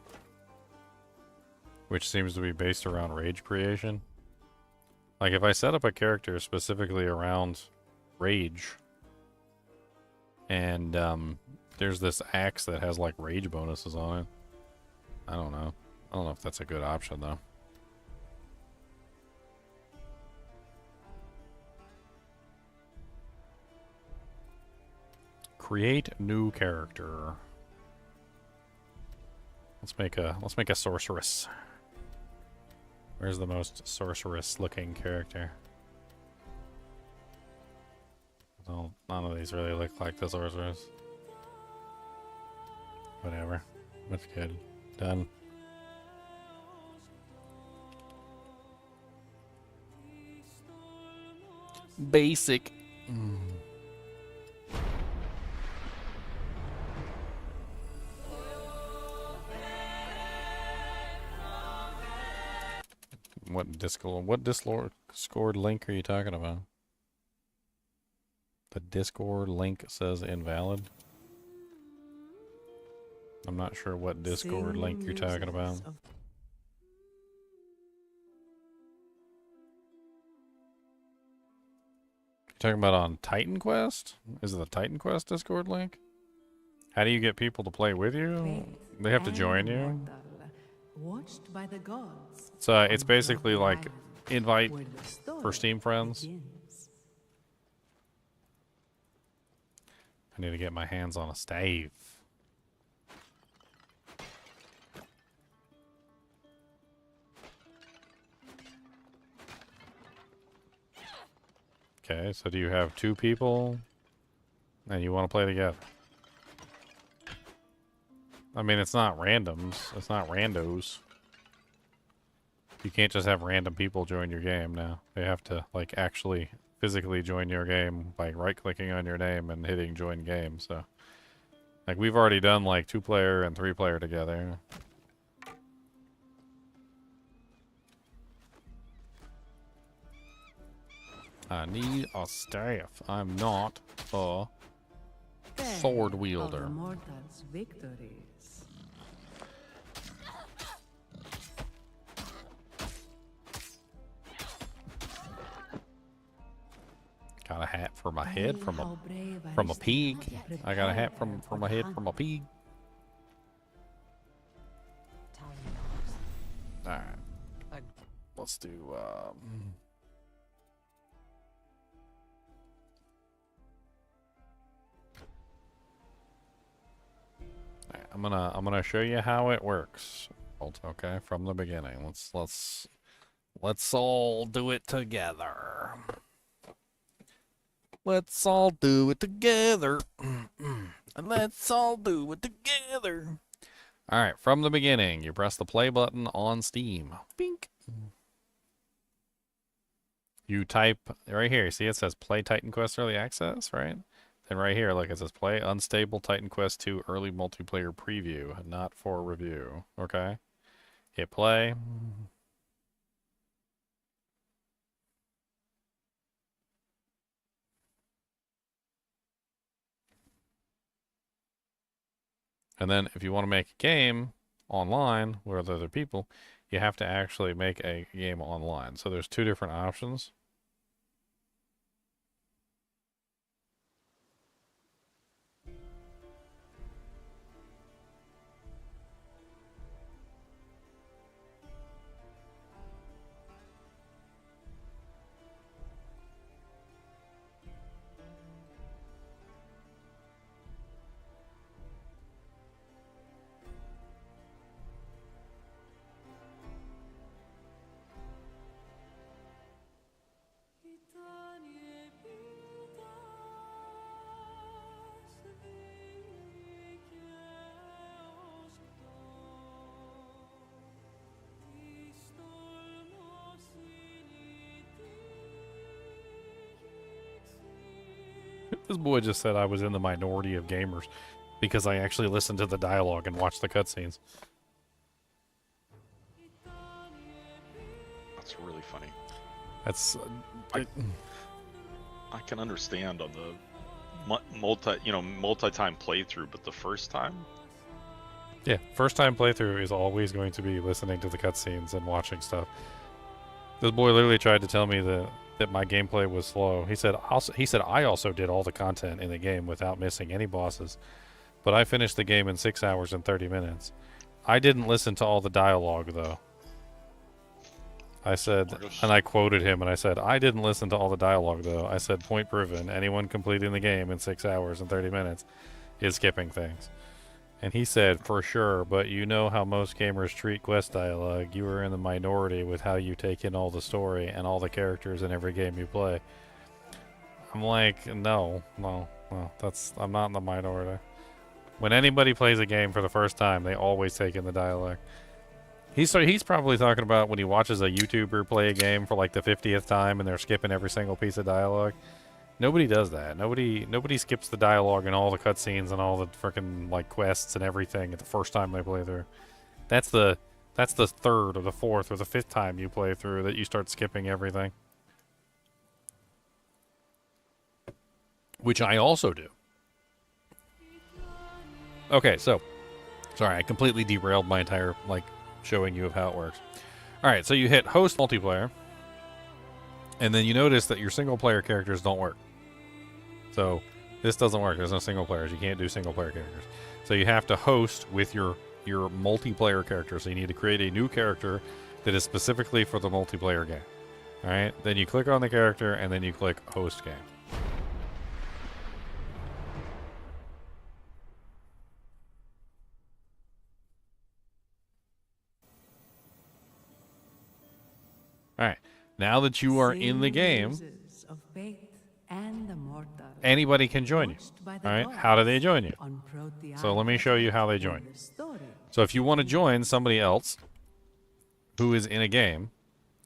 which seems to be based around rage creation. Like, if I set up a character specifically around rage, and there's this axe that has like rage bonuses on it. I don't know. I don't know if that's a good option though. Create new character. Let's make a sorceress. Where's the most sorceress looking character? Well, none of these really look like the sorceress. Whatever. That's good. Done. Basic. What Discord link are you talking about? The Discord link says invalid. I'm not sure what Discord link you're talking about. You're talking about on Titan Quest? Is it the Titan Quest Discord link? How do you get people to play with you? They have to join you? Watched by the gods. So it's basically like invite for Steam friends. I need to get my hands on a stave. Okay, so do you have 2 people and you want to play together? I mean, it's not randoms. It's not randos. You can't just have random people join your game now. They have to, like, actually physically join your game by right-clicking on your name and hitting join game, so. Like, we've already done, like, 2-player and 3-player together. I need a staff. I'm not a sword wielder. Got a hat for my head from a pig. I got a hat from my head from a pig. Alright. Let's do I'm gonna show you how it works. Okay, from the beginning. Let's all do it together. Let's all do it together. Let's all do it together. All right, from the beginning, you press the play button on Steam. Bink. You type right here. See, it says Play Titan Quest Early Access, right? Then right here, look, it says Play Unstable Titan Quest 2 Early Multiplayer Preview, not for review. Okay? Hit play. And then if you want to make a game online with other people, you have to actually make a game online. So there's two different options. This boy just said I was in the minority of gamers because I actually listened to the dialogue and watched the cutscenes. That's really funny. That's I can understand on the multi-time playthrough, but the first time, yeah, first time playthrough is always going to be listening to the cutscenes and watching stuff. This boy literally tried to tell me that my gameplay was slow. He said I also did all the content in the game without missing any bosses, but I finished the game in 6 hours and 30 minutes. I didn't listen to all the dialogue though. I said, and I quoted him, and I said, I didn't listen to all the dialogue though. I said, point proven. Anyone completing the game in 6 hours and 30 minutes is skipping things. And he said, for sure, but you know how most gamers treat quest dialogue. You are in the minority with how you take in all the story and all the characters in every game you play. I'm like, no, I'm not in the minority. When anybody plays a game for the first time, they always take in the dialogue. He's probably talking about when he watches a YouTuber play a game for like the 50th time and they're skipping every single piece of dialogue. Nobody does that. Nobody skips the dialogue and all the cutscenes and all the freaking like quests and everything at the first time they play through. That's the third or the fourth or the fifth time you play through that you start skipping everything. Which I also do. Okay, so sorry, I completely derailed my entire like showing you of how it works. All right, so you hit host multiplayer, and then you notice that your single player characters don't work. So this doesn't work. There's no single players. You can't do single player characters. So you have to host with your multiplayer character. So you need to create a new character that is specifically for the multiplayer game. All right. Then you click on the character and then you click host game. All right. Now that you are in the game, anybody can join you. All right. How do they join you? So let me show you how they join. So if you want to join somebody else who is in a game,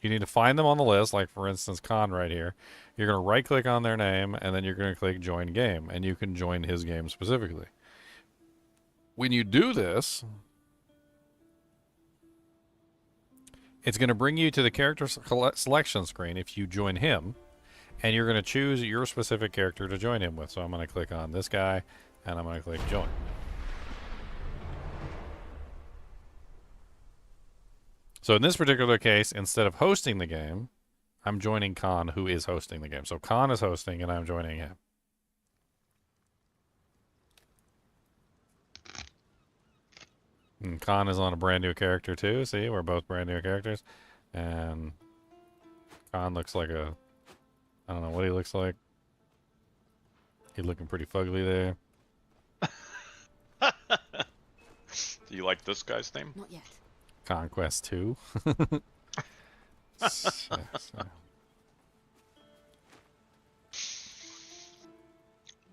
you need to find them on the list. Like for instance, Khan right here. You're going to right click on their name and then you're going to click join game and you can join his game specifically. When you do this, it's going to bring you to the character selection screen if you join him, and you're going to choose your specific character to join him with. So I'm going to click on this guy, and I'm going to click join. So in this particular case, instead of hosting the game, I'm joining Khan, who is hosting the game. So Khan is hosting, and I'm joining him. And Khan is on a brand new character too. See, we're both brand new characters. And Khan looks like I don't know what he looks like. He's looking pretty fugly there. Do you like this guy's name? Not yet. Conquest 2. So-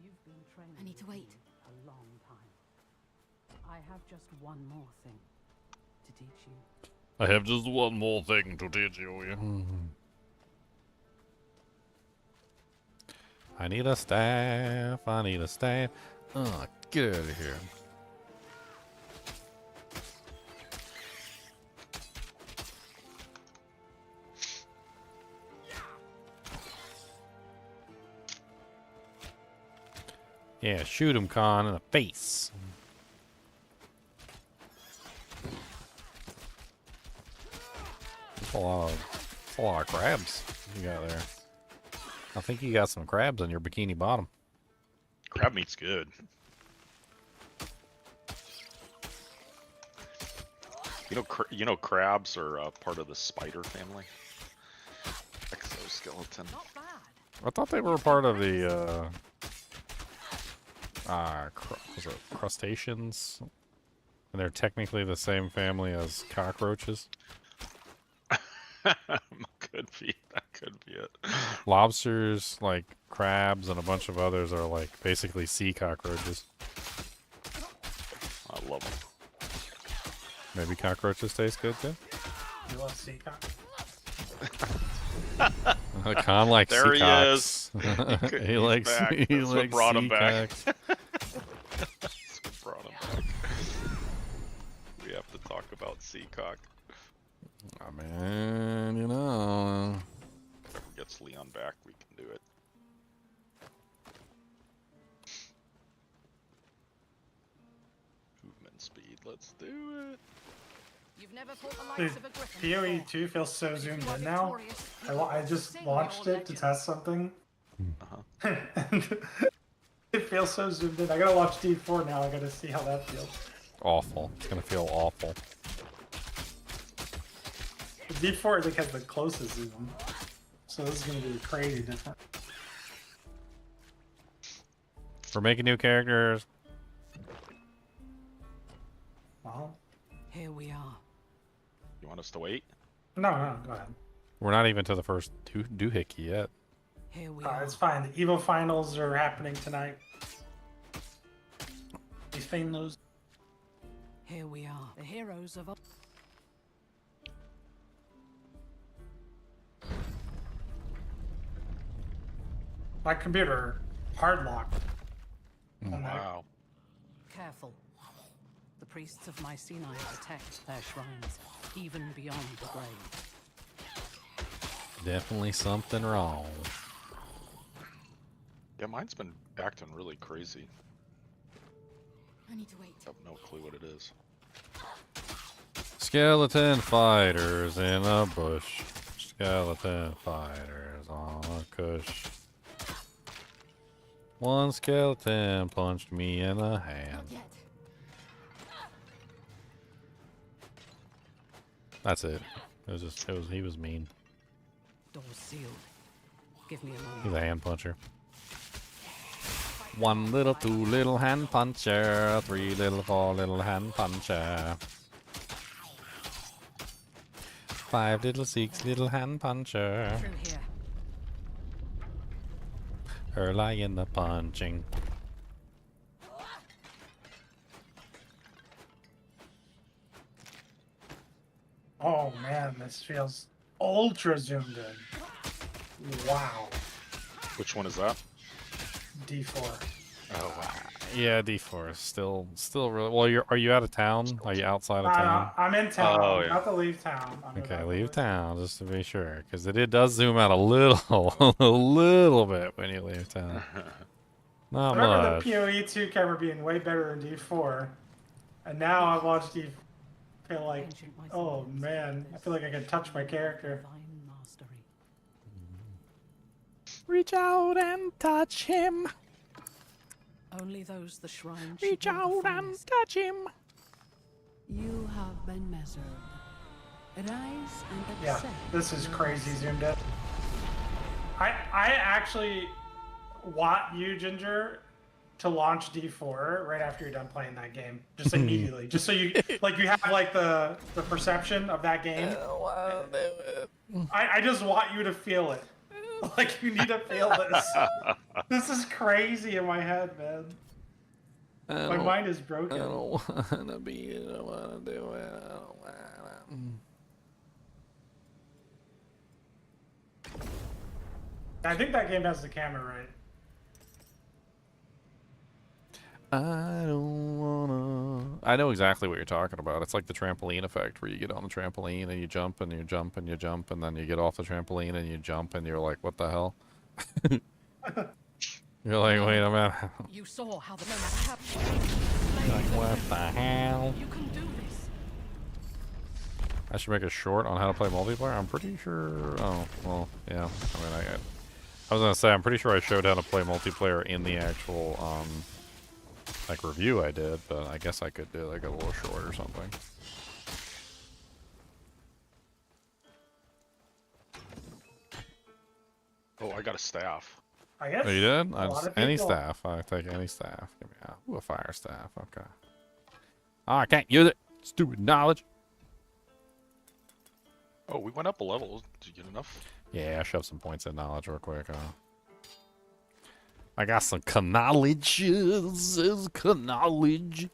You've been training I need to wait. a long time. I have just one more thing to teach you. I have just one more thing to teach you. I need a staff. I need a staff. Oh, get out of here. Yeah, shoot him, Khan, in the face. That's a lot of crabs you got there. I think you got some crabs on your bikini bottom. Crab meat's good. You know, crabs are part of the spider family. Exoskeleton. Not bad. I thought they were part of the was it crustaceans? And they're technically the same family as cockroaches. Could be. That could be it. Lobsters, like crabs, and a bunch of others are like basically sea cockroaches. I love them. Maybe cockroaches taste good too. You love sea cock? Khan likes There sea he cocks. is. He likes back. he That's what likes brought him sea back. cocks. That's what brought him back. We have to talk about Seacock. Oh man, you know. Gets Leon back, we can do it. Movement speed, let's do it. You've never fought the Dude, likes of a griffin PoE before. 2 feels so zoomed You are in now. victorious. I just Sing launched your it to legend. test something. Uh-huh. And it feels so zoomed in. I gotta watch D4 now. I gotta see how that feels. Awful. It's gonna feel awful. D4 I think has the closest zoom. So this is gonna be crazy different. We're making new characters. Well, Here we are. You want us to wait? no, go ahead. We're not even to the first doohickey yet. Here we are. It's fine. The Evo finals are happening tonight. These finals. Here we are. The heroes of... My computer hard locked. Wow. Careful. The priests of Mycenae protect their shrines, even beyond the grave. Definitely something wrong. Yeah, mine's been acting really crazy. I need to wait. I have no clue what it is. Skeleton fighters in a bush. Skeleton fighters on a cush. One skeleton punched me in the hand. Not yet. That's it. He was mean. Doors sealed. Give me a moment. He's a hand puncher. 1 little, 2 little hand puncher, 3 little, 4 little hand puncher. 5 little, 6 little hand puncher. Through here. Early in the punching. Oh man, this feels ultra zoomed in. Wow. Which one is that? D4. Oh, wow. Yeah, D4 is still really. Well, are you out of town? Are you outside of town? I'm in town. Oh, I'm yeah. about to leave town. I'm Okay, about to leave town just to be sure, because it does zoom out a little, a little bit when you leave town. Not I remember much. the PoE 2 camera being way better than D4, and now I watch D. Feel like, Ancient oh Mycenaeans man, I feel like I can touch my character. Divine mastery. Reach out and touch him. Only those the shrine Reach should know the out and finest. touch him. You have been measured. Rise and Yeah, accept. this is your crazy destiny. zoomed in. I actually want you, Ginger, to launch D4 right after you're done playing that game, just immediately, just so you like you have like the perception of that game. I just want you to feel it. Like you need to feel this. This is crazy in my head, man. My mind is broken. I don't want to be. I don't want to do it. I don't want to. I think that game has the camera right. I don't wanna. I know exactly what you're talking about. It's like the trampoline effect, where you get on the trampoline and you jump and you jump and you jump, and then you get off the trampoline and you jump, and you're like, "What the hell?" You're like, "Wait a minute." You saw how the no matter how Like, what the hell? you can do this. I should make a short on how to play multiplayer. I'm pretty sure. Oh, well, yeah. I mean, I was gonna say I'm pretty sure I showed how to play multiplayer in the actual like review I did, but I guess I could do like a little short or something. Oh, I got a staff. I guess. Oh, you did? Any people- staff. I take any staff. Give me a fire staff. Okay. Oh, I can't use it. Stupid knowledge. Oh, we went up a level. Did you get enough? Yeah, I shoved some points in knowledge real quick. I got some knowledge. Knowledge.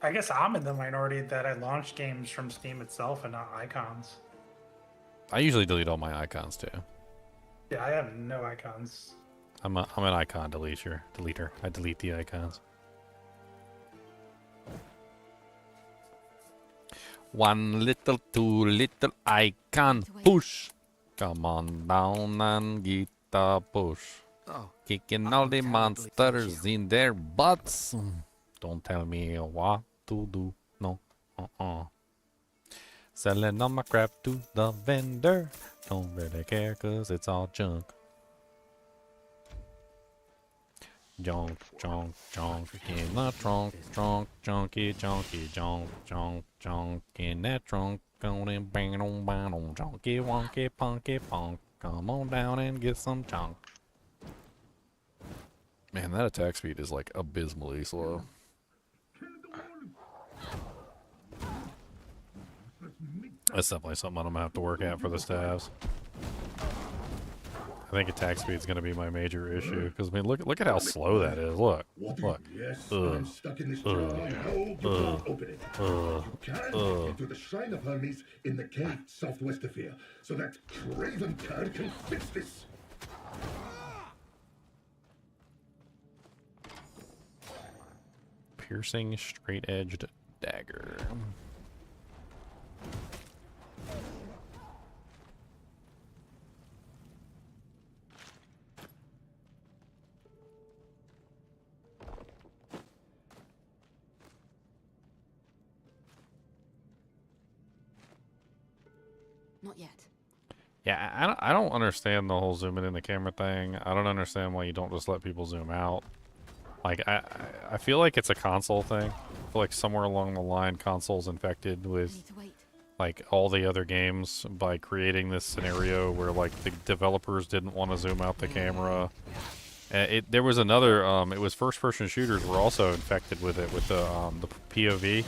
I guess I'm in the minority that I launch games from Steam itself and not icons. I usually delete all my icons too. Yeah, I have no icons. I'm an icon deleter. I delete the icons. One little, two little icon push. Come on down and get the push. Kicking all the monsters in their butts. Don't tell me what to do. No. Selling all my crap to the vendor. Don't really care cause it's all junk. Junk, junk, junk in the trunk, trunk, junky, junky, junk, junk, junk in that trunk. Going bang on, bang on, junky, wonky, punky, punk. Come on down and get some junk. Man, that attack speed is like abysmally slow. That's definitely something I'm gonna have to work at for the staves. I think attack speed is gonna be my major issue because I mean, look at how slow that is. Look. Yes, I'm stuck in this jar. I hope you can't open it. You can into the Shrine of Hermes in the cave southwest of here, so that craven card can fix this. Piercing straight-edged dagger. Not yet. Yeah, I don't understand the whole zooming in the camera thing. I don't understand why you don't just let people zoom out. Like, I feel like it's a console thing. I feel like somewhere along the line, console's infected with, like, all the other games by creating this scenario where, like, the developers didn't want to zoom out the camera. There was another, it was first-person shooters were also infected with it, with the POV.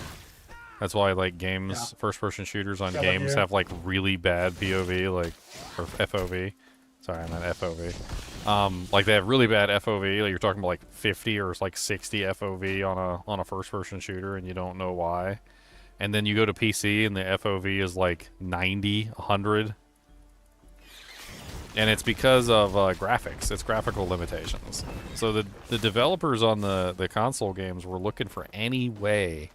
That's why, like, games, first-person shooters on games have, like, really bad POV, like, or FOV. Sorry, I meant FOV. Like, they have really bad FOV. Like, you're talking about, like, 50 or, like, 60 FOV on a first-person shooter, and you don't know why. And then you go to PC, and the FOV is, like, 90, 100. And it's because of graphics. It's graphical limitations. So the developers on the console games were looking for any way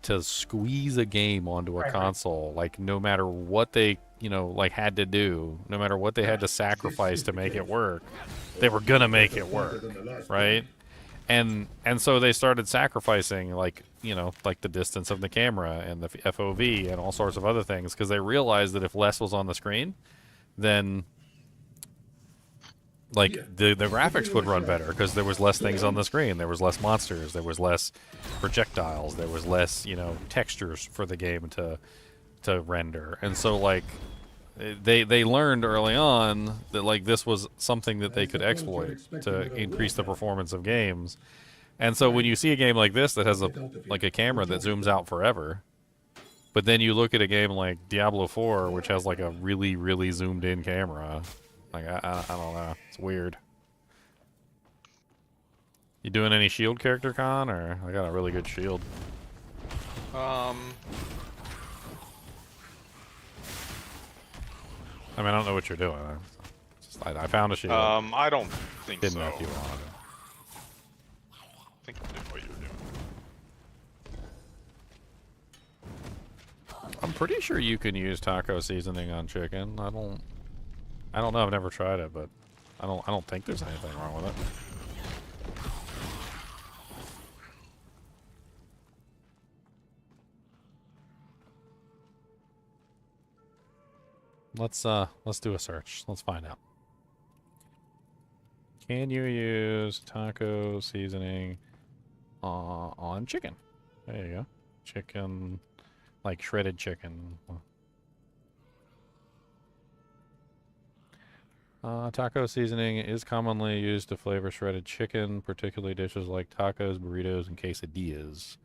to squeeze a game onto a console, like no matter what they, like had to do, no matter what they had to sacrifice to make it work, they were gonna make it work, right? And so they started sacrificing, like, like the distance of the camera and the FOV and all sorts of other things, because they realized that if less was on the screen, then like the graphics would run better because there was less things on the screen, there was less monsters, there was less projectiles, there was less textures for the game to render. And so, like, they learned early on that like this was something that they could exploit to increase the performance of games. And so when you see a game like this that has a camera that zooms out forever, but then you look at a game like Diablo 4, which has like a really, really zoomed in camera, like I don't know, it's weird. You doing any shield character con, or I got a really good shield? I mean, I don't know what you're doing. I found a shield. I don't think Didn't so. know if you wanted it. I think I knew what you were doing. I'm pretty sure you can use taco seasoning on chicken. I don't know. I've never tried it, but I don't think there's anything wrong with it. Let's do a search. Let's find out. Can you use taco seasoning on chicken? There you go. Chicken, like shredded chicken. Taco seasoning is commonly used to flavor shredded chicken, particularly dishes like tacos, burritos, and quesadillas.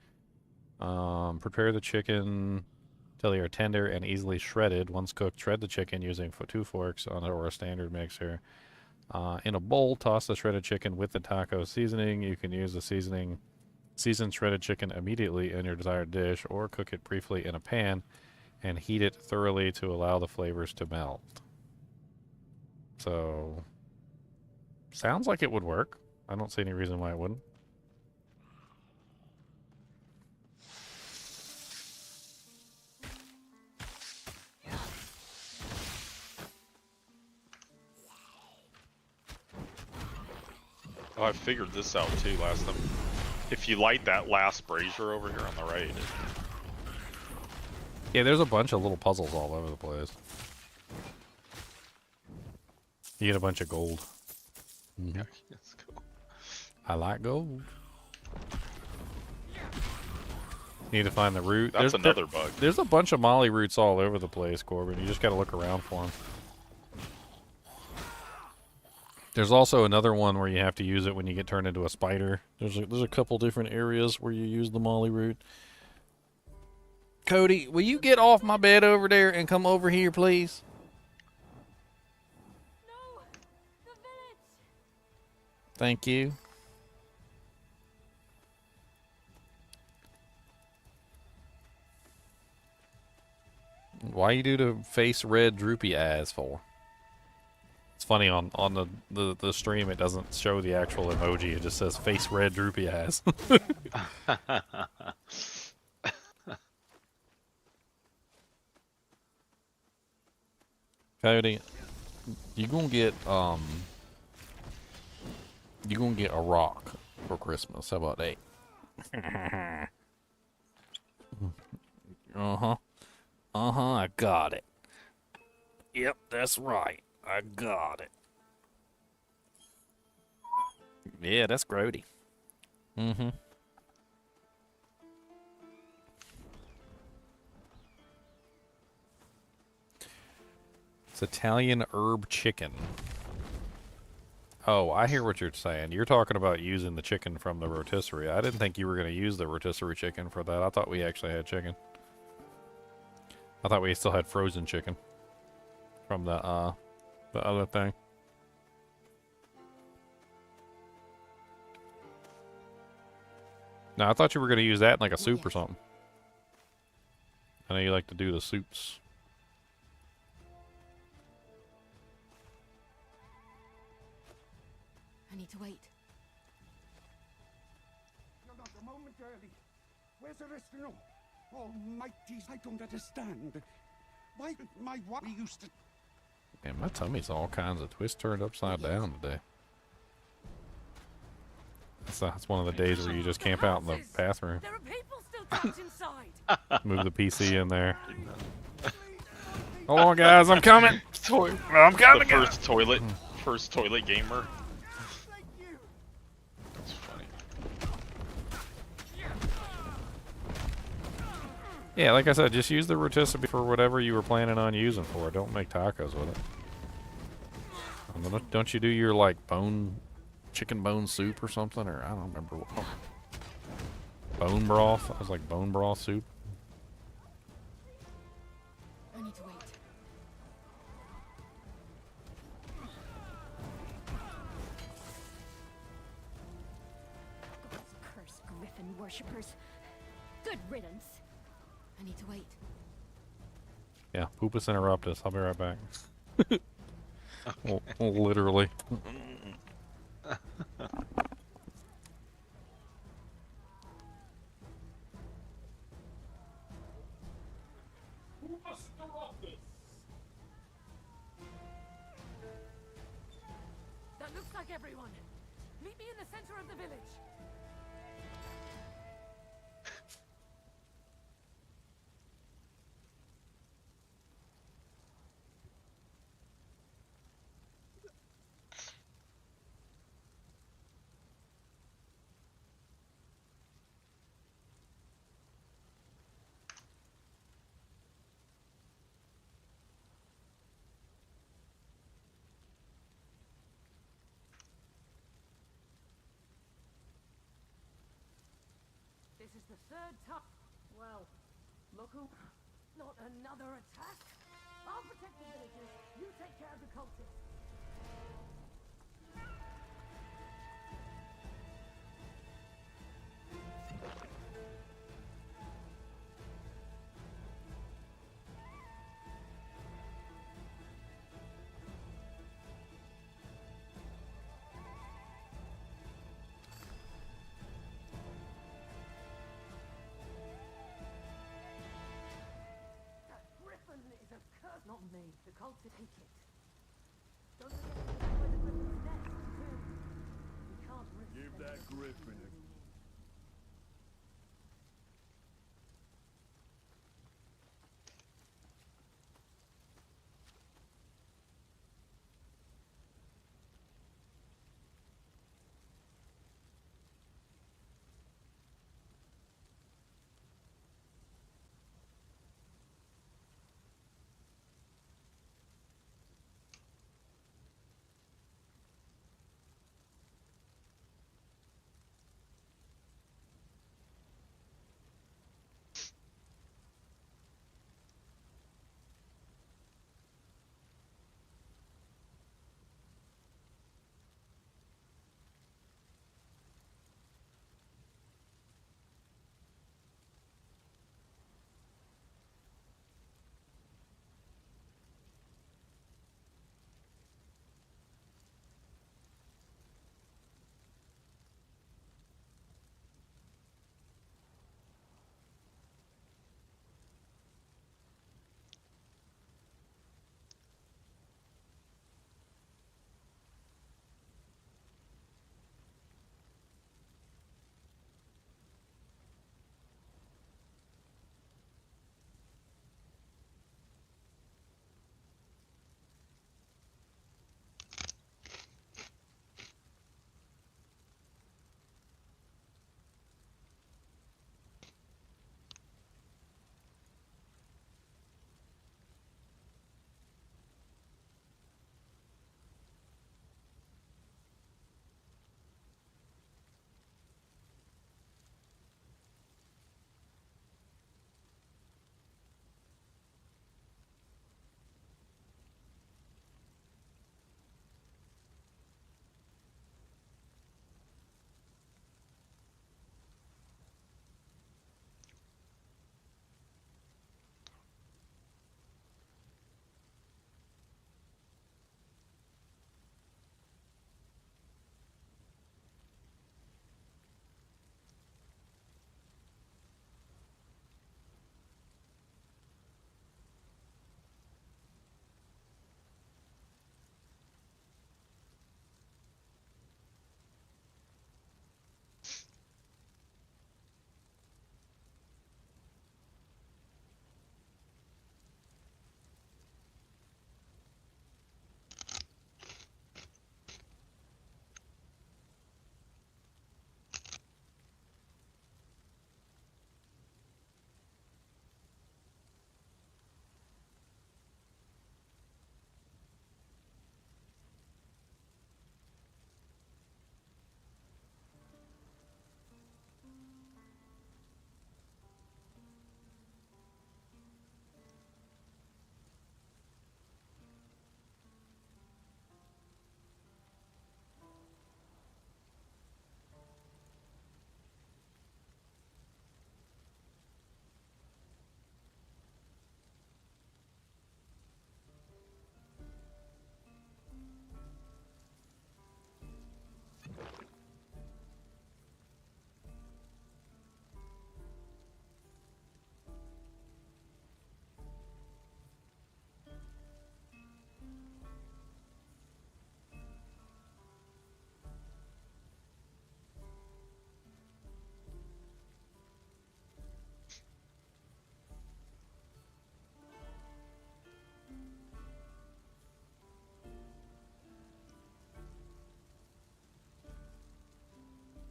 Prepare the chicken till they are tender and easily shredded. Once cooked, shred the chicken using 2 forks or a standard mixer. In a bowl, toss the shredded chicken with the taco seasoning. You can use the seasoned shredded chicken immediately in your desired dish, or cook it briefly in a pan and heat it thoroughly to allow the flavors to melt. So, sounds like it would work. I don't see any reason why it wouldn't. Oh, I figured this out too last time. If you light that last brazier over here on the right. Yeah, there's a bunch of little puzzles all over the place. You get a bunch of gold. Yeah, that's cool. I like gold. Need to find the root. That's another bug. There's a bunch of molly roots all over the place, Corbin. You just got to look around for them. There's also another one where you have to use it when you get turned into a spider. There's a couple different areas where you use the molly root. Cody, will you get off my bed over there and come over here, please? No, the village. Thank you. Why you do the face red droopy eyes for? It's funny on the stream it doesn't show the actual emoji, it just says face red droopy eyes. Cody, you gonna get a rock for Christmas. How about that? I got it. Yep, that's right. I got it. Yeah, that's grody. Mm-hmm. It's Italian herb chicken. Oh, I hear what you're saying. You're talking about using the chicken from the rotisserie. I didn't think you were going to use the rotisserie chicken for that. I thought we actually had chicken. I thought we still had frozen chicken from the other thing. No, I thought you were going to use that in like a soup or something. I know you like to do the soups. I need to wait. You're not a moment early. Where's the rest of you? Almighty, I don't understand. Why did my wife used to... Man, my tummy's all kinds of twists turned upside down today. That's one of the days where you just camp out in the bathroom. There are people still trapped inside. Move the PC in there. Hold on, guys, I'm coming. I'm coming. The first toilet gamer. That's funny. Yeah, like I said, just use the rotisserie for whatever you were planning on using for it. Don't make tacos with it. Don't you do your, like, chicken bone soup or something? Or I don't remember what. Bone broth? It was like bone broth soup. I need to wait. Those cursed griffin worshippers. Good riddance. I need to wait. Yeah, poopus interruptus. I'll be right back. Well, literally. That looks like everyone. Meet me in the center of the village. This is the third time. Well, look who... Not another attack? I'll protect the villagers. You take care of the cultists. Is a curse. Not me. The cultists take it. Don't forget to destroy the griffin's nest, too. We can't risk... Give that griffin a...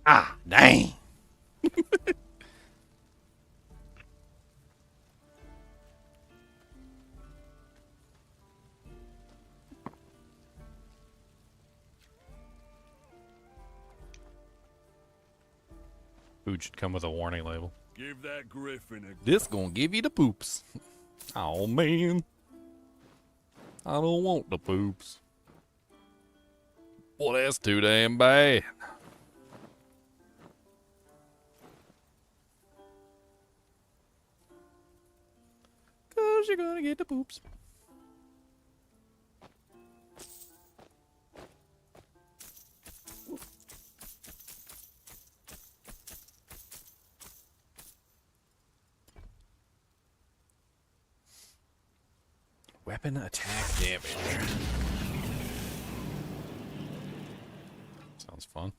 Ah, dang. Food should come with a warning label. Give that griffin a... This gonna give you the poops. Oh, man. I don't want the poops. Boy, that's too damn bad. Cause you're gonna get the poops. Weapon attack damage. Sounds fun.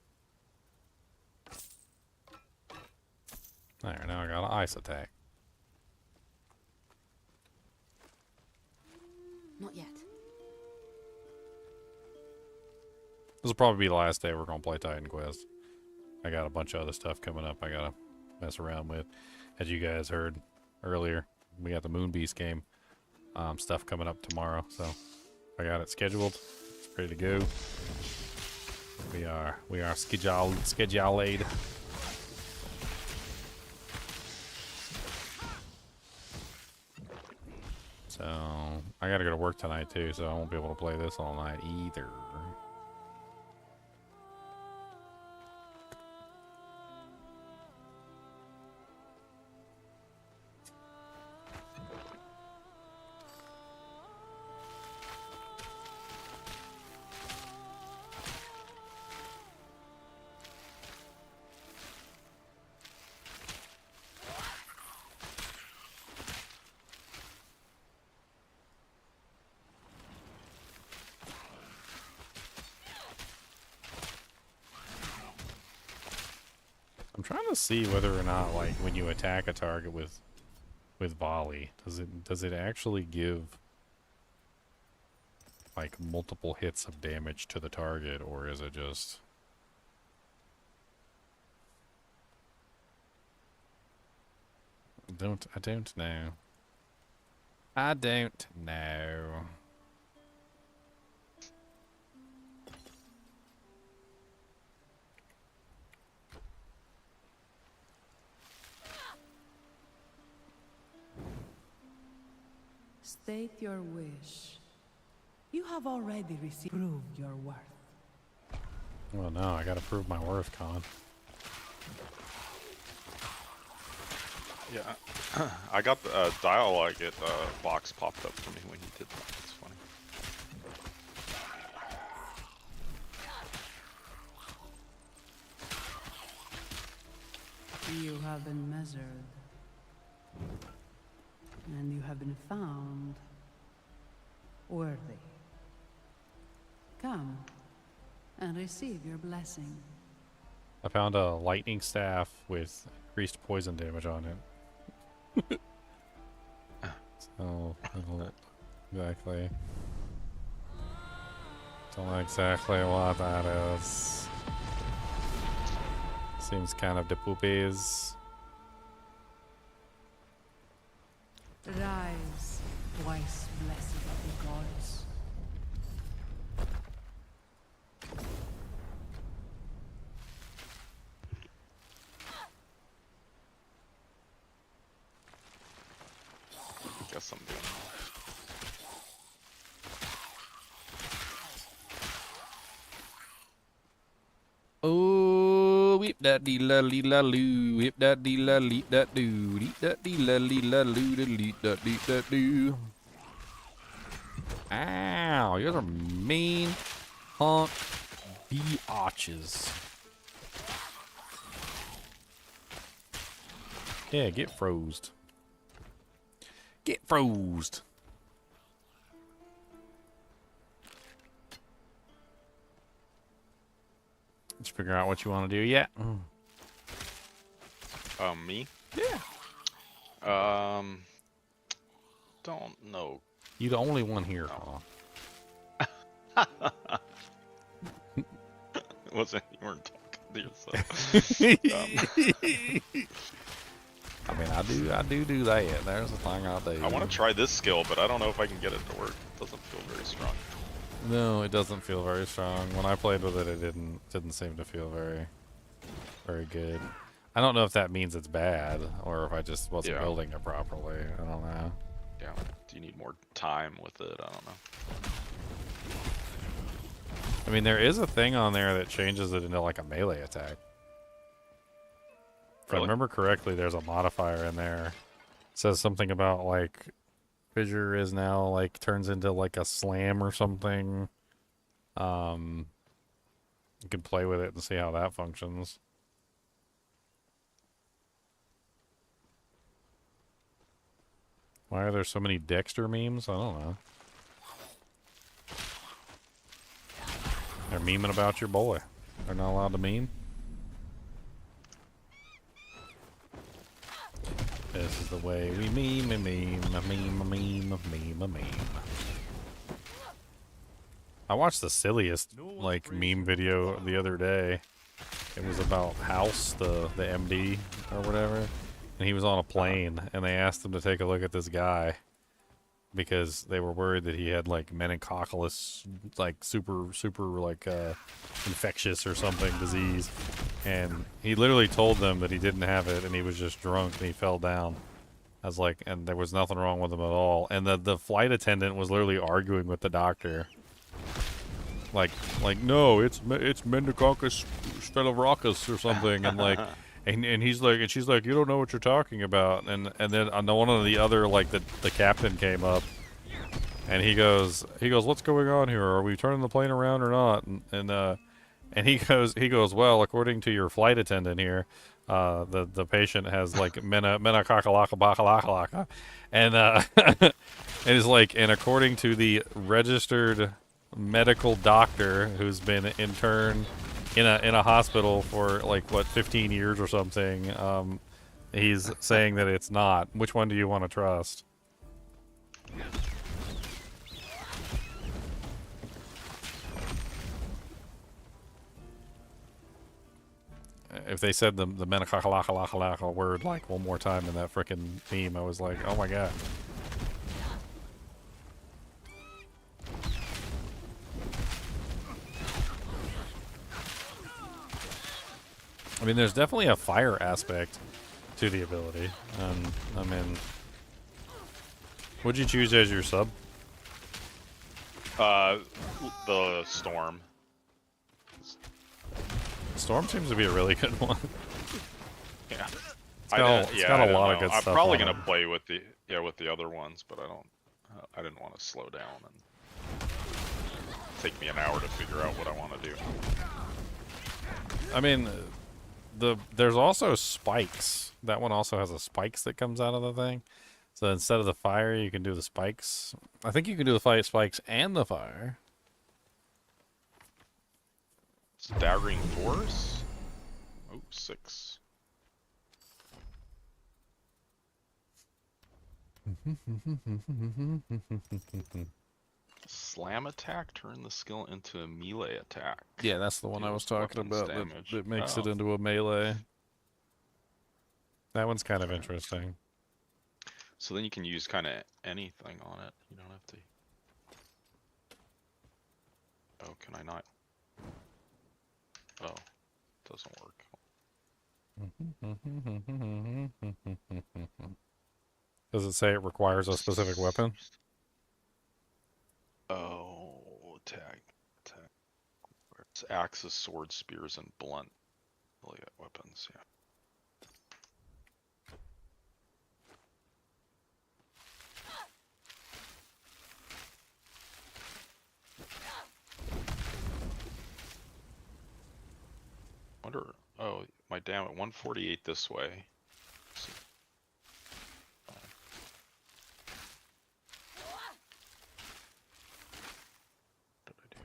There, now I got an ice attack. Not yet. This will probably be the last day we're gonna play Titan Quest. I got a bunch of other stuff coming up I gotta mess around with. As you guys heard earlier, we got the Moon Beast game stuff coming up tomorrow, so I got it scheduled. It's ready to go. We are scheduled. So I gotta go to work tonight too, so I won't be able to play this all night either. I'm trying to see whether or not, like, when you attack a target with volley, does it actually give like multiple hits of damage to the target, or is it just I don't know. I don't know. State your wish. You have already proved your worth. Well, no, I gotta prove my worth, Con. Yeah, I got the dialogue box popped up for me when you did that. It's funny. You have been measured. And you have been found worthy. Come and receive your blessing. I found a lightning staff with increased poison damage on it. So, exactly. Don't know exactly what that is. Seems kind of the poopies. Rise, twice blessed of the gods. Guess I'm doing Oh, whip that dee la lee la loo, whip that dee la lee that doo, eat that dee la lee la loo, delete that dee that doo. Ow, you guys are mean hunk biatches. Yeah, get frozed. Get frozed. Did you figure out what you want to do yet? Me? Yeah. Don't know. You the only one here, Paul. Wasn't you weren't talking I mean, I do that. There's the thing I do. I want to try this skill, but I don't know if I can get it to work. It doesn't feel very strong. No, it doesn't feel very strong. When I played with it, it didn't seem to feel very good. I don't know if that means it's bad or if I just wasn't building it properly. I don't know. Yeah. Do you need more time with it? I don't know. I mean, there is a thing on there that changes it into like a melee attack. If I remember correctly, there's a modifier in there. It says something about like fissure is now like turns into like a slam or something. You can play with it and see how that functions. Why are there so many Dexter memes? I don't know. They're memeing about your boy. They're not allowed to meme. This is the way we meme. I watched the silliest like meme video the other day. It was about House, the MD or whatever, and he was on a plane, and they asked him to take a look at this guy because they were worried that he had like meningococcus, like super like infectious or something disease, and he literally told them that he didn't have it, and he was just drunk and he fell down. I was like, and there was nothing wrong with him at all, and the flight attendant was literally arguing with the doctor. Like no, it's meningococcus staphylococcus or something, and like, and he's like, and she's like, you don't know what you're talking about, and then one of the other like the captain came up, and he goes, what's going on here? Are we turning the plane around or not? And he goes, well, according to your flight attendant here, the patient has like meningococcal, and and it's like, and according to the registered medical doctor who's been interned in a hospital for like what 15 years or something, he's saying that it's not. Which one do you want to trust? If they said the meningococcal word like one more time in that frickin' meme, I was like, oh my god. I mean, there's definitely a fire aspect to the ability. I mean, what'd you choose as your sub? The Storm. Storm seems to be a really good one. Yeah. It's got a lot of good I'm stuff. probably on gonna it. play with the other ones, but I didn't want to slow down and take me an hour to figure out what I want to do. I mean, there's also spikes. That one also has a spikes that comes out of the thing. So instead of the fire, you can do the spikes. I think you can do the spikes and the fire. Staggering force? Oh, 6. Slam attack, turn the skill into a melee attack. Yeah, that's the one I was talking about. That makes it into a melee. That one's kind of interesting. So then you can use kind of anything on it. You don't have to. Oh, can I not? Oh, doesn't work. Does it say it requires a specific weapon? Oh, attack. It's axes, swords, spears, and blunt weapons. Yeah. Wonder. Oh, my damn it! 148 this way. What did I do?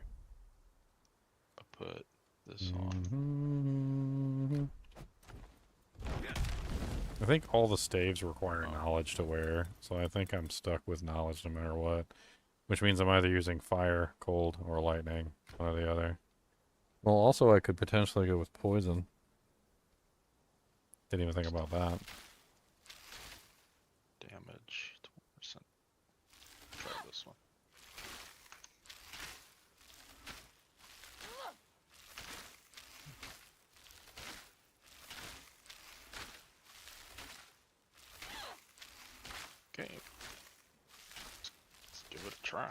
I put this on. I think all the staves require knowledge to wear, so I think I'm stuck with knowledge no matter what. Which means I'm either using fire, cold, or lightning, one or the other. Well, also I could potentially go with poison. Didn't even think about that. Damage 20%. Try this one. Okay. Let's give it a try.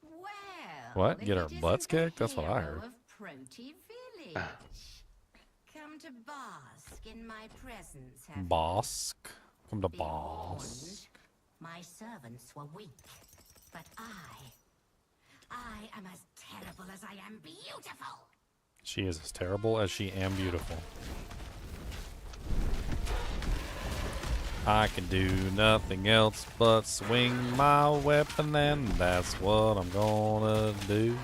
Well, What? Get our butts kicked? That's what I heard. Come to bask in my presence, have you? Bosk. Come to Be Bosk. warned, my servants were weak, but I am as terrible as I am beautiful. She is as terrible as she am beautiful. I can do nothing else but swing my weapon, and that's what I'm gonna do.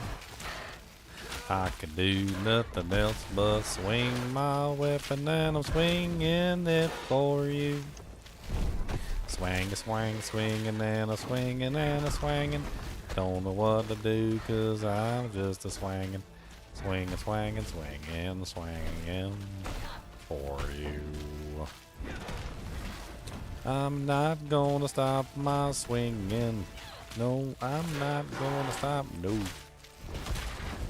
I can do nothing else but swing my weapon, and I'm swinging it for you. Swang, swang, swinging, and a swinging, and a swanging. Don't know what to do, 'cause I'm just a swanging. Swinging, swanging, swinging, swanging for you. I'm not gonna stop my swinging. No, I'm not gonna stop. No.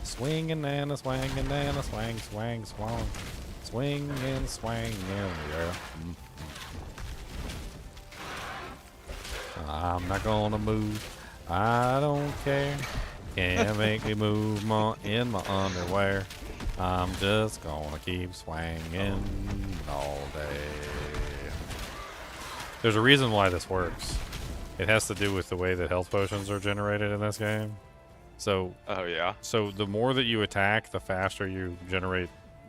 Swinging and a swanging and a swang, swang, swang. Swinging, swanging, yeah. I'm not gonna move. I don't care. Can't make me move in my underwear. I'm just gonna keep swanging all day. There's a reason why this works. It has to do with the way that health potions are generated in this game. So, oh yeah. So the more that you attack, the faster you generate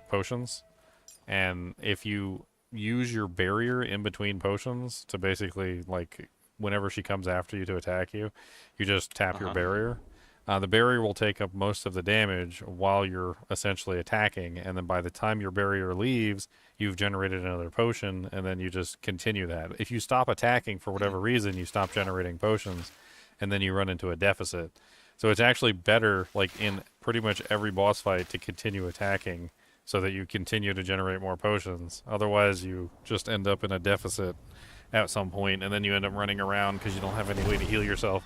potions. And if you use your barrier in between potions to basically, like, whenever she comes after you to attack you, you just tap your barrier. The barrier will take up most of the damage while you're essentially attacking, and then by the time your barrier leaves, you've generated another potion, and then you just continue that. If you stop attacking for whatever reason, you stop generating potions, and then you run into a deficit. So it's actually better, like in pretty much every boss fight, to continue attacking so that you continue to generate more potions. Otherwise, you just end up in a deficit at some point, and then you end up running around because you don't have any way to heal yourself.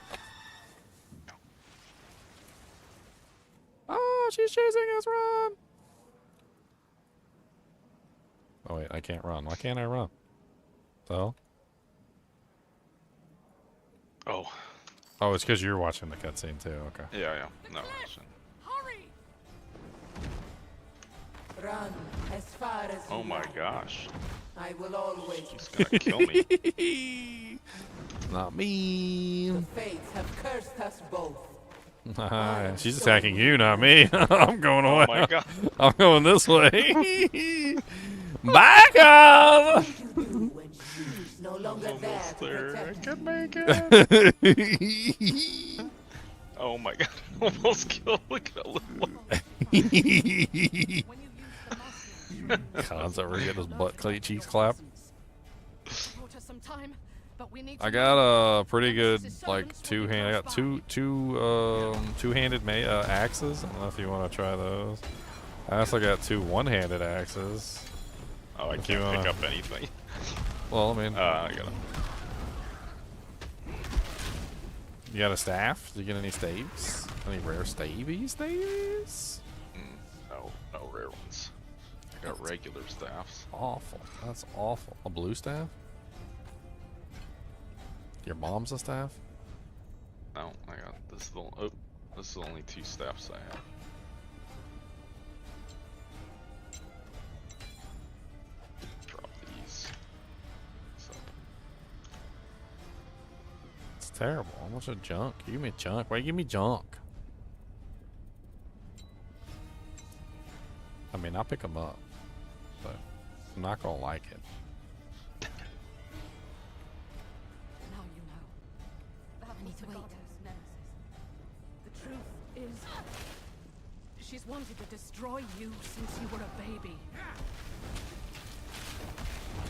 Oh, she's chasing us, run! Oh wait, I can't run. Why can't I run? So? Oh. Oh, it's because you're watching the cutscene too, okay. Yeah. No. Hurry! Run as far as Oh my gosh. I will always. He's gonna kill me. Not me. The fates have cursed us both. She's attacking you, not me. I'm going away. Oh my god. I'm going this way. Back up! No longer there. I can make it. Oh my god. Almost killed. Look at that. Khan's over here getting his butt cheeks clapped. I I got a pretty good, like, two-handed. I got two-handed axes. I don't know if you want to try those. I also got two one-handed axes. Oh, I can't pick up anything. Well, I mean, I got you got a staff? Did you get any staves? Any rare staves? No rare ones. I got regular staffs. Awful. That's awful. A blue staff? Your mom's a staff? No, I got this. This is the only two staffs I have. Drop these. So. It's terrible. How much of junk? You give me junk. Why you give me junk? I mean, I'll pick them up, but I'm not gonna like it. Now you know. That was the goddess nemesis. The truth is, she's wanted to destroy you since you were a baby.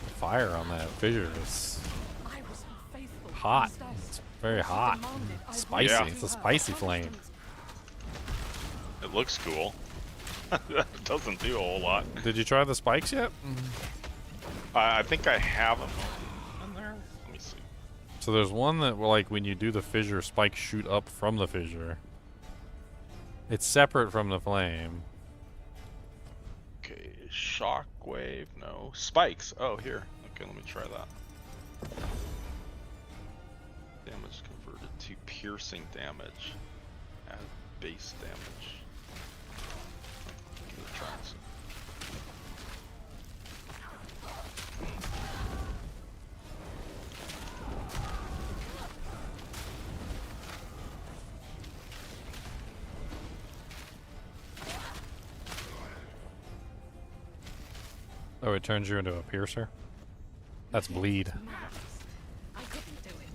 The fire on that fissure is I was unfaithful. hot. Instead, It's Very hot. Spicy. Yeah. It's a spicy flame. It looks cool. It doesn't do a whole lot. Did you try the spikes yet? I think I have them in there. Let me see. So there's one that, like, when you do the fissure, spikes shoot up from the fissure. It's separate from the flame. Okay, shockwave, no. Spikes. Oh, here. Okay, let me try that. Damage converted to piercing damage. Add base damage. Okay, try this. Oh, it turns you into a piercer? That's bleed. I couldn't do it.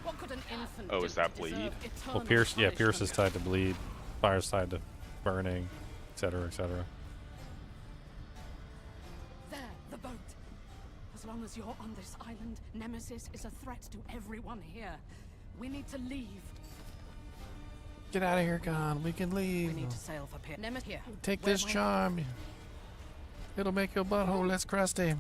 What could an infant Oh, do is that to bleed? deserve Well, eternal pierce, yeah, pierce is punishment? tied to bleed. Fire's tied to burning, etc., etc. There, the boat. As long as you're on this island, Nemesis is a threat to everyone here. We need to leave. Get out of here, Con. We can We leave. need to sail for Pier. Nemesis here. Take Where this might- charm. It'll make your butthole less crusty.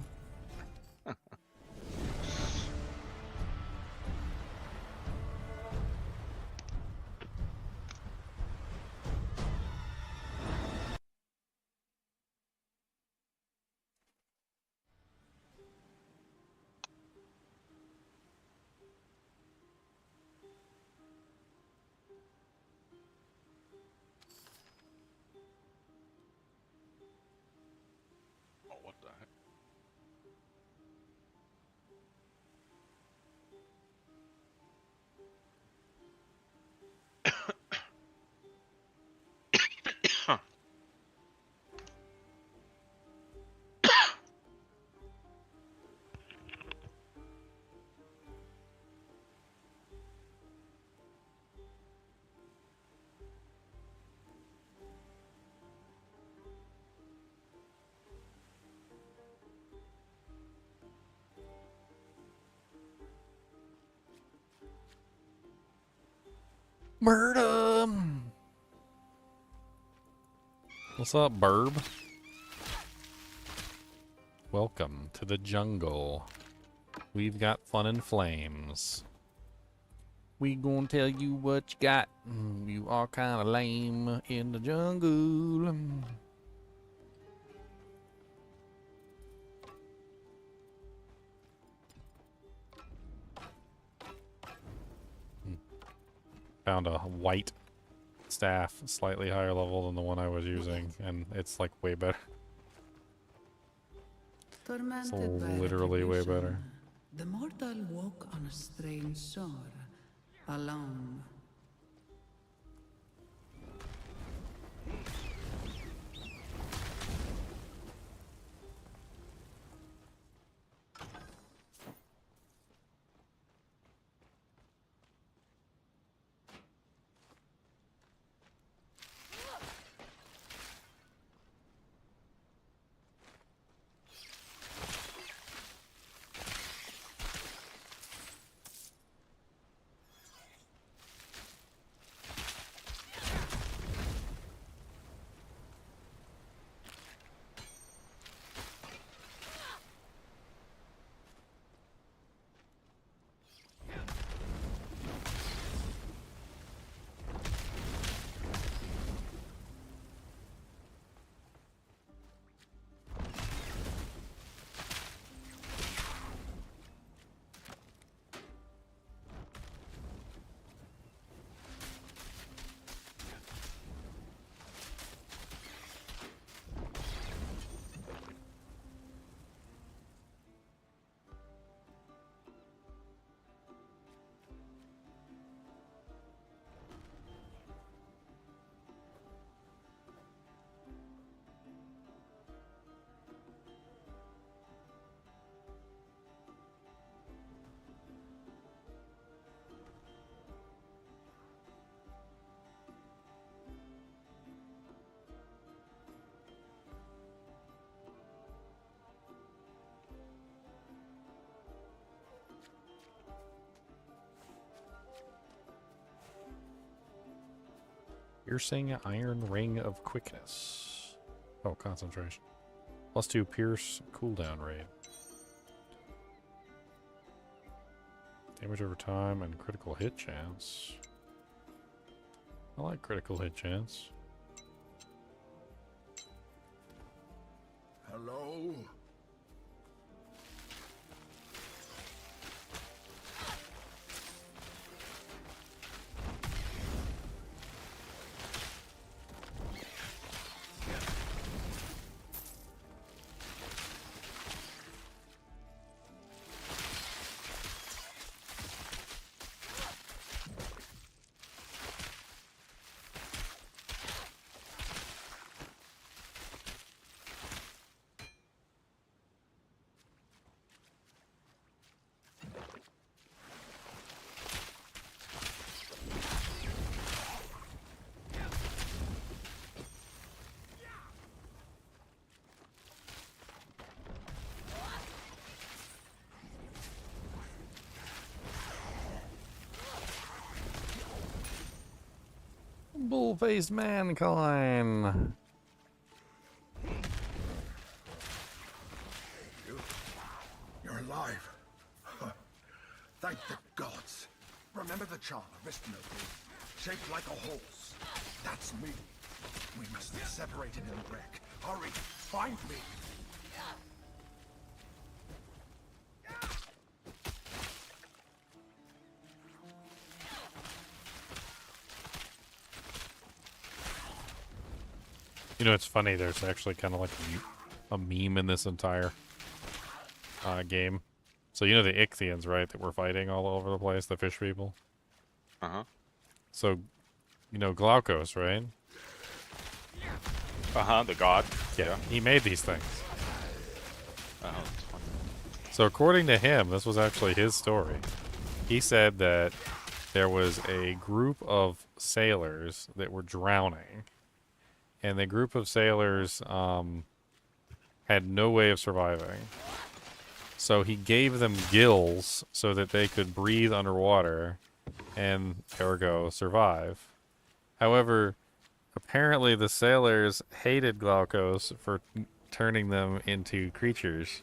Oh, what the heck? Murder. What's up, burb? Welcome to the jungle. We've got fun and flames. We gonna tell you what you got. You are kind of lame in the jungle. Found a white staff, slightly higher level than the one I was using, and it's like way better. It's literally way better. The mortal woke on a strange shore, alone. Piercing Iron Ring of Quickness. Oh, concentration. +2 Pierce cooldown rate. Damage over time and critical hit chance. I like critical hit chance. Hello? Bull-faced mankind. You're alive. Thank the gods. Remember the charm, wrist note, shaped like a horse. That's me. We must be separated in the wreck. Hurry, find me. You know, it's funny, there's actually kind of like a meme in this entire game. So you know the Ichthyans, right, that we're fighting all over the place, the fish people? Uh-huh. So, you know Glaukos, right? Uh-huh, the god. Yeah, he made these things. Oh, that's funny. So according to him, this was actually his story. He said that there was a group of sailors that were drowning. And the group of sailors had no way of surviving. So he gave them gills so that they could breathe underwater and, ergo, survive. However, apparently the sailors hated Glaukos for turning them into creatures.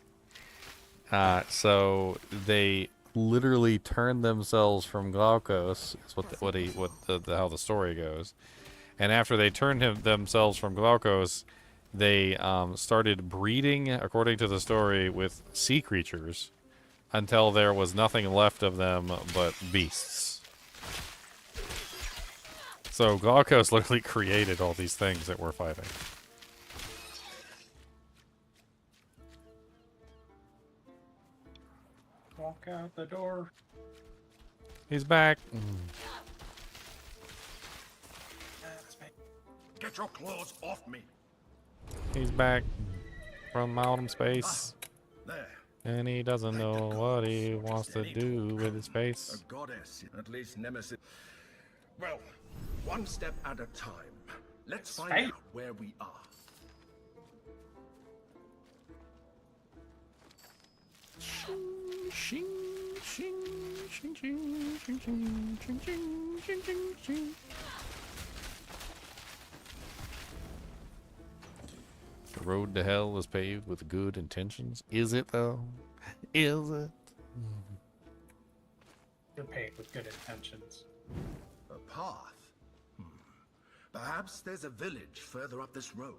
So they literally turned themselves from Glaukos, is how the story goes. And after they turned themselves from Glaukos, they started breeding, according to the story, with sea creatures until there was nothing left of them but beasts. So Glaukos literally created all these things that we're fighting. Walk out the door. He's back. Get your claws off me. He's back from outer space. There. And he doesn't know what he wants to do with his face. A goddess, at least Nemesis. Well, one step at a time. Let's find out where we are. The road to hell is paved with good intentions. Is it, though? Is it? You're paved with good intentions. A path? Perhaps there's a village further up this road.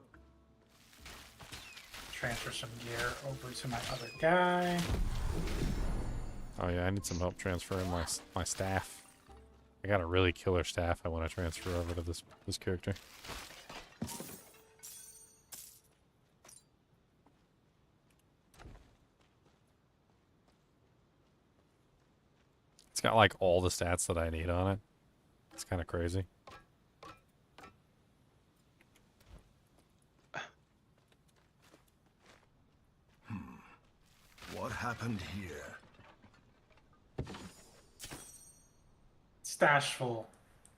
Transfer some gear over to my other guy. Oh yeah, I need some help transferring my staff. I got a really killer staff I want to transfer over to this character. It's got like all the stats that I need on it. It's kind of crazy. What happened here? Stash full.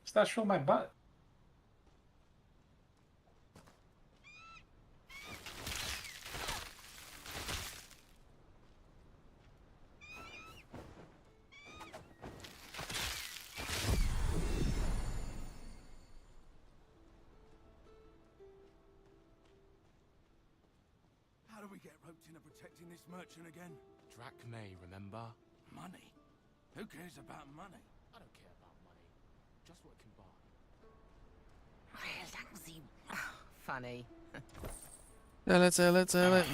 Stash full my butt. get roped into protecting this merchant again? Drac May, remember? Money? Who cares about money? I don't care about money. Just what it can buy. Funny. Sell it, sell it, sell it.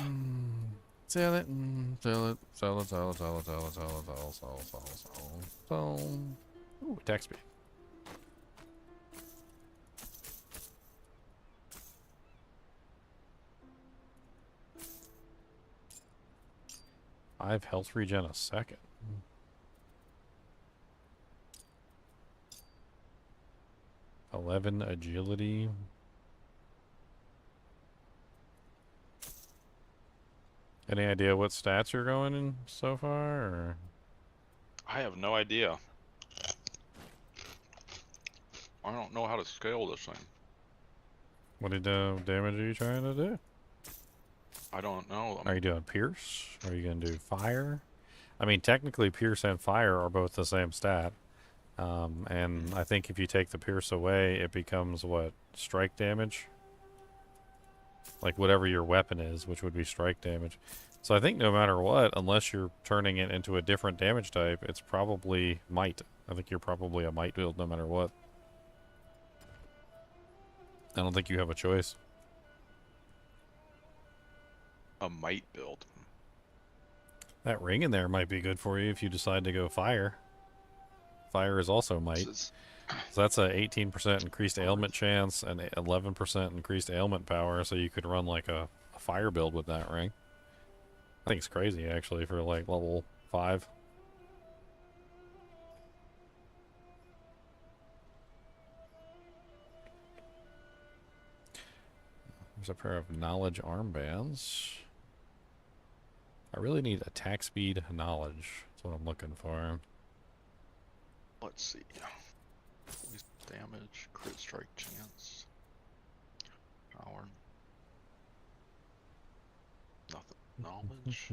Sell it, sell it, sell it, sell it, sell it, sell it, sell it, sell it, sell it. Ooh, attack speed. Five health regen a second. 11 agility. Any idea what stats you're going in so far? Or? I have no idea. I don't know how to scale this thing. What damage are you trying to do? I don't know. Are you doing pierce? Are you going to do fire? I mean, technically, pierce and fire are both the same stat. And I think if you take the pierce away, it becomes what? Strike damage? Like whatever your weapon is, which would be strike damage. So I think no matter what, unless you're turning it into a different damage type, it's probably might. I think you're probably a might build no matter what. I don't think you have a choice. A might build. That ring in there might be good for you if you decide to go fire. Fire is also might. So that's a 18% increased ailment chance and 11% increased ailment power, so you could run like a fire build with that ring. I think it's crazy actually for like level 5. There's a pair of knowledge armbands. I really need attack speed knowledge. That's what I'm looking for. Let's see. Damage, crit strike chance, power, nothing. Knowledge.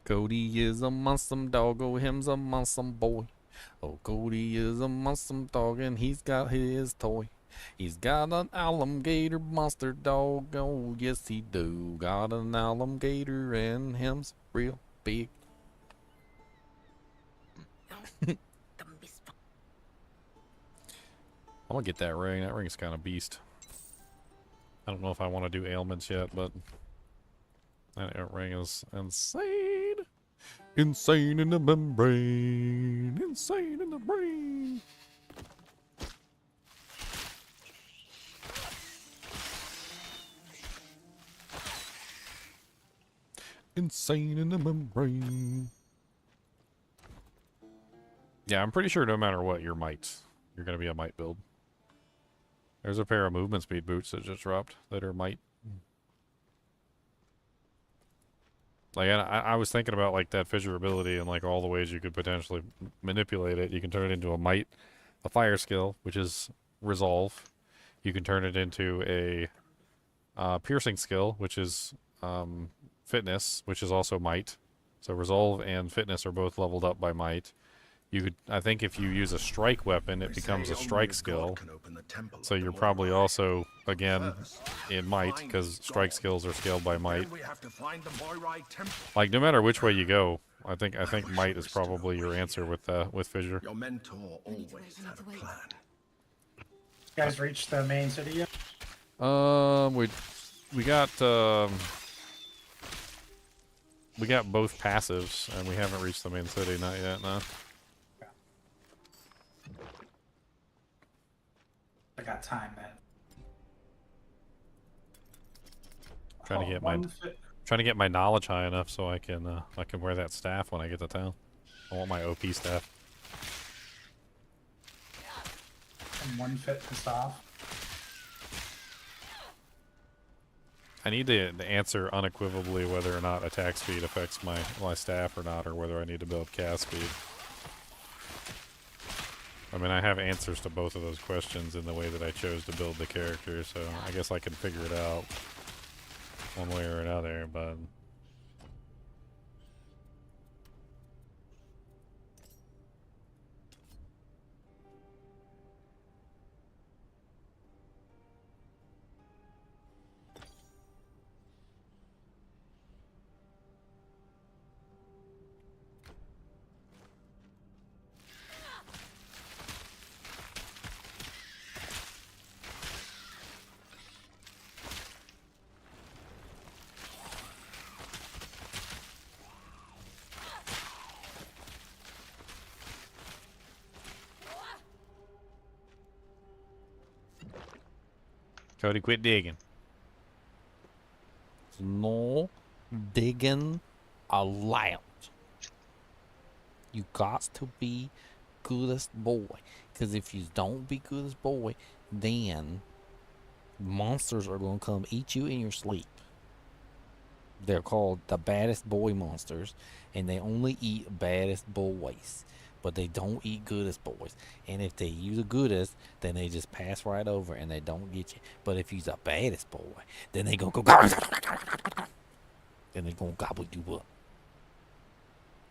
Cody is a monster dog, oh him's a monster boy. Oh, Cody is a monster dog and he's got his toy. He's got an alligator monster dog, oh yes he do. Got an alligator and him's real big. I'm gonna get that ring. That ring's kind of beast. I don't know if I want to do ailments yet, but that ring is insane. Insane in the membrane. Insane in the brain. Insane in the membrane. Yeah, I'm pretty sure no matter what, you're might. You're going to be a might build. There's a pair of movement speed boots that just dropped that are might. Like, I was thinking about, like, that fissure ability and, like, all the ways you could potentially manipulate it. You can turn it into a might, a fire skill, which is resolve. You can turn it into a piercing skill, which is fitness, which is also might. So resolve and fitness are both leveled up by might. You could, I think if you use a strike weapon, it becomes a strike skill. So you're probably also, again, in might, because strike skills are scaled by might. Like, no matter which way you go, I think might is probably your answer with fissure. Your mentor always had a plan. You guys reached the main city yet? We got both passives, and we haven't reached the main city, not yet, no. I got time then. Trying to get my knowledge high enough so I can wear that staff when I get to town. I want my OP staff. And one fit pissed off. I need to answer unequivocally whether or not attack speed affects my staff or not, or whether I need to build cast speed. I mean, I have answers to both of those questions in the way that I chose to build the character, so I guess I can figure it out one way or another, but... Cody, quit digging. No digging allowed. You got to be goodest boy. Because if you don't be goodest boy, then monsters are going to come eat you in your sleep. They're called the baddest boy monsters, and they only eat baddest boys. But they don't eat goodest boys. And if they use the goodest, then they just pass right over and they don't get you. But if you're the baddest boy, then they gonna go then they gonna gobble you up.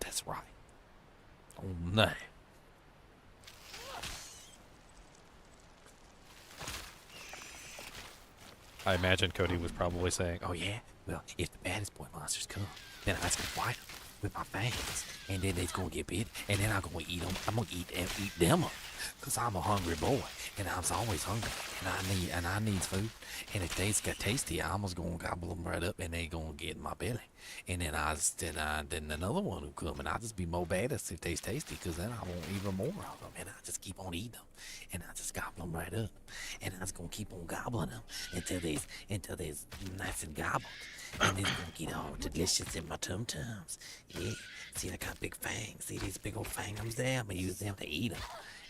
That's right. Oh no. I imagine Cody was probably saying, "Oh yeah, well, if the baddest boy monsters come, then I just gonna fight them with my fangs, and then they's gonna get bit, and then I'm gonna eat them. I'm gonna eat them up, cause I'm a hungry boy, and I'm always hungry, and I need food. And if they's got tasty, I'm just gonna gobble them right up, and they gonna get in my belly. And then then another one will come, and I'll just be more badass if they's tasty, cause then I want even more of them, and I just keep on eating them, and I just gobble them right up, and I just gonna keep on gobbling them until they's nice and gobbled. And it's gonna get all delicious in my tum-tums. Yeah, see, I got big fangs. See these big old fangs there? I'm gonna use them to eat them.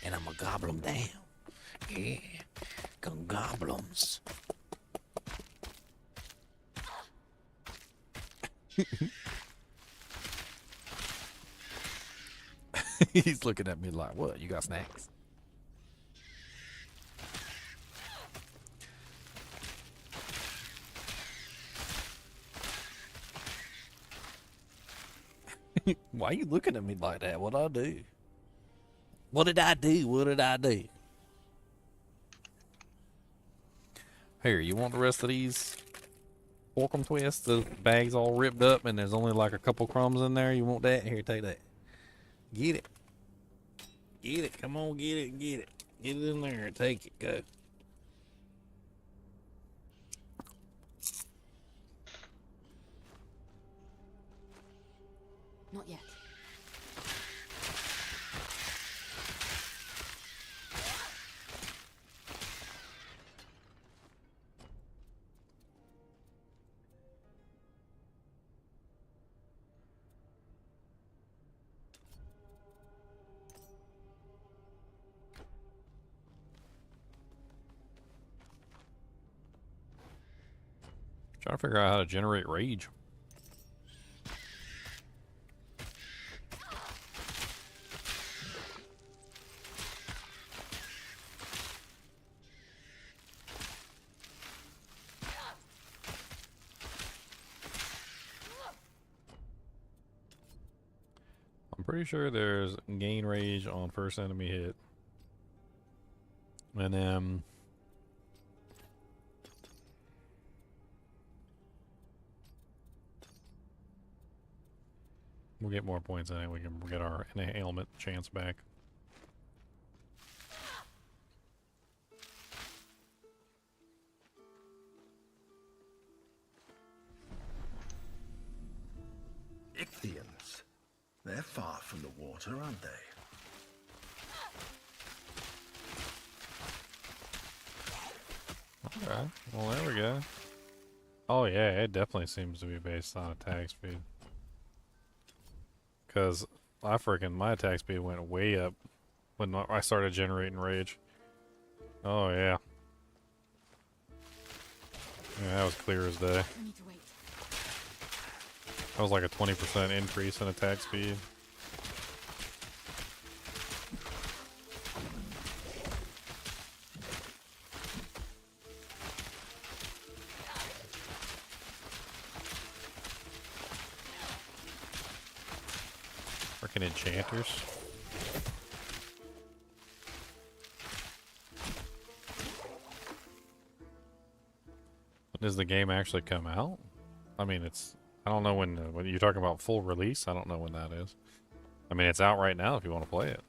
And I'm gonna gobble them down. Yeah, gonna gobble them. He's looking at me like, what? You got snacks? Why are you looking at me like that? What'd I do? What did I do? What did I do? Here, you want the rest of these Porkum twists? The bag's all ripped up and there's only like a couple crumbs in there. You want that? Here, take that. Get it. Get it. Come on, get it. Get it. Get it in there. Take it. Go. Not yet. Trying to figure out how to generate rage. I'm pretty sure there's gain rage on first enemy hit. And then we'll get more points in it. We can get our ailment chance back. Ichthyans. They're far from the water, aren't they? Alright, well there we go. Oh yeah, it definitely seems to be based on attack speed. Because my attack speed went way up when I started generating rage. Oh yeah. Yeah, that was clear as day. That was like a 20% increase in attack speed. Freaking enchanters. Does the game actually come out? I mean, I don't know when you're talking about full release. I don't know when that is. I mean, it's out right now if you want to play it.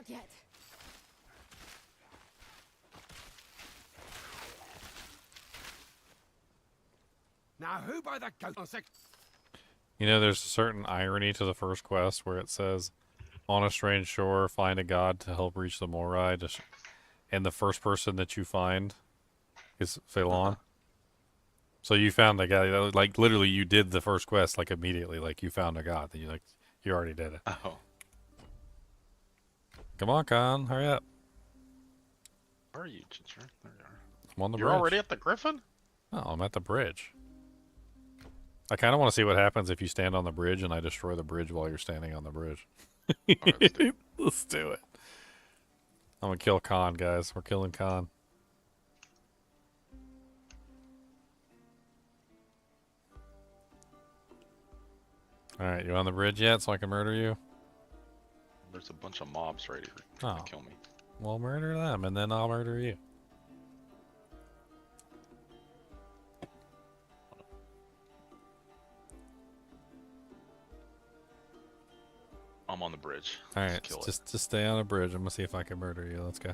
yet. Now, who by the goat? You know, there's a certain irony to the first quest where it says, on a strange shore, find a god to help reach the Morai. And the first person that you find is Phelan. So you found a guy, like, literally you did the first quest, like, immediately. Like, you found a god. Then you already did it. Oh. Come on, Con. Hurry up. Where are you, Chinchilla? There you are. I'm on the You're bridge. already at the Griffin? Oh, I'm at the bridge. I kind of want to see what happens if you stand on the bridge and I destroy the bridge while you're standing on the bridge. Let's do it. I'm going to kill Khan, guys. We're killing Khan. Alright, you on the bridge yet so I can murder you? There's a bunch of mobs right here trying to kill me. Well, murder them and then I'll murder you. I'm on the bridge. Alright, just stay on the bridge. I'm gonna see if I can murder you. Let's go.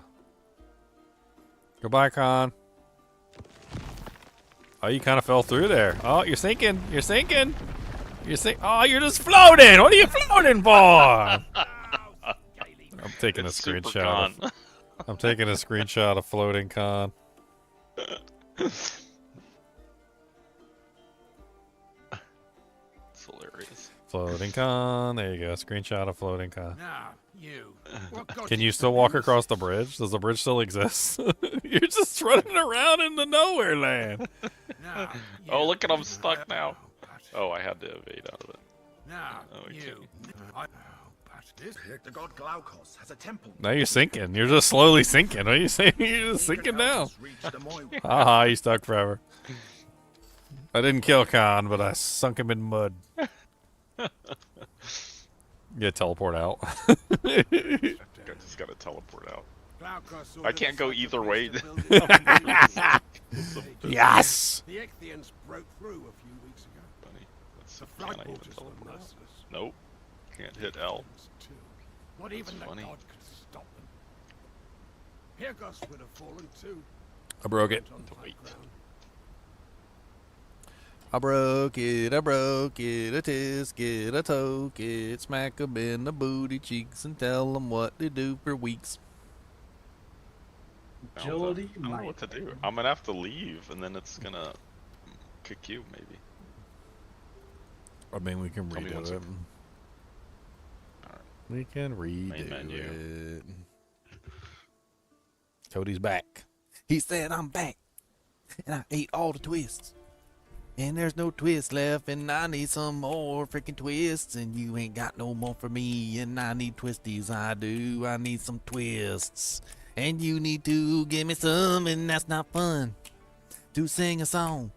Goodbye, Khan. Oh, you kind of fell through there. Oh, you're sinking. You're sinking. Oh, you're just floating. What are you floating for? I'm taking a screenshot. I'm taking a screenshot of floating Khan. It's hilarious. Floating Khan. There you go. Screenshot of floating Khan. Now, you. Can you still walk across the bridge? Does the bridge still exist? You're just running around in the nowhere land. Oh, look at him stuck now. Oh, I had to evade out of it. Now, you. The god Glaukos has a temple. Now you're sinking. You're just slowly sinking. What are you saying? You're just sinking down. Haha, you stuck forever. I didn't kill Khan, but I sunk him in mud. Yeah, teleport out. I just gotta teleport out. I can't go either way. Yes! The Ichthians broke through a few weeks ago. Funny. That's The can I even Flightwatchers teleport were out? merciless. Nope. Can't hit L. Not even the funny. god could stop them. Hirgos would have fallen too. I broke it. I broke it, a tisk it, a toke it, smack 'em in the booty cheeks and tell 'em what to do for weeks. Agility, I don't know what to do. I'm gonna have to leave, and then it's gonna kick you, maybe. I mean, we can redo it. We can redo it. Cody's back. He said, I'm back. And I ate all the twists. And there's no twist left, and I need some more freaking twists. And you ain't got no more for me, and I need twisties, I do. I need some twists. And you need to give me some, and that's not fun. To sing a song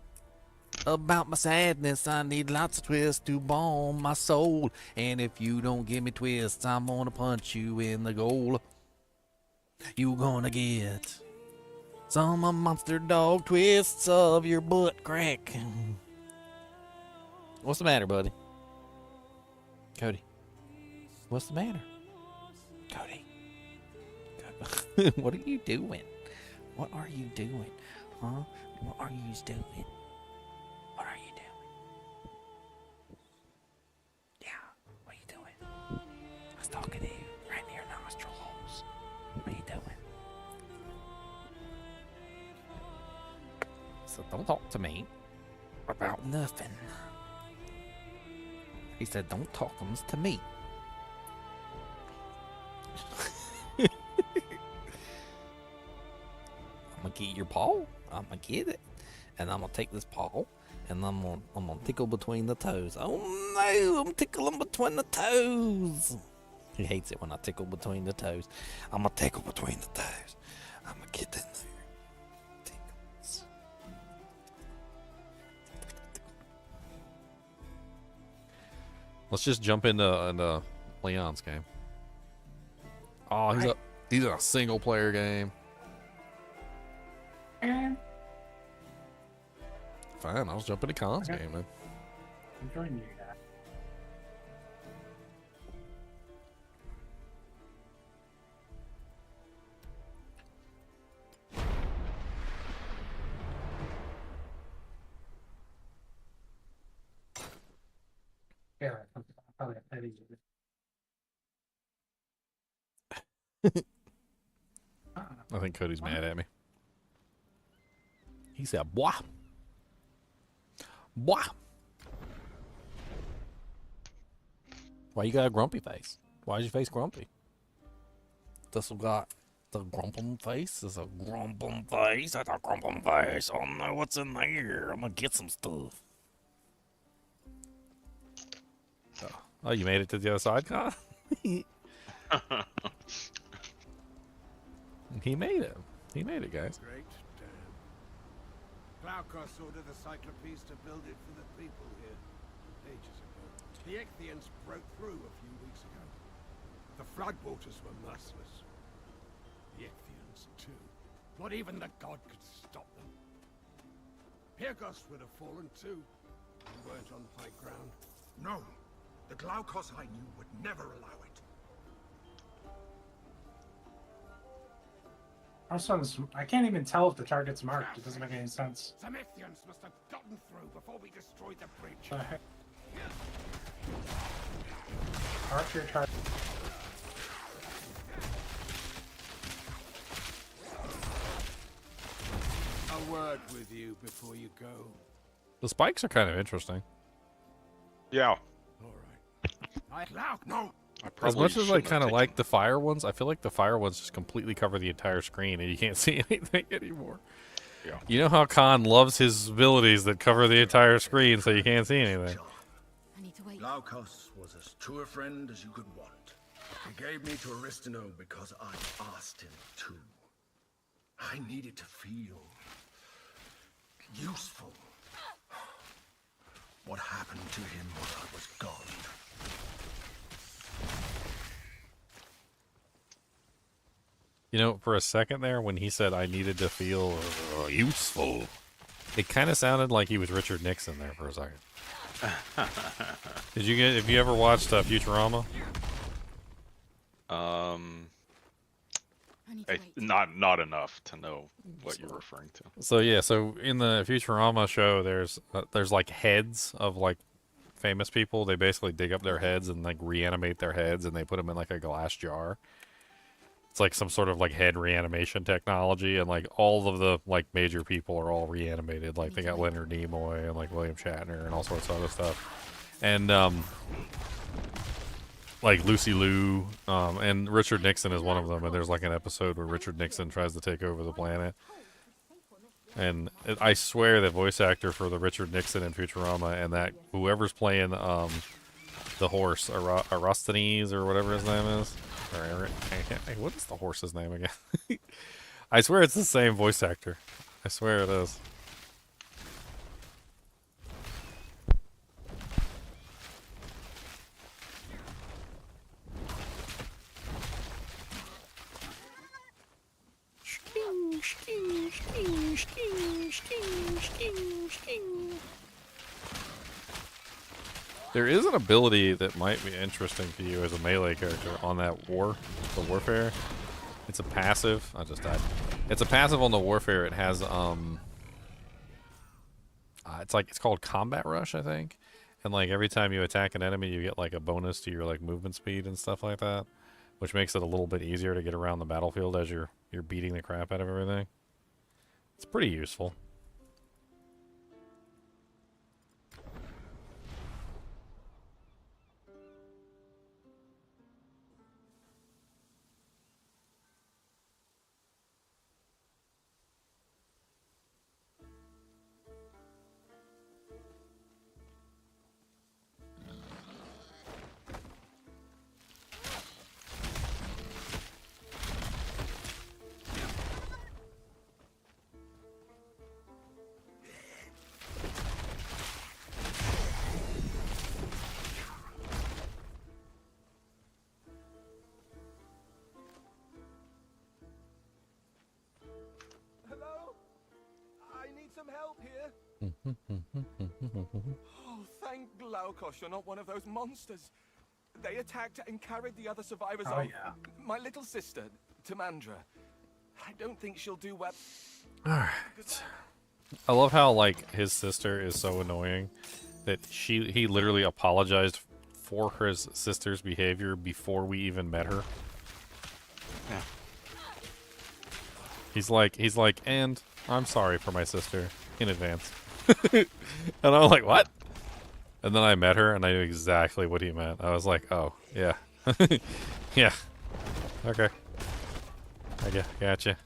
about my sadness, I need lots of twists to balm my soul. And if you don't give me twists, I'm gonna punch you in the goal. You gonna get some monster dog twists of your butt crack. What's the matter, buddy? Cody. What's the matter? Cody. What are you doing? What are you doing? Huh? What are you doing? What are you doing? Yeah, what are you doing? I was talking to you right near your nostril holes. What are you doing? So don't talk to me about nothing. He said, don't talk to me. I'm gonna get your paw. I'm gonna get it, and I'm gonna take this paw, and I'm gonna tickle between the toes. Oh no! I'm tickling between the toes. He hates it when I tickle between the toes. I'm gonna tickle between the toes. I'm gonna get in there. Tickles. Let's just jump into Leon's game. Oh, he's in a single player game. Fine, I'll jump into Khan's game then. I'm joining you guys. Cody. I think Cody's mad at me. He said, "Boah, boah." Why you got a grumpy face? Why is your face grumpy? This got the grumpum face. It's a grumpum face. That's a grumpum face. Oh no, what's in there? I'm gonna get some stuff. Oh, you made it to the other side, Con? He made it. He made it, guys. Great dam. Glaukos ordered the Cyclopes to build it for the people here ages ago. The Ichthians broke through a few weeks ago. The floodwaters were merciless. The Ichthians, too. Not even the god could stop them. Pyrgos would have fallen, too. We weren't on high ground. No. The Glaukos I knew would never allow it. Also, I can't even tell if the target's marked. It doesn't make any sense. Some Ichthians must have gotten through before we destroyed the bridge. Mark your target. A word with you before you go. The spikes are kind of interesting. Yeah. No. As much as I kind of like the fire ones, I feel like the fire ones just completely cover the entire screen and you can't see anything anymore. Yeah. You know how Khan loves his abilities that cover the entire screen so you can't see anything. Glaukos was as true a friend as you could want. He gave me to Aristino because I asked him to. I needed to feel useful. What happened to him when I was gone? You know, for a second there, when he said I needed to feel useful, it kind of sounded like he was Richard Nixon there for a second. Have you ever watched Futurama? Not enough to know what you're referring to. So yeah, so in the Futurama show, there's like heads of like famous people. They basically dig up their heads and like reanimate their heads, and they put them in like a glass jar. It's like some sort of like head reanimation technology, and like all of the like major people are all reanimated. Like they got Leonard Nimoy and like William Shatner and all sorts of other stuff, and like Lucy Liu, and Richard Nixon is one of them. And there's like an episode where Richard Nixon tries to take over the planet, and I swear the voice actor for the Richard Nixon in Futurama and that whoever's playing the horse Aristophanes or whatever his name is. What is the horse's name again? I swear it's the same voice actor. I swear it is. There is an ability that might be interesting to you as a melee character on that the warfare. It's a passive. I just died. It's a passive on the warfare. It has it's called combat rush, I think. And like every time you attack an enemy, you get like a bonus to your like movement speed and stuff like that, which makes it a little bit easier to get around the battlefield as you're beating the crap out of everything. It's pretty useful. Oh, thank Glaukos you're not one of those monsters. They attacked and carried the other survivors off. Yeah. My little sister, Tamandra. I don't think she'll do well. Alright. I love how like his sister is so annoying that he literally apologized for his sister's behavior before we even met her. Yeah. He's like, and I'm sorry for my sister in advance. And I'm like, what? And then I met her, and I knew exactly what he meant. I was like, oh, yeah. Yeah. Okay. I gotcha.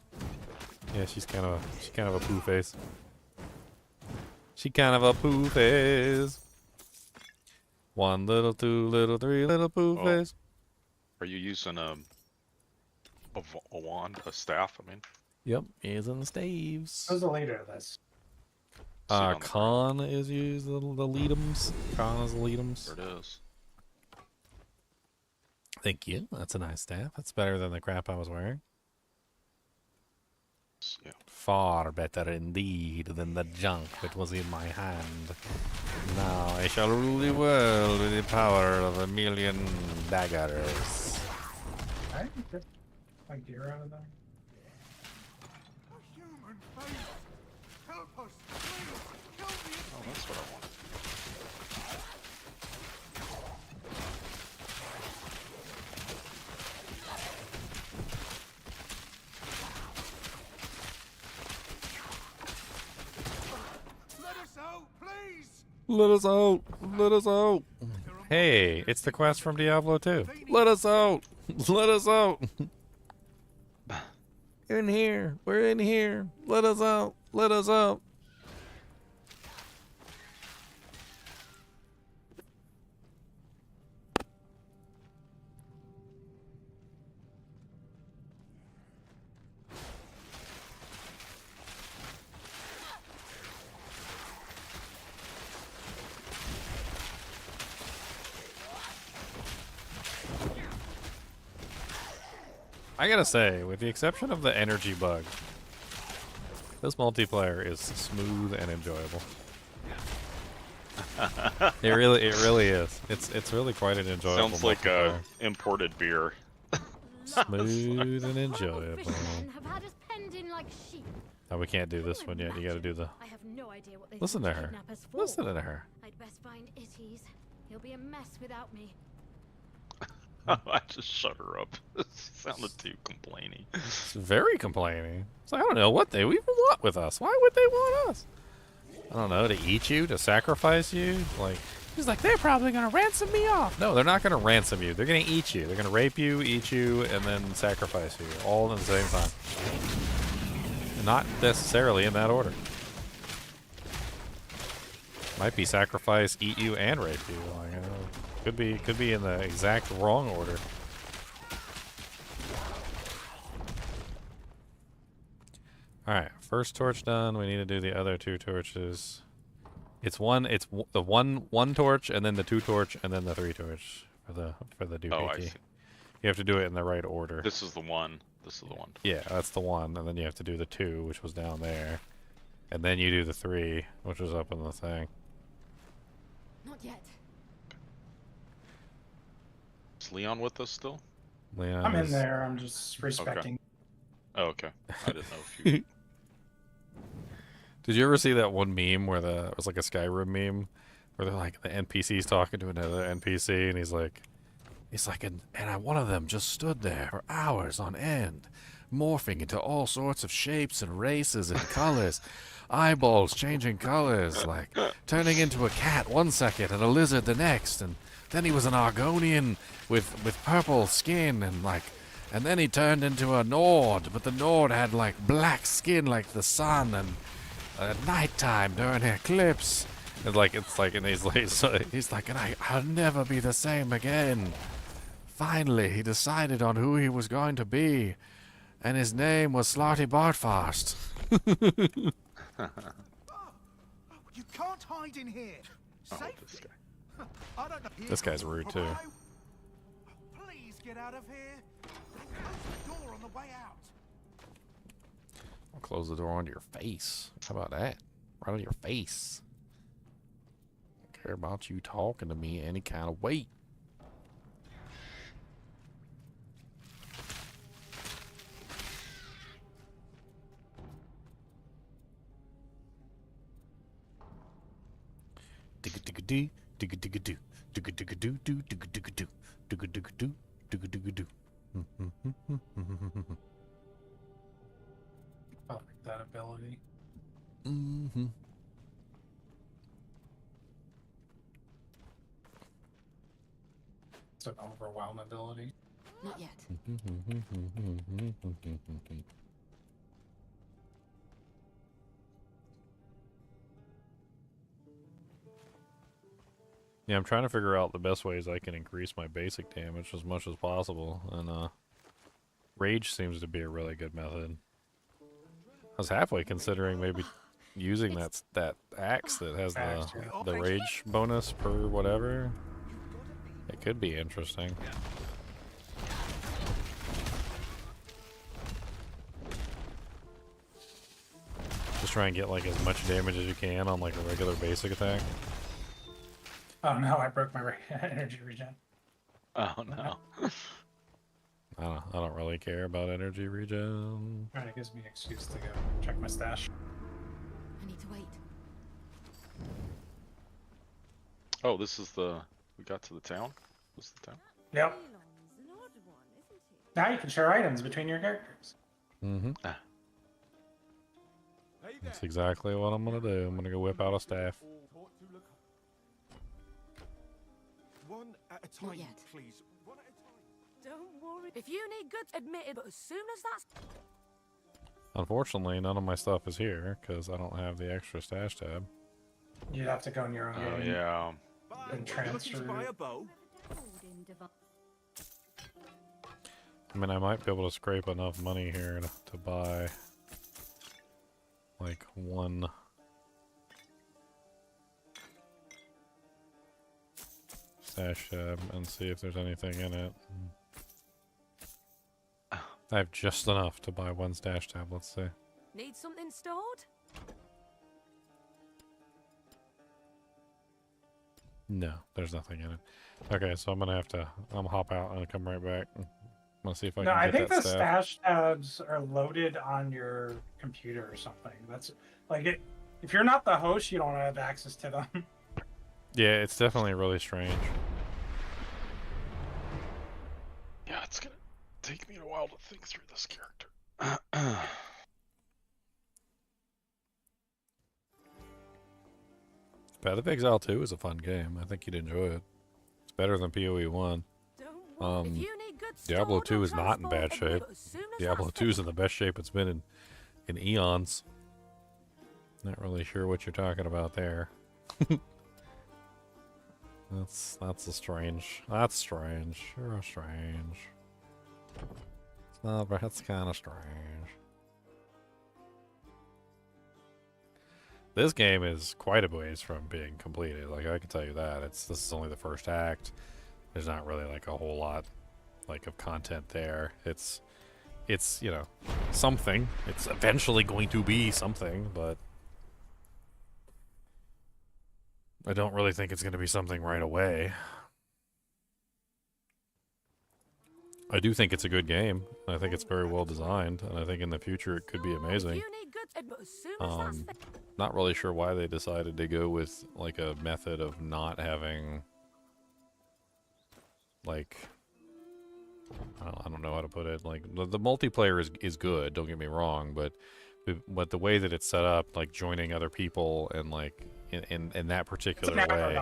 Yeah, she's kind of a poo face. She kind of a poo face. 1 little, 2 little, 3 little poo face. Are you using a wand, a staff? I mean. Yep, using the staves. Who's the leader of this? Khan is used the leadums. Khan is the leadums. There it is. Thank you. That's a nice staff. That's better than the crap I was wearing. Yeah. Far better indeed than the junk that was in my hand. Now I shall rule the world with the power of 1,000,000 daggers. I get my gear out of there. Oh, that's what I wanted. Let us out, please! Let us out! Let us out! Hey, it's the quest from Diablo 2. Let us out! Let us out! In here! We're in here! Let us out! Let us out! I gotta say, with the exception of the energy bug, this multiplayer is smooth and enjoyable. It really is. It's really quite an enjoyable. Sounds like a imported beer. Smooth and enjoyable. Have had us penned in like sheep. Oh, we can't do this one yet. You gotta do the. I have no idea what they Listen to think her. kidnappers for. Listen to her. I'd best find Itties. He'll be a mess without me. I just shut her up. She sounded too complaining. It's very complaining. It's like, I don't know what they even want with us. Why would they want us? I don't know, to eat you, to sacrifice you. Like, he's like, they're probably gonna ransom me off. No, they're not gonna ransom you. They're gonna eat you. They're gonna rape you, eat you, and then sacrifice you, all at the same time. Not necessarily in that order. Might be sacrifice, eat you, and rape you. Like, could be in the exact wrong order. All right, first torch done. We need to do the other 2 torches. It's the one torch, and then the 2 torch, and then the 3 torch for the doohickey. Oh, I see. You have to do it in the right order. This is the one. This is the one. Yeah, that's the one, and then you have to do the 2, which was down there, and then you do the 3, which was up in the thing. Not yet. Is Leon with us still? Leon I'm in is- there. I'm just respecting. Oh, okay. I didn't know if you. Did you ever see that one meme where it was like a Skyrim meme where they're like the NPC's talking to another NPC and he's like, and one of them just stood there for hours on end, morphing into all sorts of shapes and races and colors, eyeballs changing colors, like turning into a cat one second and a lizard the next, and then he was an Argonian with purple skin and then he turned into a Nord, but the Nord had like black skin like the sun and at nighttime during an eclipse. And and he's like, and I'll never be the same again. Finally, he decided on who he was going to be, and his name was Slarty Bartfast. You can't hide in here. Safely. I don't know. This guy's rude too. Please get out of here. Close the door on the way out. I'll close the door onto your face. How about that? Right on your face. Don't care about you talking to me any kind of way. Digga digga doo, digga digga doo, I like that ability. Mm-hmm. It's an overwhelm ability. Not yet. Yeah, I'm trying to figure out the best ways I can increase my basic damage as much as possible, and rage seems to be a really good method. I was halfway considering maybe using that axe that has the rage bonus per whatever. It could be interesting. Just try and get like as much damage as you can on like a regular basic attack. Oh no, I broke my energy regen. Oh no. I don't really care about energy regen. Alright, it gives me an excuse to go check my stash. I need to wait. Oh, this is we got to the town? This is the town? Yep. Now you can share items between your characters. Mm-hmm. That's exactly what I'm gonna do. I'm gonna go whip out a staff. One at a time, please. One at a time. Don't worry. If you need goods, admit it, but as soon as that's... Unfortunately, none of my stuff is here because I don't have the extra stash tab. You have to go in your own Oh, game yeah. and transfer. I mean, I might be able to scrape enough money here to buy like one stash tab and see if there's anything in it. I have just enough to buy one stash tab, let's see. Need something stored? No, there's nothing in it. Okay, so I'm gonna hop out and come right back. I'm gonna see if I No, can I get think that the staff. stash tabs are loaded on your computer or something. That's like it. If you're not the host, you don't have access to them. Yeah, it's definitely really strange. Yeah, it's gonna take me a while to think through this character. Path of Exile 2 is a fun game. I think you'd enjoy it. It's better than PoE 1. Diablo 2 is not in bad shape. Diablo 2 is in the best shape it's been in eons. Not really sure what you're talking about there. That's a strange. That's strange. You're strange. It's not, but that's kind of strange. This game is quite a ways from being completed. Like, I can tell you that. This is only the first act. There's not really like a whole lot like of content there. It's you know, something. It's eventually going to be something, but I don't really think it's going to be something right away. I do think it's a good game. I think it's very well designed, and I think in the future it could be amazing. Not really sure why they decided to go with like a method of not having like I don't know how to put it. Like the multiplayer is good. Don't get me wrong, but the way that it's set up, like joining other people and like in that particular way,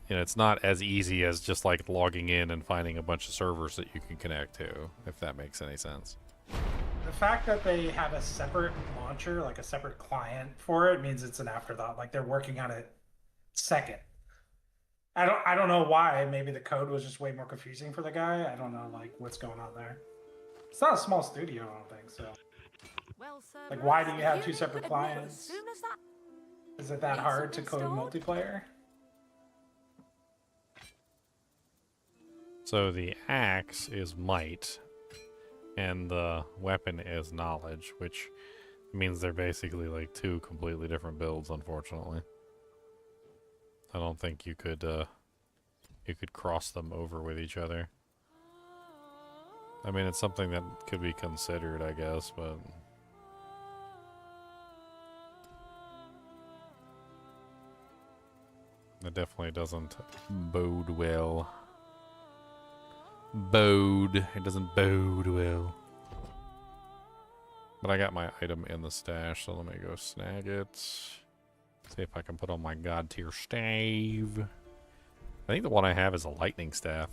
it's not as easy as just like logging in and finding a bunch of servers that you can connect to, if that makes any sense. The fact that they have a separate launcher, like a separate client for it, means it's an afterthought. Like they're working on it second. I don't know why. Maybe the code was just way more confusing for the guy. I don't know like what's going on there. It's not a small studio, I don't think so. Well, like why do you have two separate clients? Is it that hard to code multiplayer? So the axe is might, and the weapon is knowledge, which means they're basically like two completely different builds, unfortunately. I don't think you could cross them over with each other. I mean, it's something that could be considered, I guess, but It definitely doesn't bode well. It doesn't bode well. But I got my item in the stash, so let me go snag it. See if I can put on my god tier stave. I think the one I have is a lightning staff,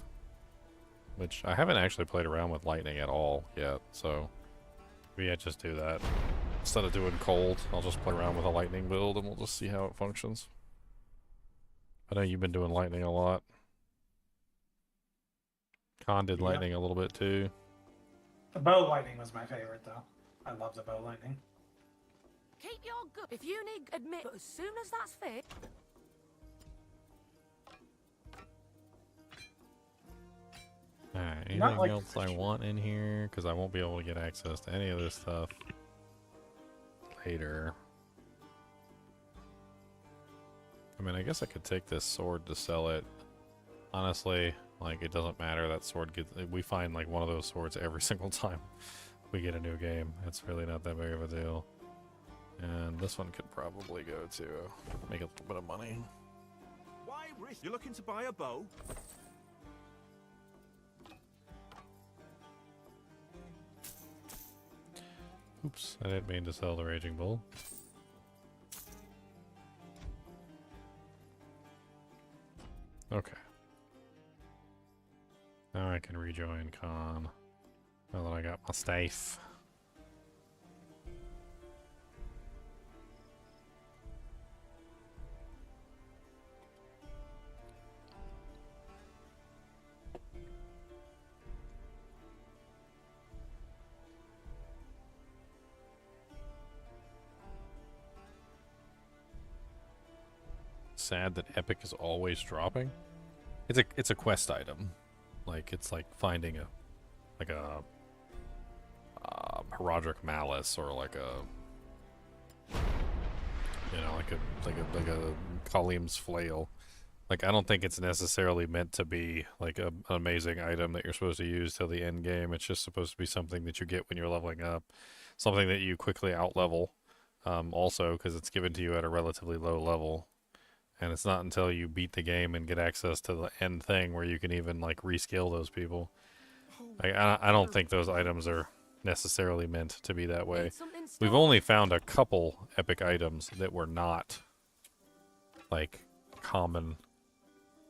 which I haven't actually played around with lightning at all yet, so maybe I just do that. Instead of doing cold, I'll just play around with a lightning build and we'll just see how it functions. I know you've been doing lightning a lot. Khan did lightning a little bit too. The bow lightning was my favorite, though. I love the bow lightning. Keep your good. If you need admit, but as soon as that's fit. Alright, anything else I want in here? Because I won't be able to get access to any of this stuff later. I mean, I guess I could take this sword to sell it. Honestly, like, it doesn't matter. That sword gets... We find, like, one of those swords every single time we get a new game. It's really not that big of a deal. And this one could probably go to make a little bit of money. Why risk? You're looking to buy a bow? Oops, I didn't mean to sell the Raging Bull. Okay. Now I can rejoin Khan. Now that I got my staff. Sad that Epic is always dropping. It's a quest item. Like, it's like finding a Herodric Malice, or like a, you know, like a Kalim's flail. Like, I don't think it's necessarily meant to be like an amazing item that you're supposed to use till the end game. It's just supposed to be something that you get when you're leveling up, something that you quickly out level. Also, because it's given to you at a relatively low level. And it's not until you beat the game and get access to the end thing where you can even, like, reskill those people. I don't think those items are necessarily meant to be that way. We've only found a couple epic items that were not, like, common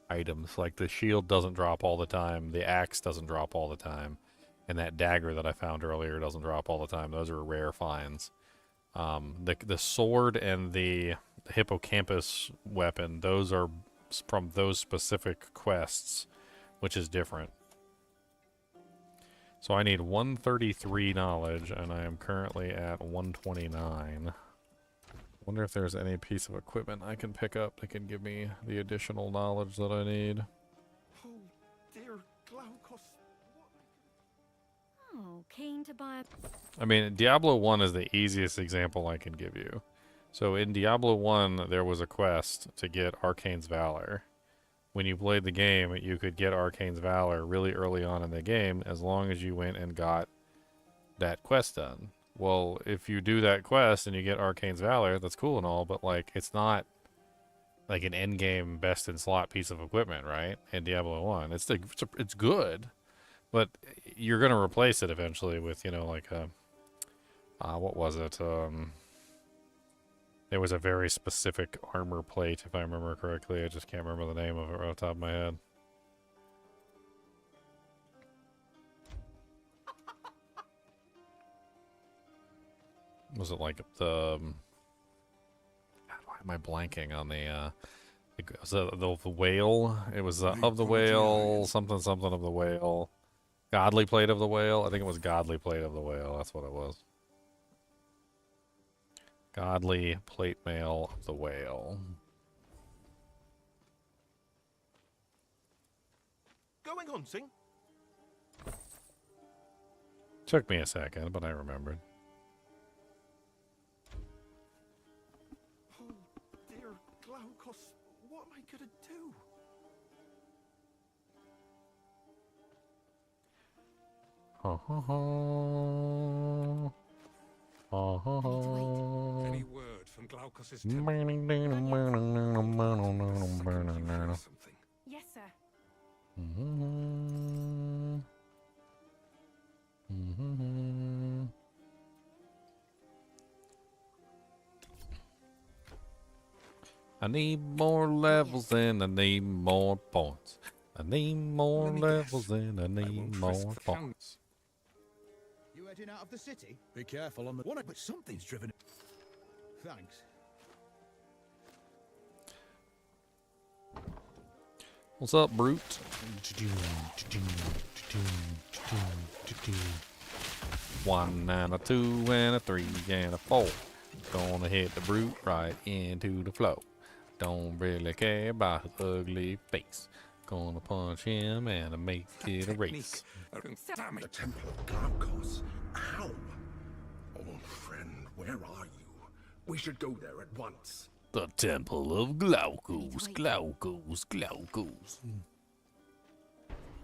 items. Like, the shield doesn't drop all the time, the axe doesn't drop all the time, and that dagger that I found earlier doesn't drop all the time. Those are rare finds. The sword and the hippocampus weapon, those are from those specific quests, which is different. So I need 133 knowledge, and I am currently at 129. Wonder if there's any piece of equipment I can pick up that can give me the additional knowledge that I need. Oh dear, Glaucus. Oh, keen to buy a... I mean, Diablo 1 is the easiest example I can give you. So in Diablo 1, there was a quest to get Arcane's Valor. When you played the game, you could get Arcane's Valor really early on in the game as long as you went and got that quest done. Well, if you do that quest and you get Arcane's Valor, that's cool and all, but, like, it's not like an endgame best in slot piece of equipment, right? In Diablo 1. It's good, but you're going to replace it eventually with, you know, like a... what was it? There was a very specific armor plate, if I remember correctly. I just can't remember the name of it right off the top of my head. Was it like the... God, why am I blanking on the... was the whale? It was of the whale, something of the whale. Godly plate of the whale? I think it was godly plate of the whale. That's what it was. Godly plate mail of the whale. Going hunting? Took me a second, but I remembered. Oh dear, Glaucus, what am I gonna do? Ha ha ha. Any word from Glaucus's temple? I need more levels and I need more points. I need more levels and I need more points. You heading out of the city? Be careful on the one, but something's driven. Thanks. What's up, brute? One and a two and a three and a four. Gonna hit the brute right into the floor. Don't really care about his ugly face. Gonna punch him and make it a race. The Temple of Glaucus. How? Old friend, where are you? We should go there at once. The Temple of Glaucus, Glaucus, Glaucus.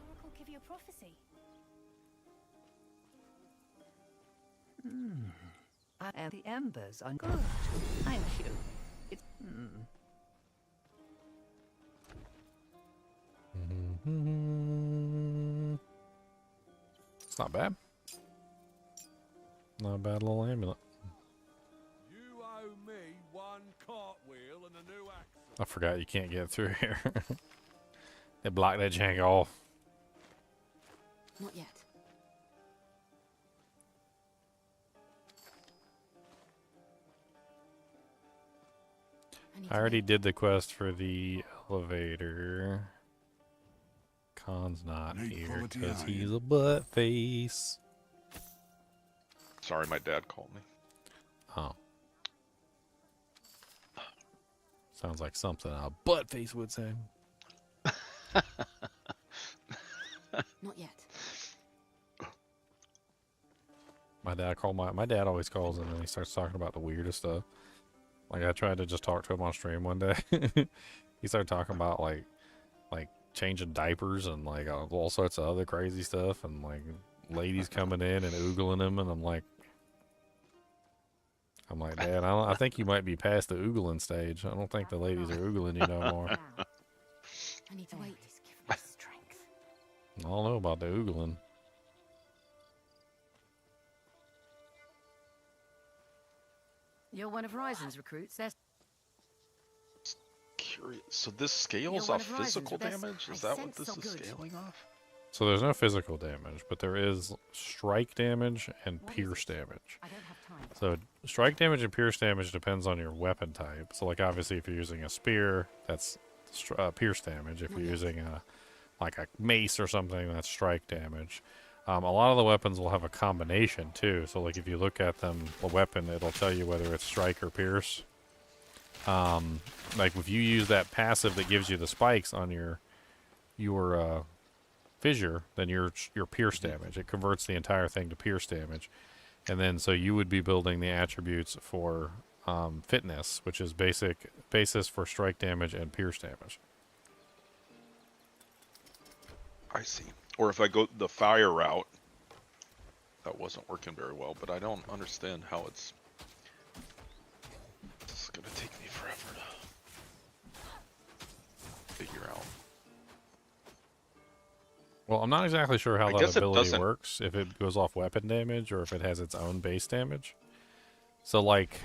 Oracle give you a prophecy? And the embers are good. Thank you. It's It's not bad. Not a bad little amulet. You owe me one cartwheel and a new axe. I forgot you can't get through here. They blocked that jank off. Not yet. I already did the quest for the elevator. Khan's not here because he's a butt face. Sorry, my dad called me. Oh. Sounds like something a butt face would say. Not yet. My dad always calls and then he starts talking about the weirdest stuff. Like I tried to just talk to him on stream one day. He started talking about like changing diapers and like all sorts of other crazy stuff and like ladies coming in and oogling him, and I'm like, Dad, I think you might be past the oogling stage. I don't think the ladies are oogling you no more. I need to wait. Give me strength. I don't know about the oogling. You're one of Ryzen's recruits. That's Curious. So this scales off physical damage? Is that what this is scaling off? So there's no physical damage, but there is strike damage and pierce damage. So strike damage and pierce damage depends on your weapon type. So like obviously if you're using a spear, that's pierce damage. If you're using like a mace or something, that's strike damage. A lot of the weapons will have a combination too. So like if you look at them, the weapon, it'll tell you whether it's strike or pierce. Like if you use that passive that gives you the spikes on your fissure, then your pierce damage. It converts the entire thing to pierce damage. And then so you would be building the attributes for fitness, which is basis for strike damage and pierce damage. I see. Or if I go the fire route, that wasn't working very well, but I don't understand how it's gonna take me forever to figure out. Well, I'm not exactly sure how I that guess ability works, if it goes off weapon damage or if it has its own base damage. So like,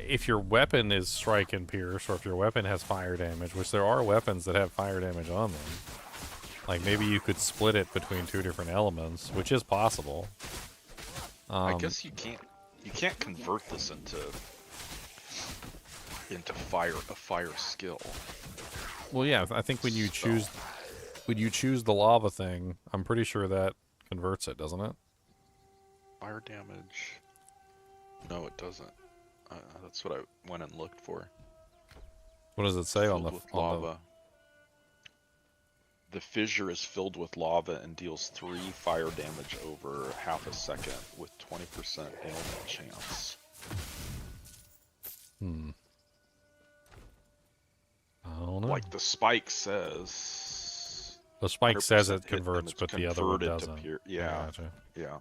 if your weapon is strike and pierce, or if your weapon has fire damage, which there are weapons that have fire damage on them, like maybe you could split it between two different elements, which is possible. I guess you can't convert this into a fire skill. Well, yeah, I think when you choose the lava thing, I'm pretty sure that converts it, doesn't it? Fire damage. No, it doesn't. That's what I went and looked for. What does it say on the lava? The fissure is filled with lava and deals 3 fire damage over half a second with 20% ailment chance. I don't know. Like the spike says. The spike says it converts, but the other one doesn't. Yeah, Gotcha. yeah.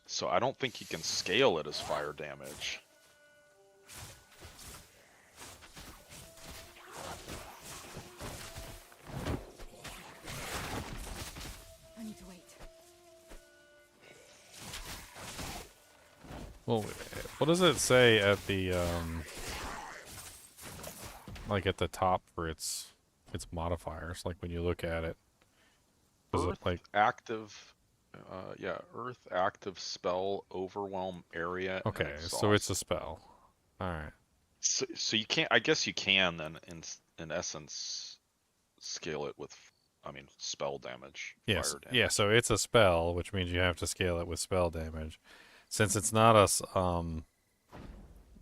So I don't think you can scale it as fire damage. Well, what does it say at the like at the top for its modifiers? Like when you look at it, does Earth it like active, yeah, Earth active spell overwhelm area and okay? exhaust. So it's a spell. All right. So you can't. I guess you can then in essence scale it with, I mean, spell damage. Yes. Fire damage. Yeah. So it's a spell, which means you have to scale it with spell damage. Since it's not a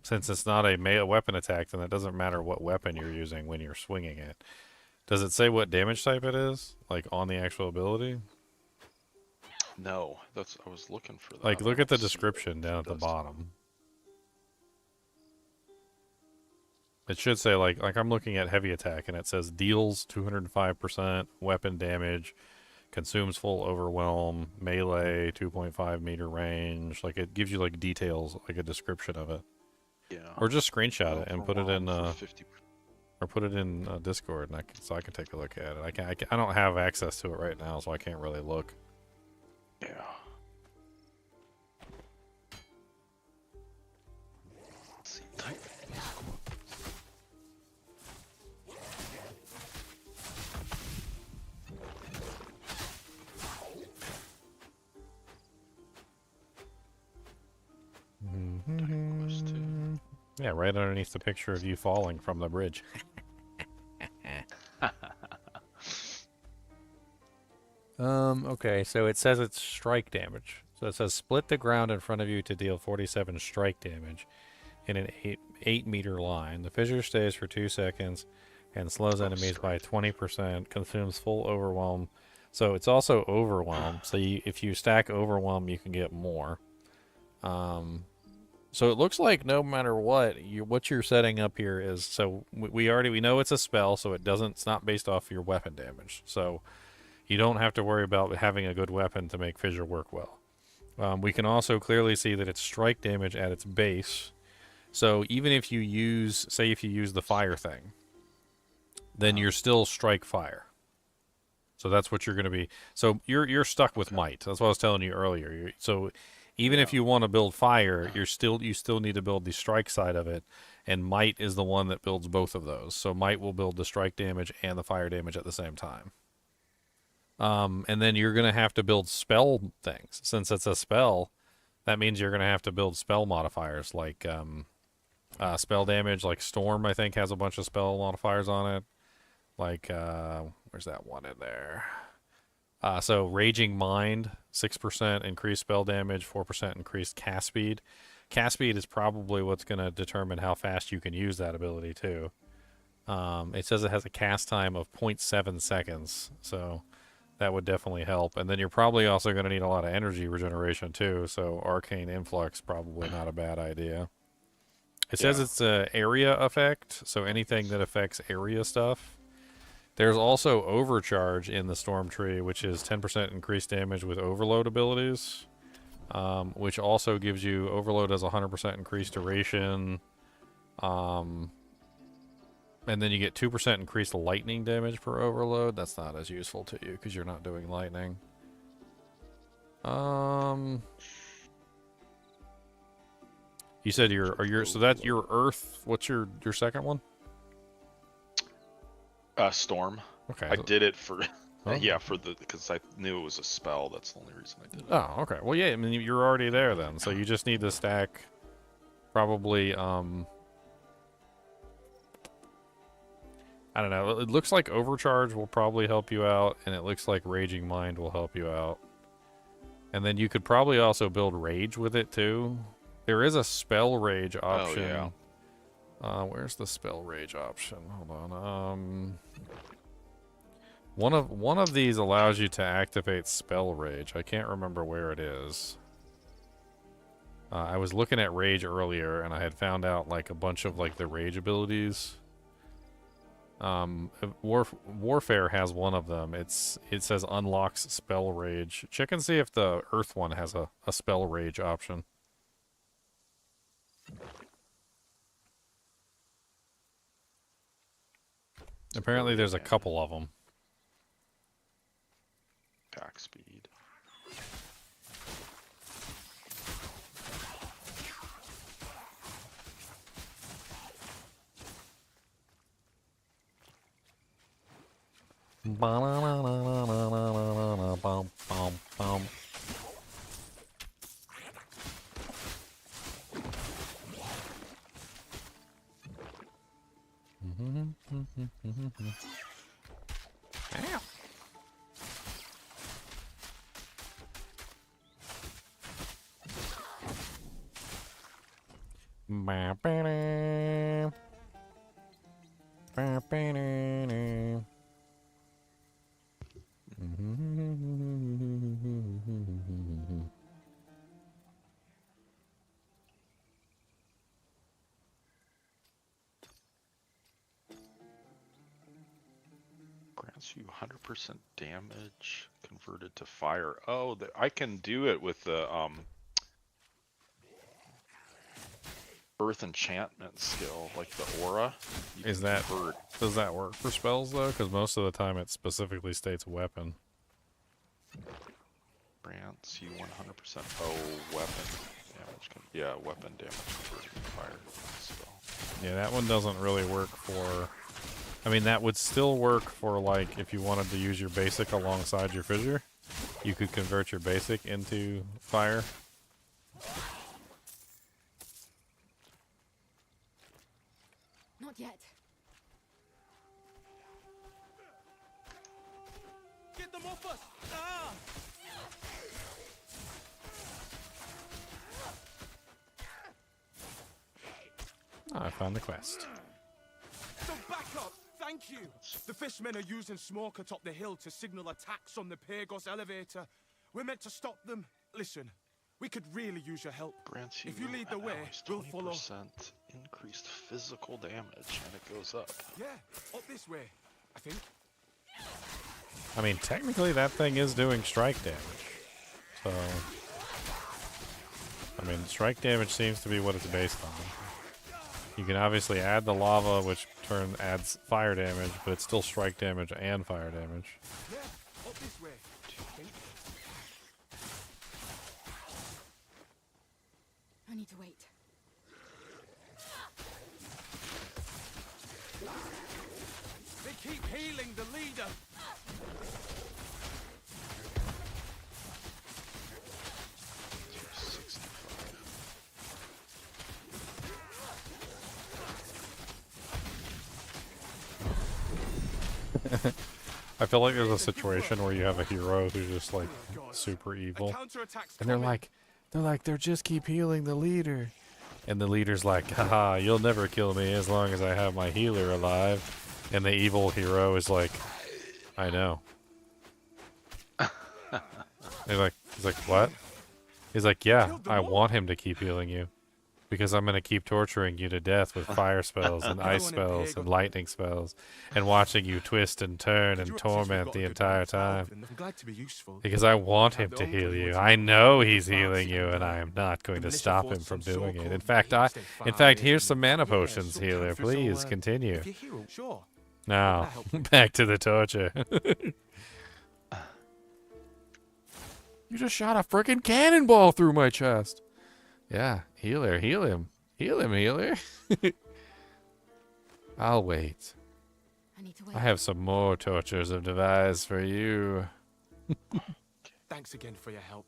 since it's not a melee weapon attack, then it doesn't matter what weapon you're using when you're swinging it. Does it say what damage type it is, like on the actual ability? No, that's. I was looking for that. Like, I look don't at the see description it. down It at the does. bottom. It should say, like I'm looking at heavy attack, and it says deals 205% weapon damage, consumes full overwhelm, melee 2.5 meter range. Like, it gives you like details, like a description of it. Yeah. Or just screenshot it and put it in, Overwhelm for 50%. or put it in Discord, and so I can take a look at it. I don't have access to it right now, so I can't really look. Yeah. Let's see, type. Yeah, right underneath the picture of you falling from the bridge. Okay, so it says it's strike damage. So it says split the ground in front of you to deal 47 strike damage in an 8 meter line. The fissure stays for 2 seconds and slows enemies by 20%, consumes full overwhelm. So it's also overwhelm. So if you stack overwhelm, you can get more. So it looks like no matter what you're setting up here is, so we know it's a spell, so it's not based off your weapon damage. So you don't have to worry about having a good weapon to make fissure work well. We can also clearly see that it's strike damage at its base. So even if you use, say if you use the fire thing, then you're still strike fire. So that's what you're going to be. So you're stuck with might. That's what I was telling you earlier. So even if you want to build fire, you still need to build the strike side of it, and might is the one that builds both of those. So might will build the strike damage and the fire damage at the same time. And then you're going to have to build spell things. Since it's a spell, that means you're going to have to build spell modifiers like spell damage, like Storm, I think, has a bunch of spell modifiers on it. Like, where's that one in there? So Raging Mind, 6% increased spell damage, 4% increased cast speed. Cast speed is probably what's going to determine how fast you can use that ability, too. It says it has a cast time of 0.7 seconds, so that would definitely help. And then you're probably also going to need a lot of energy regeneration, too, so Arcane Influx probably not a bad idea. It says it's an area effect, so anything that affects area stuff. There's also Overcharge in the Storm Tree, which is 10% increased damage with Overload abilities, which also gives you Overload as 100% increased duration, and then you get 2% increased lightning damage per Overload. That's not as useful to you because you're not doing lightning. You said so that's your Earth. What's your second one? Storm. Okay. I did it for, Oh. yeah, because I knew it was a spell. That's the only reason I did it. Oh, okay. Well, yeah, I mean, you're already there then. So you just need to stack probably, I don't know. It looks like Overcharge will probably help you out, and it looks like Raging Mind will help you out. And then you could probably also build Rage with it, too. There is a Spell Rage option. Oh, yeah. Where's the Spell Rage option? Hold on. One of these allows you to activate Spell Rage. I can't remember where it is. I was looking at Rage earlier, and I had found out like a bunch of like the Rage abilities. Warfare has one of them. It says unlocks Spell Rage. Check and see if the Earth one has a Spell Rage option. Apparently there's a couple of them. Attack speed. Ow. Grants you 100% damage converted to fire. Oh, I can do it with the earth enchantment skill, like the aura. Does that work for spells though? Because most of the time it specifically states weapon. Grants you 100%. Oh, weapon damage. Yeah, weapon damage converted to fire spell. Yeah, that one doesn't really work for. I mean, that would still work for like if you wanted to use your basic alongside your fissure. You could convert your basic into fire. Not yet. Get them off us! Ah! I found the quest. So back up! Thank you! The fishmen are using smoke atop the hill to signal attacks on the Pagos elevator. We're meant to stop them. Listen, we could really use your help. Grants if you lead the way, we'll follow. 20% increased physical damage, and it goes up. Yeah, up this way, I think. I mean, technically that thing is doing strike damage. So, I mean, strike damage seems to be what it's based on. You can obviously add the lava, which adds fire damage, but it's still strike damage and fire damage. Yeah, up this way, I think. I need to wait. They keep healing the leader. I feel like there's a situation where you have a hero who's just like super evil, and they're just keep healing the leader, and the leader's like, haha, you'll never kill me as long as I have my healer alive, and the evil hero is like, I know. He's like, what? He's like, yeah, I want him to keep healing you. Because I'm going to keep torturing you to death with fire spells and ice spells and lightning spells and watching you twist and turn and torment the entire time. I'm glad to be useful. Because I want him to heal you. I know he's healing you and I am not going to stop him from doing it. In fact, here's some mana potions, healer. Please continue. Now, back to the torture. You just shot a freaking cannonball through my chest. Yeah, healer, heal him. Heal him, healer. I'll wait. I have some more tortures I've devised for you. Thanks again for your help.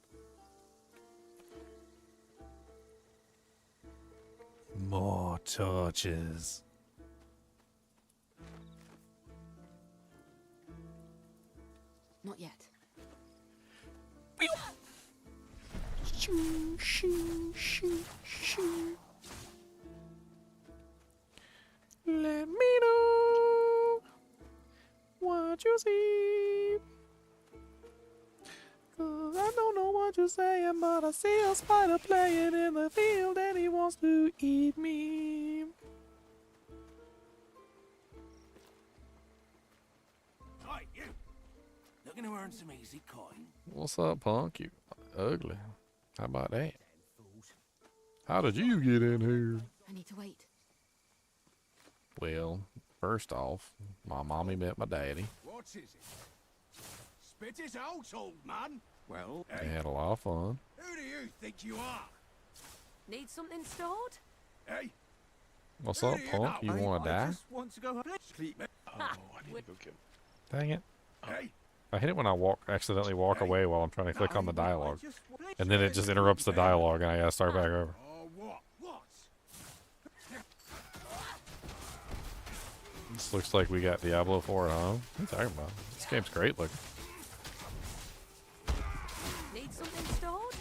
More torches. Not yet. Shoo, shoo, shoo, shoo. Let me know what you see. 'Cause I don't know what you're saying, but I see a spider playing in the field and he wants to eat me. Right, you. Looking to earn some easy coin. What's up, punk? You ugly. How about that? How did you get in here? I need to wait. Well, first off, my mommy met my daddy. What is it? Spit it out, old man. Well, They had a lot of fun. who do you think you are? Need something stored? Hey, What's up, punk? You want to die? want to go home. Sleep. Oh, I need to go get. Dang it. I hate it when I accidentally walk away while I'm trying to click on the dialogue. And then it just interrupts the dialogue and I gotta start back over. This looks like we got Diablo 4 at home. What are you talking about? This game's great looking. Need something stored?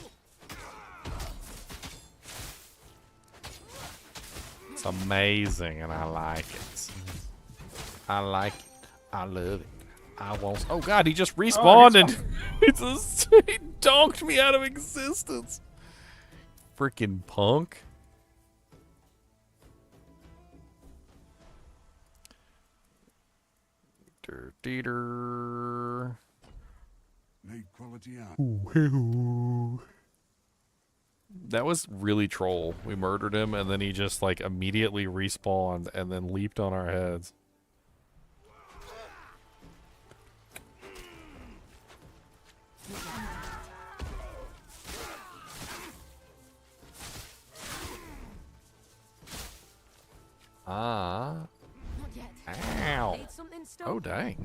It's amazing and I like it. I like it. I love it. I won't. Oh god, he just respawned and he donked me out of existence. Freaking punk. Need quality art. That was really troll. We murdered him and then he just like immediately respawned and then leaped on our heads. Ow. Oh, dang.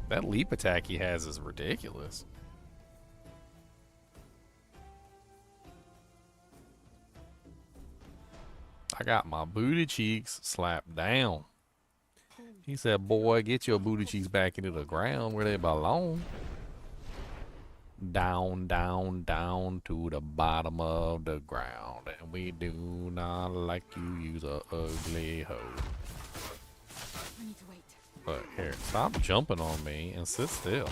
That leap attack he has is ridiculous. I got my booty cheeks slapped down. He said, boy, get your booty cheeks back into the ground where they belong. Down, down, down to the bottom of the ground. And we do not like you, use a ugly hoe. I need to wait. Look, here, stop jumping on me and sit still.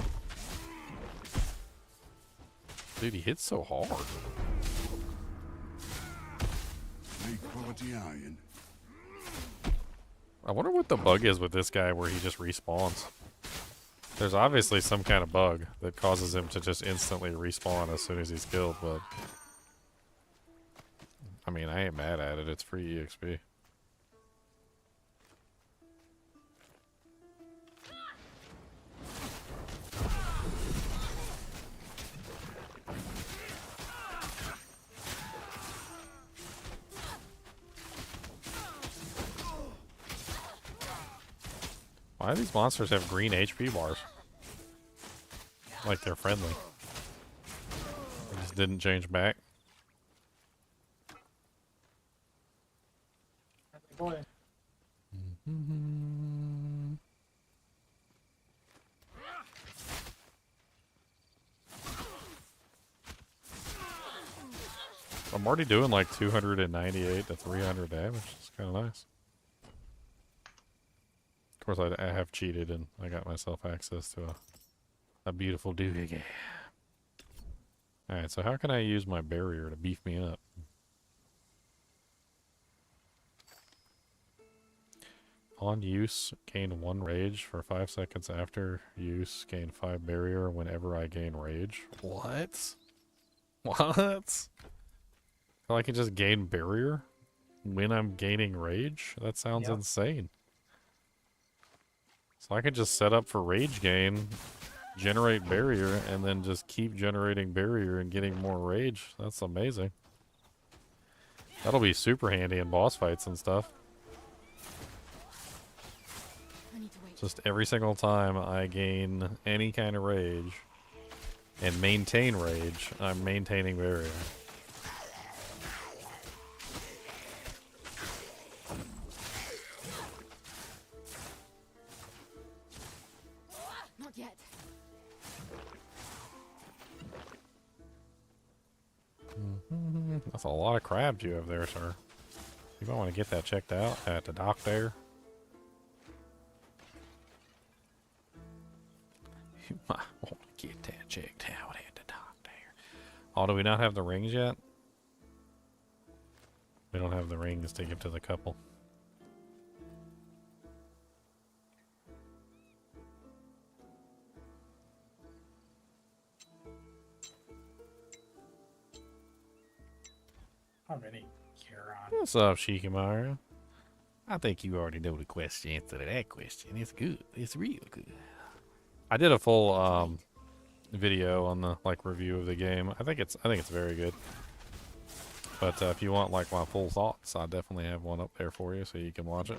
Dude, he hits so hard. Need quality iron. I wonder what the bug is with this guy where he just respawns. There's obviously some kind of bug that causes him to just instantly respawn as soon as he's killed, but... I mean, I ain't mad at it. It's free EXP. Why do these monsters have green HP bars? Like they're friendly. They just didn't change back. Boy. I'm already doing like 298 to 300 damage. It's kind of nice. Of course, I have cheated and I got myself access to a beautiful dude. Alright, so how can I use my barrier to beef me up? On use, gain 1 rage for 5 seconds after use, gain 5 barrier whenever I gain rage. What? What? I can just gain barrier when I'm gaining rage? That sounds insane. So I can just set up for rage gain, generate barrier, and then just keep generating barrier and getting more rage. That's amazing. That'll be super handy in boss fights and stuff. Just every single time I gain any kind of rage and maintain rage, I'm maintaining barrier. Not yet. That's a lot of crabs you have there, sir. You might want to get that checked out at the dock there. You might want to get that checked out at the dock there. Oh, do we not have the rings yet? We don't have the rings to give to the couple. How many Huron? What's up, Shikamaru? I think you already know the question answer to that question. It's good. It's real good. I did a full video on the review of the game. I think it's very good. But if you want my full thoughts, I definitely have one up there for you so you can watch it.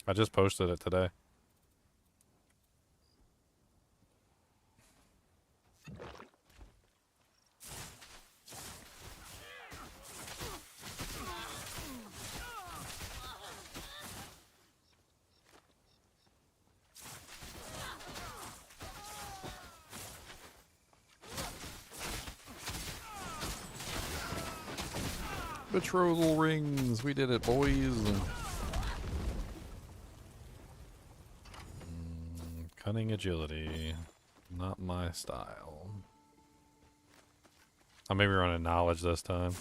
I just posted it today. Betrothal rings. We did it, boys. Cunning agility. Not my style. I maybe run a knowledge this time.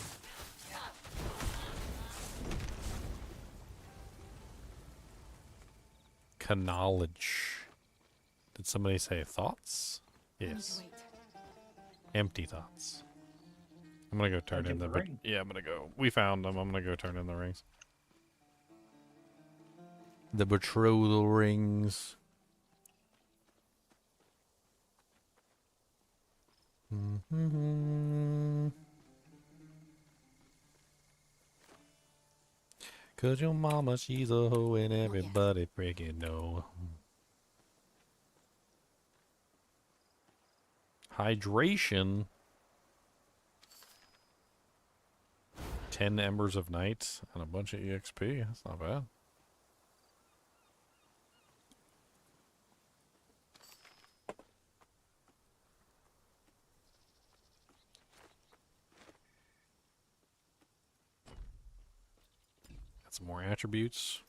Knowledge. Did somebody say thoughts? Yes. Empty thoughts. I'm gonna go turn in the ring. Yeah, I'm gonna go. We found them. I'm gonna go turn in the rings. The betrothal rings. Cause your mama, she's a hoe and everybody freaking know. Hydration. 10 Embers of Night and a bunch of EXP. That's not bad. Got some more attributes.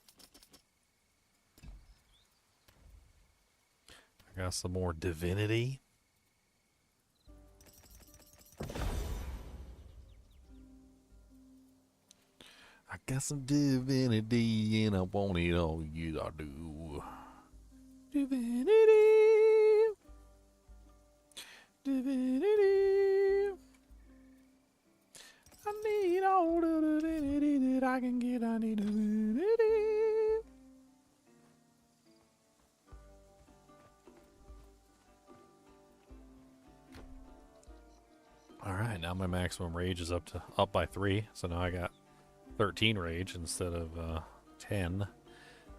I got some more divinity. I got some divinity and I want it all. You I do. Divinity. Divinity. I need all the divinity that I can get. I need divinity. All right, now my maximum rage is up by 3. So now I got 13 rage instead of 10.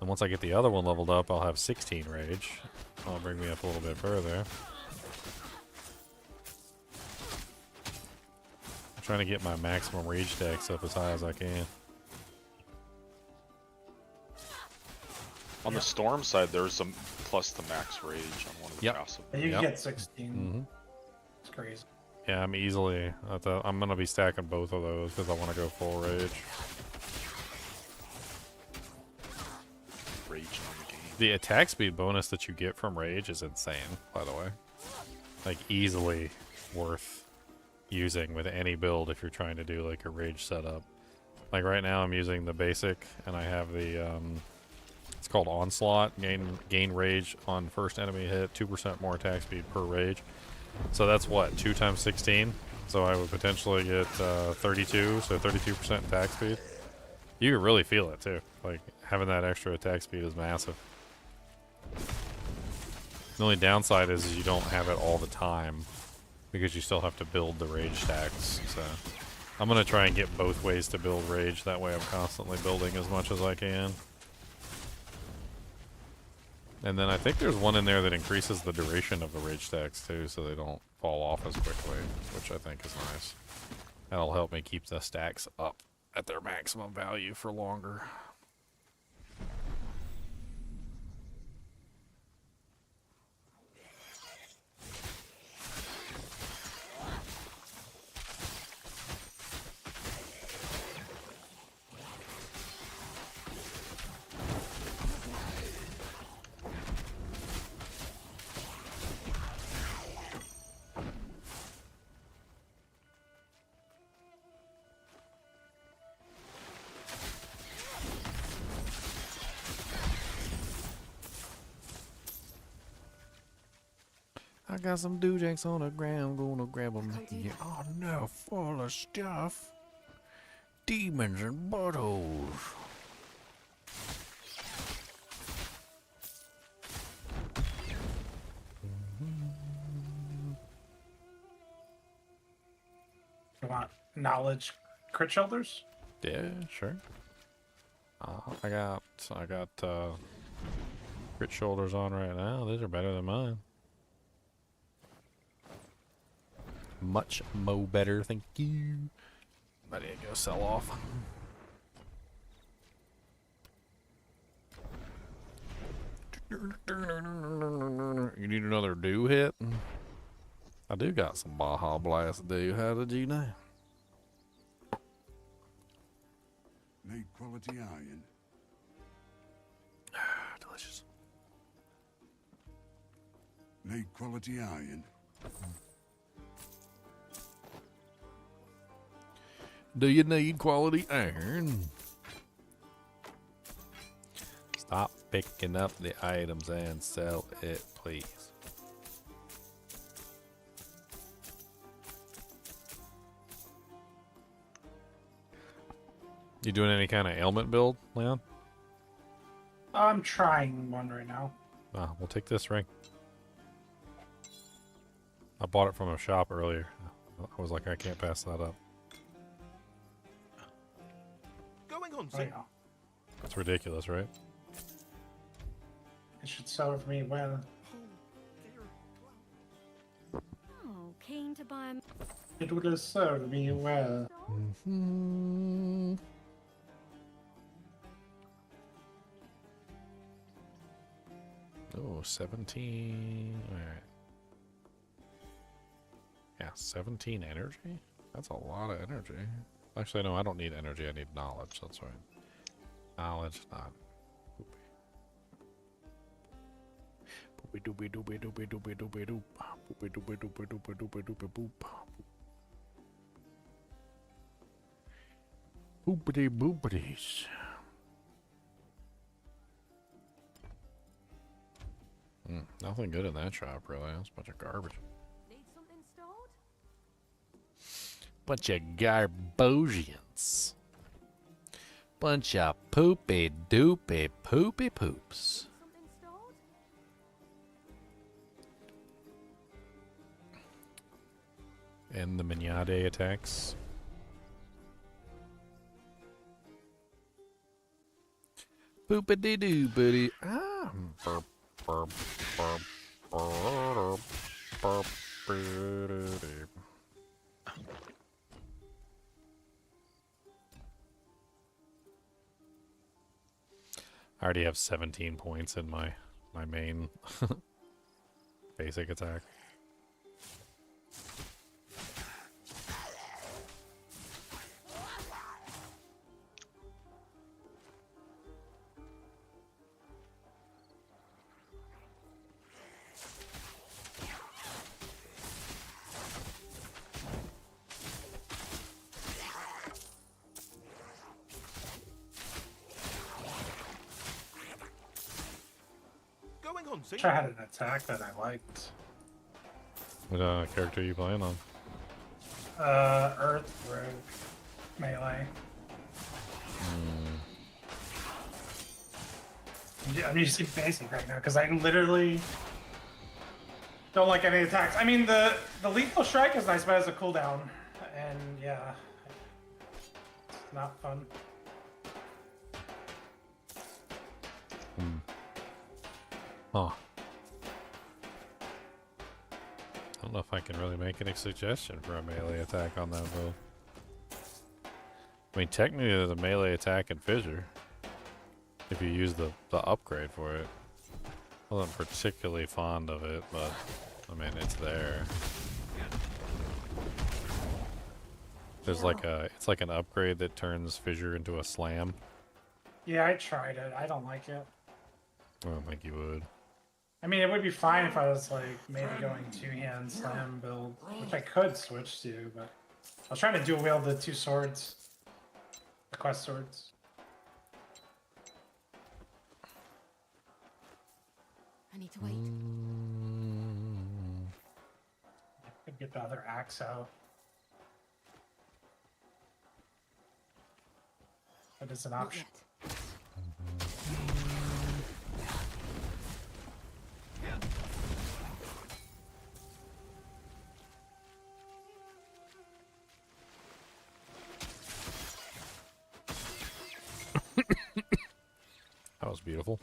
And once I get the other one leveled up, I'll have 16 rage. That'll bring me up a little bit further. I'm trying to get my maximum rage stacks up as high as I can. On the storm side, there's some plus the max rage on one of the passive. You can get 16. It's crazy. Yeah, I'm easily. I'm gonna be stacking both of those because I want to go full rage. Rage on the game. The attack speed bonus that you get from rage is insane, by the way. Like easily worth using with any build if you're trying to do like a rage setup. Like right now, I'm using the basic, and I have the it's called Onslaught. Gain rage on first enemy hit, 2% more attack speed per rage. So that's what, 2 times 16? So I would potentially get 32, so 32% attack speed. You can really feel it too. Like having that extra attack speed is massive. The only downside is you don't have it all the time because you still have to build the rage stacks. So I'm gonna try and get both ways to build rage. That way I'm constantly building as much as I can. And then I think there's one in there that increases the duration of the rage stacks too, so they don't fall off as quickly, which I think is nice. That'll help me keep the stacks up at their maximum value for longer. I got some doojanks on the ground, gonna grab them. Yeah. Oh no, full of stuff. Demons and buttholes. You want knowledge crit shoulders? Yeah, sure. I got crit shoulders on right now. These are better than mine. Much mo better, thank you. I need to go sell off. You need another do hit? I do got some Baja Blast do. How did you know? quality iron. Delicious. Need quality iron. Do you need quality iron? Stop picking up the items and sell it, please. You doing any kind of ailment build, Leon? I'm trying one right now. We'll take this ring. I bought it from a shop earlier. I was like, I can't pass that up. Going on, Oh, Zing. yeah. That's ridiculous, right? It should serve me well. Oh, keen to buy a... It will serve me well. Mm-hmm. Oh, 17. All right. Yeah, 17 energy? That's a lot of energy. Actually, no, I don't need energy. I need knowledge. That's right. Knowledge, not poopy. Poopy doopy doopy doopy doopy doop. Poopy doopy doopy doopy doopy doopy boop. Poopity boopities. Nothing good in that shop, really. That's a bunch of garbage. Need something stored? Bunch of garbosians. Bunch of poopy doopy poopy poops. Something stored? And the Minyade attacks. Poopity doo buddy. Burp, burp, burp, burp, burp, burp. I already have 17 points in my main basic attack. Going on, Zing. Wish I had an attack that I liked. What character are you playing on? Earth Rogue melee. I'm using basic right now because I literally don't like any attacks. I mean, the lethal strike is nice, but it has a cooldown, and yeah, it's not fun. Huh. I don't know if I can really make any suggestion for a melee attack on that build. I mean, technically there's a melee attack in Fissure. If you use the upgrade for it. I wasn't particularly fond of it, but I mean, it's there. There's like it's like an upgrade that turns Fissure into a slam. Yeah, I tried it. I don't like it. I don't think you would. I mean, it would be fine if I was like maybe going two-hand slam build, which I could switch to, but I was trying to dual wield the two swords, the quest swords. I need to wait. I could get the other axe out. That is an option. That was beautiful.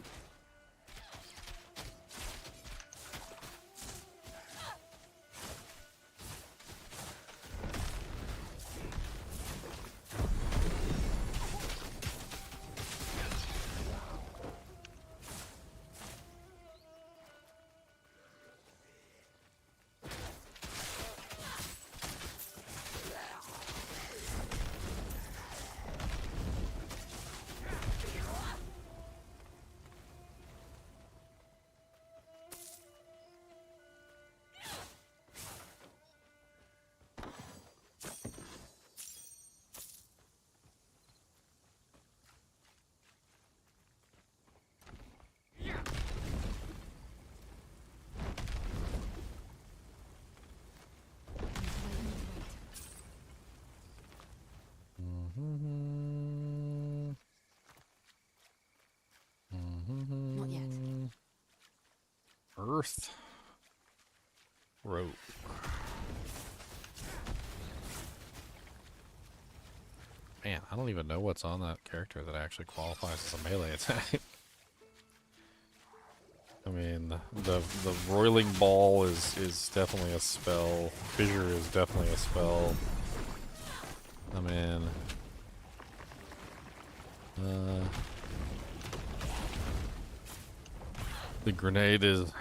Earth rope. Man, I don't even know what's on that character that actually qualifies as a melee attack. I mean, the roiling ball is definitely a spell. Fissure is definitely a spell. I mean, the grenade is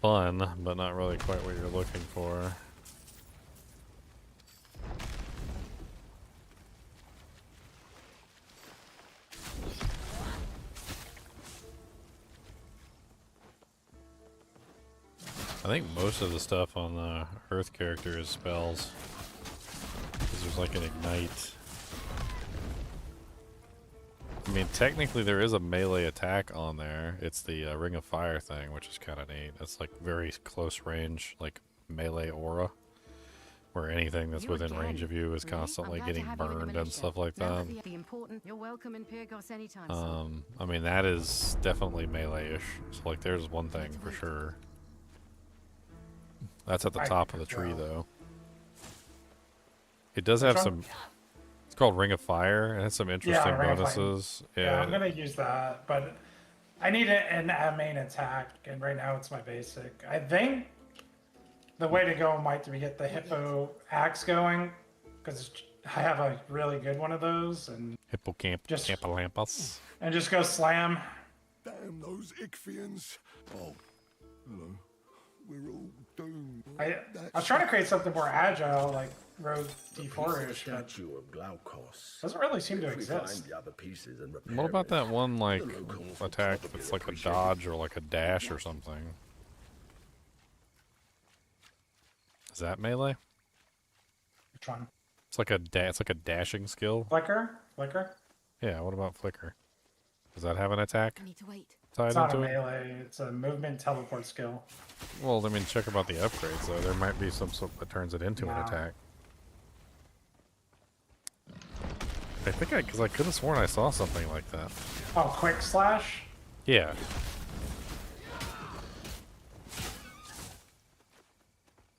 fun, but not really quite what you're looking for. I think most of the stuff on the Earth character is spells. Because there's like an ignite. I mean, technically there is a melee attack on there. It's the Ring of Fire thing, which is kind of neat. It's like very close range, like melee aura. Where anything that's within range of you is constantly getting burned and stuff like that. You're welcome in Pyrgos anytime. I mean, that is definitely melee-ish. So like there's one thing for sure. That's at the top of the tree, though. It does have some... It's called Ring of Fire, and it's some interesting bonuses. Yeah, I'm going to use that, but I need a main attack, and right now it's my basic. I think the way to go might be get the Hippo Axe going, because I have a really good one of those. And Hippocampus. And just go slam. Damn those Ichthyians. Oh, hello. We're all doomed. I was trying to create something more agile, like Rogue D4-ish. Statue of Glaucos. Doesn't really seem to exist. What about that one, like, attack that's like a dodge or like a dash or something? Is that melee? Which one? It's like a dashing skill. Flicker? Flicker? Yeah, what about Flicker? Does that have an attack? I need to wait. It's not a melee, it's a movement teleport skill. Well, I mean, check about the upgrades, though. There might be some sort that turns it into an attack. I think because I could have sworn I saw something like that. Oh, quick slash? Yeah.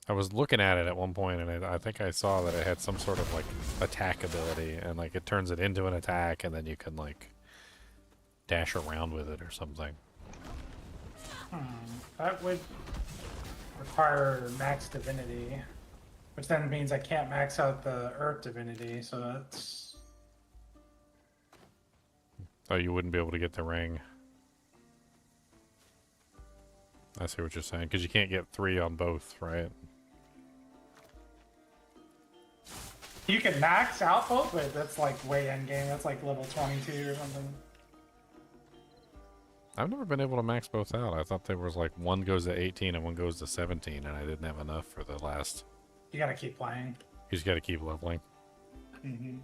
I was looking at it at one point, and I think I saw that it had some sort of, like, attack ability, and, like, it turns it into an attack, and then you can, like, dash around with it or something. That would require max divinity, which then means I can't max out the Earth divinity, so that's... Oh, you wouldn't be able to get the ring. I see what you're saying, because you can't get 3 on both, right? You can max out both, but that's like way end game. That's like level 22 or something. I've never been able to max both out. I thought there was like one goes to 18 and one goes to 17, and I didn't have enough for the last. You gotta keep playing. You just gotta keep leveling. Mm-hmm.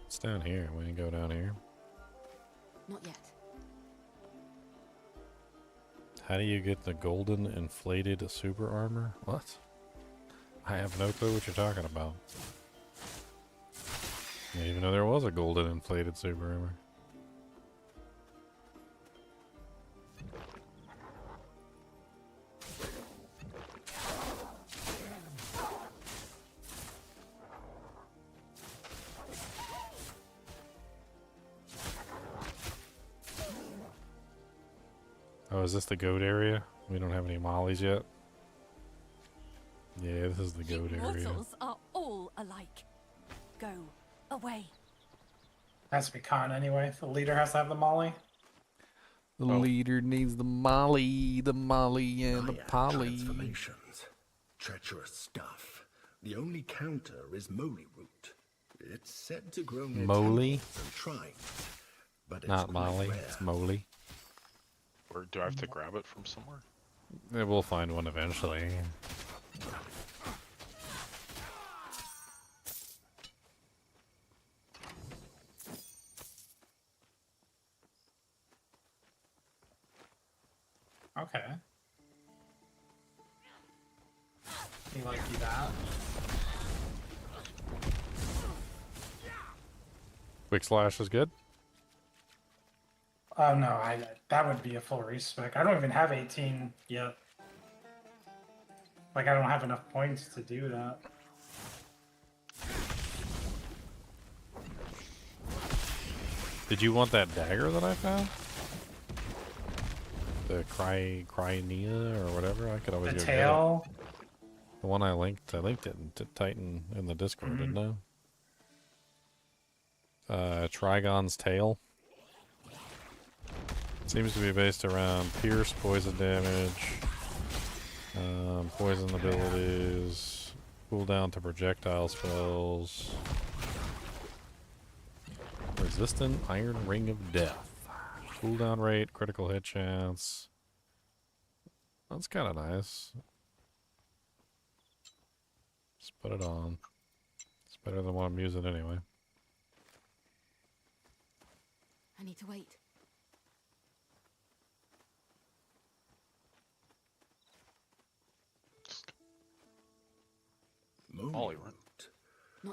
It's down here. We can go down here. Not yet. How do you get the golden inflated super armor? What? I have no clue what you're talking about. I didn't even know there was a golden inflated super armor. Oh, is this the goat area? We don't have any mollies yet. Yeah, this is the goat area. Mortals are all alike. Go away. Has to be con anyway. The leader has to have the molly. The leader needs the molly, and the poly. Transformations. Treacherous stuff. The only counter is moly root. It's said to grow near Moly? temples and shrines, but it's Not quite molly, rare. it's moly. Or do I have to grab it from somewhere? Yeah, we'll find one eventually. Okay. You like that? Quick slash is good. Oh no, that would be a full respec. I don't even have 18 yet. Like I don't have enough points to do that. Did you want that dagger that I found? The Crynia or whatever? I could always The go tail. get it. The one I linked it to Titan in the Discord, didn't I? Trigon's tail. Seems to be based around pierce, poison damage, poison abilities, cooldown to projectile spells, resistant iron ring of death, cooldown rate, critical hit chance. That's kind of nice. Just put it on. It's better than what I'm using anyway. I need to wait. Moment.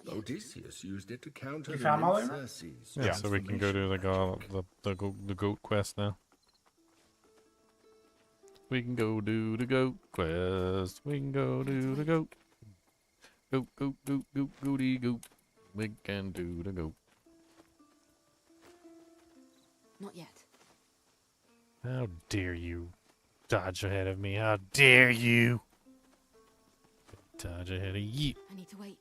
Odysseus used it to counter You the found Molly? Circe's Yeah, so we can go do the goat quest now. We can go do the goat quest. We can go do the goat. Goat, goat, goat, goat, goaty goat. We can do the goat. Not yet. How dare you dodge ahead of me? How dare you dodge ahead of you? I need to wait.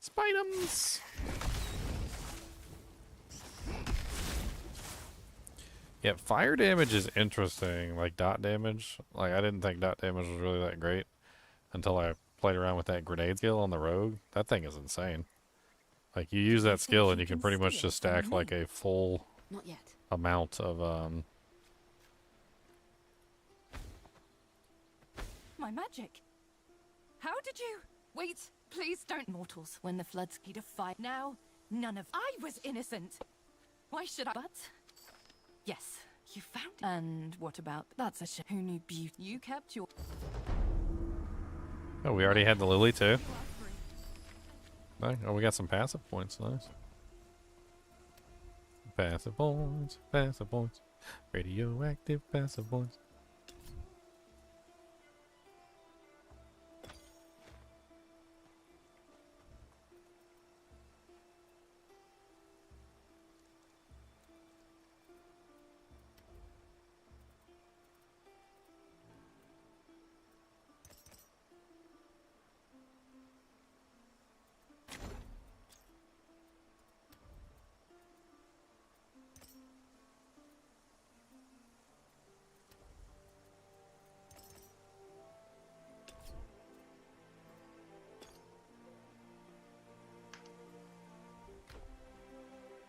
Spidums! Yeah, fire damage is interesting. Like dot damage. Like I didn't think dot damage was really that great until I played around with that grenade skill on the rogue. That thing is insane. Like you use that skill and you can pretty much just stack like a full Not yet. amount of My magic. How did you? Wait, please don't. Mortals, when the floods key to fight. Now, none of. I was innocent. Why should I? But. Yes, you found it. And what about. That's a shame. Who knew beauty? You kept your. Oh, we already had the lily too. Oh, we got some passive points. Nice. Passive points. Passive points. Radioactive passive points.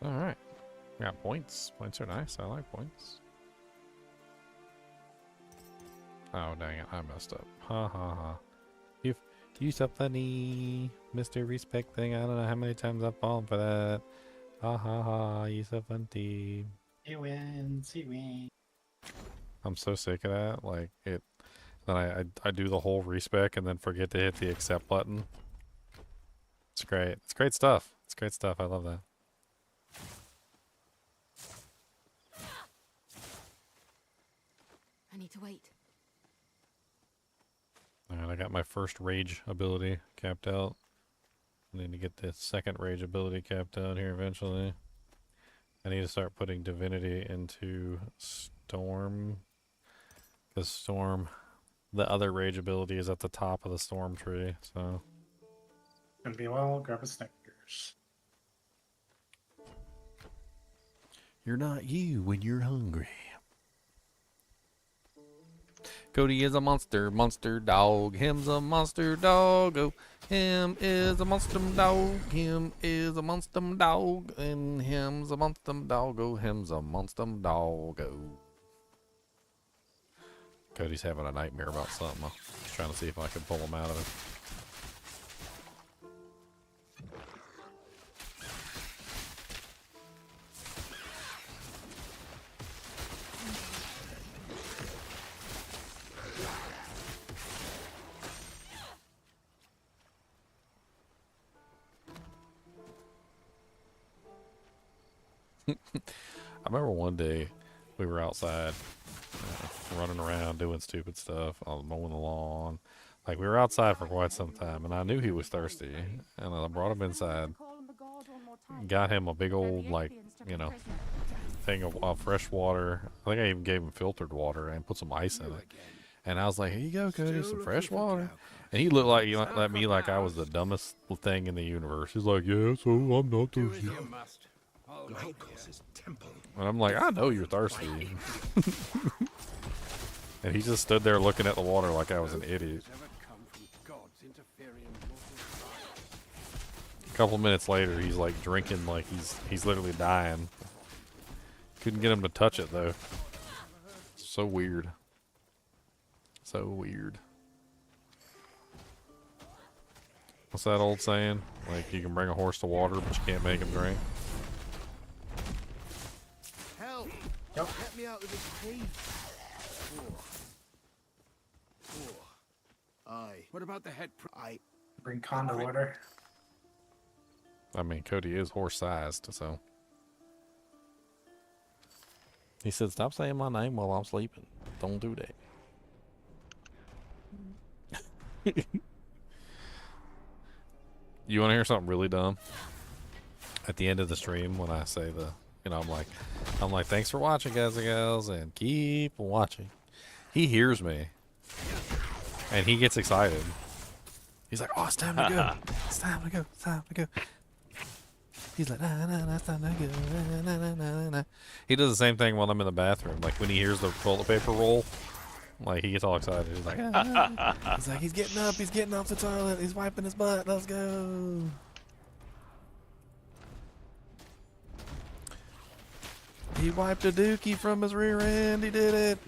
Alright. Got points. Points are nice. I like points. Oh, dang it. I messed up. Ha ha ha. You so funny, Mr. Respect thing. I don't know how many times I've fallen for that. Ha ha ha. You so funny. He wins. He wins. I'm so sick of that. Like, it. Then I do the whole respec and then forget to hit the accept button. It's great. It's great stuff. It's great stuff. I love that. I need to wait. Alright, I got my first rage ability capped out. I need to get the second rage ability capped out here eventually. I need to start putting divinity into storm. Because storm, the other rage ability is at the top of the storm tree, so. Gonna be well, grab a Snickers. You're not you when you're hungry. Cody is a monster, monster dog. Him's a monster dog. Oh, him is a monster dog. Him is a monster dog. And him's a monster dog. Oh, him's a monster dog. Oh. Cody's having a nightmare about something. I'm trying to see if I can pull him out of it. I remember one day we were outside running around doing stupid stuff. I was mowing the lawn. Like, we were outside for quite some time, and I knew he was thirsty, and I brought him inside, got him a big old, like, you know, thing of fresh water. I think I even gave him filtered water and put some ice in it. And I was like, here you go, Cody, some fresh water. And he looked like, at me like I was the dumbest thing in the universe. He's like, yeah, so I'm not thirsty. And I'm like, I know you're thirsty. And he just stood there looking at the water like I was an idiot. A couple minutes later, he's like drinking like he's literally dying. Couldn't get him to touch it though. So weird. So weird. What's that old saying? Like, you can bring a horse to water, but you can't make him drink. Help! Get me out of this cave. Aye. What about the head? Bring Conda water. I mean, Cody is horse-sized, so. He said, stop saying my name while I'm sleeping. Don't do that. You want to hear something really dumb? At the end of the stream, when I say I'm like, thanks for watching, guys and gals, and keep watching. He hears me, and he gets excited. He's like, oh, it's time to go. It's time to go. It's time to go. He's like, nah, it's time to go. Nah. He does the same thing while I'm in the bathroom. Like, when he hears the toilet paper roll, like, he gets all excited. He's like, He's like, he's getting up. He's getting off the toilet. He's wiping his butt. Let's go. He wiped a dookie from his rear end. He did it.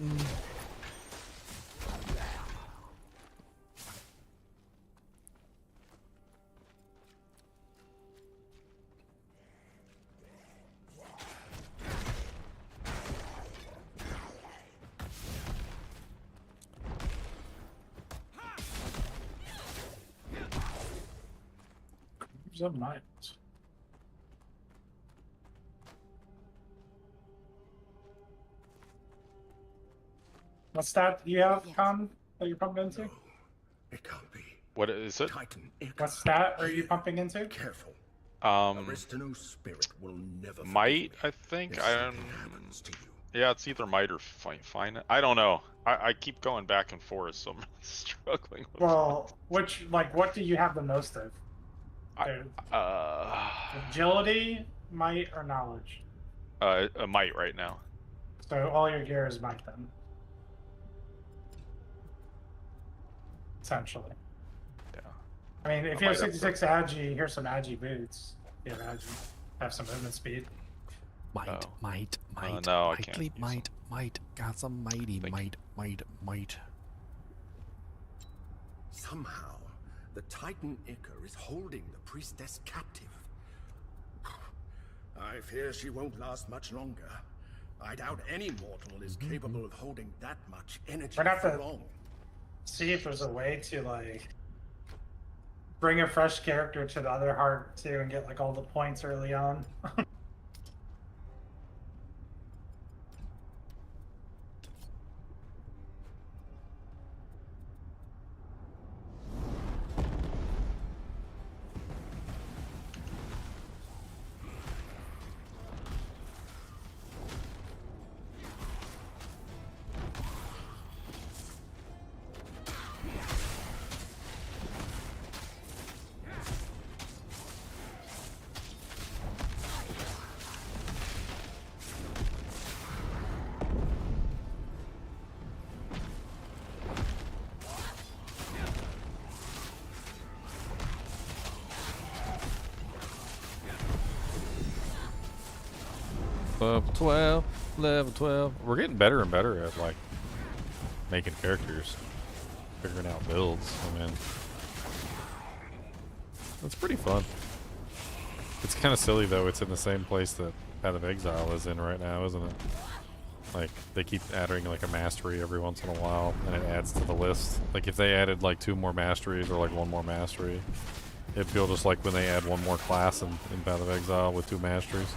Some nice. What stat do you have, Con, that you're pumping into? It can't be. What is it? What stat are you pumping into? Careful. Aristino's spirit will never might, I think. Yeah, it's either might or fine. I don't know. I keep going back and forth, so I'm struggling with Well, what do you have the most of? Agility, might, or knowledge? A might right now. So all your gear is might then. Essentially. Yeah. I mean, if you have 66 agi, here's some agi boots. You have agi. Have some movement speed. Might. No, I can't. Might. Got some mighty might. Somehow, the Titan Icar is holding the priestess captive. I fear she won't last much longer. I doubt any mortal is capable of holding that much energy We'd have for to long. see if there's a way to like bring a fresh character to the other heart too and get like all the points early on. Level 12. We're getting better and better at like making characters, figuring out builds. I mean, it's pretty fun. It's kind of silly though. It's in the same place that Path of Exile is in right now, isn't it? Like, they keep adding like a mastery every once in a while, and it adds to the list. Like, if they added like 2 more masteries or like 1 more mastery, it'd feel just like when they add 1 more class in Path of Exile with 2 masteries.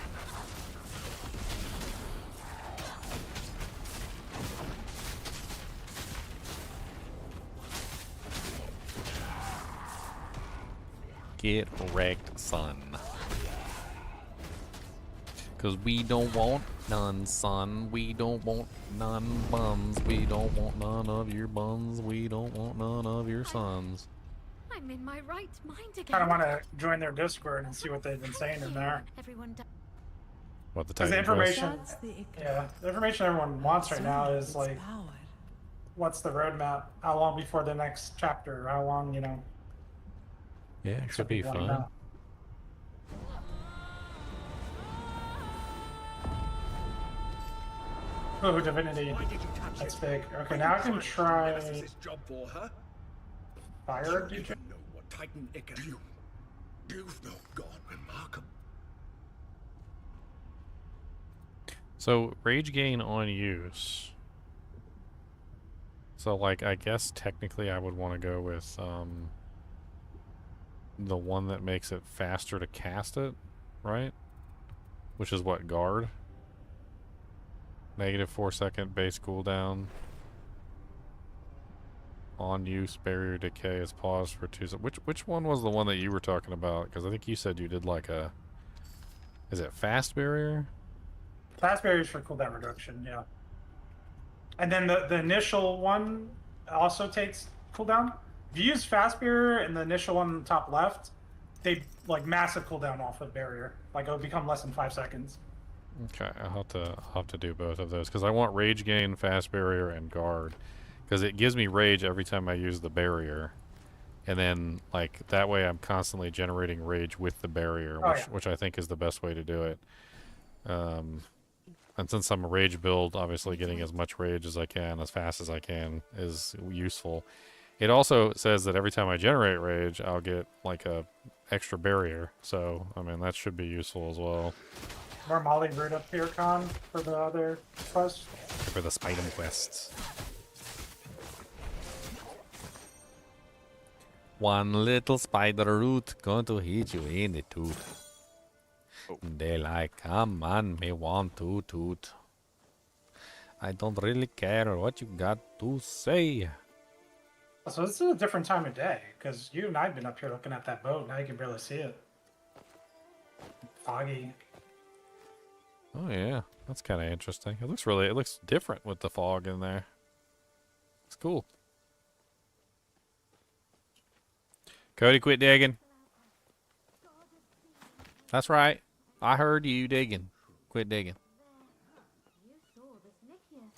Get wrecked, son. Cause we don't want none, son. We don't want none buns. We don't want none of your buns. We don't want none of your sons. I'm in my right mind again. Kind of want to join their Discord and see what they've been saying in there. Everyone What, the Because the Titan quest? information, yeah, the information everyone wants right now is like, what's the roadmap? How long before the next chapter? How long, you know? Yeah, it should be fun. Oh, divinity. That's big. Okay, now I can try fire. You know what Titan it can do. You've no God remarkable. So, rage gain on use. So, like, I guess technically I would want to go with the one that makes it faster to cast it, right? Which is what, guard? -4-second base cooldown. On use, barrier decay is paused for 2 seconds. Which one was the one that you were talking about? Because I think you said you did like a... Is it fast barrier? Fast barriers for cooldown reduction, yeah. And then the initial one also takes cooldown. If you use fast barrier and the initial one on the top left, they like massive cooldown off of barrier. Like it'll become less than 5 seconds. Okay, I'll have to do both of those because I want rage gain, fast barrier, and guard because it gives me rage every time I use the barrier, and then like that way I'm constantly generating rage with the barrier, which I think is the best way to do it. And since I'm a rage build, obviously getting as much rage as I can, as fast as I can, is useful. It also says that every time I generate rage, I'll get like a extra barrier. So I mean that should be useful as well. More Molly root up here, Con, for the other quest. For the Spider quests. One little spider root going to hit you in the tooth. They like, come on, me want to toot. I don't really care what you got to say. So this is a different time of day, because you and I have been up here looking at that boat, now you can barely see it. Foggy. Oh yeah, that's kind of interesting. It looks different with the fog in there. It's cool. Cody, quit digging. That's right. I heard you digging. Quit digging.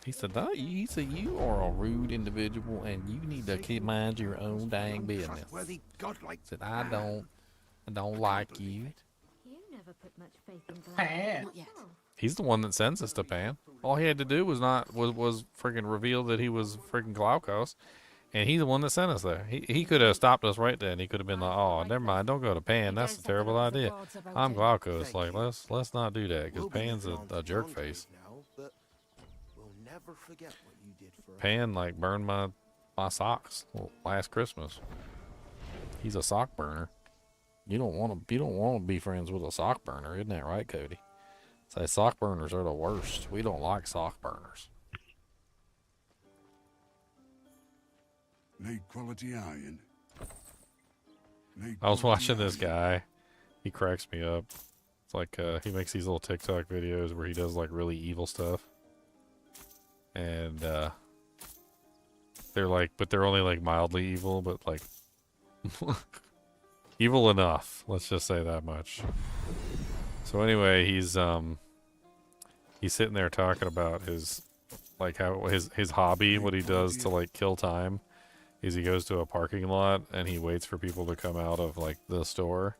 He said, no, he said, you are a rude individual and you need to keep mind your own dang business. Said, I don't like you. Pan. He's the one that sends us to Pan. All he had to do was freaking reveal that he was freaking Glaukos, and he's the one that sent us there. He could have stopped us right then. He could have been like, "Oh, never mind, don't go to Pan. That's a terrible idea. I'm Glaukos. Like, let's not do that because Pan's a jerk face. Pan like burned my socks last Christmas. He's a sock burner. You don't want to be friends with a sock burner, isn't that right, Cody? Say sock burners are the worst. We don't like sock burners. Made quality iron. I was watching this guy. He cracks me up. It's like he makes these little TikTok videos where he does like really evil stuff. And they're like, but they're only like mildly evil, but like evil enough. Let's just say that much. So anyway, he's sitting there talking about his like how his hobby, what he does to like kill time, is he goes to a parking lot and he waits for people to come out of like the store,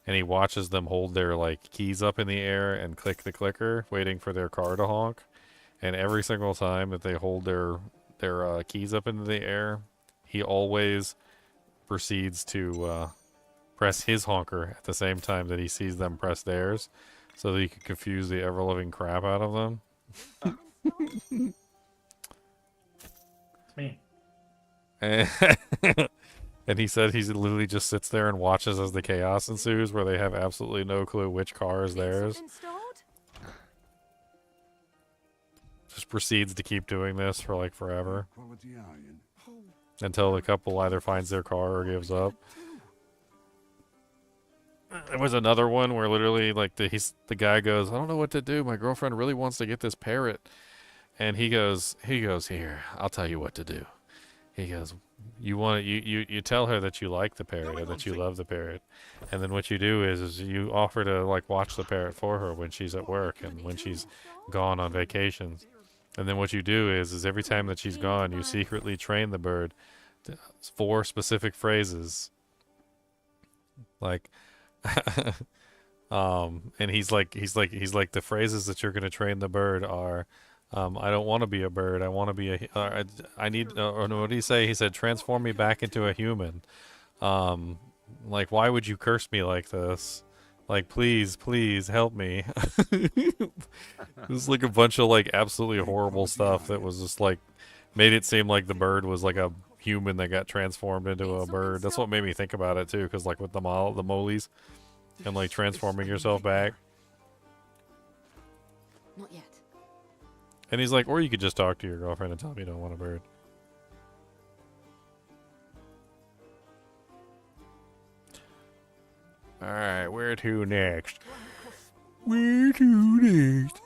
and he watches them hold their like keys up in the air and click the clicker, waiting for their car to honk. And every single time that they hold their keys up into the air, he always proceeds to press his honker at the same time that he sees them press theirs, so that he could confuse the ever-living crap out of them. It's me. And he said he literally just sits there and watches as the chaos ensues, where they have absolutely no clue which car is theirs. Just proceeds to keep doing this for like forever. Until the couple either finds their car or gives up. There was another one where literally like the guy goes, I don't know what to do. My girlfriend really wants to get this parrot, and he goes here. I'll tell you what to do. He goes, you tell her that you like the parrot or that you love the parrot, and then what you do is you offer to like watch the parrot for her when she's at work and when she's gone on vacations, and then what you do is every time that she's gone, you secretly train the bird to 4 specific phrases, like. And he's like the phrases that you're gonna train the bird are, I don't want to be a bird. I want to be a. I need. Or no, what did he say? He said, "Transform me back into a human." Like, why would you curse me like this? Like, please, please help me. It was like a bunch of like absolutely horrible stuff that was just like made it seem like the bird was like a human that got transformed into a bird. That's what made me think about it too, because like with the molies and like transforming yourself back. Not yet. And he's like, or you could just talk to your girlfriend and tell me you don't want a bird. Alright, where to next? Where to next?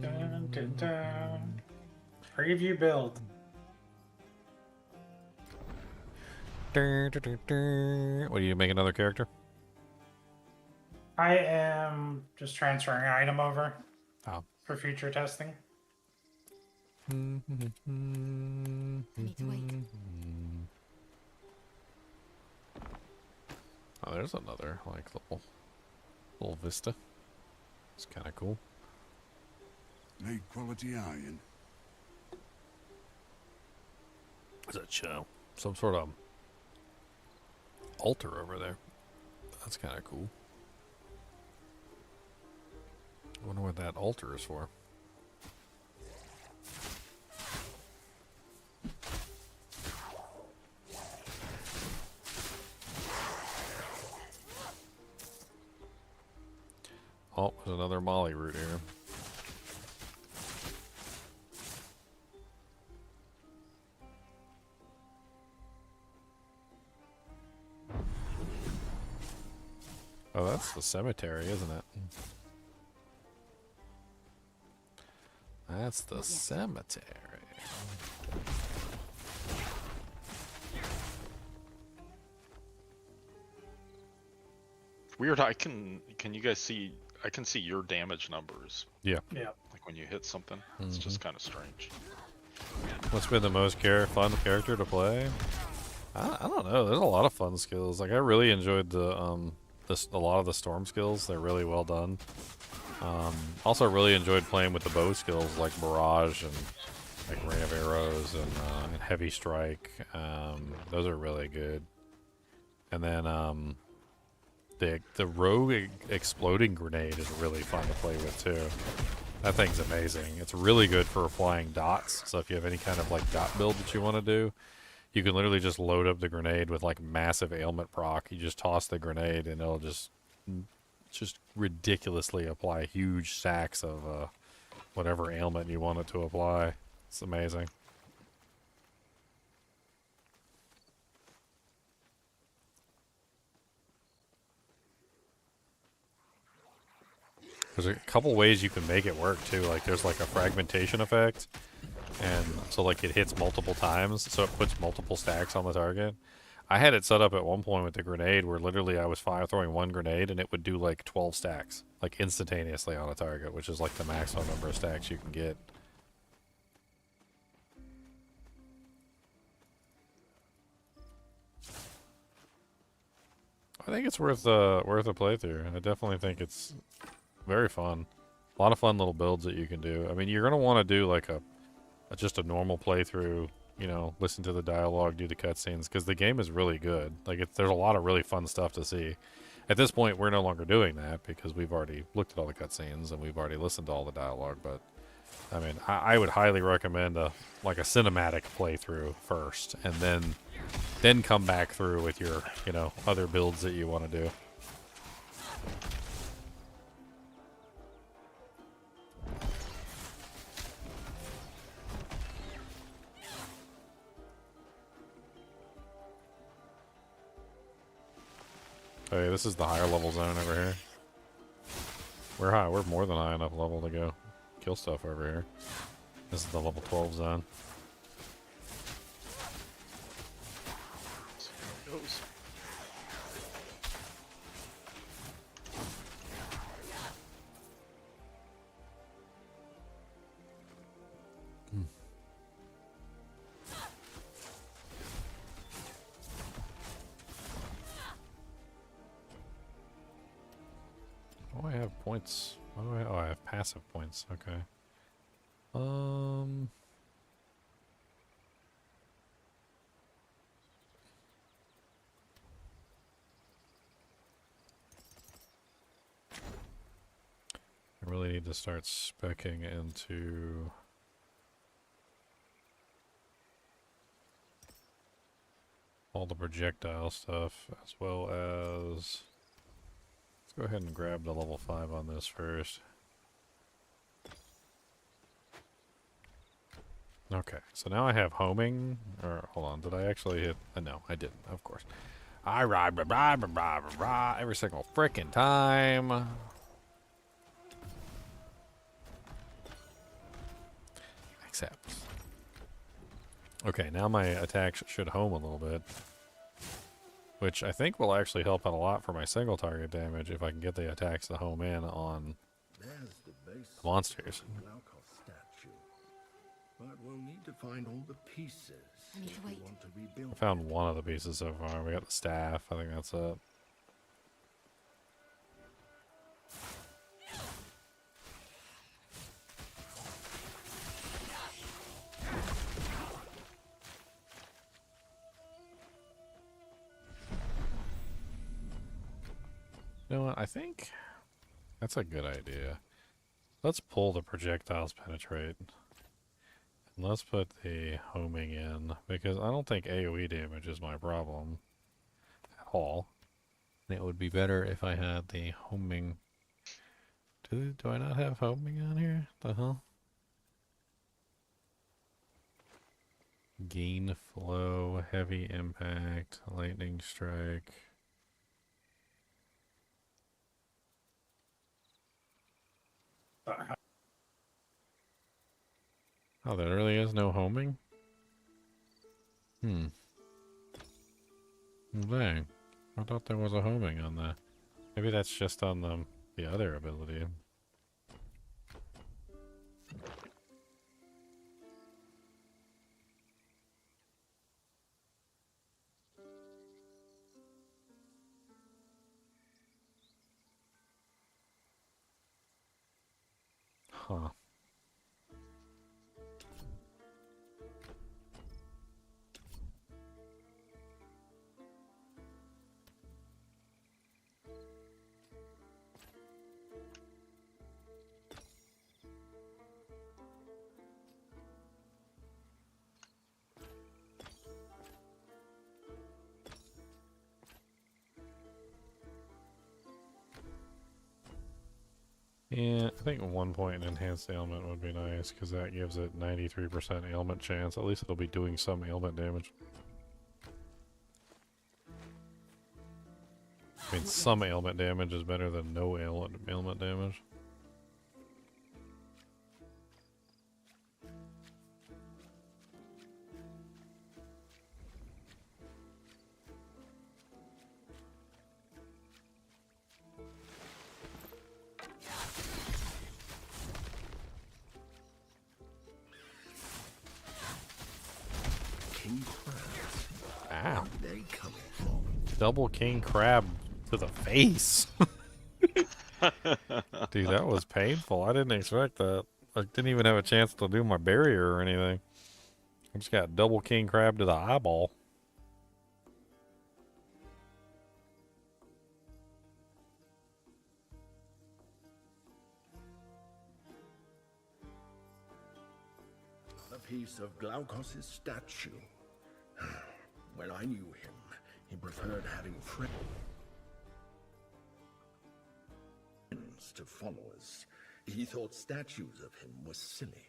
Dun, dun, dun. Preview build. What, do you make another character? I am just transferring an item over for future testing. I need to wait. Oh, there's another like little vista. It's kind of cool. Made quality iron. Is that some sort of altar over there? That's kind of cool. I wonder what that altar is for. Oh, there's another molly root here. Oh, that's the cemetery, isn't it? That's the cemetery. Weird. Can you guys see? I can see your damage numbers. Yeah. Yeah. Like when you hit something, it's just kind of strange. What's been the most fun character to play? I don't know. There's a lot of fun skills. Like I really enjoyed the a lot of the storm skills. They're really well done. Also really enjoyed playing with the bow skills like barrage and like rain of arrows and heavy strike. Those are really good. And then the rogue exploding grenade is really fun to play with too. That thing's amazing. It's really good for applying dots. So if you have any kind of like dot build that you want to do, you can literally just load up the grenade with like massive ailment proc. You just toss the grenade and it'll just ridiculously apply huge stacks of whatever ailment you want it to apply. It's amazing. There's a couple ways you can make it work too. Like there's like a fragmentation effect, and so like it hits multiple times, so it puts multiple stacks on the target. I had it set up at one point with the grenade where literally I was throwing one grenade and it would do like 12 stacks, like instantaneously on a target, which is like the maximum number of stacks you can get. I think it's worth a playthrough. I definitely think it's very fun. A lot of fun little builds that you can do. I mean, you're gonna want to do like just a normal playthrough. You know, listen to the dialogue, do the cutscenes, because the game is really good. Like, there's a lot of really fun stuff to see. At this point, we're no longer doing that because we've already looked at all the cutscenes and we've already listened to all the dialogue. But I mean, I would highly recommend a cinematic playthrough first, and then come back through with your other builds that you want to do. So yeah, this is the higher level zone over here. We're high. We're more than high enough level to go kill stuff over here. This is the level 12 zone. Oh, I have points. What do I? Oh, I have passive points. Okay. I really need to start speccing into all the projectile stuff, as well as... Let's go ahead and grab the level 5 on this first. Okay, so now I have homing, or hold on, did I actually hit? No, I didn't, of course. I ride, every single frickin' time. Accept. Okay, now my attack should home a little bit. Which I think will actually help out a lot for my single target damage if I can get the attacks to home in on monsters. But we'll need to find all the pieces if we want to rebuild. I found one of the pieces so far. We got the staff. I think that's it. You know what? I think that's a good idea. Let's pull the projectiles penetrate. And let's put the homing in, because I don't think AoE damage is my problem at all. And it would be better if I had the homing. Do I not have homing on here? The hell? Gain flow, heavy impact, lightning strike. Oh, there really is no homing? Well, dang. I thought there was a homing on that. Maybe that's just on the other ability. Huh. Yeah, I think 1 point in enhanced ailment would be nice, because that gives it 93% ailment chance. At least it'll be doing some ailment damage. I mean, some ailment damage is better than no ailment damage. Ow. Double king crab to the face. Dude, that was painful. I didn't expect that. I didn't even have a chance to do my barrier or anything. I just got double king crab to the eyeball. A piece of Glaukos' statue. When I knew him, he preferred having friends to followers. He thought statues of him were silly.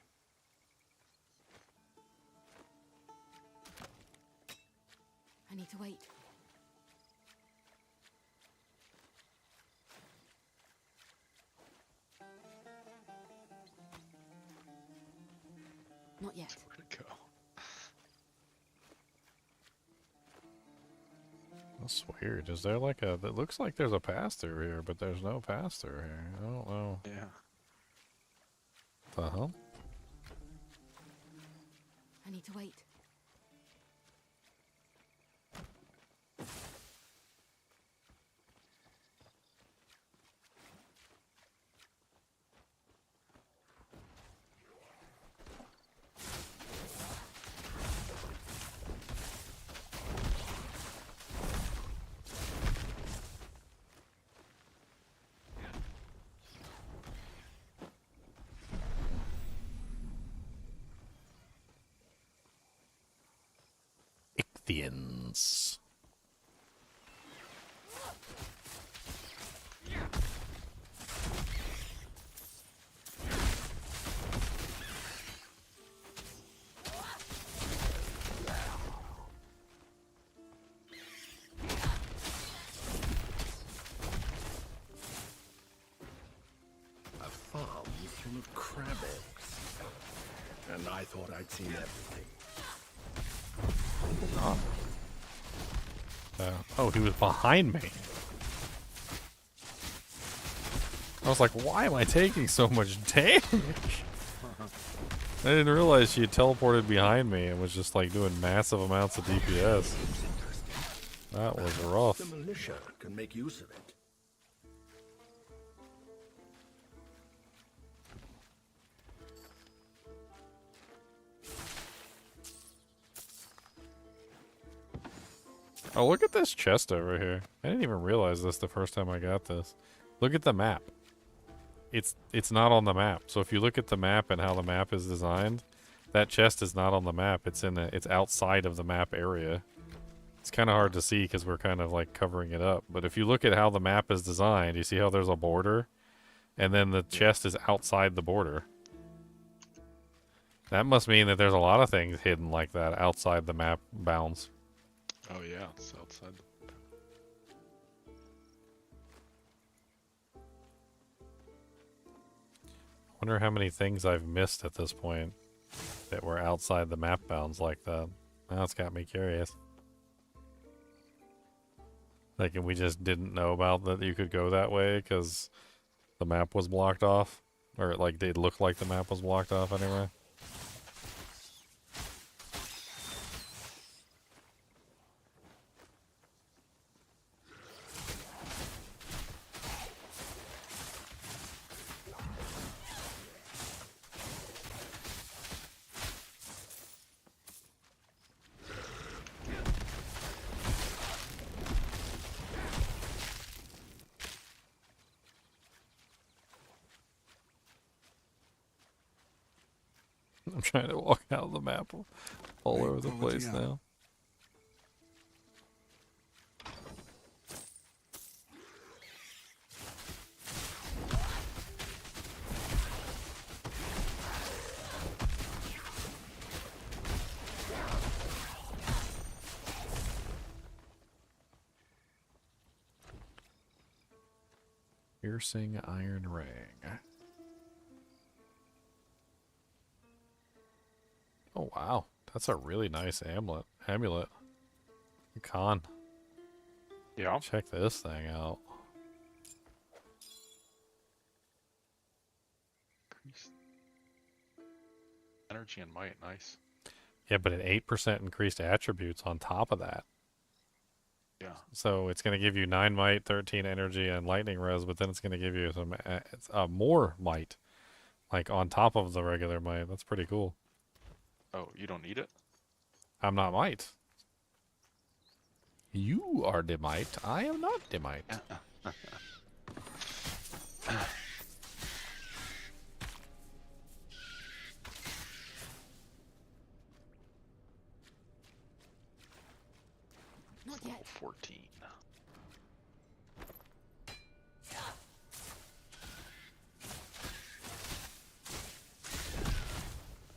I need to wait. Not yet. Where'd it go? That's weird. Is there like a... It looks like there's a pass-through here, but there's no pass-through here. I don't know. Yeah. The hell? I need to wait. Ichthians. A farm full of crab eggs. And I thought I'd seen everything. Oh, he was behind me. I was like, why am I taking so much damage? I didn't realize she had teleported behind me and was just like doing massive amounts of DPS. That was rough. The militia can make use of it. Oh, look at this chest over here. I didn't even realize this the first time I got this. Look at the map. It's not on the map. So if you look at the map and how the map is designed, that chest is not on the map. It's outside of the map area. It's kind of hard to see because we're kind of like covering it up. But if you look at how the map is designed, you see how there's a border, and then the chest is outside the border. That must mean that there's a lot of things hidden like that outside the map bounds. Oh yeah, it's outside. Wonder how many things I've missed at this point that were outside the map bounds like that. Now it's got me curious. Like, and we just didn't know about that you could go that way because the map was blocked off, or like it looked like the map was blocked off anyway. I'm trying to walk out of the map all over the place now. Piercing iron ring. Oh wow, that's a really nice amulet. Con. Yeah. Check this thing out. Energy and might, nice. Yeah, but an 8% increased attributes on top of that. Yeah. So it's going to give you 9 might, 13 energy, and lightning res, but then it's going to give you some more might, like on top of the regular might. That's pretty cool. Oh, you don't need it? I'm not might. You are the might. I am not the might. Not yet. 14.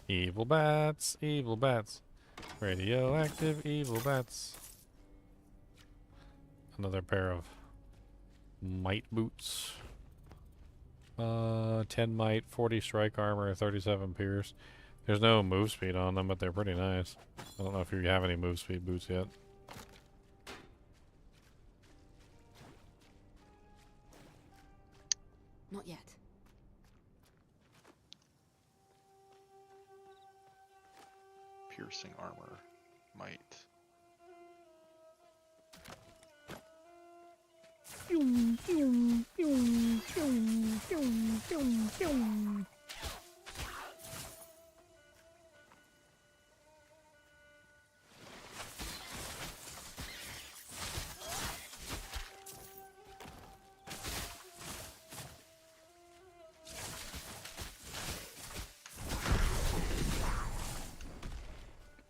Evil bats, evil bats. Radioactive evil bats. Another pair of might boots. 10 might, 40 strike armor, 37 pierce. There's no move speed on them, but they're pretty nice. I don't know if you have any move speed boots yet. Not yet. Piercing armor. Might.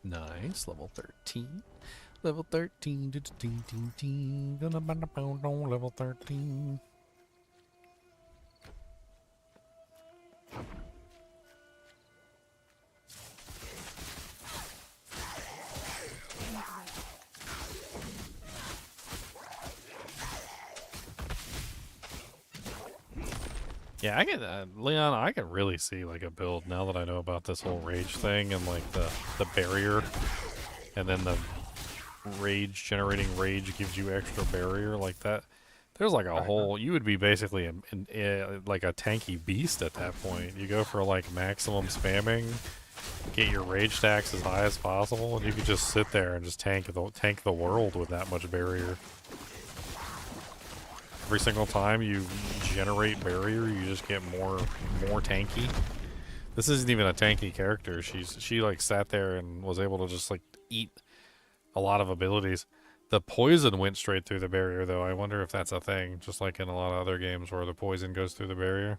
Nice, level 13. Level 13. Level 13. Yeah, I can, Leon, I can really see like a build now that I know about this whole rage thing and like the barrier, and then the rage generating rage gives you extra barrier like that. There's like a whole, you would be basically like a tanky beast at that point. You go for like maximum spamming, get your rage stacks as high as possible, and you could just sit there and just tank the world with that much barrier. Every single time you generate barrier, you just get more tanky. This isn't even a tanky character. She like sat there and was able to just like eat a lot of abilities. The poison went straight through the barrier though. I wonder if that's a thing, just like in a lot of other games where the poison goes through the barrier.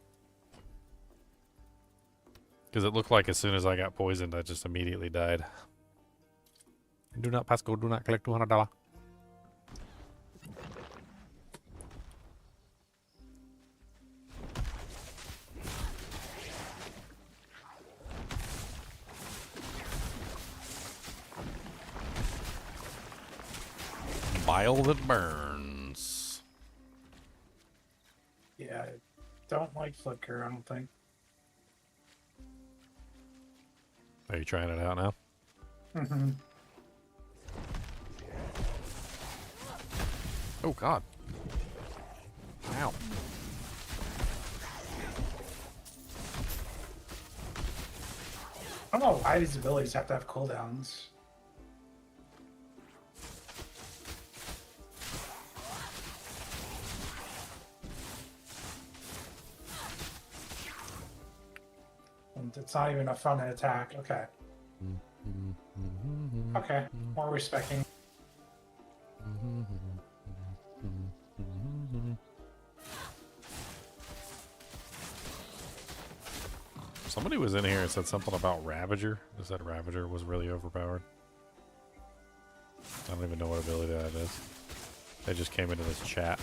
Because it looked like as soon as I got poisoned, I just immediately died. Do not pass go, do not collect $200. Bile that burns. Yeah, I don't like Flicker, I don't think. Are you trying it out now? Mm-hmm. Oh, God. Ow. I don't know why these abilities have to have cooldowns. And it's not even a fun attack. Okay. Okay. More respecting. Somebody was in here and said something about Ravager. They said Ravager was really overpowered. I don't even know what ability that is. They just came into this chat.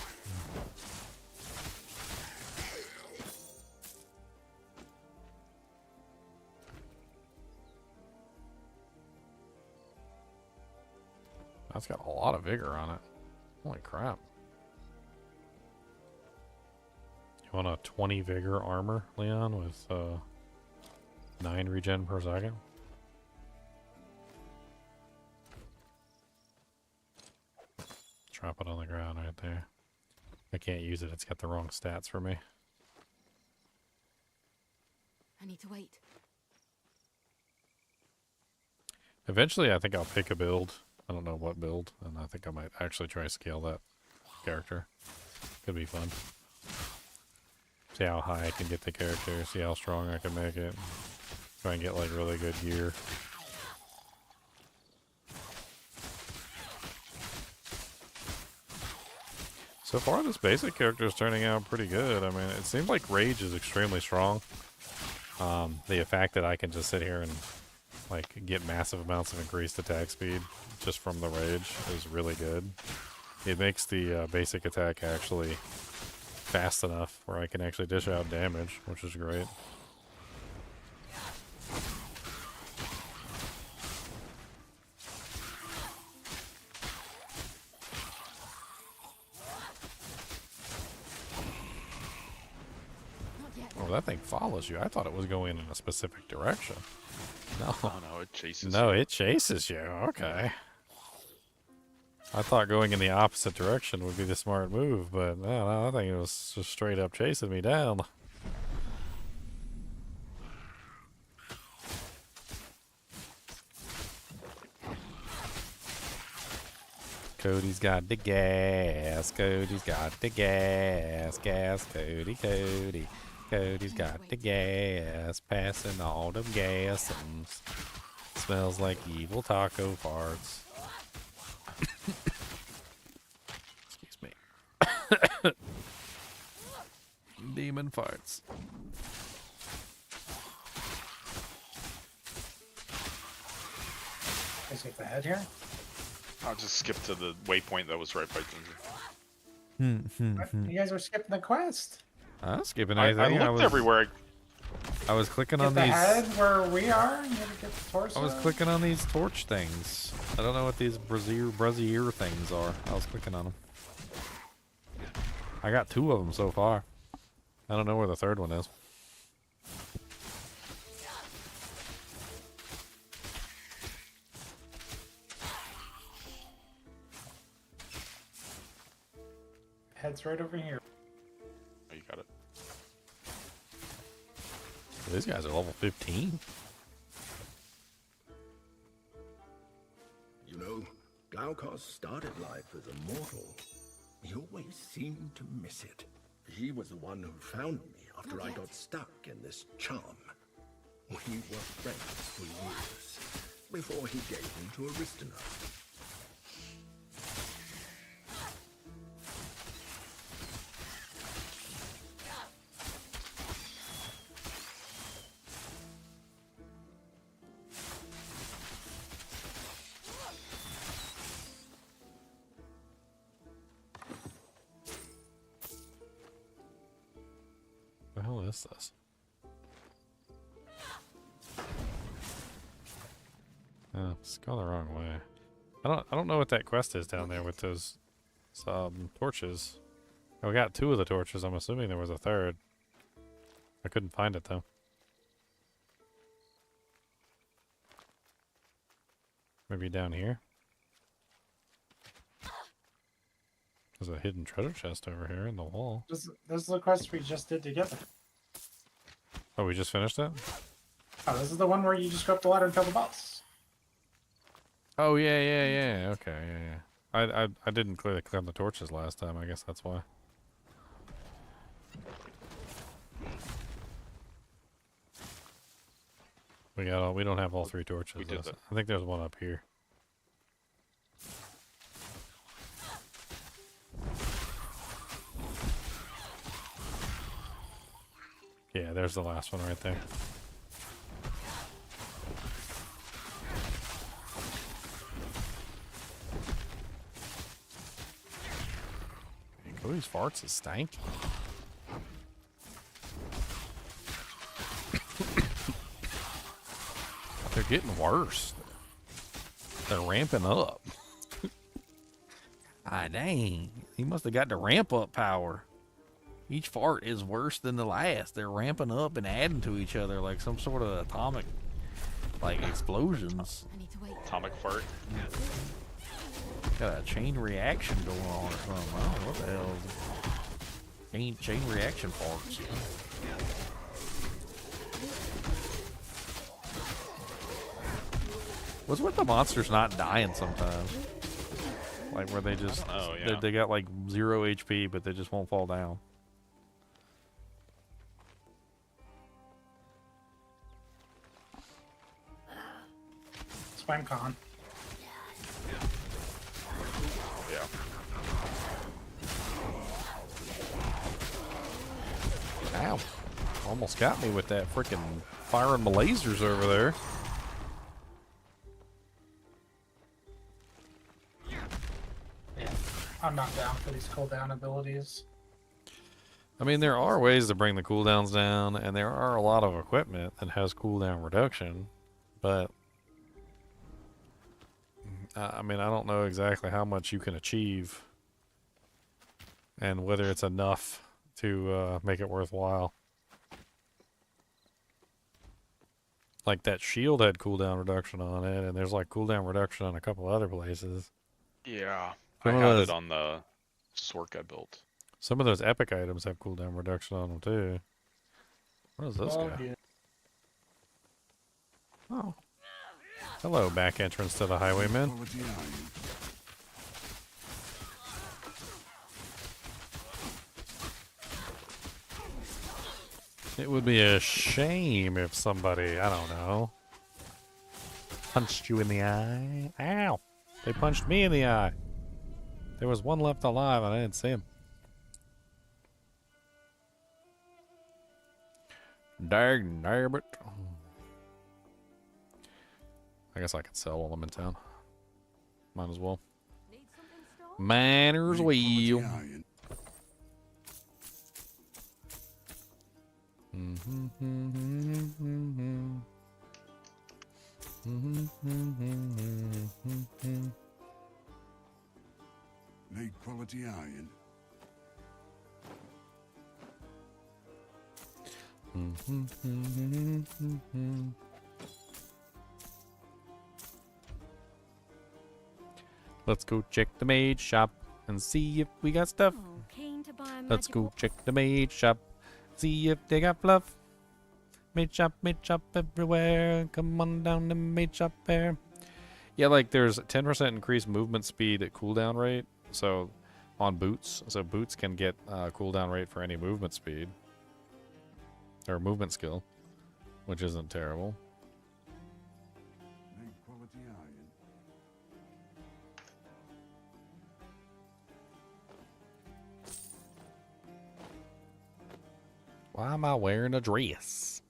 That's got a lot of vigor on it. Holy crap. You want a 20 vigor armor, Leon, with 9 regen per second? Drop it on the ground right there. I can't use it. It's got the wrong stats for me. I need to wait. Eventually, I think I'll pick a build. I don't know what build, and I think I might actually try to scale that character. Could be fun. See how high I can get the character, see how strong I can make it. Try and get like really good gear. So far, this basic character is turning out pretty good. I mean, it seems like Rage is extremely strong. The fact that I can just sit here and like get massive amounts of increased attack speed just from the Rage is really good. It makes the basic attack actually fast enough where I can actually dish out damage, which is great. Oh, that thing follows you. I thought it was going in a specific direction. No. Oh, no, it chases No, you. it chases you. Okay. I thought going in the opposite direction would be the smart move, but no, I think it was just straight up chasing me down. Cody's got the gas. Cody's got the gas. Gas, Cody, Cody. Cody's got the gas. Passing all them gassins. Smells like evil taco farts. Excuse me. Demon farts. Is it the head here? I'll just skip to the waypoint that was right by Ginger. You guys are skipping the quest. I was skipping I anything. looked everywhere. I was clicking Get on the these. head where we are. You gotta get the torso. I was clicking on these torch things. I don't know what these brazier things are. I was clicking on them. I got 2 of them so far. I don't know where the third one is. Head's right over here. Oh, you got it. These guys are level 15. You know, Glaucus started life as a mortal. He always seemed to miss it. He was the one who found me after I got stuck in this charm. We were friends for years, before he gave me to Aristina. What the hell is this? Oh, it's gone the wrong way. I don't know what that quest is down there with those torches. Oh, we got 2 of the torches. I'm assuming there was a third. I couldn't find it though. Maybe down here. There's a hidden treasure chest over here in the wall. This is the quest we just did together. Oh, we just finished it? Oh, this is the one where you just go up the ladder and kill the boss. Oh yeah. Okay, yeah. I didn't clearly click on the torches last time. I guess that's why. We don't have all 3 torches. We did that. I think there's one up here. Yeah, there's the last one right there. Cody's farts is stanky. They're getting worse. They're ramping up. Ah, dang. He must have got the ramp up power. Each fart is worse than the last. They're ramping up and adding to each other like some sort of atomic, like, explosions. Atomic fart. Got a chain reaction going on or something. I don't know what the hell is chain reaction farts. What's with the monsters not dying sometimes? Like where they just, they got like 0 HP, but they just won't fall down. Spam con. Yeah. Ow. Almost got me with that freaking firing my lasers over there. I'm not down for these cooldown abilities. I mean, there are ways to bring the cooldowns down, and there are a lot of equipment that has cooldown reduction, but I mean, I don't know exactly how much you can achieve and whether it's enough to make it worthwhile. Like that shield had cooldown reduction on it, and there's like cooldown reduction on a couple other places. Yeah, Some I of had those, it on the Sork I built. some of those epic items have cooldown reduction on them too. What is this Oh, guy? yeah. Oh. Hello, back entrance to the highwayman. It would be a shame if somebody, I don't know, punched you in the eye. Ow! They punched me in the eye. There was one left alive and I didn't see him. Dang nabbit. I guess I could sell while I'm in town. Might as well. Might as well. Made quality iron. Let's go check the maid shop and see if we got stuff. Let's go check the maid shop, see if they got fluff. Maid shop everywhere. Come on down to maid shop there. Yeah, like there's 10% increased movement speed at cooldown rate. So on boots, so boots can get cooldown rate for any movement speed or movement skill, which isn't terrible. Made quality iron. Why am I wearing a dress?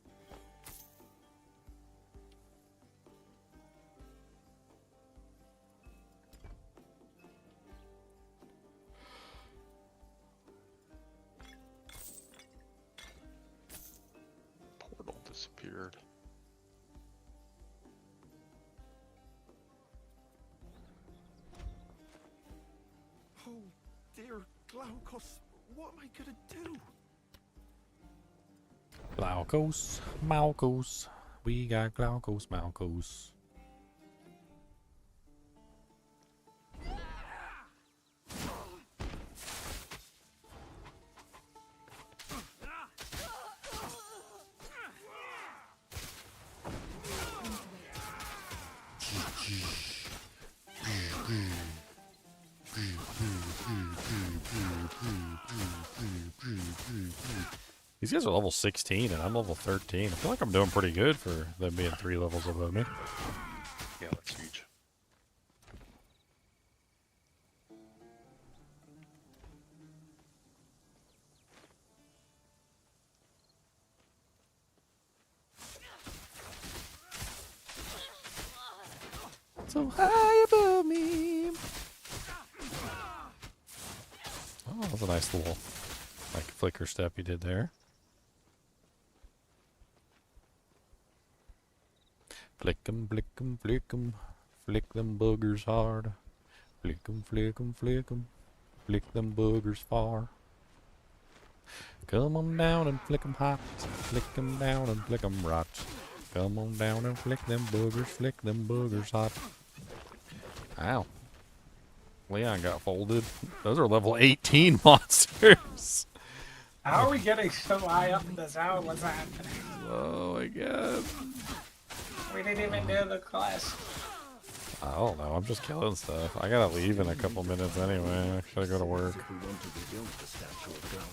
Portal disappeared. Oh, dear Glaucus, what am I gonna do? Glaucus, Malcus. We got Glaucus, Malcus. These guys are level 16 and I'm level 13. I feel like I'm doing pretty good for them being 3 levels above me. Yeah, that's huge. So high above me. Oh, that was a nice little like flicker step you did there. Flick 'em, flick 'em, flick 'em, flick them boogers hard. Flick 'em, flick 'em, flick 'em, flick them boogers far. Come on down and flick 'em hot, flick 'em down and flick 'em right. Come on down and flick them boogers hot. Ow. Leon got folded. Those are level 18 monsters. How are we getting so high up in this? How was that happening? Oh my god. We didn't even do the quest. I don't know. I'm just killing stuff. I gotta leave in a couple minutes anyway. I gotta go to work.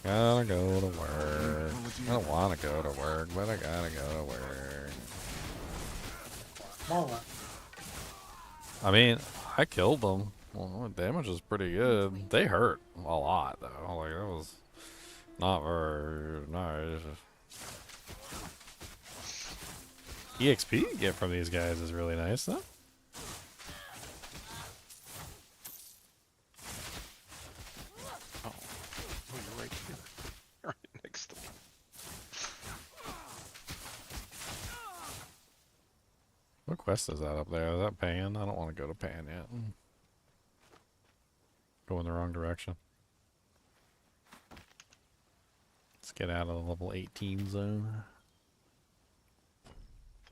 Gotta go to work. I don't want to go to work, but I gotta go to work. More. I mean, I killed them. Well, the damage is pretty good. They hurt a lot, though. Like, that was not very nice. EXP you get from these guys is really nice, though. Oh, you're right here. Right next to me. What quest is that up there? Is that Pan? I don't want to go to Pan yet. Going the wrong direction. Let's get out of the level 18 zone. I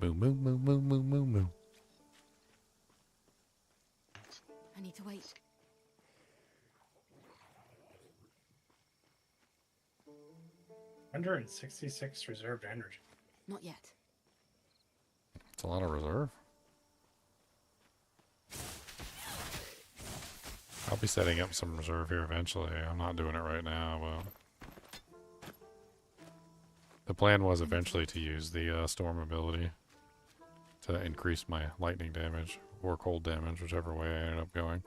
Moo, moo, moo, moo, moo, moo, moo. I need to wait. 166 reserved energy. Not yet. It's a lot of reserve. I'll be setting up some reserve here eventually. I'm not doing it right now, but the plan was eventually to use the storm ability to increase my lightning damage or cold damage, whichever way I ended up going.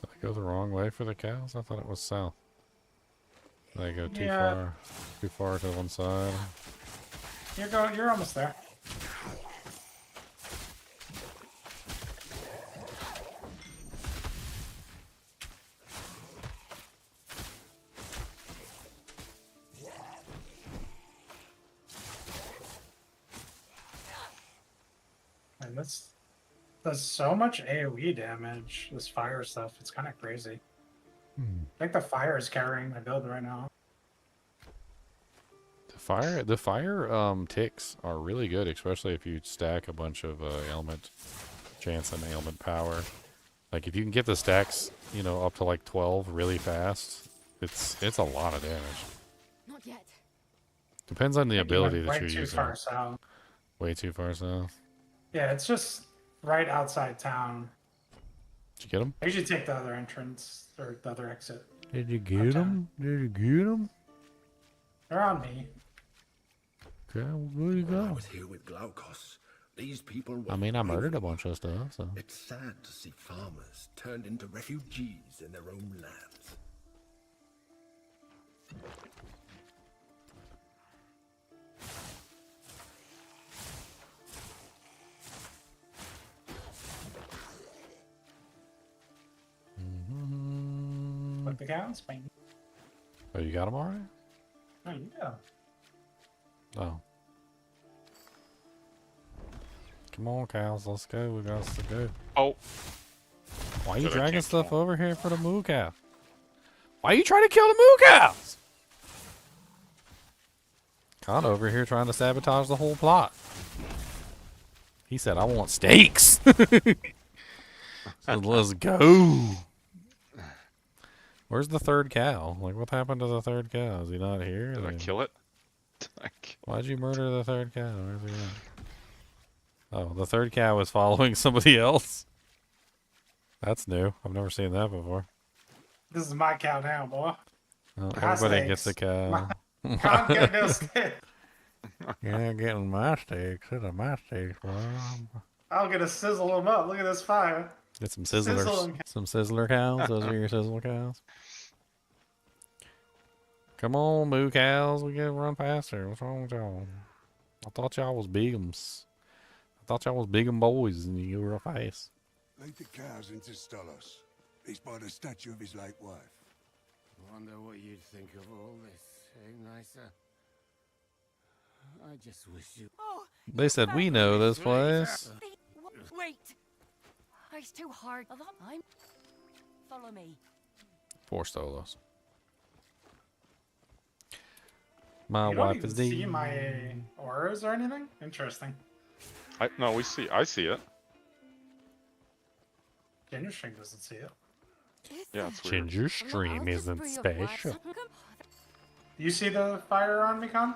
Did I go the wrong way for the cows? I thought it was south. Did I go too far to one side? You're almost there. And this does so much AoE damage, this fire stuff. It's kind of crazy. I think the fire is carrying my build right now. The fire ticks are really good, especially if you stack a bunch of ailment chance and ailment power. Like if you can get the stacks, you know, up to like 12 really fast, it's a lot of damage. Not yet. Depends on the ability that Way you're too using. far south. Way too far south. Yeah, it's just right outside town. Did you get him? I usually take the other entrance or the other exit. Did you get him? Did you get him? They're on me. Okay, well, where you I go? was here with Glaukos. These people were I mean, I brave. murdered a bunch of stuff, so. It's sad to see farmers turned into refugees in their own lands. With the cows, bang. Oh, you got him already? Oh, yeah. Oh. Come on, cows, let's go. We got to go. Oh. Why are you Good, I dragging can't stuff kill 'em. over here for the moo cow? Why are you trying to kill the moo cows? Khan over here trying to sabotage the whole plot. He said, I want steaks. So let's go. Where's the third cow? Like, what happened to the third cow? Is he not here? Did I kill it? Did I kill Why'd you murder the third cow? Where's he at? Oh, the third cow is following somebody else. That's new. I've never seen that before. This is my cow now, boy. Oh, My everybody gets a steaks. cow. I'm getting those steaks. You're getting my steaks. These are my steaks, bro. I'm gonna sizzle them up. Look at this fire. Get some Sizzle sizzlers. 'em. Some sizzler cows. Those are your sizzle cows. Come on, moo cows. We gotta run faster. What's wrong with y'all? I thought y'all was bigums. I thought y'all was bigum boys and you were real fast. Lead the cows into Stolos. He's by the statue of his late wife. Wonder what you'd think of all this, eh, Nicer? I just wish you... Oh, They said, we know this place. wait. It's too hard. I'm... Follow me. Four Stolos. My You don't wife even is see the... my auras or anything? Interesting. No, I see it. Ginger String doesn't see it. Yeah, it's weird. Ginger Stream isn't special. You see the fire on me, Con?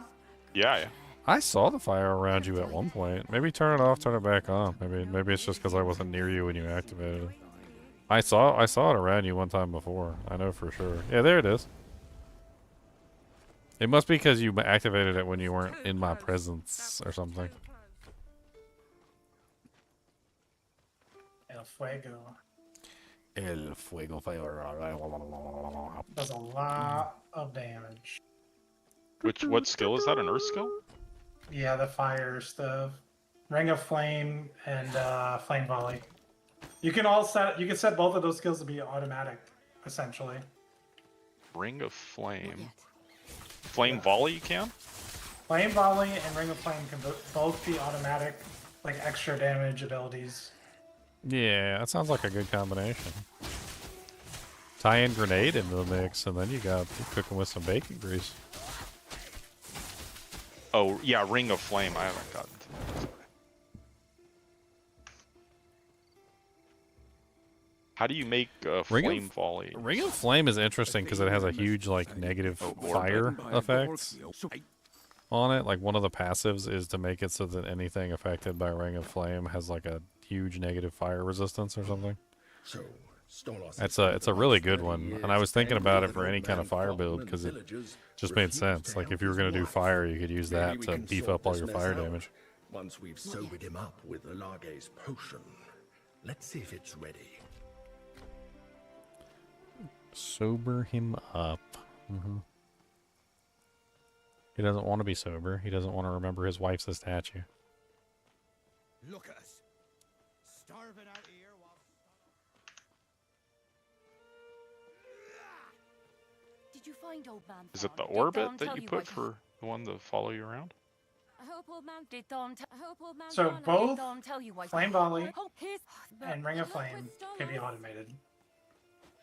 Yeah. I saw the fire around you at one point. Maybe turn it off, turn it back on. Maybe it's just because I wasn't near you when you activated it. I saw it around you one time before. I know for sure. Yeah, there it is. It must be because you activated it when you weren't in my presence or something. El Fuego. El Fuego Fire. Does a lot of damage. What skill is that? An earth skill? Yeah, the fire stuff. Ring of Flame and Flame Volley. You can set both of those skills to be automatic, essentially. Ring of Flame. Flame Volley you can? Flame Volley and Ring of Flame can both be automatic, like extra damage abilities. Yeah, that sounds like a good combination. Tie in grenade into the mix, and then you're cooking with some bacon grease. Oh, yeah, Ring of Flame. I haven't gotten to. How do you make flame volley? Ring of Flame is interesting because it has a huge like negative fire effect on it. Like one of the passives is to make it so that anything affected by Ring of Flame has like a huge negative fire resistance or something. It's a really good one, and I was thinking about it for any kind of fire build because it just made sense. Like if you were going to do fire, you could use that to beef up all your fire damage. Once we've sobered him up with the Large's potion, let's see if it's ready. Sober him up. He doesn't want to be sober. He doesn't want to remember his wife's a statue. Look at us. Starving out here while... Did you find old man? Is it the orbit that you put for the one to follow you around? I hope old man did Don. So both Flame Volley and Ring of Flame can be automated.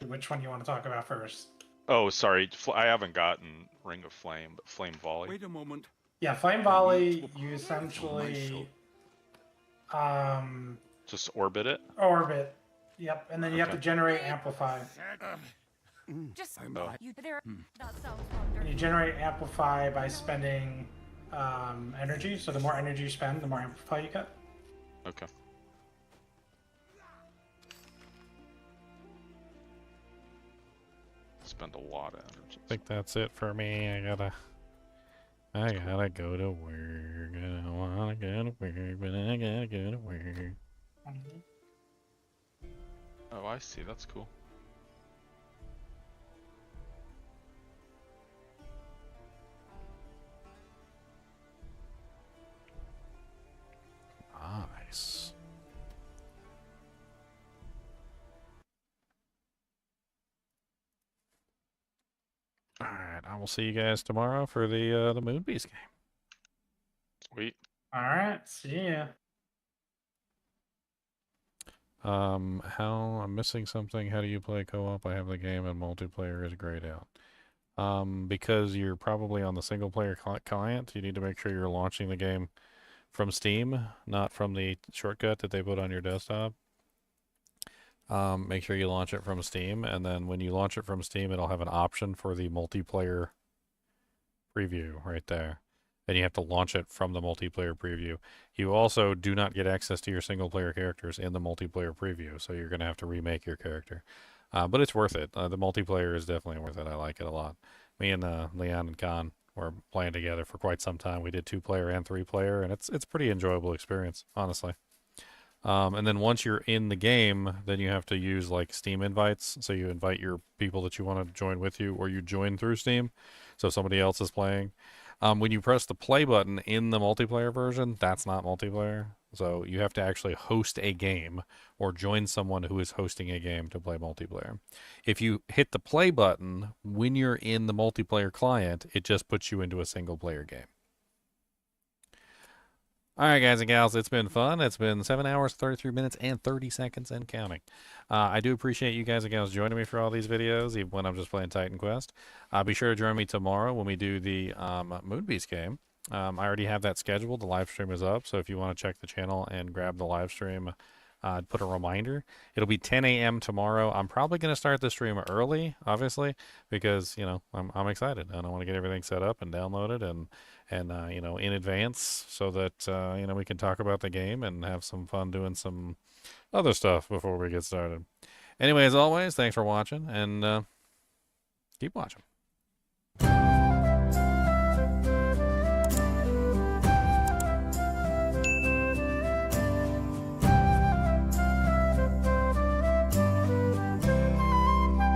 Which one do you want to talk about first? Oh, sorry. I haven't gotten Ring of Flame, but Flame Volley. Wait a moment. Yeah, Flame Volley, you essentially... Just orbit it? Orbit. Yep, and then you have to generate Amplify. Just And you generate Amplify by spending energy. So the more energy you spend, the more Amplify you get. Okay. Spend a lot of energy. I think that's it for me. I gotta go to work. I don't wanna go to work, but I gotta go to work. Oh, I see. That's cool. Nice. All right, I will see you guys tomorrow for the Moonbeast game. Sweet. All right, see ya. How I'm missing something. How do you play co-op? I have the game and multiplayer is grayed out. Because you're probably on the single player client, you need to make sure you're launching the game from Steam, not from the shortcut that they put on your desktop. Make sure you launch it from Steam, and then when you launch it from Steam, it'll have an option for the multiplayer preview right there. And you have to launch it from the multiplayer preview. You also do not get access to your single player characters in the multiplayer preview, so you're going to have to remake your character. But it's worth it. The multiplayer is definitely worth it. I like it a lot. Me and Leon and Khan were playing together for quite some time. We did 2-player and 3-player, and it's a pretty enjoyable experience, honestly. And then once you're in the game, then you have to use like Steam invites. So you invite your people that you want to join with you, or you join through Steam. So somebody else is playing. When you press the play button in the multiplayer version, that's not multiplayer. So you have to actually host a game or join someone who is hosting a game to play multiplayer. If you hit the play button when you're in the multiplayer client, it just puts you into a single player game. All right, guys and gals, it's been fun. It's been 7 hours, 33 minutes, and 30 seconds and counting. I do appreciate you guys and gals joining me for all these videos, even when I'm just playing Titan Quest. Be sure to join me tomorrow when we do the Moonbeast game. I already have that scheduled. The live stream is up, so if you want to check the channel and grab the live stream, put a reminder. It'll be 10 a.m. tomorrow. I'm probably going to start the stream early, obviously, because, you know, I'm excited. And I want to get everything set up and downloaded and you know, in advance so that, you know, we can talk about the game and have some fun doing some other stuff before we get started. Anyway, as always, thanks for watching, and keep watching.